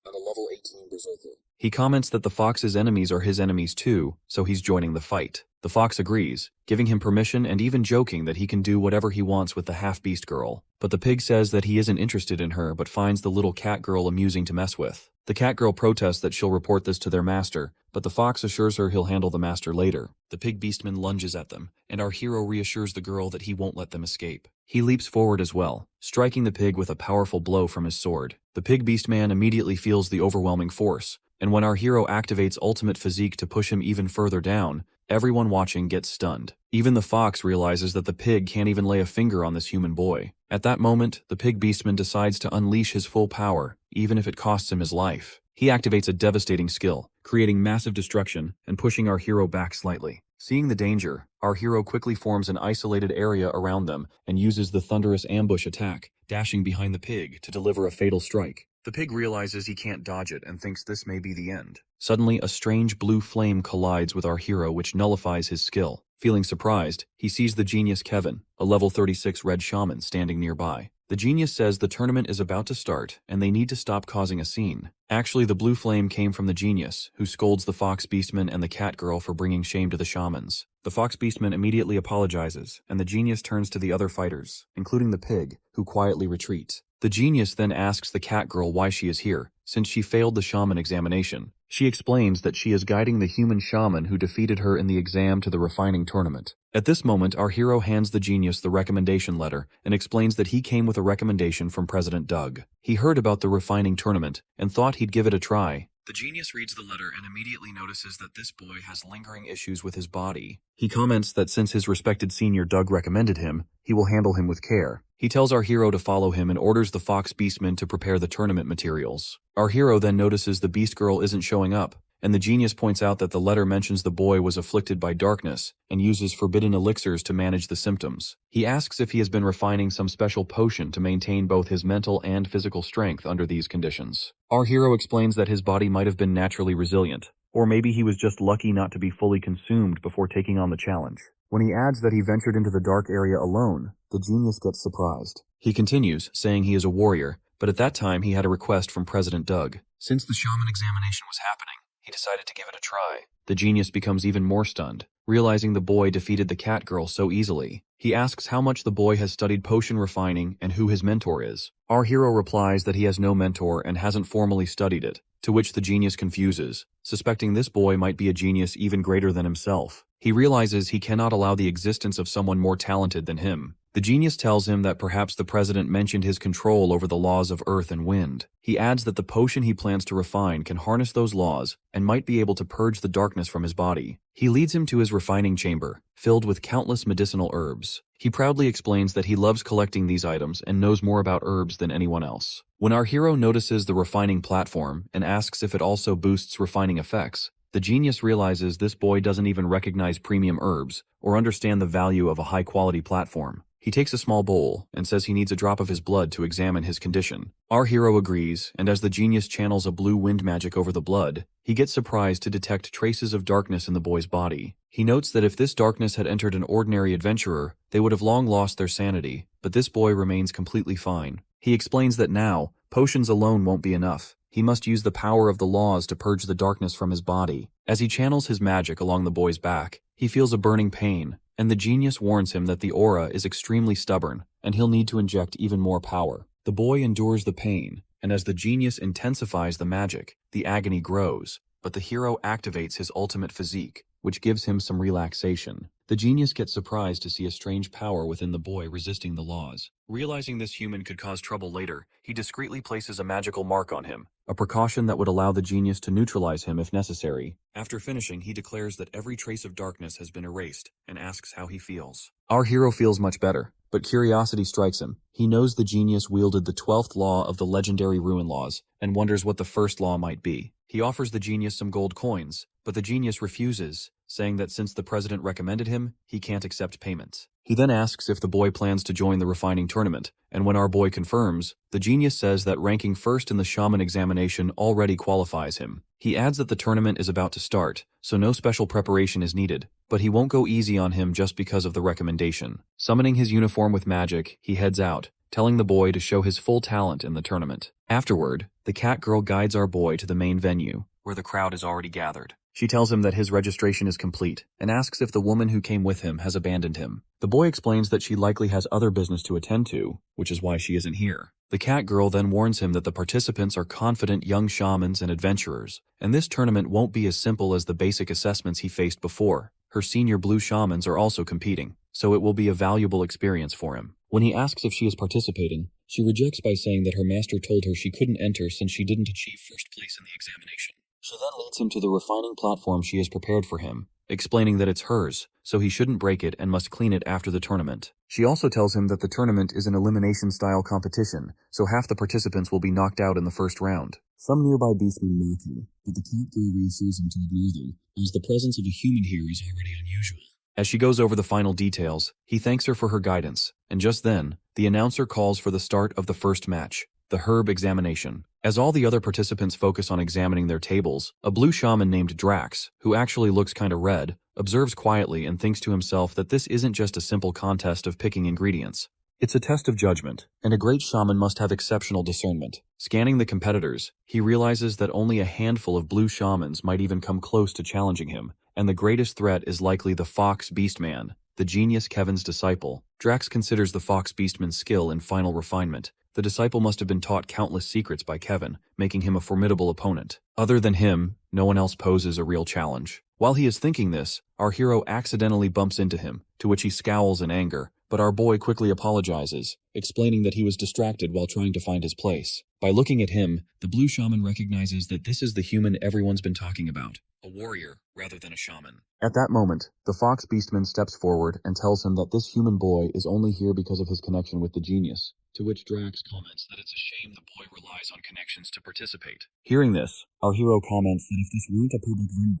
At a level 18 berserker. He comments that the fox's enemies are his enemies too, so he's joining the fight. The fox agrees, giving him permission and even joking that he can do whatever he wants with the half-beast girl. But the pig says that he isn't interested in her but finds the little cat girl amusing to mess with. The cat girl protests that she'll report this to their master, but the fox assures her he'll handle the master later. The pig beastman lunges at them, and our hero reassures the girl that he won't let them escape. He leaps forward as well, striking the pig with a powerful blow from his sword. The pig beastman immediately feels the overwhelming force, and when our hero activates ultimate physique to push him even further down, everyone watching gets stunned. Even the fox realizes that the pig can't even lay a finger on this human boy. At that moment, the pig beastman decides to unleash his full power, even if it costs him his life. He activates a devastating skill, creating massive destruction and pushing our hero back slightly. Seeing the danger, our hero quickly forms an isolated area around them and uses the thunderous ambush attack, dashing behind the pig to deliver a fatal strike. The pig realizes he can't dodge it and thinks this may be the end. Suddenly, a strange blue flame collides with our hero, which nullifies his skill. Feeling surprised, he sees the genius Kevin, a level 36 red shaman, standing nearby. The genius says the tournament is about to start and they need to stop causing a scene. Actually, the blue flame came from the genius, who scolds the fox beastman and the cat girl for bringing shame to the shamans. The fox beastman immediately apologizes, and the genius turns to the other fighters, including the pig, who quietly retreats. The genius then asks the cat girl why she is here, since she failed the shaman examination. She explains that she is guiding the human shaman who defeated her in the exam to the refining tournament. At this moment, our hero hands the genius the recommendation letter and explains that he came with a recommendation from President Doug. He heard about the refining tournament and thought he'd give it a try. The genius reads the letter and immediately notices that this boy has lingering issues with his body. He comments that since his respected senior Doug recommended him, he will handle him with care. He tells our hero to follow him and orders the fox beastman to prepare the tournament materials. Our hero then notices the beast girl isn't showing up, and the genius points out that the letter mentions the boy was afflicted by darkness and uses forbidden elixirs to manage the symptoms. He asks if he has been refining some special potion to maintain both his mental and physical strength under these conditions. Our hero explains that his body might have been naturally resilient, or maybe he was just lucky not to be fully consumed before taking on the challenge. When he adds that he ventured into the dark area alone, the genius gets surprised. He continues, saying he is a warrior, but at that time he had a request from President Doug. Since the shaman examination was happening, he decided to give it a try. The genius becomes even more stunned, realizing the boy defeated the cat girl so easily. He asks how much the boy has studied potion refining and who his mentor is. Our hero replies that he has no mentor and hasn't formally studied it, to which the genius confuses, suspecting this boy might be a genius even greater than himself. He realizes he cannot allow the existence of someone more talented than him. The genius tells him that perhaps the president mentioned his control over the laws of earth and wind. He adds that the potion he plans to refine can harness those laws and might be able to purge the darkness from his body. He leads him to his refining chamber, filled with countless medicinal herbs. He proudly explains that he loves collecting these items and knows more about herbs than anyone else. When our hero notices the refining platform and asks if it also boosts refining effects, the genius realizes this boy doesn't even recognize premium herbs or understand the value of a high-quality platform. He takes a small bowl and says he needs a drop of his blood to examine his condition. Our hero agrees, and as the genius channels a blue wind magic over the blood, he gets surprised to detect traces of darkness in the boy's body. He notes that if this darkness had entered an ordinary adventurer, they would have long lost their sanity, but this boy remains completely fine. He explains that now, potions alone won't be enough. He must use the power of the laws to purge the darkness from his body. As he channels his magic along the boy's back, he feels a burning pain, and the genius warns him that the aura is extremely stubborn, and he'll need to inject even more power. The boy endures the pain, and as the genius intensifies the magic, the agony grows, but the hero activates his ultimate physique, which gives him some relaxation. The genius gets surprised to see a strange power within the boy resisting the laws. Realizing this human could cause trouble later, he discreetly places a magical mark on him, a precaution that would allow the genius to neutralize him if necessary. After finishing, he declares that every trace of darkness has been erased and asks how he feels. Our hero feels much better, but curiosity strikes him. He knows the genius wielded the 12th law of the legendary ruin laws and wonders what the first law might be. He offers the genius some gold coins, but the genius refuses, saying that since the president recommended him, he can't accept payments. He then asks if the boy plans to join the refining tournament, and when our boy confirms, the genius says that ranking first in the shaman examination already qualifies him. He adds that the tournament is about to start, so no special preparation is needed, but he won't go easy on him just because of the recommendation. Summoning his uniform with magic, he heads out, telling the boy to show his full talent in the tournament. Afterward, the cat girl guides our boy to the main venue, where the crowd is already gathered. She tells him that his registration is complete and asks if the woman who came with him has abandoned him. The boy explains that she likely has other business to attend to, which is why she isn't here. The cat girl then warns him that the participants are confident young shamans and adventurers, and this tournament won't be as simple as the basic assessments he faced before. Her senior blue shamans are also competing, so it will be a valuable experience for him. When he asks if she is participating, she rejects by saying that her master told her she couldn't enter since she didn't achieve first place in the examination. She then leads him to the refining platform she has prepared for him, explaining that it's hers, so he shouldn't break it and must clean it after the tournament. She also tells him that the tournament is an elimination-style competition, so half the participants will be knocked out in the first round. Some nearby beastmen mock him, but the cat girl reassures him to ignore them, as the presence of a human here is already unusual. As she goes over the final details, he thanks her for her guidance, and just then, the announcer calls for the start of the first match, the herb examination. As all the other participants focus on examining their tables, a blue shaman named Drax, who actually looks kinda red, observes quietly and thinks to himself that this isn't just a simple contest of picking ingredients. It's a test of judgment, and a great shaman must have exceptional discernment. Scanning the competitors, he realizes that only a handful of blue shamans might even come close to challenging him, and the greatest threat is likely the Fox Beastman, the genius Kevin's disciple. Drax considers the Fox Beastman's skill in final refinement. The disciple must have been taught countless secrets by Kevin, making him a formidable opponent. Other than him, no one else poses a real challenge. While he is thinking this, our hero accidentally bumps into him, to which he scowls in anger, but our boy quickly apologizes, explaining that he was distracted while trying to find his place. By looking at him, the blue shaman recognizes that this is the human everyone's been talking about, a warrior rather than a shaman. At that moment, the Fox Beastman steps forward and tells him that this human boy is only here because of his connection with the genius, to which Drax comments that it's a shame the boy relies on connections to participate. Hearing this, our hero comments that if this weren't a public venue.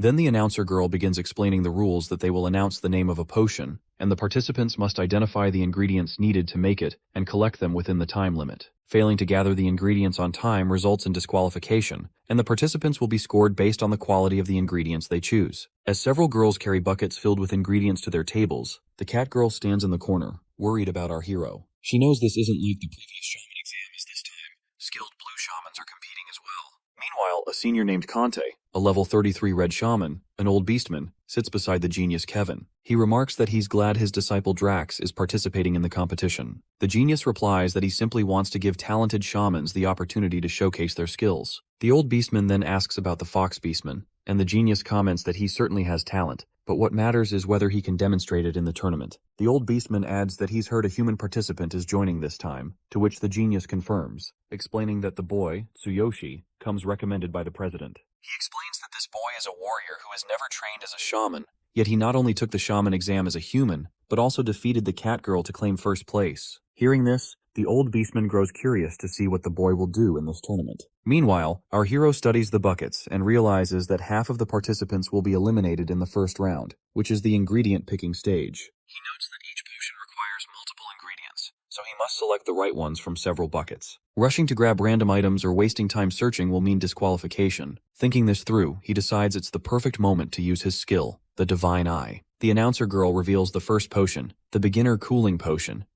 Then the announcer girl begins explaining the rules that they will announce the name of a potion, and the participants must identify the ingredients needed to make it and collect them within the time limit. Failing to gather the ingredients on time results in disqualification, and the participants will be scored based on the quality of the ingredients they choose. As several girls carry buckets filled with ingredients to their tables, the cat girl stands in the corner, worried about our hero. She knows this isn't like the previous shaman exams this time. Skilled blue shamans are competing as well. Meanwhile, a senior named Conte, a level 33 red shaman, an old beastman, sits beside the genius Kevin. He remarks that he's glad his disciple Drax is participating in the competition. The genius replies that he simply wants to give talented shamans the opportunity to showcase their skills. The old beastman then asks about the Fox Beastman, and the genius comments that he certainly has talent, but what matters is whether he can demonstrate it in the tournament. The old beastman adds that he's heard a human participant is joining this time, to which the genius confirms, explaining that the boy, Tsuyoshi, comes recommended by the president. He explains that this boy is a warrior who has never trained as a shaman, yet he not only took the shaman exam as a human, but also defeated the cat girl to claim first place. Hearing this, The old beastman grows curious to see what the boy will do in this tournament. Meanwhile, our hero studies the buckets and realizes that half of the participants will be eliminated in the first round, which is the ingredient picking stage. He notes that each potion requires multiple ingredients, so he must select the right ones from several buckets. Rushing to grab random items or wasting time searching will mean disqualification. Thinking this through, he decides it's the perfect moment to use his skill, the Divine Eye. The announcer girl reveals the first potion, the Beginner Cooling Potion.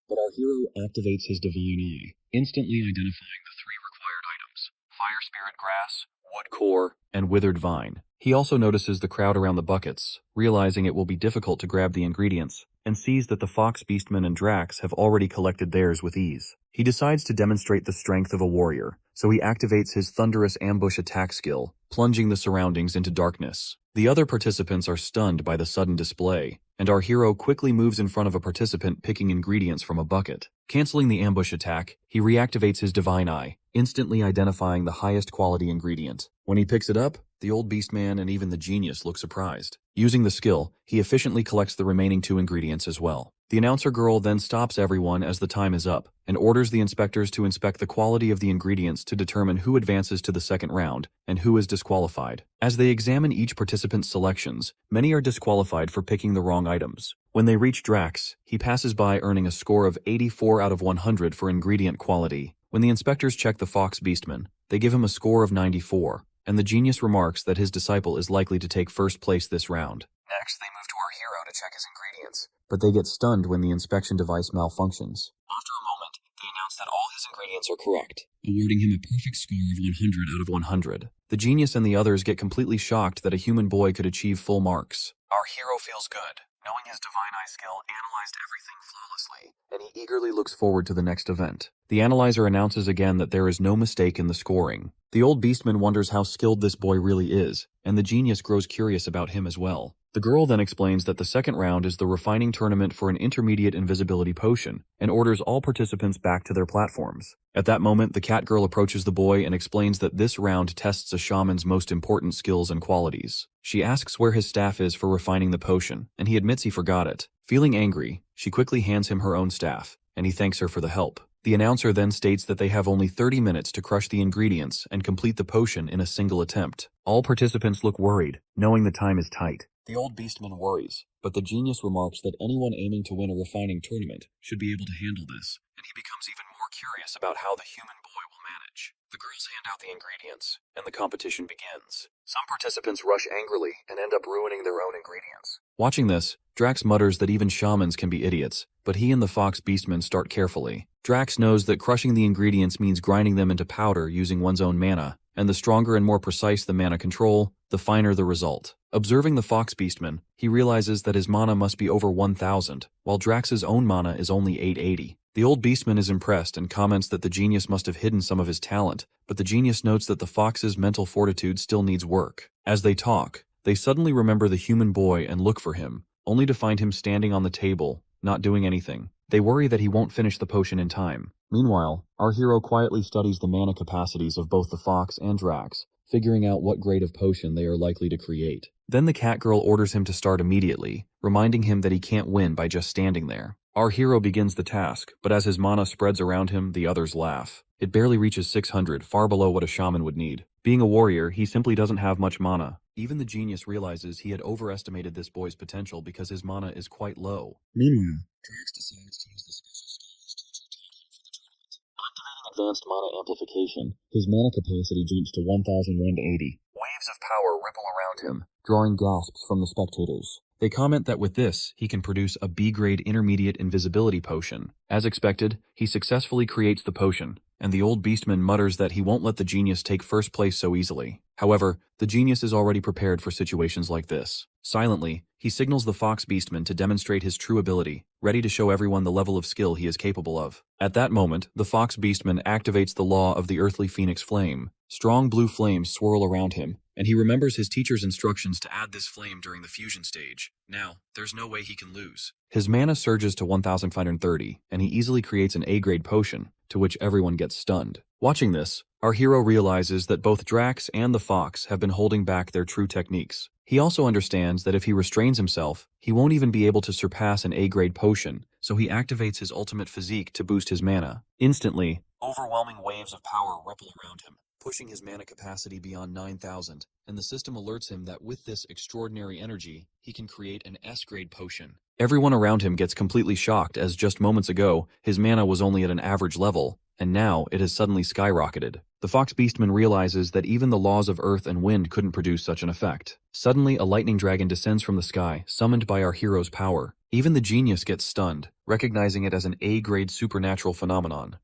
But our hero activates his Divine Eye, instantly identifying the 3 required items: Fire Spirit Grass, Wood Core, and Withered Vine. He also notices the crowd around the buckets, realizing it will be difficult to grab the ingredients, and sees that the Fox Beastman and Drax have already collected theirs with ease. He decides to demonstrate the strength of a warrior, so he activates his Thunderous Ambush attack skill, plunging the surroundings into darkness. The other participants are stunned by the sudden display, and our hero quickly moves in front of a participant picking ingredients from a bucket. Canceling the ambush attack, he reactivates his Divine Eye, instantly identifying the highest quality ingredient. When he picks it up, the old beastman and even the genius look surprised. Using the skill, he efficiently collects the remaining 2 ingredients as well. The announcer girl then stops everyone as the time is up, and orders the inspectors to inspect the quality of the ingredients to determine who advances to the second round, and who is disqualified. As they examine each participant's selections, many are disqualified for picking the wrong items. When they reach Drax, he passes by earning a score of 84 out of 100 for ingredient quality. When the inspectors check the Fox Beastman, they give him a score of 94, and the genius remarks that his disciple is likely to take first place this round. Next, they move to our hero to check his ingredients, but they get stunned when the inspection device malfunctions. After a moment, they announce that all his ingredients are correct, awarding him a perfect score of 100 out of 100. The genius and the others get completely shocked that a human boy could achieve full marks. Our hero feels good, knowing his Divine Eye skill analyzed everything flawlessly, and he eagerly looks forward to the next event. The analyzer announces again that there is no mistake in the scoring. The old beastman wonders how skilled this boy really is, and the genius grows curious about him as well. The girl then explains that the second round is the refining tournament for an intermediate invisibility potion, and orders all participants back to their platforms. At that moment, the cat girl approaches the boy and explains that this round tests a shaman's most important skills and qualities. She asks where his staff is for refining the potion, and he admits he forgot it. Feeling angry, she quickly hands him her own staff, and he thanks her for the help. The announcer then states that they have only 30 minutes to crush the ingredients and complete the potion in a single attempt. All participants look worried, knowing the time is tight. The old beastman worries, but the genius remarks that anyone aiming to win a refining tournament should be able to handle this, and he becomes even more curious about how the human boy will manage. The girls hand out the ingredients, and the competition begins. Some participants rush angrily and end up ruining their own ingredients. Watching this, Drax mutters that even shamans can be idiots, but he and the Fox Beastman start carefully. Drax knows that crushing the ingredients means grinding them into powder using one's own mana, and the stronger and more precise the mana control, the finer the result. Observing the Fox Beastman, he realizes that his mana must be over 1,000, while Drax's own mana is only 880. The old beastman is impressed and comments that the genius must have hidden some of his talent, but the genius notes that the fox's mental fortitude still needs work. As they talk, they suddenly remember the human boy and look for him, only to find him standing on the table, not doing anything. They worry that he won't finish the potion in time. Meanwhile, our hero quietly studies the mana capacities of both the fox and Drax, figuring out what grade of potion they are likely to create. Then the cat girl orders him to start immediately, reminding him that he can't win by just standing there. Our hero begins the task, but as his mana spreads around him, the others laugh. It barely reaches 600, far below what a shaman would need. Being a warrior, he simply doesn't have much mana. Even the genius realizes he had overestimated this boy's potential because his mana is quite low. Meanwhile, Drax decides to use the special skill his teacher taught him for the tournament. Activating advanced mana amplification, his mana capacity jumps to 1,180. Waves of power ripple around him, drawing gasps from the spectators. They comment that with this, he can produce a B-grade intermediate invisibility potion. As expected, he successfully creates the potion, and the old beastman mutters that he won't let the genius take first place so easily. However, the genius is already prepared for situations like this. Silently, he signals the Fox Beastman to demonstrate his true ability, ready to show everyone the level of skill he is capable of. At that moment, the Fox Beastman activates the law of the earthly phoenix flame. Strong blue flames swirl around him, and he remembers his teacher's instructions to add this flame during the fusion stage. Now, there's no way he can lose. His mana surges to 1,530, and he easily creates an A-grade potion, to which everyone gets stunned. Watching this, our hero realizes that both Drax and the Fox have been holding back their true techniques. He also understands that if he restrains himself, he won't even be able to surpass an A-grade potion, so he activates his ultimate physique to boost his mana. Instantly, overwhelming waves of power ripple around him, pushing his mana capacity beyond 9,000, and the system alerts him that with this extraordinary energy, he can create an S-grade potion. Everyone around him gets completely shocked as just moments ago, his mana was only at an average level, and now it has suddenly skyrocketed. The Fox Beastman realizes that even the laws of earth and wind couldn't produce such an effect. Suddenly, a lightning dragon descends from the sky, summoned by our hero's power. Even the genius gets stunned, recognizing it as an A-grade supernatural phenomenon.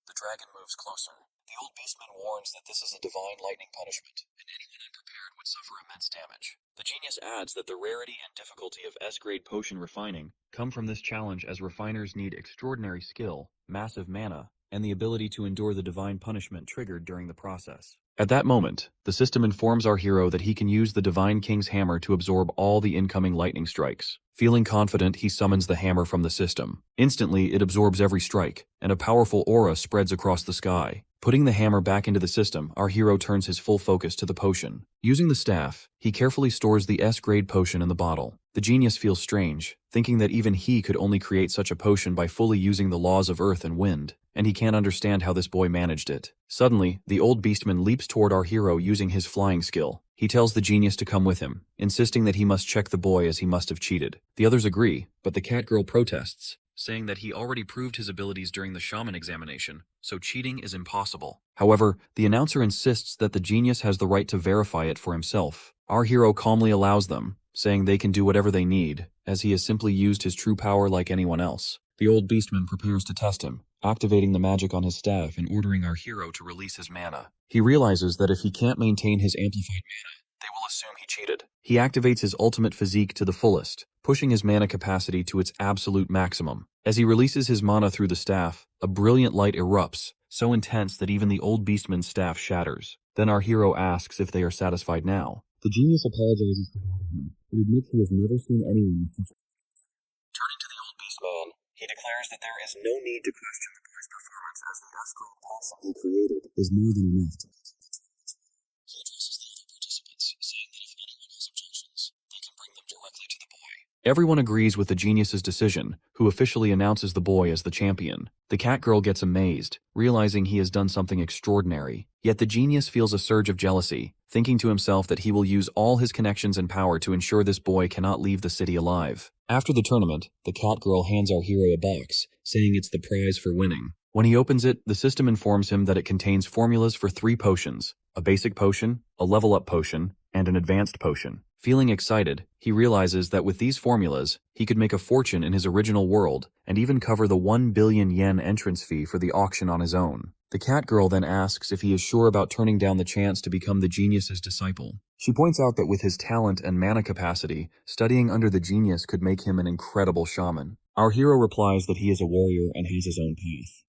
The dragon moves closer. The old beastman warns that this is a divine lightning punishment, and anyone unprepared would suffer immense damage. The genius adds that the rarity and difficulty of S-grade potion refining come from this challenge, as refiners need extraordinary skill, massive mana, and the ability to endure the divine punishment triggered during the process. At that moment, the system informs our hero that he can use the Divine King's hammer to absorb all the incoming lightning strikes. Feeling confident, he summons the hammer from the system. Instantly, it absorbs every strike, and a powerful aura spreads across the sky. Putting the hammer back into the system, our hero turns his full focus to the potion. Using the staff, he carefully stores the S-grade potion in the bottle. The genius feels strange, thinking that even he could only create such a potion by fully using the laws of earth and wind, and he can't understand how this boy managed it. Suddenly, the old beastman leaps toward our hero using his flying skill. He tells the genius to come with him, insisting that he must check the boy as he must have cheated. The others agree, but the cat girl protests, saying that he already proved his abilities during the shaman examination, so cheating is impossible. However, the announcer insists that the genius has the right to verify it for himself. Our hero calmly allows them, saying they can do whatever they need, as he has simply used his true power like anyone else. The old beastman prepares to test him, activating the magic on his staff and ordering our hero to release his mana. He realizes that if he can't maintain his amplified mana, they will assume he cheated. He activates his ultimate physique to the fullest, pushing his mana capacity to its absolute maximum. As he releases his mana through the staff, a brilliant light erupts, so intense that even the old beastman's staff shatters. Then our hero asks if they are satisfied now. The genius apologizes for doubting him, but admits he has never seen anyone with such a... Turning to the old beastman, he declares that there is no need to question the boy's performance, as the S-grade potion he created is more than enough to... He addresses the other participants, saying that if anyone has objections, they can bring them directly to the boy. Everyone agrees with the genius's decision, who officially announces the boy as the champion. The cat girl gets amazed, realizing he has done something extraordinary. Yet the genius feels a surge of jealousy, thinking to himself that he will use all his connections and power to ensure this boy cannot leave the city alive. After the tournament, the cat girl hands our hero a box, saying it's the prize for winning. When he opens it, the system informs him that it contains formulas for 3 potions: a basic potion, a level-up potion, and an advanced potion. Feeling excited, he realizes that with these formulas, he could make a fortune in his original world and even cover the 1 billion yen entrance fee for the auction on his own. The cat girl then asks if he is sure about turning down the chance to become the genius's disciple. She points out that with his talent and mana capacity, studying under the genius could make him an incredible shaman. Our hero replies that he is a warrior and has his own path.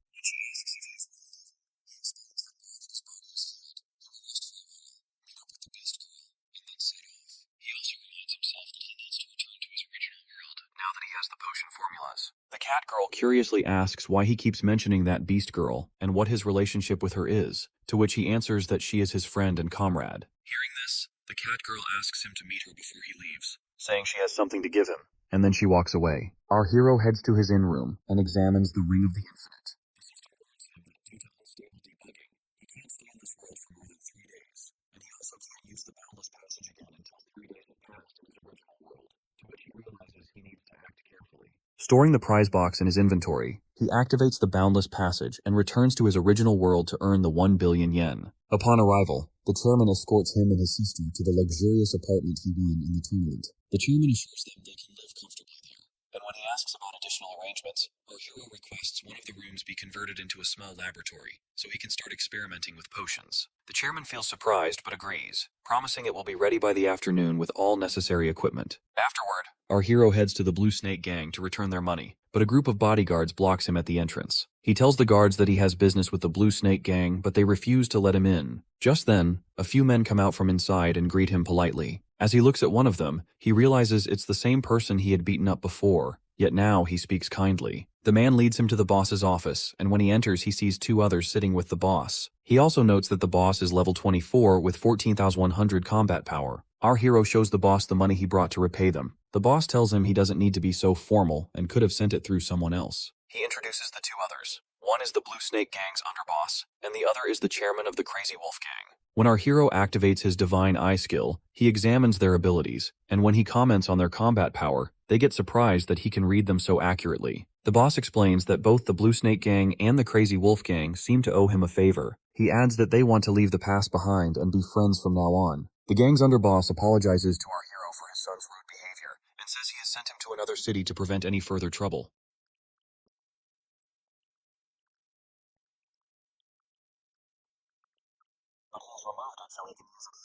The cat girl curiously asks why he keeps mentioning that beast girl and what his relationship with her is, to which he answers that she is his friend and comrade. Hearing this, the cat girl asks him to meet her before he leaves, saying she has something to give him, and then she walks away. Our hero heads to his inn room and examines the Ring of the Infinite. The system warns him that due to unstable debugging, he can't stay in this world for more than 3 days, and he also can't use the boundless passage again until 3 days have passed in his original world, to which he realizes he needs to act carefully. Storing the prize box in his inventory, he activates the boundless passage and returns to his original world to earn the 1 billion yen. Upon arrival, the chairman escorts him and his sister to the luxurious apartment he won in the tournament. The chairman assures them they can live comfortably there, and when he asks about additional arrangements, our hero requests one of the rooms be converted into a small laboratory, so he can start experimenting with potions. The chairman feels surprised but agrees, promising it will be ready by the afternoon with all necessary equipment. Afterward, our hero heads to the Blue Snake Gang to return their money, but a group of bodyguards blocks him at the entrance. He tells the guards that he has business with the Blue Snake Gang, but they refuse to let him in. Just then, a few men come out from inside and greet him politely. As he looks at one of them, he realizes it's the same person he had beaten up before, yet now he speaks kindly. The man leads him to the boss's office, and when he enters he sees 2 others sitting with the boss. He also notes that the boss is level 24 with 14,100 combat power. Our hero shows the boss the money he brought to repay them. The boss tells him he doesn't need to be so formal and could have sent it through someone else. He introduces the two others. One is the Blue Snake Gang's underboss, and the other is the chairman of the Crazy Wolf Gang. When our hero activates his Divine Eye skill, he examines their abilities, and when he comments on their combat power, they get surprised that he can read them so accurately. The boss explains that both the Blue Snake Gang and the Crazy Wolf Gang seem to owe him a favor. He adds that they want to leave the past behind and be friends from now on. The gang's underboss apologizes to our hero for his son's rude behavior and says he has sent him to another city to prevent any further trouble. But he has removed it so he can use it.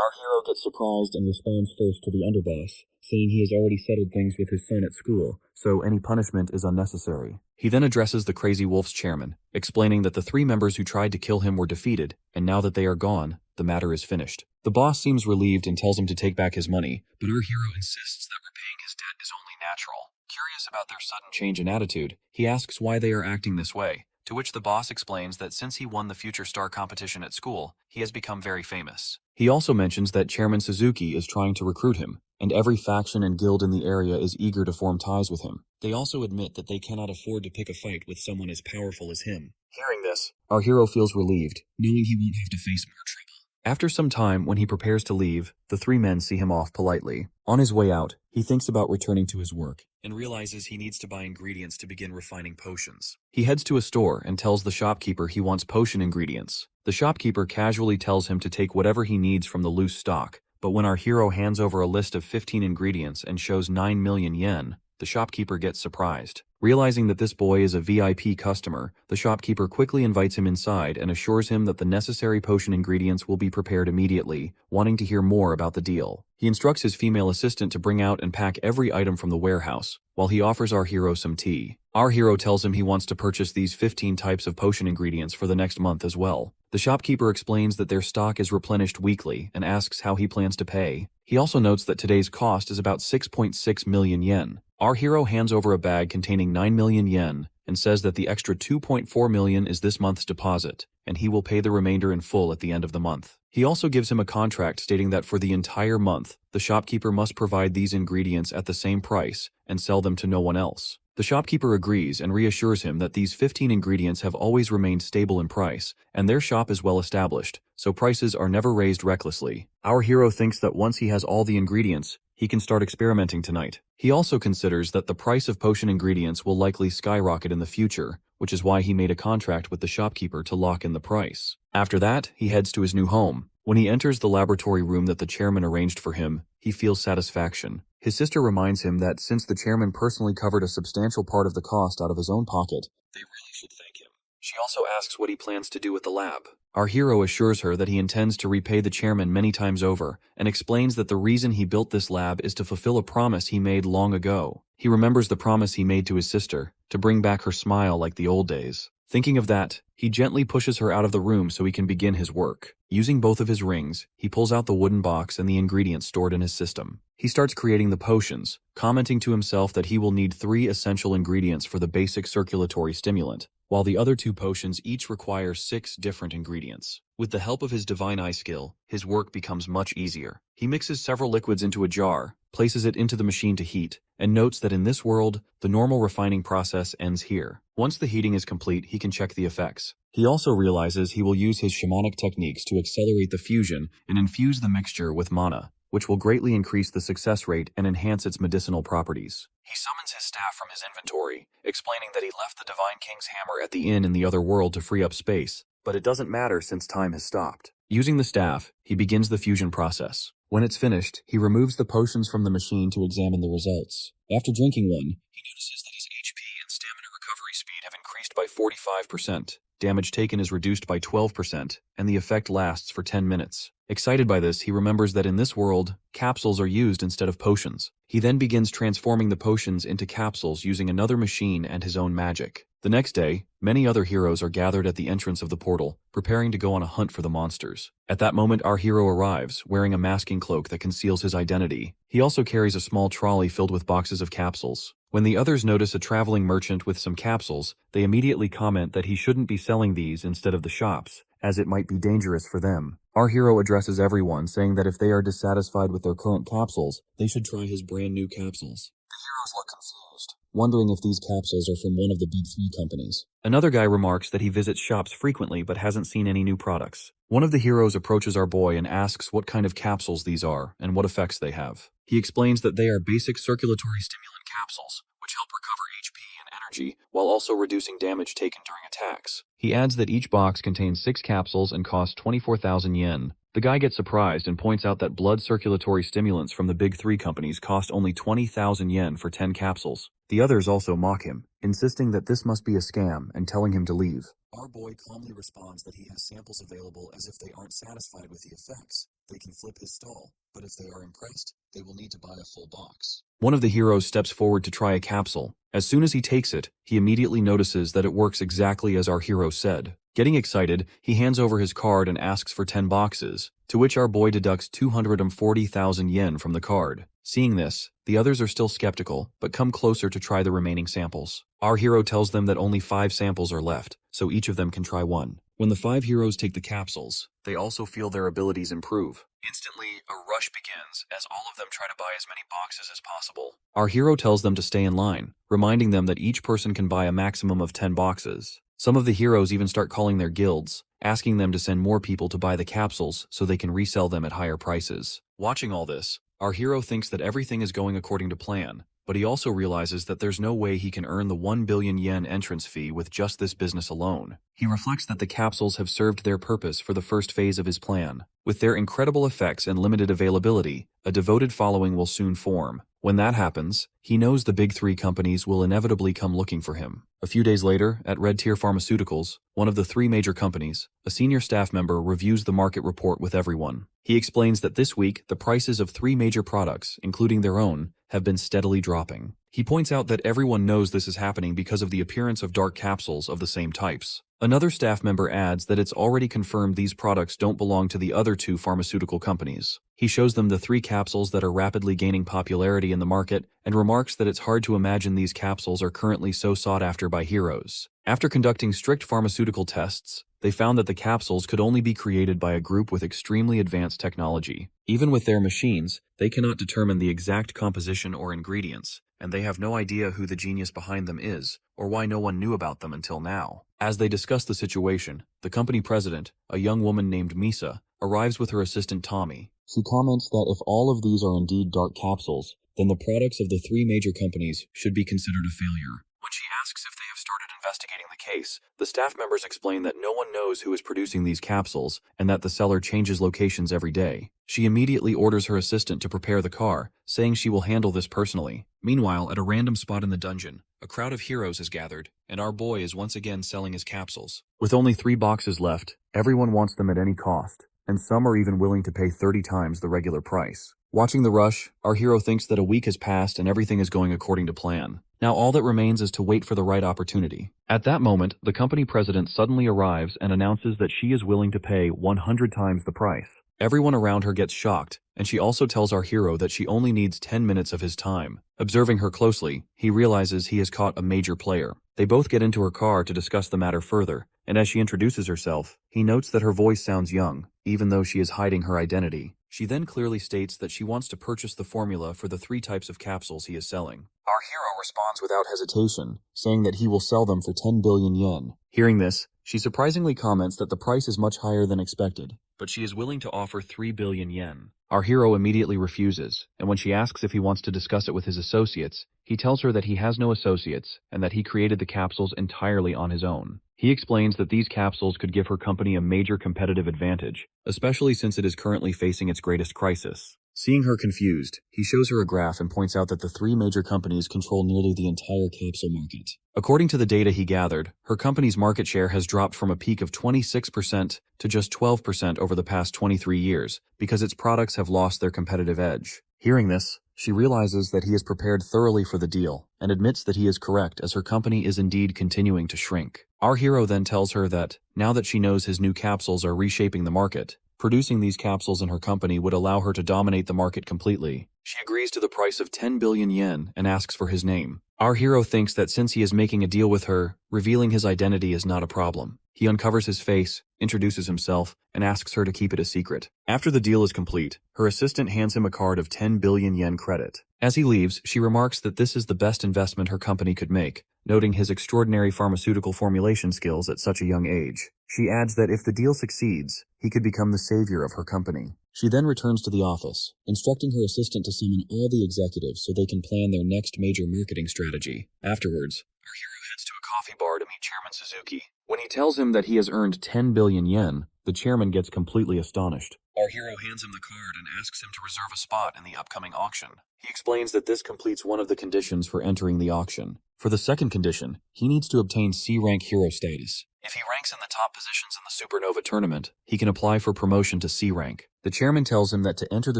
Our hero gets surprised and responds first to the underboss, saying he has already settled things with his son at school, so any punishment is unnecessary. He then addresses the Crazy Wolf's chairman, explaining that the three members who tried to kill him were defeated, and now that they are gone, the matter is finished. The boss seems relieved and tells him to take back his money, but our hero insists that repaying his debt is only natural. Curious about their sudden change in attitude, he asks why they are acting this way, to which the boss explains that since he won the Future Star competition at school, he has become very famous. He also mentions that Chairman Suzuki is trying to recruit him, and every faction and guild in the area is eager to form ties with him. They also admit that they cannot afford to pick a fight with someone as powerful as him. Hearing this, our hero feels relieved, knowing he won't have to face more trouble. After some time, when he prepares to leave, the three men see him off politely. On his way out, he thinks about returning to his work, and realizes he needs to buy ingredients to begin refining potions. He heads to a store and tells the shopkeeper he wants potion ingredients. The shopkeeper casually tells him to take whatever he needs from the loose stock, but when our hero hands over a list of 15 ingredients and shows 9 million yen, the shopkeeper gets surprised. Realizing that this boy is a VIP customer, the shopkeeper quickly invites him inside and assures him that the necessary potion ingredients will be prepared immediately, wanting to hear more about the deal. He instructs his female assistant to bring out and pack every item from the warehouse, while he offers our hero some tea. Our hero tells him he wants to purchase these 15 types of potion ingredients for the next month as well. The shopkeeper explains that their stock is replenished weekly and asks how he plans to pay. He also notes that today's cost is about 6.6 million yen. Our hero hands over a bag containing 9 million yen and says that the extra 2.4 million is this month's deposit, and he will pay the remainder in full at the end of the month. He also gives him a contract stating that for the entire month, the shopkeeper must provide these ingredients at the same price and sell them to no one else. The shopkeeper agrees and reassures him that these 15 ingredients have always remained stable in price, and their shop is well established, so prices are never raised recklessly. Our hero thinks that once he has all the ingredients, he can start experimenting tonight. He also considers that the price of potion ingredients will likely skyrocket in the future, which is why he made a contract with the shopkeeper to lock in the price. After that, he heads to his new home. When he enters the laboratory room that the chairman arranged for him, he feels satisfaction. His sister reminds him that since the chairman personally covered a substantial part of the cost out of his own pocket, they really should thank him. She also asks what he plans to do with the lab. Our hero assures her that he intends to repay the chairman many times over, and explains that the reason he built this lab is to fulfill a promise he made long ago. He remembers the promise he made to his sister, to bring back her smile like the old days. Thinking of that, he gently pushes her out of the room so he can begin his work. Using both of his rings, he pulls out the wooden box and the ingredients stored in his system. He starts creating the potions, commenting to himself that he will need 3 essential ingredients for the basic circulatory stimulant, while the other 2 potions each require 6 different ingredients. With the help of his Divine Eye skill, his work becomes much easier. He mixes several liquids into a jar, places it into the machine to heat, and notes that in this world, the normal refining process ends here. Once the heating is complete, he can check the effects. He also realizes he will use his shamanic techniques to accelerate the fusion and infuse the mixture with mana, which will greatly increase the success rate and enhance its medicinal properties. He summons his staff from his inventory, explaining that he left the Divine King's hammer at the inn in the other world to free up space, but it doesn't matter since time has stopped. Using the staff, he begins the fusion process. When it's finished, he removes the potions from the machine to examine the results. After drinking one, he notices that his HP and stamina recovery speed have increased by 45%. Damage taken is reduced by 12%, and the effect lasts for 10 minutes. Excited by this, he remembers that in this world, capsules are used instead of potions. He then begins transforming the potions into capsules using another machine and his own magic. The next day, many other heroes are gathered at the entrance of the portal, preparing to go on a hunt for the monsters. At that moment, our hero arrives, wearing a masking cloak that conceals his identity. He also carries a small trolley filled with boxes of capsules. When the others notice a traveling merchant with some capsules, they immediately comment that he shouldn't be selling these instead of the shops, as it might be dangerous for them. Our hero addresses everyone, saying that if they are dissatisfied with their current capsules, they should try his brand new capsules. The heroes look confused, wondering if these capsules are from one of the big three companies. Another guy remarks that he visits shops frequently but hasn't seen any new products. One of the heroes approaches our boy and asks what kind of capsules these are and what effects they have. He explains that they are basic circulatory stimulant capsules, which help recover HP and energy while also reducing damage taken during attacks. He adds that each box contains 6 capsules and costs 24,000 yen. The guy gets surprised and points out that blood circulatory stimulants from the big three companies cost only 20,000 yen for 10 capsules. The others also mock him, insisting that this must be a scam and telling him to leave. Our boy calmly responds that he has samples available, as if they aren't satisfied with the effects, they can flip his stall, but if they are impressed, they will need to buy a full box. One of the heroes steps forward to try a capsule. As soon as he takes it, he immediately notices that it works exactly as our hero said. Getting excited, he hands over his card and asks for 10 boxes, to which our boy deducts 240,000 yen from the card. Seeing this, the others are still skeptical, but come closer to try the remaining samples. Our hero tells them that only 5 samples are left, so each of them can try one. When the 5 heroes take the capsules, they also feel their abilities improve. Instantly, a rush begins, as all of them try to buy as many boxes as possible. Our hero tells them to stay in line, reminding them that each person can buy a maximum of 10 boxes. Some of the heroes even start calling their guilds, asking them to send more people to buy the capsules so they can resell them at higher prices. Watching all this, our hero thinks that everything is going according to plan, but he also realizes that there's no way he can earn the 1 billion yen entrance fee with just this business alone. He reflects that the capsules have served their purpose for the first phase of his plan. With their incredible effects and limited availability, a devoted following will soon form. When that happens, he knows the big three companies will inevitably come looking for him. A few days later, at Red Tier Pharmaceuticals, one of the 3 major companies, a senior staff member reviews the market report with everyone. He explains that this week, the prices of 3 major products, including their own, have been steadily dropping. He points out that everyone knows this is happening because of the appearance of dark capsules of the same types. Another staff member adds that it's already confirmed these products don't belong to the other 2 pharmaceutical companies. He shows them the 3 capsules that are rapidly gaining popularity in the market and remarks that it's hard to imagine these capsules are currently so sought after by heroes. After conducting strict pharmaceutical tests, they found that the capsules could only be created by a group with extremely advanced technology. Even with their machines, they cannot determine the exact composition or ingredients, and they have no idea who the genius behind them is, or why no one knew about them until now. As they discuss the situation, the company president, a young woman named Misa, arrives with her assistant Tommy. She comments that if all of these are indeed dark capsules, then the products of the 3 major companies should be considered a failure. When she asks if they have started investigating the case, the staff members explain that no one knows who is producing these capsules and that the seller changes locations every day. She immediately orders her assistant to prepare the car, saying she will handle this personally. Meanwhile, at a random spot in the dungeon, a crowd of heroes has gathered, and our boy is once again selling his capsules. With only 3 boxes left, everyone wants them at any cost, and some are even willing to pay 30 times the regular price. Watching the rush, our hero thinks that a week has passed and everything is going according to plan. Now all that remains is to wait for the right opportunity. At that moment, the company president suddenly arrives and announces that she is willing to pay 100 times the price. Everyone around her gets shocked, and she also tells our hero that she only needs 10 minutes of his time. Observing her closely, he realizes he has caught a major player. They both get into her car to discuss the matter further, and as she introduces herself, he notes that her voice sounds young, even though she is hiding her identity. She then clearly states that she wants to purchase the formula for the 3 types of capsules he is selling. Our hero responds without hesitation, saying that he will sell them for 10 billion yen. Hearing this, she surprisingly comments that the price is much higher than expected, but she is willing to offer 3 billion yen. Our hero immediately refuses, and when she asks if he wants to discuss it with his associates, he tells her that he has no associates and that he created the capsules entirely on his own. He explains that these capsules could give her company a major competitive advantage, especially since it is currently facing its greatest crisis. Seeing her confused, he shows her a graph and points out that the 3 major companies control nearly the entire capsule market. According to the data he gathered, her company's market share has dropped from a peak of 26% to just 12% over the past 23 years because its products have lost their competitive edge. Hearing this, she realizes that he is prepared thoroughly for the deal and admits that he is correct, as her company is indeed continuing to shrink. Our hero then tells her that, now that she knows his new capsules are reshaping the market, Producing these capsules in her company would allow her to dominate the market completely. She agrees to the price of 10 billion yen and asks for his name. Our hero thinks that since he is making a deal with her, revealing his identity is not a problem. He uncovers his face, introduces himself, and asks her to keep it a secret. After the deal is complete, her assistant hands him a card of 10 billion yen credit. As he leaves, she remarks that this is the best investment her company could make, noting his extraordinary pharmaceutical formulation skills at such a young age. She adds that if the deal succeeds, he could become the savior of her company. She then returns to the office, instructing her assistant to summon all the executives so they can plan their next major marketing strategy. Afterwards, our hero heads to a coffee bar to meet Chairman Suzuki. When he tells him that he has earned 10 billion yen, the chairman gets completely astonished. Our hero hands him the card and asks him to reserve a spot in the upcoming auction. He explains that this completes one of the conditions for entering the auction. For the second condition, he needs to obtain C-rank hero status. If he ranks in the top positions in the Supernova tournament, he can apply for promotion to C-rank. The chairman tells him that to enter the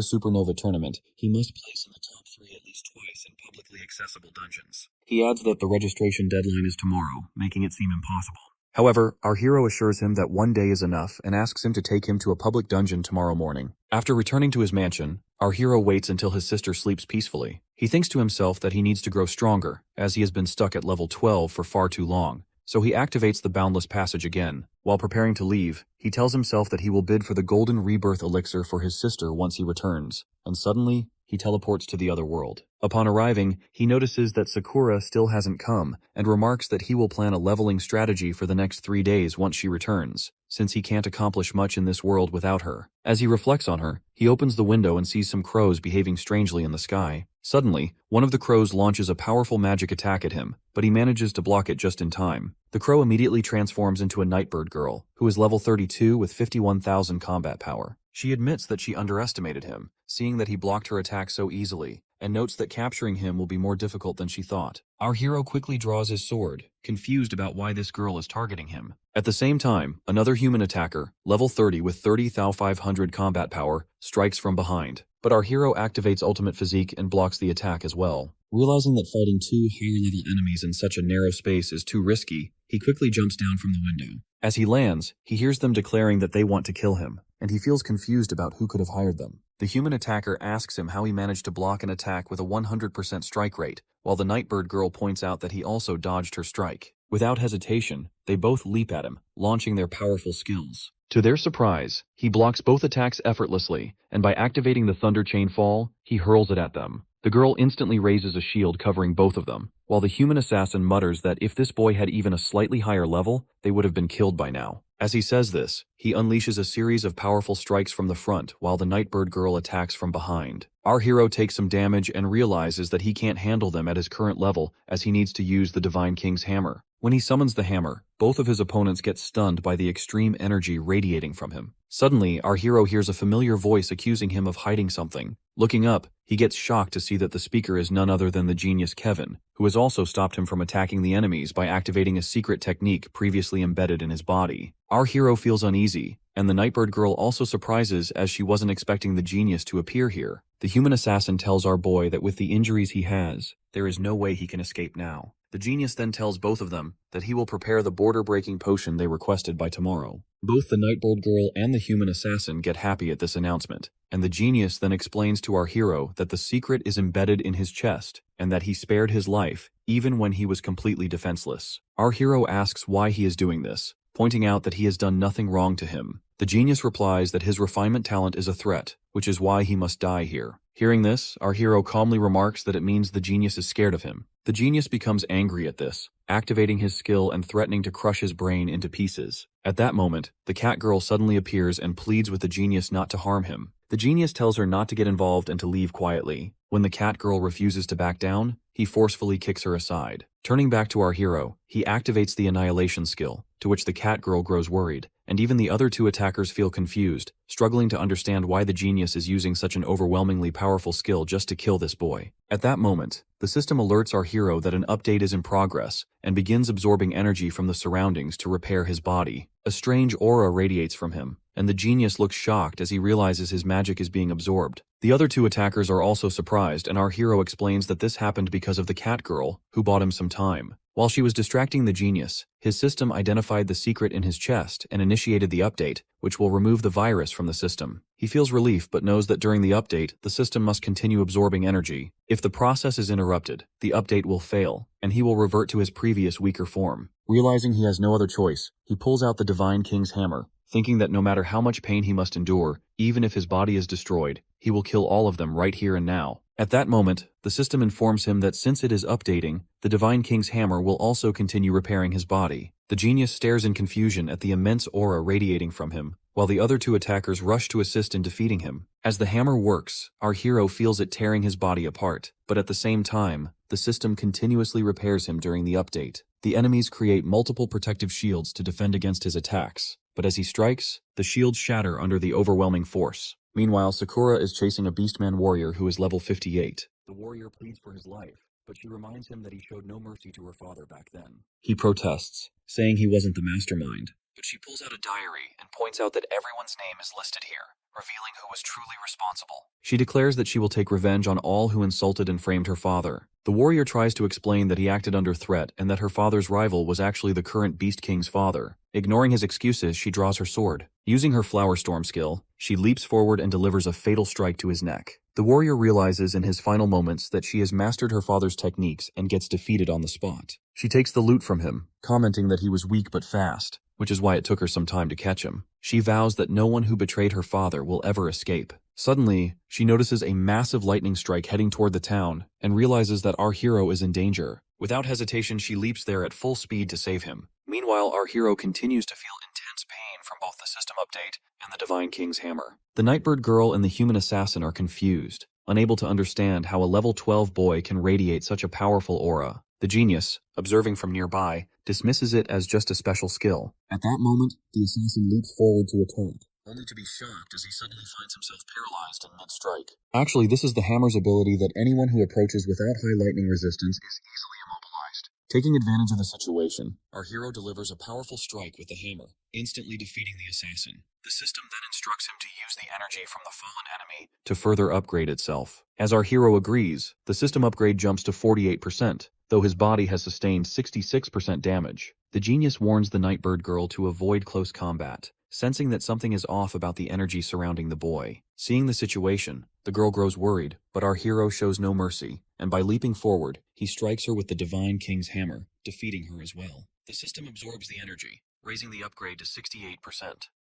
Supernova tournament, he must place in the top 3 at least twice in publicly accessible dungeons. He adds that the registration deadline is tomorrow, making it seem impossible. However, our hero assures him that one day is enough and asks him to take him to a public dungeon tomorrow morning. After returning to his mansion, our hero waits until his sister sleeps peacefully. He thinks to himself that he needs to grow stronger, as he has been stuck at level 12 for far too long. So he activates the Boundless Passage again. While preparing to leave, he tells himself that he will bid for the Golden Rebirth Elixir for his sister once he returns, and suddenly, he teleports to the other world. Upon arriving, he notices that Sakura still hasn't come, and remarks that he will plan a leveling strategy for the next 3 days once she returns, since he can't accomplish much in this world without her. As he reflects on her, he opens the window and sees some crows behaving strangely in the sky. Suddenly, one of the crows launches a powerful magic attack at him, but he manages to block it just in time. The crow immediately transforms into a Nightbird girl, who is level 32 with 51,000 combat power. She admits that she underestimated him, seeing that he blocked her attack so easily, and notes that capturing him will be more difficult than she thought. Our hero quickly draws his sword, confused about why this girl is targeting him. At the same time, another human attacker, level 30 with 30,500 combat power, strikes from behind. But our hero activates Ultimate Physique and blocks the attack as well. Realizing that fighting 2 higher-level enemies in such a narrow space is too risky, he quickly jumps down from the window. As he lands, he hears them declaring that they want to kill him, and he feels confused about who could have hired them. The human attacker asks him how he managed to block an attack with a 100% strike rate, while the Nightbird girl points out that he also dodged her strike. Without hesitation, they both leap at him, launching their powerful skills. To their surprise, he blocks both attacks effortlessly, and by activating the Thunder Chain Fall, he hurls it at them. The girl instantly raises a shield covering both of them, while the human assassin mutters that if this boy had even a slightly higher level, they would have been killed by now. As he says this, he unleashes a series of powerful strikes from the front while the Nightbird girl attacks from behind. Our hero takes some damage and realizes that he can't handle them at his current level as he needs to use the Divine King's hammer. When he summons the hammer, both of his opponents get stunned by the extreme energy radiating from him. Suddenly, our hero hears a familiar voice accusing him of hiding something. Looking up, he gets shocked to see that the speaker is none other than the genius Kevin, who has also stopped him from attacking the enemies by activating a secret technique previously embedded in his body. Our hero feels uneasy, and the Nightbird girl also surprises as she wasn't expecting the genius to appear here. The human assassin tells our boy that with the injuries he has, there is no way he can escape now. The genius then tells both of them that he will prepare the border-breaking potion they requested by tomorrow. Both the Nightbird girl and the human assassin get happy at this announcement, and the genius then explains to our hero that the secret is embedded in his chest, and that he spared his life, even when he was completely defenseless. Our hero asks why he is doing this, pointing out that he has done nothing wrong to him. The genius replies that his refinement talent is a threat, which is why he must die here. Hearing this, our hero calmly remarks that it means the genius is scared of him. The genius becomes angry at this, activating his skill and threatening to crush his brain into pieces. At that moment, the cat girl suddenly appears and pleads with the genius not to harm him. The genius tells her not to get involved and to leave quietly. When the cat girl refuses to back down, he forcefully kicks her aside. Turning back to our hero, he activates the annihilation skill, to which the cat girl grows worried, and even the other two attackers feel confused, struggling to understand why the genius is using such an overwhelmingly powerful skill just to kill this boy. At that moment, the system alerts our hero that an update is in progress and begins absorbing energy from the surroundings to repair his body. A strange aura radiates from him, and the genius looks shocked as he realizes his magic is being absorbed. The other two attackers are also surprised, and our hero explains that this happened because of the cat girl, who bought him some time. While she was distracting the genius, his system identified the secret in his chest and initiated the update, which will remove the virus from the system. He feels relief but knows that during the update, the system must continue absorbing energy. If the process is interrupted, the update will fail, and he will revert to his previous weaker form. Realizing he has no other choice, he pulls out the Divine King's hammer, thinking that no matter how much pain he must endure, even if his body is destroyed, he will kill all of them right here and now. At that moment, the system informs him that since it is updating, the Divine King's hammer will also continue repairing his body. The genius stares in confusion at the immense aura radiating from him, while the other two attackers rush to assist in defeating him. As the hammer works, our hero feels it tearing his body apart, but at the same time, the system continuously repairs him during the update. The enemies create multiple protective shields to defend against his attacks, but as he strikes, the shields shatter under the overwhelming force. Meanwhile, Sakura is chasing a Beastman warrior who is level 58. The warrior pleads for his life, but she reminds him that he showed no mercy to her father back then. He protests, saying he wasn't the mastermind, but she pulls out a diary and points out that everyone's name is listed here, revealing who was truly responsible. She declares that she will take revenge on all who insulted and framed her father. The warrior tries to explain that he acted under threat and that her father's rival was actually the current Beast King's father. Ignoring his excuses, she draws her sword. Using her Flower Storm skill, she leaps forward and delivers a fatal strike to his neck. The warrior realizes in his final moments that she has mastered her father's techniques and gets defeated on the spot. She takes the loot from him, commenting that he was weak but fast, which is why it took her some time to catch him. She vows that no one who betrayed her father will ever escape. Suddenly, she notices a massive lightning strike heading toward the town and realizes that our hero is in danger. Without hesitation, she leaps there at full speed to save him. Meanwhile, our hero continues to feel intense pain from both the system update and the Divine King's hammer. The Nightbird girl and the human assassin are confused, unable to understand how a level 12 boy can radiate such a powerful aura. The genius, observing from nearby, dismisses it as just a special skill. At that moment, the assassin leaps forward to attack, only to be shocked as he suddenly finds himself paralyzed in mid-strike. Actually, this is the hammer's ability that anyone who approaches without high lightning resistance is easily immobilized. Taking advantage of the situation, our hero delivers a powerful strike with the hammer, instantly defeating the assassin. The system then instructs him to use the energy from the fallen enemy to further upgrade itself. As our hero agrees, the system upgrade jumps to 48%, though his body has sustained 66% damage. The genius warns the Nightbird girl to avoid close combat, sensing that something is off about the energy surrounding the boy. Seeing the situation, the girl grows worried, but our hero shows no mercy, and by leaping forward, he strikes her with the Divine King's hammer, defeating her as well. The system absorbs the energy, raising the upgrade to 68%.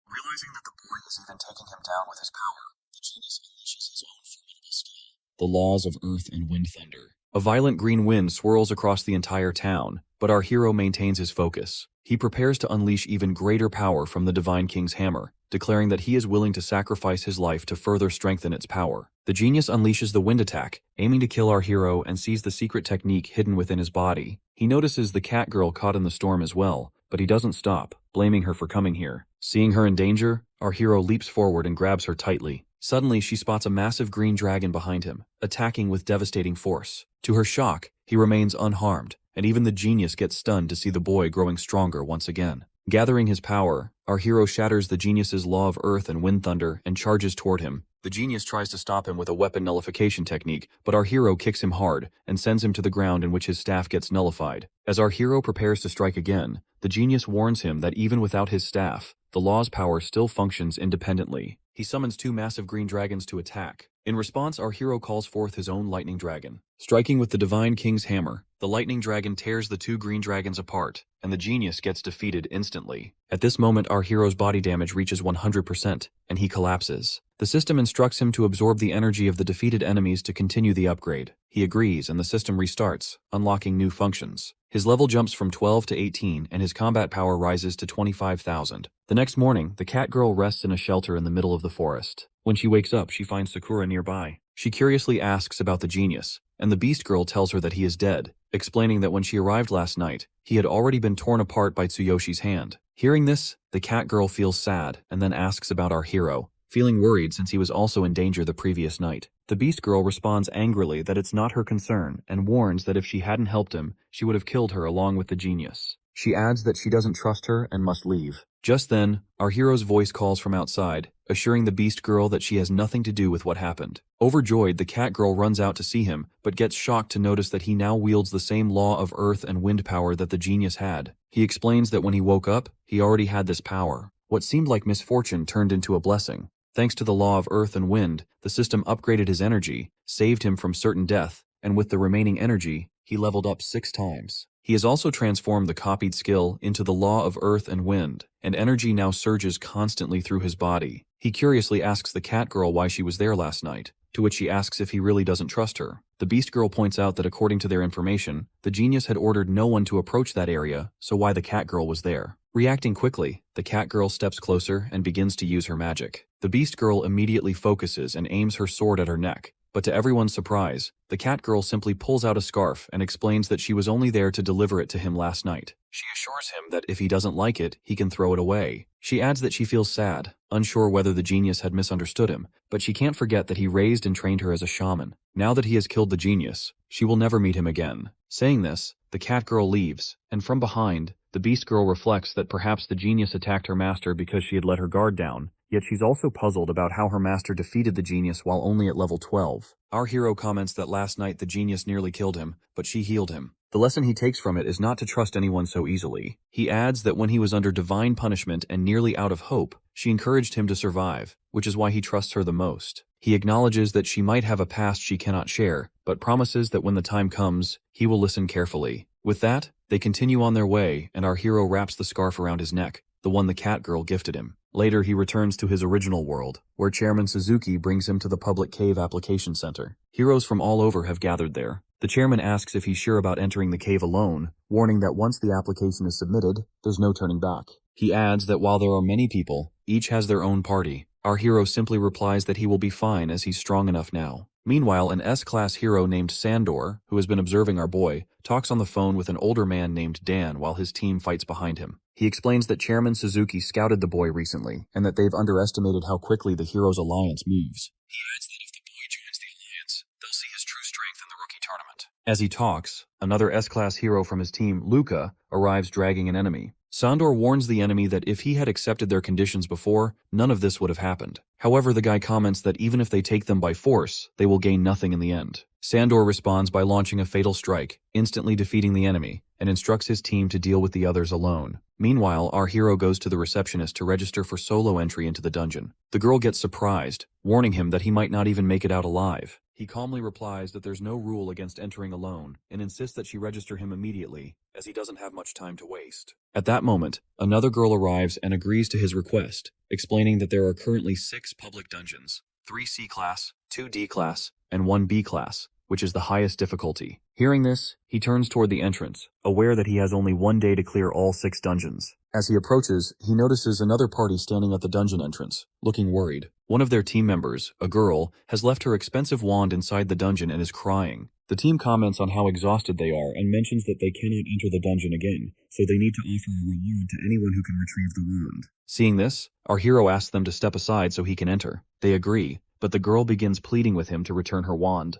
Realizing that the boy is even taking him down with his power, the genius unleashes his own formidable skill. The laws of earth and wind thunder. A violent green wind swirls across the entire town, but our hero maintains his focus. He prepares to unleash even greater power from the Divine King's hammer, declaring that he is willing to sacrifice his life to further strengthen its power. The genius unleashes the wind attack, aiming to kill our hero and sees the secret technique hidden within his body. He notices the cat girl caught in the storm as well, but he doesn't stop, blaming her for coming here. Seeing her in danger, our hero leaps forward and grabs her tightly. Suddenly, she spots a massive green dragon behind him, attacking with devastating force. To her shock, he remains unharmed, and even the genius gets stunned to see the boy growing stronger once again. Gathering his power, our hero shatters the genius's law of earth and wind thunder and charges toward him. The genius tries to stop him with a weapon nullification technique, but our hero kicks him hard and sends him to the ground, in which his staff gets nullified. As our hero prepares to strike again, the genius warns him that even without his staff, the law's power still functions independently. He summons two massive green dragons to attack. In response, our hero calls forth his own lightning dragon. Striking with the Divine King's hammer, the lightning dragon tears the two green dragons apart, and the genius gets defeated instantly. At this moment, our hero's body damage reaches 100%, and he collapses. The system instructs him to absorb the energy of the defeated enemies to continue the upgrade. He agrees, and the system restarts, unlocking new functions. His level jumps from 12 to 18, and his combat power rises to 25,000. The next morning, the cat girl rests in a shelter in the middle of the forest. When she wakes up, she finds Sakura nearby. She curiously asks about the genius, and the beast girl tells her that he is dead, explaining that when she arrived last night, he had already been torn apart by Tsuyoshi's hand. Hearing this, the cat girl feels sad and then asks about our hero, feeling worried since he was also in danger the previous night. The beast girl responds angrily that it's not her concern and warns that if she hadn't helped him, she would have killed her along with the genius. She adds that she doesn't trust her and must leave. Just then, our hero's voice calls from outside, assuring the beast girl that she has nothing to do with what happened. Overjoyed, the cat girl runs out to see him, but gets shocked to notice that he now wields the same law of earth and wind power that the genius had. He explains that when he woke up, he already had this power. What seemed like misfortune turned into a blessing. Thanks to the law of earth and wind, the system upgraded his energy, saved him from certain death, and with the remaining energy, he leveled up 6 times. He has also transformed the copied skill into the law of earth and wind, and energy now surges constantly through his body. He curiously asks the cat girl why she was there last night, to which she asks if he really doesn't trust her. The beast girl points out that according to their information, the genius had ordered no one to approach that area, so why the cat girl was there. Reacting quickly, the cat girl steps closer and begins to use her magic. The beast girl immediately focuses and aims her sword at her neck, but to everyone's surprise, the cat girl simply pulls out a scarf and explains that she was only there to deliver it to him last night. She assures him that if he doesn't like it, he can throw it away. She adds that she feels sad, unsure whether the genius had misunderstood him, but she can't forget that he raised and trained her as a shaman. Now that he has killed the genius, she will never meet him again. Saying this, the cat girl leaves, and from behind, the beast girl reflects that perhaps the genius attacked her master because she had let her guard down, yet she's also puzzled about how her master defeated the genius while only at level 12. Our hero comments that last night the genius nearly killed him, but she healed him. The lesson he takes from it is not to trust anyone so easily. He adds that when he was under divine punishment and nearly out of hope, she encouraged him to survive, which is why he trusts her the most. He acknowledges that she might have a past she cannot share, but promises that when the time comes, he will listen carefully. With that, they continue on their way, and our hero wraps the scarf around his neck, the one the cat girl gifted him. Later, he returns to his original world, where Chairman Suzuki brings him to the public cave application center. Heroes from all over have gathered there. The chairman asks if he's sure about entering the cave alone, warning that once the application is submitted, there's no turning back. He adds that while there are many people, each has their own party. Our hero simply replies that he will be fine as he's strong enough now. Meanwhile, an S-class hero named Sandor, who has been observing our boy, talks on the phone with an older man named Dan while his team fights behind him. He explains that Chairman Suzuki scouted the boy recently, and that they've underestimated how quickly the hero's alliance moves. He adds that if the boy joins the alliance, they'll see his true strength in the rookie tournament. As he talks, another S-class hero from his team, Luca, arrives dragging an enemy. Sandor warns the enemy that if he had accepted their conditions before, none of this would have happened. However, the guy comments that even if they take them by force, they will gain nothing in the end. Sandor responds by launching a fatal strike, instantly defeating the enemy, and instructs his team to deal with the others alone. Meanwhile, our hero goes to the receptionist to register for solo entry into the dungeon. The girl gets surprised, warning him that he might not even make it out alive. He calmly replies that there's no rule against entering alone, and insists that she register him immediately, as he doesn't have much time to waste. At that moment, another girl arrives and agrees to his request, explaining that there are currently 6 public dungeons, 3 C-class, 2 D-class, and 1 B-class, which is the highest difficulty. Hearing this, he turns toward the entrance, aware that he has only 1 day to clear all 6 dungeons. As he approaches, he notices another party standing at the dungeon entrance, looking worried. One of their team members, a girl, has left her expensive wand inside the dungeon and is crying. The team comments on how exhausted they are and mentions that they cannot enter the dungeon again, so they need to offer a reward to anyone who can retrieve the wand. Seeing this, our hero asks them to step aside so he can enter. They agree, but the girl begins pleading with him to return her wand.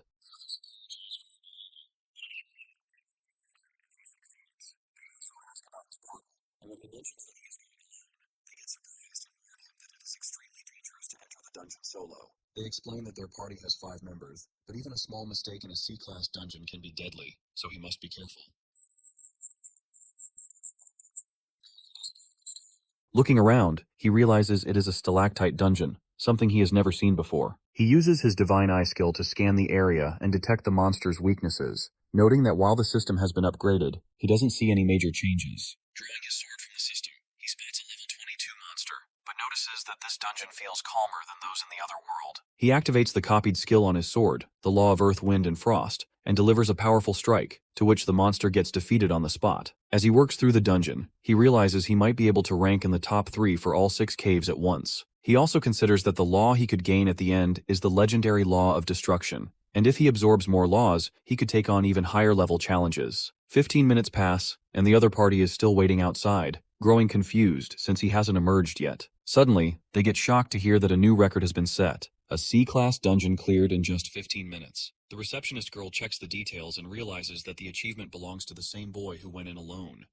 And when he mentions that he is going alone, they get surprised and warn him that it is extremely dangerous to enter the dungeon solo. They explain that their party has 5 members, but even a small mistake in a C-class dungeon can be deadly, so he must be careful. Looking around, he realizes it is a stalactite dungeon, something he has never seen before. He uses his divine eye skill to scan the area and detect the monster's weaknesses, noting that while the system has been upgraded, he doesn't see any major changes. Drawing his sword from the system, he spots a level 22 monster, but notices that this dungeon feels calmer than those in the other world. He activates the copied skill on his sword, the law of earth, wind, and frost, and delivers a powerful strike, to which the monster gets defeated on the spot. As he works through the dungeon, he realizes he might be able to rank in the top 3 for all 6 caves at once. He also considers that the law he could gain at the end is the legendary law of destruction, and if he absorbs more laws, he could take on even higher level challenges. 15 minutes pass, and the other party is still waiting outside, growing confused since he hasn't emerged yet. Suddenly, they get shocked to hear that a new record has been set. A C-class dungeon cleared in just 15 minutes. The receptionist girl checks the details and realizes that the achievement belongs to the same boy who went in alone.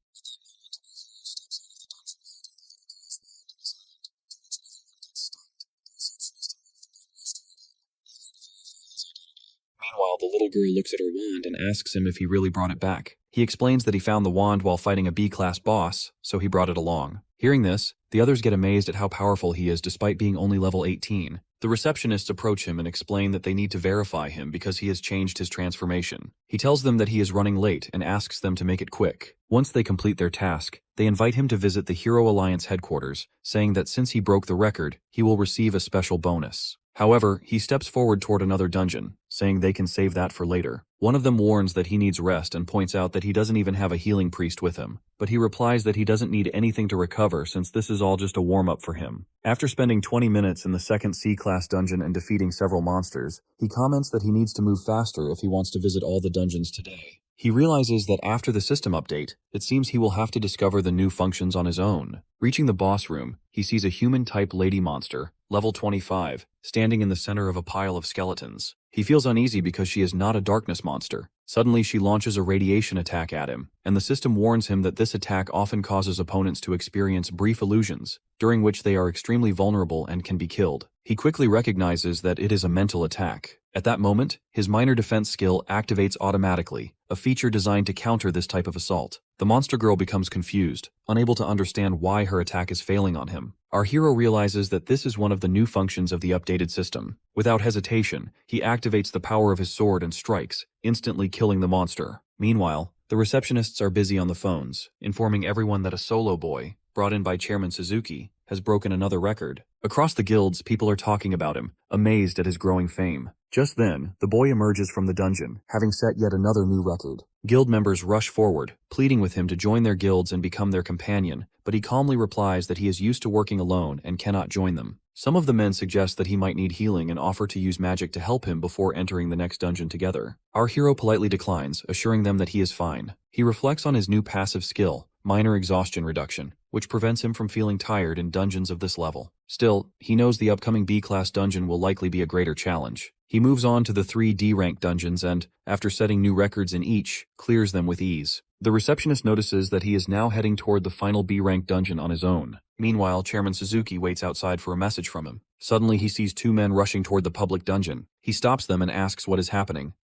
Meanwhile, the little girl looks at her wand and asks him if he really brought it back. He explains that he found the wand while fighting a B-class boss, so he brought it along. Hearing this, the others get amazed at how powerful he is despite being only level 18. The receptionists approach him and explain that they need to verify him because he has changed his transformation. He tells them that he is running late and asks them to make it quick. Once they complete their task, they invite him to visit the Hero Alliance headquarters, saying that since he broke the record, he will receive a special bonus. However, he steps forward toward another dungeon, saying they can save that for later. One of them warns that he needs rest and points out that he doesn't even have a healing priest with him, but he replies that he doesn't need anything to recover since this is all just a warm-up for him. After spending 20 minutes in the second C-class dungeon and defeating several monsters, he comments that he needs to move faster if he wants to visit all the dungeons today. He realizes that after the system update, it seems he will have to discover the new functions on his own. Reaching the boss room, he sees a human-type lady monster, level 25, standing in the center of a pile of skeletons. He feels uneasy because she is not a darkness monster. Suddenly, she launches a radiation attack at him, and the system warns him that this attack often causes opponents to experience brief illusions, during which they are extremely vulnerable and can be killed. He quickly recognizes that it is a mental attack. At that moment, his minor defense skill activates automatically, a feature designed to counter this type of assault. The monster girl becomes confused, unable to understand why her attack is failing on him. Our hero realizes that this is one of the new functions of the updated system. Without hesitation, he activates the power of his sword and strikes, instantly killing the monster. Meanwhile, the receptionists are busy on the phones, informing everyone that a solo boy, brought in by Chairman Suzuki, has broken another record. Across the guilds, people are talking about him, amazed at his growing fame. Just then, the boy emerges from the dungeon, having set yet another new record. Guild members rush forward, pleading with him to join their guilds and become their companion, but he calmly replies that he is used to working alone and cannot join them. Some of the men suggest that he might need healing and offer to use magic to help him before entering the next dungeon together. Our hero politely declines, assuring them that he is fine. He reflects on his new passive skill, minor exhaustion reduction, which prevents him from feeling tired in dungeons of this level. Still, he knows the upcoming B-class dungeon will likely be a greater challenge. He moves on to the 3 D-rank dungeons and, after setting new records in each, clears them with ease. The receptionist notices that he is now heading toward the final B-rank dungeon on his own. Meanwhile, Chairman Suzuki waits outside for a message from him. Suddenly, he sees 2 men rushing toward the public dungeon. He stops them and asks what is happening.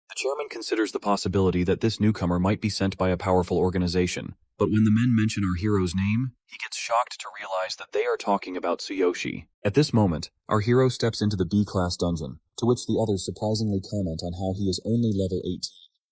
The chairman considers the possibility that this newcomer might be sent by a powerful organization, but when the men mention our hero's name, he gets shocked to realize that they are talking about Tsuyoshi. At this moment, our hero steps into the B-class dungeon, to which the others surprisingly comment on how he is only level 18.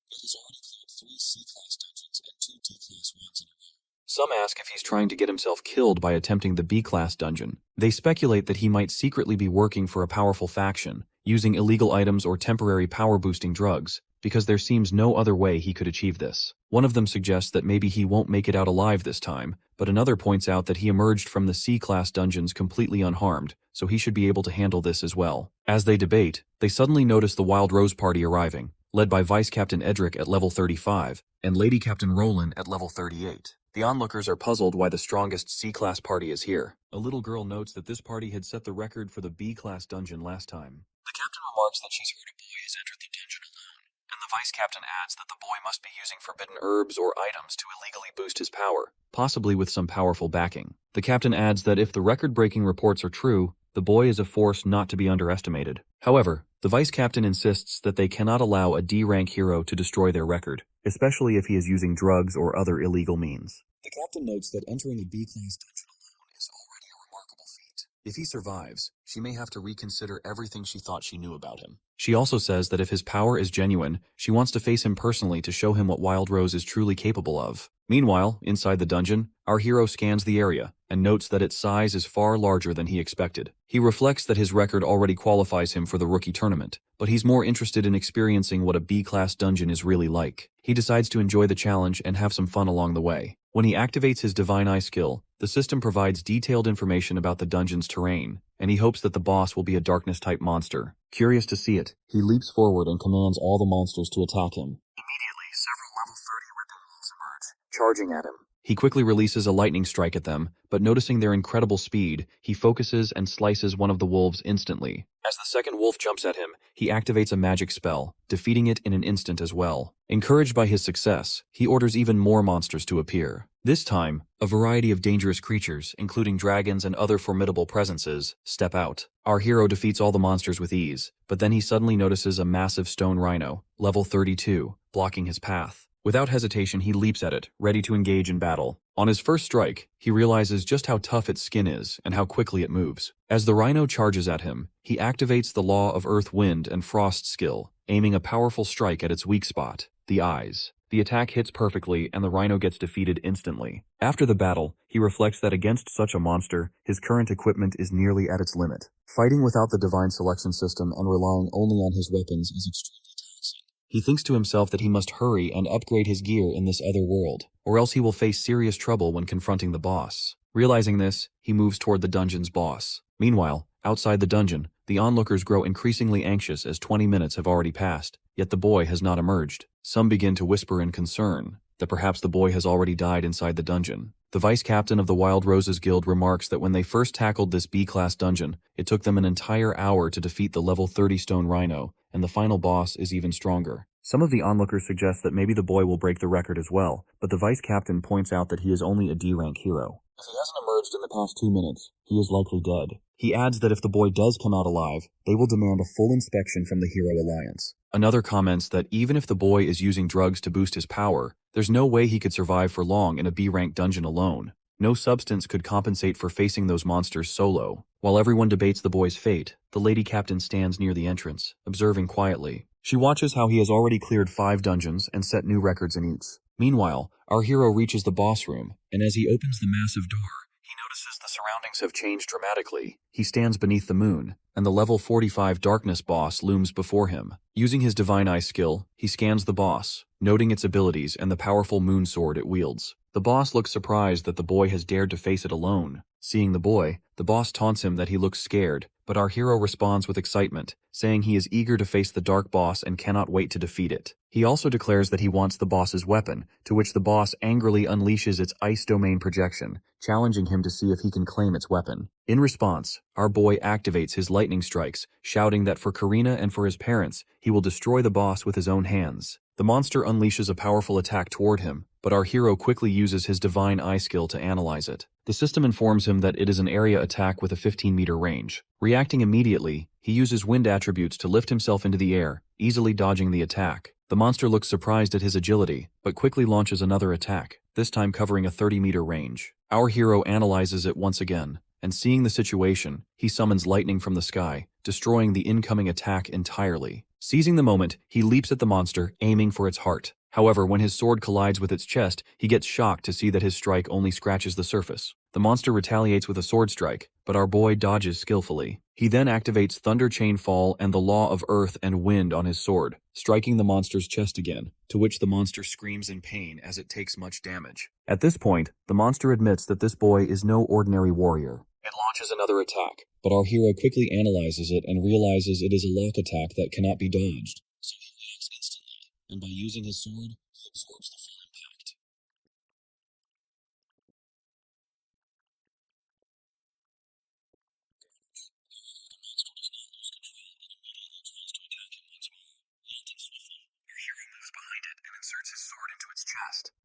He has already cleared 3 C-class dungeons and 2 D-class ones in a row. Some ask if he's trying to get himself killed by attempting the B-class dungeon. They speculate that he might secretly be working for a powerful faction, using illegal items or temporary power-boosting drugs, because there seems no other way he could achieve this. One of them suggests that maybe he won't make it out alive this time, but another points out that he emerged from the C-class dungeons completely unharmed, so he should be able to handle this as well. As they debate, they suddenly notice the Wild Rose Party arriving, led by Vice Captain Edric at level 35 and Lady Captain Roland at level 38. The onlookers are puzzled why the strongest C-class party is here. A little girl notes that this party had set the record for the B-class dungeon last time. The captain remarks that she's heard a boy has entered the dungeon alone, and the vice captain adds that the boy must be using forbidden herbs or items to illegally boost his power, possibly with some powerful backing. The captain adds that if the record-breaking reports are true, the boy is a force not to be underestimated. However, the vice captain insists that they cannot allow a D-rank hero to destroy their record, especially if he is using drugs or other illegal means. The captain notes that entering a B-class dungeon alone is already a remarkable feat. If he survives, she may have to reconsider everything she thought she knew about him. She also says that if his power is genuine, she wants to face him personally to show him what Wild Rose is truly capable of. Meanwhile, inside the dungeon, our hero scans the area and notes that its size is far larger than he expected. He reflects that his record already qualifies him for the rookie tournament, but he's more interested in experiencing what a B-class dungeon is really like. He decides to enjoy the challenge and have some fun along the way. When he activates his Divine Eye skill, the system provides detailed information about the dungeon's terrain, and he hopes that the boss will be a darkness-type monster. Curious to see it, he leaps forward and commands all the monsters to attack him. Immediately, several level 30 ripping wolves emerge, charging at him. He quickly releases a lightning strike at them, but noticing their incredible speed, he focuses and slices one of the wolves instantly. As the second wolf jumps at him, he activates a magic spell, defeating it in an instant as well. Encouraged by his success, he orders even more monsters to appear. This time, a variety of dangerous creatures, including dragons and other formidable presences, step out. Our hero defeats all the monsters with ease, but then he suddenly notices a massive stone rhino, level 32, blocking his path. Without hesitation, he leaps at it, ready to engage in battle. On his first strike, he realizes just how tough its skin is and how quickly it moves. As the rhino charges at him, he activates the law of earth, wind, and frost skill, aiming a powerful strike at its weak spot, the eyes. The attack hits perfectly and the rhino gets defeated instantly. After the battle, he reflects that against such a monster, his current equipment is nearly at its limit. Fighting without the divine selection system and relying only on his weapons is extremely taxing. He thinks to himself that he must hurry and upgrade his gear in this other world, or else he will face serious trouble when confronting the boss. Realizing this, he moves toward the dungeon's boss. Meanwhile, outside the dungeon, the onlookers grow increasingly anxious as 20 minutes have already passed, yet the boy has not emerged. Some begin to whisper in concern that perhaps the boy has already died inside the dungeon. The vice captain of the Wild Roses Guild remarks that when they first tackled this B-class dungeon, it took them an entire hour to defeat the level 30 stone rhino, and the final boss is even stronger. Some of the onlookers suggest that maybe the boy will break the record as well, but the vice captain points out that he is only a D-rank hero. If he hasn't emerged in the past 2 minutes, he is likely dead. He adds that if the boy does come out alive, they will demand a full inspection from the Hero Alliance. Another comments that even if the boy is using drugs to boost his power, there's no way he could survive for long in a B-rank dungeon alone. No substance could compensate for facing those monsters solo. While everyone debates the boy's fate, the lady captain stands near the entrance, observing quietly. She watches how he has already cleared 5 dungeons and set new records in each. Meanwhile, our hero reaches the boss room, and as he opens the massive door, he notices the surroundings have changed dramatically. He stands beneath the moon, and the level 45 darkness boss looms before him. Using his divine eye skill, he scans the boss, noting its abilities and the powerful moon sword it wields. The boss looks surprised that the boy has dared to face it alone. Seeing the boy, the boss taunts him that he looks scared, but our hero responds with excitement, saying he is eager to face the dark boss and cannot wait to defeat it. He also declares that he wants the boss's weapon, to which the boss angrily unleashes its ice domain projection, challenging him to see if he can claim its weapon. In response, our boy activates his lightning strikes, shouting that for Karina and for his parents, he will destroy the boss with his own hands. The monster unleashes a powerful attack toward him, but our hero quickly uses his divine eye skill to analyze it. The system informs him that it is an area attack with a 15-meter range. Reacting immediately, he uses wind attributes to lift himself into the air, easily dodging the attack. The monster looks surprised at his agility, but quickly launches another attack, this time covering a 30-meter range. Our hero analyzes it once again, and seeing the situation, he summons lightning from the sky, destroying the incoming attack entirely. Seizing the moment, he leaps at the monster, aiming for its heart. However, when his sword collides with its chest, he gets shocked to see that his strike only scratches the surface. The monster retaliates with a sword strike, but our boy dodges skillfully. He then activates Thunder Chain Fall and the Law of Earth and Wind on his sword, striking the monster's chest again, to which the monster screams in pain as it takes much damage. At this point, the monster admits that this boy is no ordinary warrior. It launches another attack, but our hero quickly analyzes it and realizes it is a lock attack that cannot be dodged. So he reacts instantly, and by using his sword, he absorbs the full impact.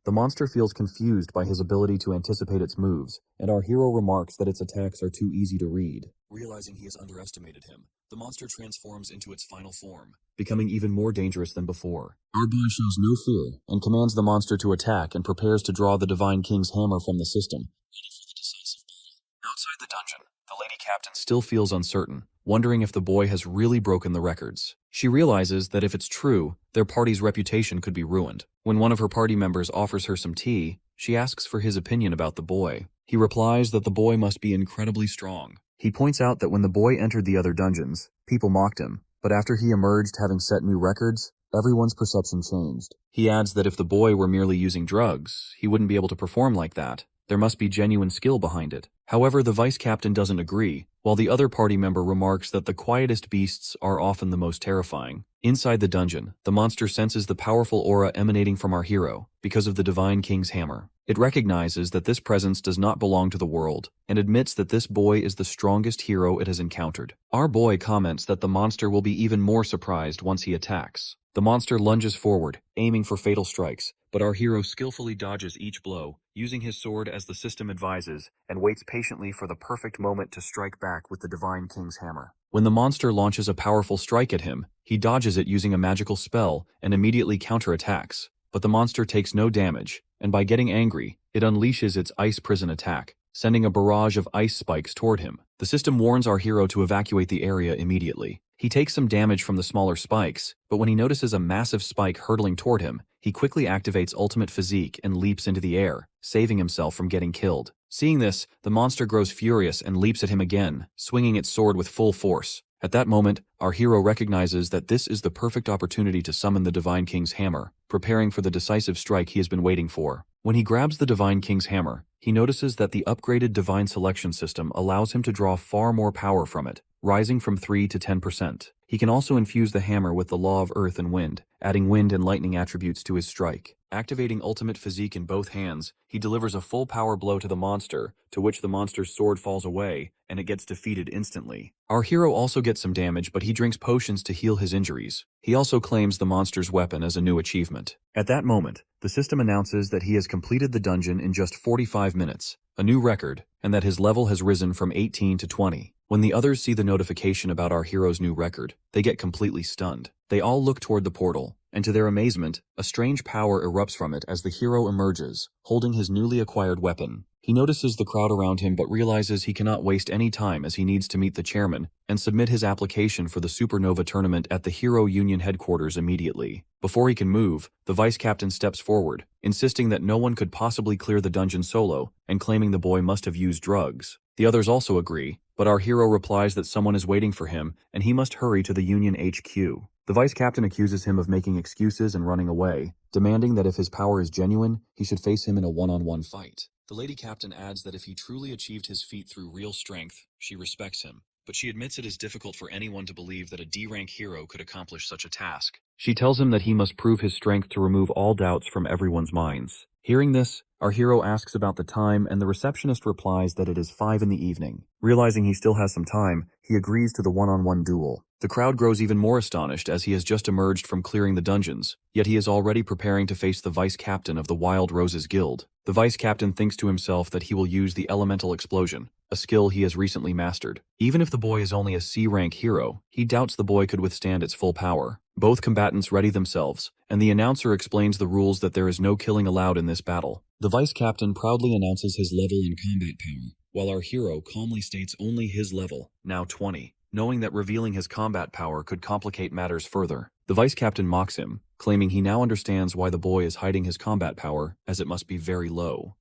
The monster feels confused by his ability to anticipate its moves, and our hero remarks that its attacks are too easy to read. Realizing he has underestimated him, the monster transforms into its final form, becoming even more dangerous than before. Our boy shows no fear, and commands the monster to attack and prepares to draw the Divine King's hammer from the system, ready for the decisive battle. Outside the dungeon, the lady captain still feels uncertain, wondering if the boy has really broken the records. She realizes that if it's true, their party's reputation could be ruined. When one of her party members offers her some tea, she asks for his opinion about the boy. He replies that the boy must be incredibly strong. He points out that when the boy entered the other dungeons, people mocked him, but after he emerged having set new records, everyone's perception changed. He adds that if the boy were merely using drugs, he wouldn't be able to perform like that. There must be genuine skill behind it. However, the vice captain doesn't agree, while the other party member remarks that the quietest beasts are often the most terrifying. Inside the dungeon, the monster senses the powerful aura emanating from our hero because of the Divine King's hammer. It recognizes that this presence does not belong to the world and admits that this boy is the strongest hero it has encountered. Our boy comments that the monster will be even more surprised once he attacks. The monster lunges forward, aiming for fatal strikes, but our hero skillfully dodges each blow, using his sword as the system advises, and waits patiently for the perfect moment to strike back with the Divine King's hammer. When the monster launches a powerful strike at him, he dodges it using a magical spell and immediately counterattacks. But the monster takes no damage, and by getting angry, it unleashes its ice prison attack, sending a barrage of ice spikes toward him. The system warns our hero to evacuate the area immediately. He takes some damage from the smaller spikes, but when he notices a massive spike hurtling toward him, he quickly activates Ultimate Physique and leaps into the air, saving himself from getting killed. Seeing this, the monster grows furious and leaps at him again, swinging its sword with full force. At that moment, our hero recognizes that this is the perfect opportunity to summon the Divine King's hammer, preparing for the decisive strike he has been waiting for. When he grabs the Divine King's hammer, he notices that the upgraded Divine Selection system allows him to draw far more power from it, rising from 3 to 10%. He can also infuse the hammer with the law of earth and wind, adding wind and lightning attributes to his strike. Activating Ultimate Physique in both hands, he delivers a full power blow to the monster, to which the monster's sword falls away, and it gets defeated instantly. Our hero also gets some damage, but he drinks potions to heal his injuries. He also claims the monster's weapon as a new achievement. At that moment, the system announces that he has completed the dungeon in just 45 minutes, a new record, and that his level has risen from 18 to 20. When the others see the notification about our hero's new record, they get completely stunned. They all look toward the portal, and to their amazement, a strange power erupts from it as the hero emerges, holding his newly acquired weapon. He notices the crowd around him but realizes he cannot waste any time as he needs to meet the chairman and submit his application for the Supernova tournament at the Hero Union headquarters immediately. Before he can move, the vice captain steps forward, insisting that no one could possibly clear the dungeon solo and claiming the boy must have used drugs. The others also agree, but our hero replies that someone is waiting for him and he must hurry to the Union HQ. The vice captain accuses him of making excuses and running away, demanding that if his power is genuine, he should face him in a one-on-one fight. The lady captain adds that if he truly achieved his feat through real strength, she respects him, but she admits it is difficult for anyone to believe that a D-rank hero could accomplish such a task. She tells him that he must prove his strength to remove all doubts from everyone's minds. Hearing this, our hero asks about the time and the receptionist replies that it is 5 in the evening. Realizing he still has some time, he agrees to the one-on-one duel. The crowd grows even more astonished as he has just emerged from clearing the dungeons, yet he is already preparing to face the vice captain of the Wild Roses Guild. The vice captain thinks to himself that he will use the elemental explosion, a skill he has recently mastered. Even if the boy is only a C-rank hero, he doubts the boy could withstand its full power. Both combatants ready themselves, and the announcer explains the rules that there is no killing allowed in this battle. The vice captain proudly announces his level and combat power, while our hero calmly states only his level, now 20. Knowing that revealing his combat power could complicate matters further, the vice captain mocks him, claiming he now understands why the boy is hiding his combat power, as it must be very low.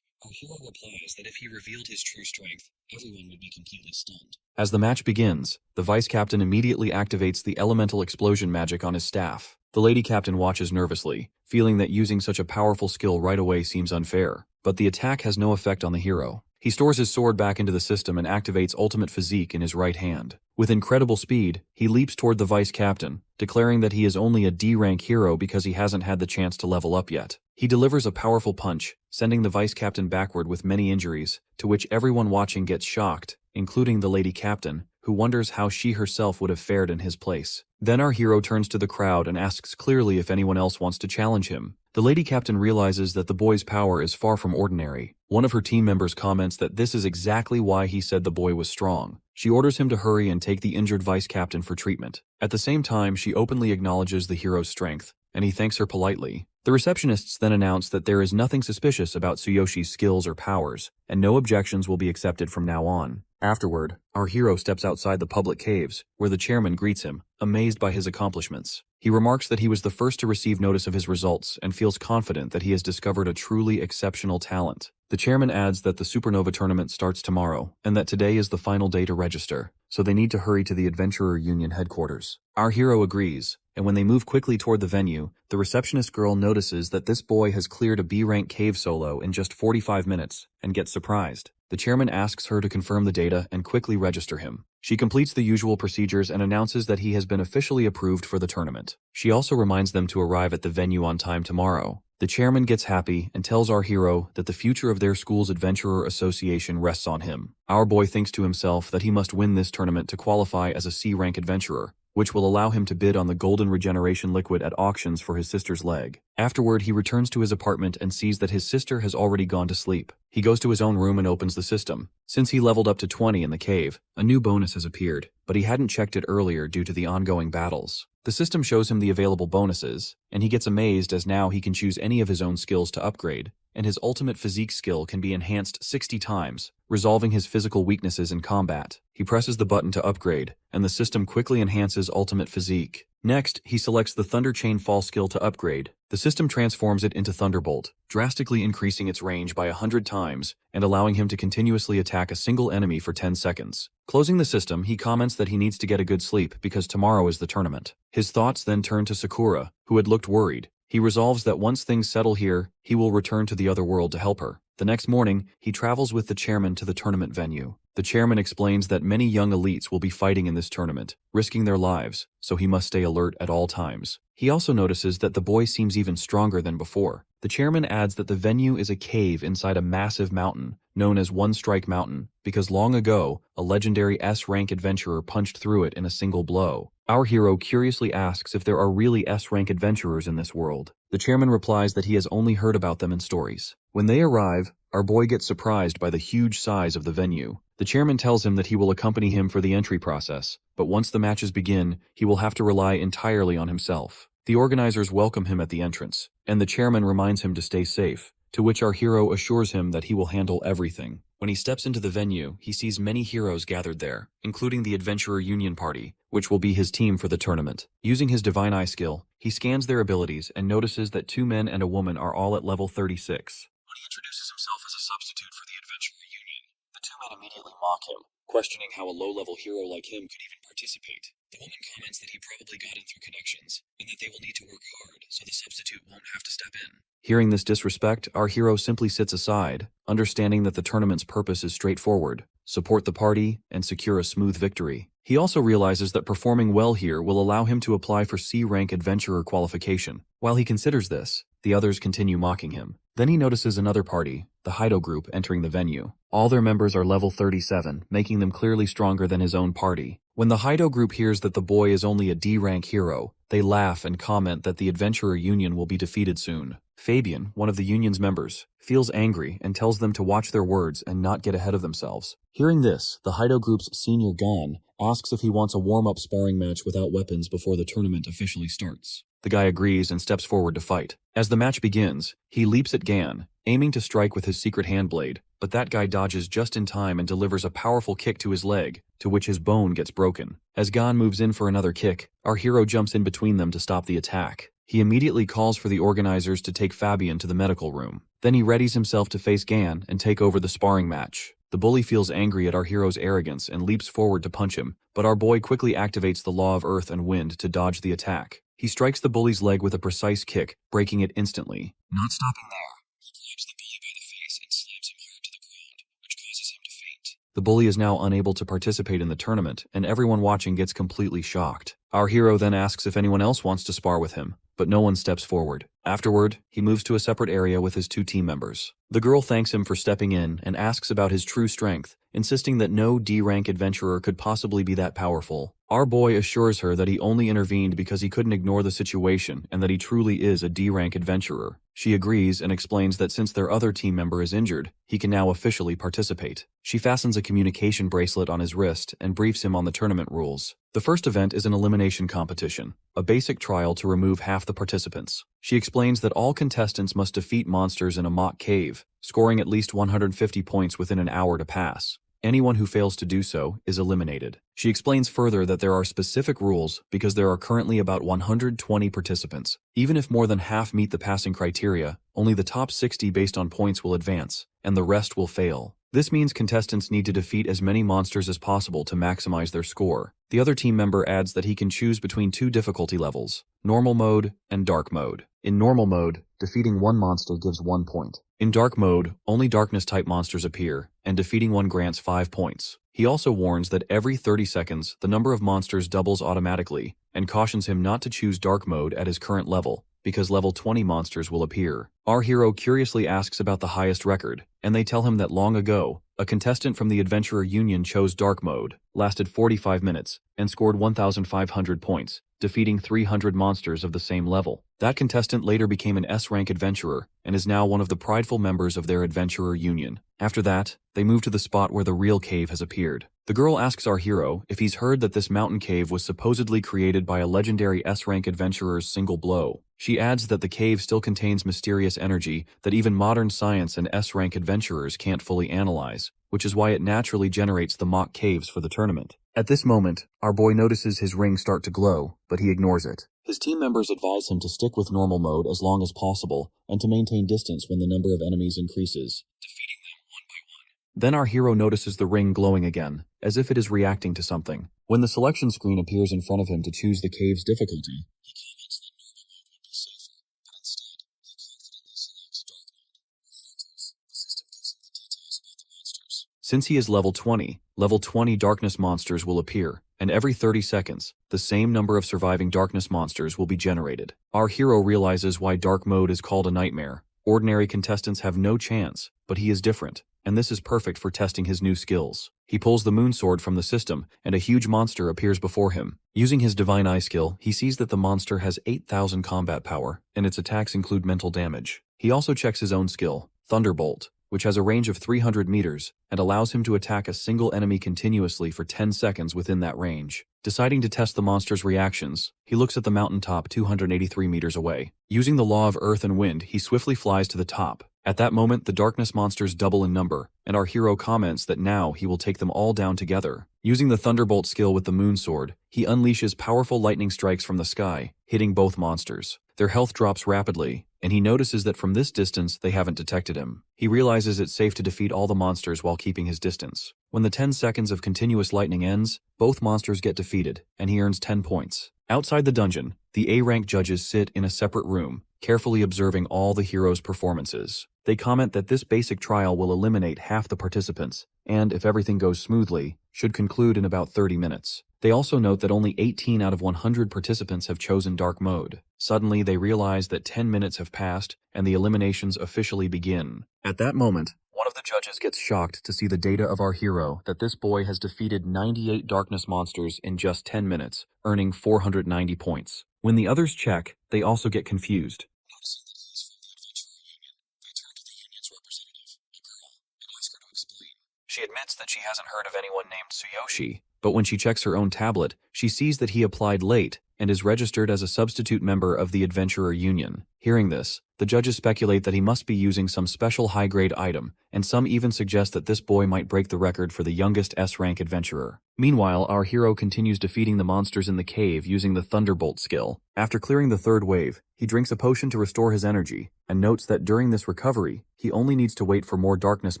Our hero replies that if he revealed his true strength, everyone would be completely stunned. As the match begins, the vice captain immediately activates the elemental explosion magic on his staff. The lady captain watches nervously, feeling that using such a powerful skill right away seems unfair, but the attack has no effect on the hero. He stores his sword back into the system and activates Ultimate Physique in his right hand. With incredible speed, he leaps toward the vice captain, declaring that he is only a D-rank hero because he hasn't had the chance to level up yet. He delivers a powerful punch, sending the vice captain backward with many injuries, to which everyone watching gets shocked, including the lady captain, who wonders how she herself would have fared in his place. Then our hero turns to the crowd and asks clearly if anyone else wants to challenge him. The lady captain realizes that the boy's power is far from ordinary. One of her team members comments that this is exactly why he said the boy was strong. She orders him to hurry and take the injured vice captain for treatment. At the same time, she openly acknowledges the hero's strength, and he thanks her politely. The receptionists then announce that there is nothing suspicious about Tsuyoshi's skills or powers, and no objections will be accepted from now on. Afterward, our hero steps outside the public caves, where the chairman greets him, amazed by his accomplishments. He remarks that he was the first to receive notice of his results and feels confident that he has discovered a truly exceptional talent. The chairman adds that the Supernova tournament starts tomorrow, and that today is the final day to register, so they need to hurry to the Adventurer Union headquarters. Our hero agrees, and when they move quickly toward the venue, the receptionist girl notices that this boy has cleared a B-rank cave solo in just 45 minutes, and gets surprised. The chairman asks her to confirm the data and quickly register him. She completes the usual procedures and announces that he has been officially approved for the tournament. She also reminds them to arrive at the venue on time tomorrow. The chairman gets happy and tells our hero that the future of their school's Adventurer Association rests on him. Our boy thinks to himself that he must win this tournament to qualify as a C-rank adventurer, which will allow him to bid on the golden regeneration liquid at auctions for his sister's leg. Afterward, he returns to his apartment and sees that his sister has already gone to sleep. He goes to his own room and opens the system. Since he leveled up to 20 in the cave, a new bonus has appeared, but he hadn't checked it earlier due to the ongoing battles. The system shows him the available bonuses, and he gets amazed as now he can choose any of his own skills to upgrade, and his ultimate physique skill can be enhanced 60 times, resolving his physical weaknesses in combat. He presses the button to upgrade, and the system quickly enhances ultimate physique. Next, he selects the Thunder Chain Fall skill to upgrade. The system transforms it into Thunderbolt, drastically increasing its range by 100 times and allowing him to continuously attack a single enemy for 10 seconds. Closing the system, he comments that he needs to get a good sleep because tomorrow is the tournament. His thoughts then turn to Sakura, who had looked worried. He resolves that once things settle here, he will return to the other world to help her. The next morning, he travels with the chairman to the tournament venue. The chairman explains that many young elites will be fighting in this tournament, risking their lives, so he must stay alert at all times. He also notices that the boy seems even stronger than before. The chairman adds that the venue is a cave inside a massive mountain, known as One Strike Mountain, because long ago, a legendary S-rank adventurer punched through it in a single blow. Our hero curiously asks if there are really S-rank adventurers in this world. The chairman replies that he has only heard about them in stories. When they arrive, our boy gets surprised by the huge size of the venue. The chairman tells him that he will accompany him for the entry process, but once the matches begin, he will have to rely entirely on himself. The organizers welcome him at the entrance, and the chairman reminds him to stay safe, to which our hero assures him that he will handle everything. When he steps into the venue, he sees many heroes gathered there, including the Adventurer Union Party, which will be his team for the tournament. Using his Divine Eye skill, he scans their abilities and notices that 2 men and a woman are all at level 36. When he introduces himself as a substitute for the Adventurer Union, the 2 men immediately mock him, questioning how a low-level hero like him could even participate. The woman comments that he probably got in through connections, and that they will need to work hard, so the substitute won't have to step in. Hearing this disrespect, our hero simply sits aside, understanding that the tournament's purpose is straightforward: support the party and secure a smooth victory. He also realizes that performing well here will allow him to apply for C-rank adventurer qualification. While he considers this, the others continue mocking him. Then he notices another party, the Heido group, entering the venue. All their members are level 37, making them clearly stronger than his own party. When the Heido group hears that the boy is only a D-rank hero, they laugh and comment that the Adventurer Union will be defeated soon. Fabian, one of the union's members, feels angry and tells them to watch their words and not get ahead of themselves. Hearing this, the Heido group's senior Gon asks if he wants a warm-up sparring match without weapons before the tournament officially starts. The guy agrees and steps forward to fight. As the match begins, he leaps at Gan, aiming to strike with his secret hand blade, but that guy dodges just in time and delivers a powerful kick to his leg, to which his bone gets broken. As Gan moves in for another kick, our hero jumps in between them to stop the attack. He immediately calls for the organizers to take Fabian to the medical room. Then he readies himself to face Gan and take over the sparring match. The bully feels angry at our hero's arrogance and leaps forward to punch him, but our boy quickly activates the law of earth and wind to dodge the attack. He strikes the bully's leg with a precise kick, breaking it instantly. Not stopping there, he grabs the bully by the face and slams him hard to the ground, which causes him to faint. The bully is now unable to participate in the tournament, and everyone watching gets completely shocked. Our hero then asks if anyone else wants to spar with him, but no one steps forward. Afterward, he moves to a separate area with his 2 team members. The girl thanks him for stepping in and asks about his true strength, insisting that no D-rank adventurer could possibly be that powerful. Our boy assures her that he only intervened because he couldn't ignore the situation and that he truly is a D-rank adventurer. She agrees and explains that since their other team member is injured, he can now officially participate. She fastens a communication bracelet on his wrist and briefs him on the tournament rules. The first event is an elimination competition, a basic trial to remove half the participants. She explains that all contestants must defeat monsters in a mock cave, scoring at least 150 points within an hour to pass. Anyone who fails to do so is eliminated. She explains further that there are specific rules because there are currently about 120 participants. Even if more than half meet the passing criteria, only the top 60 based on points will advance, and the rest will fail. This means contestants need to defeat as many monsters as possible to maximize their score. The other team member adds that he can choose between 2 difficulty levels, normal mode and dark mode. In normal mode, defeating one monster gives 1 point. In dark mode, only darkness-type monsters appear, and defeating one grants 5 points. He also warns that every 30 seconds, the number of monsters doubles automatically, and cautions him not to choose dark mode at his current level, because level 20 monsters will appear. Our hero curiously asks about the highest record, and they tell him that long ago, a contestant from the Adventurer Union chose dark mode, lasted 45 minutes, and scored 1,500 points, defeating 300 monsters of the same level. That contestant later became an S-rank adventurer, and is now one of the prideful members of their Adventurer Union. After that, they move to the spot where the real cave has appeared. The girl asks our hero if he's heard that this mountain cave was supposedly created by a legendary S-rank adventurer's single blow. She adds that the cave still contains mysterious energy that even modern science and S-rank adventurers can't fully analyze, which is why it naturally generates the mock caves for the tournament. At this moment, our boy notices his ring start to glow, but he ignores it. His team members advise him to stick with normal mode as long as possible and to maintain distance when the number of enemies increases, defeating them one by one. Then our hero notices the ring glowing again, as if it is reacting to something. When the selection screen appears in front of him to choose the cave's difficulty, he comments that normal mode would be safer, but instead, he confidently selects dark mode. In that case, the system gives him the details about the monsters. Since he is level 20 darkness monsters will appear, and every 30 seconds, the same number of surviving darkness monsters will be generated. Our hero realizes why dark mode is called a nightmare. Ordinary contestants have no chance, but he is different, and this is perfect for testing his new skills. He pulls the moon sword from the system, and a huge monster appears before him. Using his divine eye skill, he sees that the monster has 8,000 combat power, and its attacks include mental damage. He also checks his own skill, Thunderbolt, which has a range of 300 meters and allows him to attack a single enemy continuously for 10 seconds within that range. Deciding to test the monster's reactions, he looks at the mountaintop 283 meters away. Using the law of earth and wind, he swiftly flies to the top. At that moment, the darkness monsters double in number, and our hero comments that now he will take them all down together. Using the Thunderbolt skill with the moon sword, he unleashes powerful lightning strikes from the sky, hitting both monsters. Their health drops rapidly, and he notices that from this distance they haven't detected him. He realizes it's safe to defeat all the monsters while keeping his distance. When the 10 seconds of continuous lightning ends, both monsters get defeated, and he earns 10 points. Outside the dungeon, the A-rank judges sit in a separate room, carefully observing all the heroes' performances. They comment that this basic trial will eliminate half the participants, and if everything goes smoothly, should conclude in about 30 minutes. They also note that only 18 out of 100 participants have chosen dark mode. Suddenly, they realize that 10 minutes have passed, and the eliminations officially begin. At that moment, one of the judges gets shocked to see the data of our hero that this boy has defeated 98 darkness monsters in just 10 minutes, earning 490 points. When the others check, they also get confused. Noticing that he is from the Adventurer Union, they turn to the union's representative, a girl, and ask her to explain. She admits that she hasn't heard of anyone named Tsuyoshi, but when she checks her own tablet, she sees that he applied late and is registered as a substitute member of the Adventurer Union. Hearing this, the judges speculate that he must be using some special high-grade item, and some even suggest that this boy might break the record for the youngest S-rank adventurer. Meanwhile, our hero continues defeating the monsters in the cave using the Thunderbolt skill. After clearing the third wave, he drinks a potion to restore his energy, and notes that during this recovery, he only needs to wait for more darkness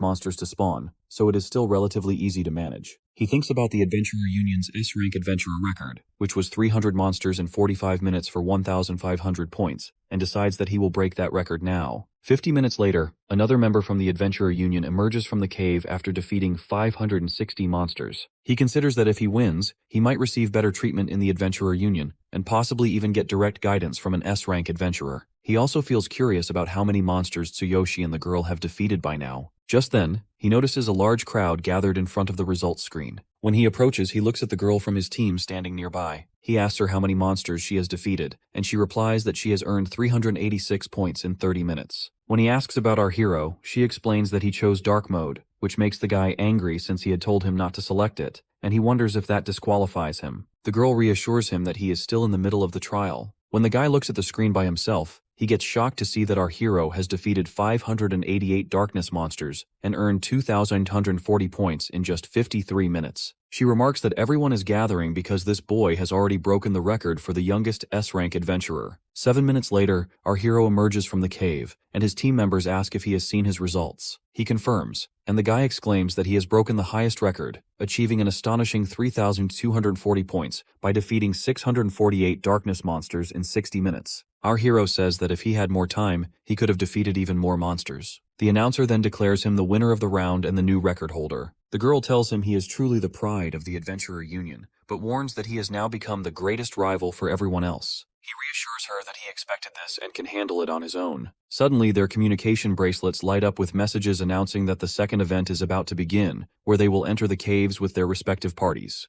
monsters to spawn, so it is still relatively easy to manage. He thinks about the Adventurer Union's S-rank adventurer record, which was 300 monsters in 45 minutes for 1,500 points, and decides that he will break that record now. 50 minutes later, another member from the Adventurer Union emerges from the cave after defeating 560 monsters. He considers that if he wins, he might receive better treatment in the Adventurer Union, and possibly even get direct guidance from an S-rank adventurer. He also feels curious about how many monsters Tsuyoshi and the girl have defeated by now. Just then, he notices a large crowd gathered in front of the results screen. When he approaches, he looks at the girl from his team standing nearby. He asks her how many monsters she has defeated, and she replies that she has earned 386 points in 30 minutes. When he asks about our hero, she explains that he chose dark mode, which makes the guy angry since he had told him not to select it, and he wonders if that disqualifies him. The girl reassures him that he is still in the middle of the trial. When the guy looks at the screen by himself, He gets shocked to see that our hero has defeated 588 darkness monsters and earned 2,140 points in just 53 minutes. She remarks that everyone is gathering because this boy has already broken the record for the youngest S-rank adventurer. 7 minutes later, our hero emerges from the cave, and his team members ask if he has seen his results. He confirms, and the guy exclaims that he has broken the highest record, achieving an astonishing 3,240 points by defeating 648 darkness monsters in 60 minutes. Our hero says that if he had more time, he could have defeated even more monsters. The announcer then declares him the winner of the round and the new record holder. The girl tells him he is truly the pride of the Adventurer Union, but warns that he has now become the greatest rival for everyone else. He reassures her that he expected this and can handle it on his own. Suddenly, their communication bracelets light up with messages announcing that the second event is about to begin, where they will enter the caves with their respective parties.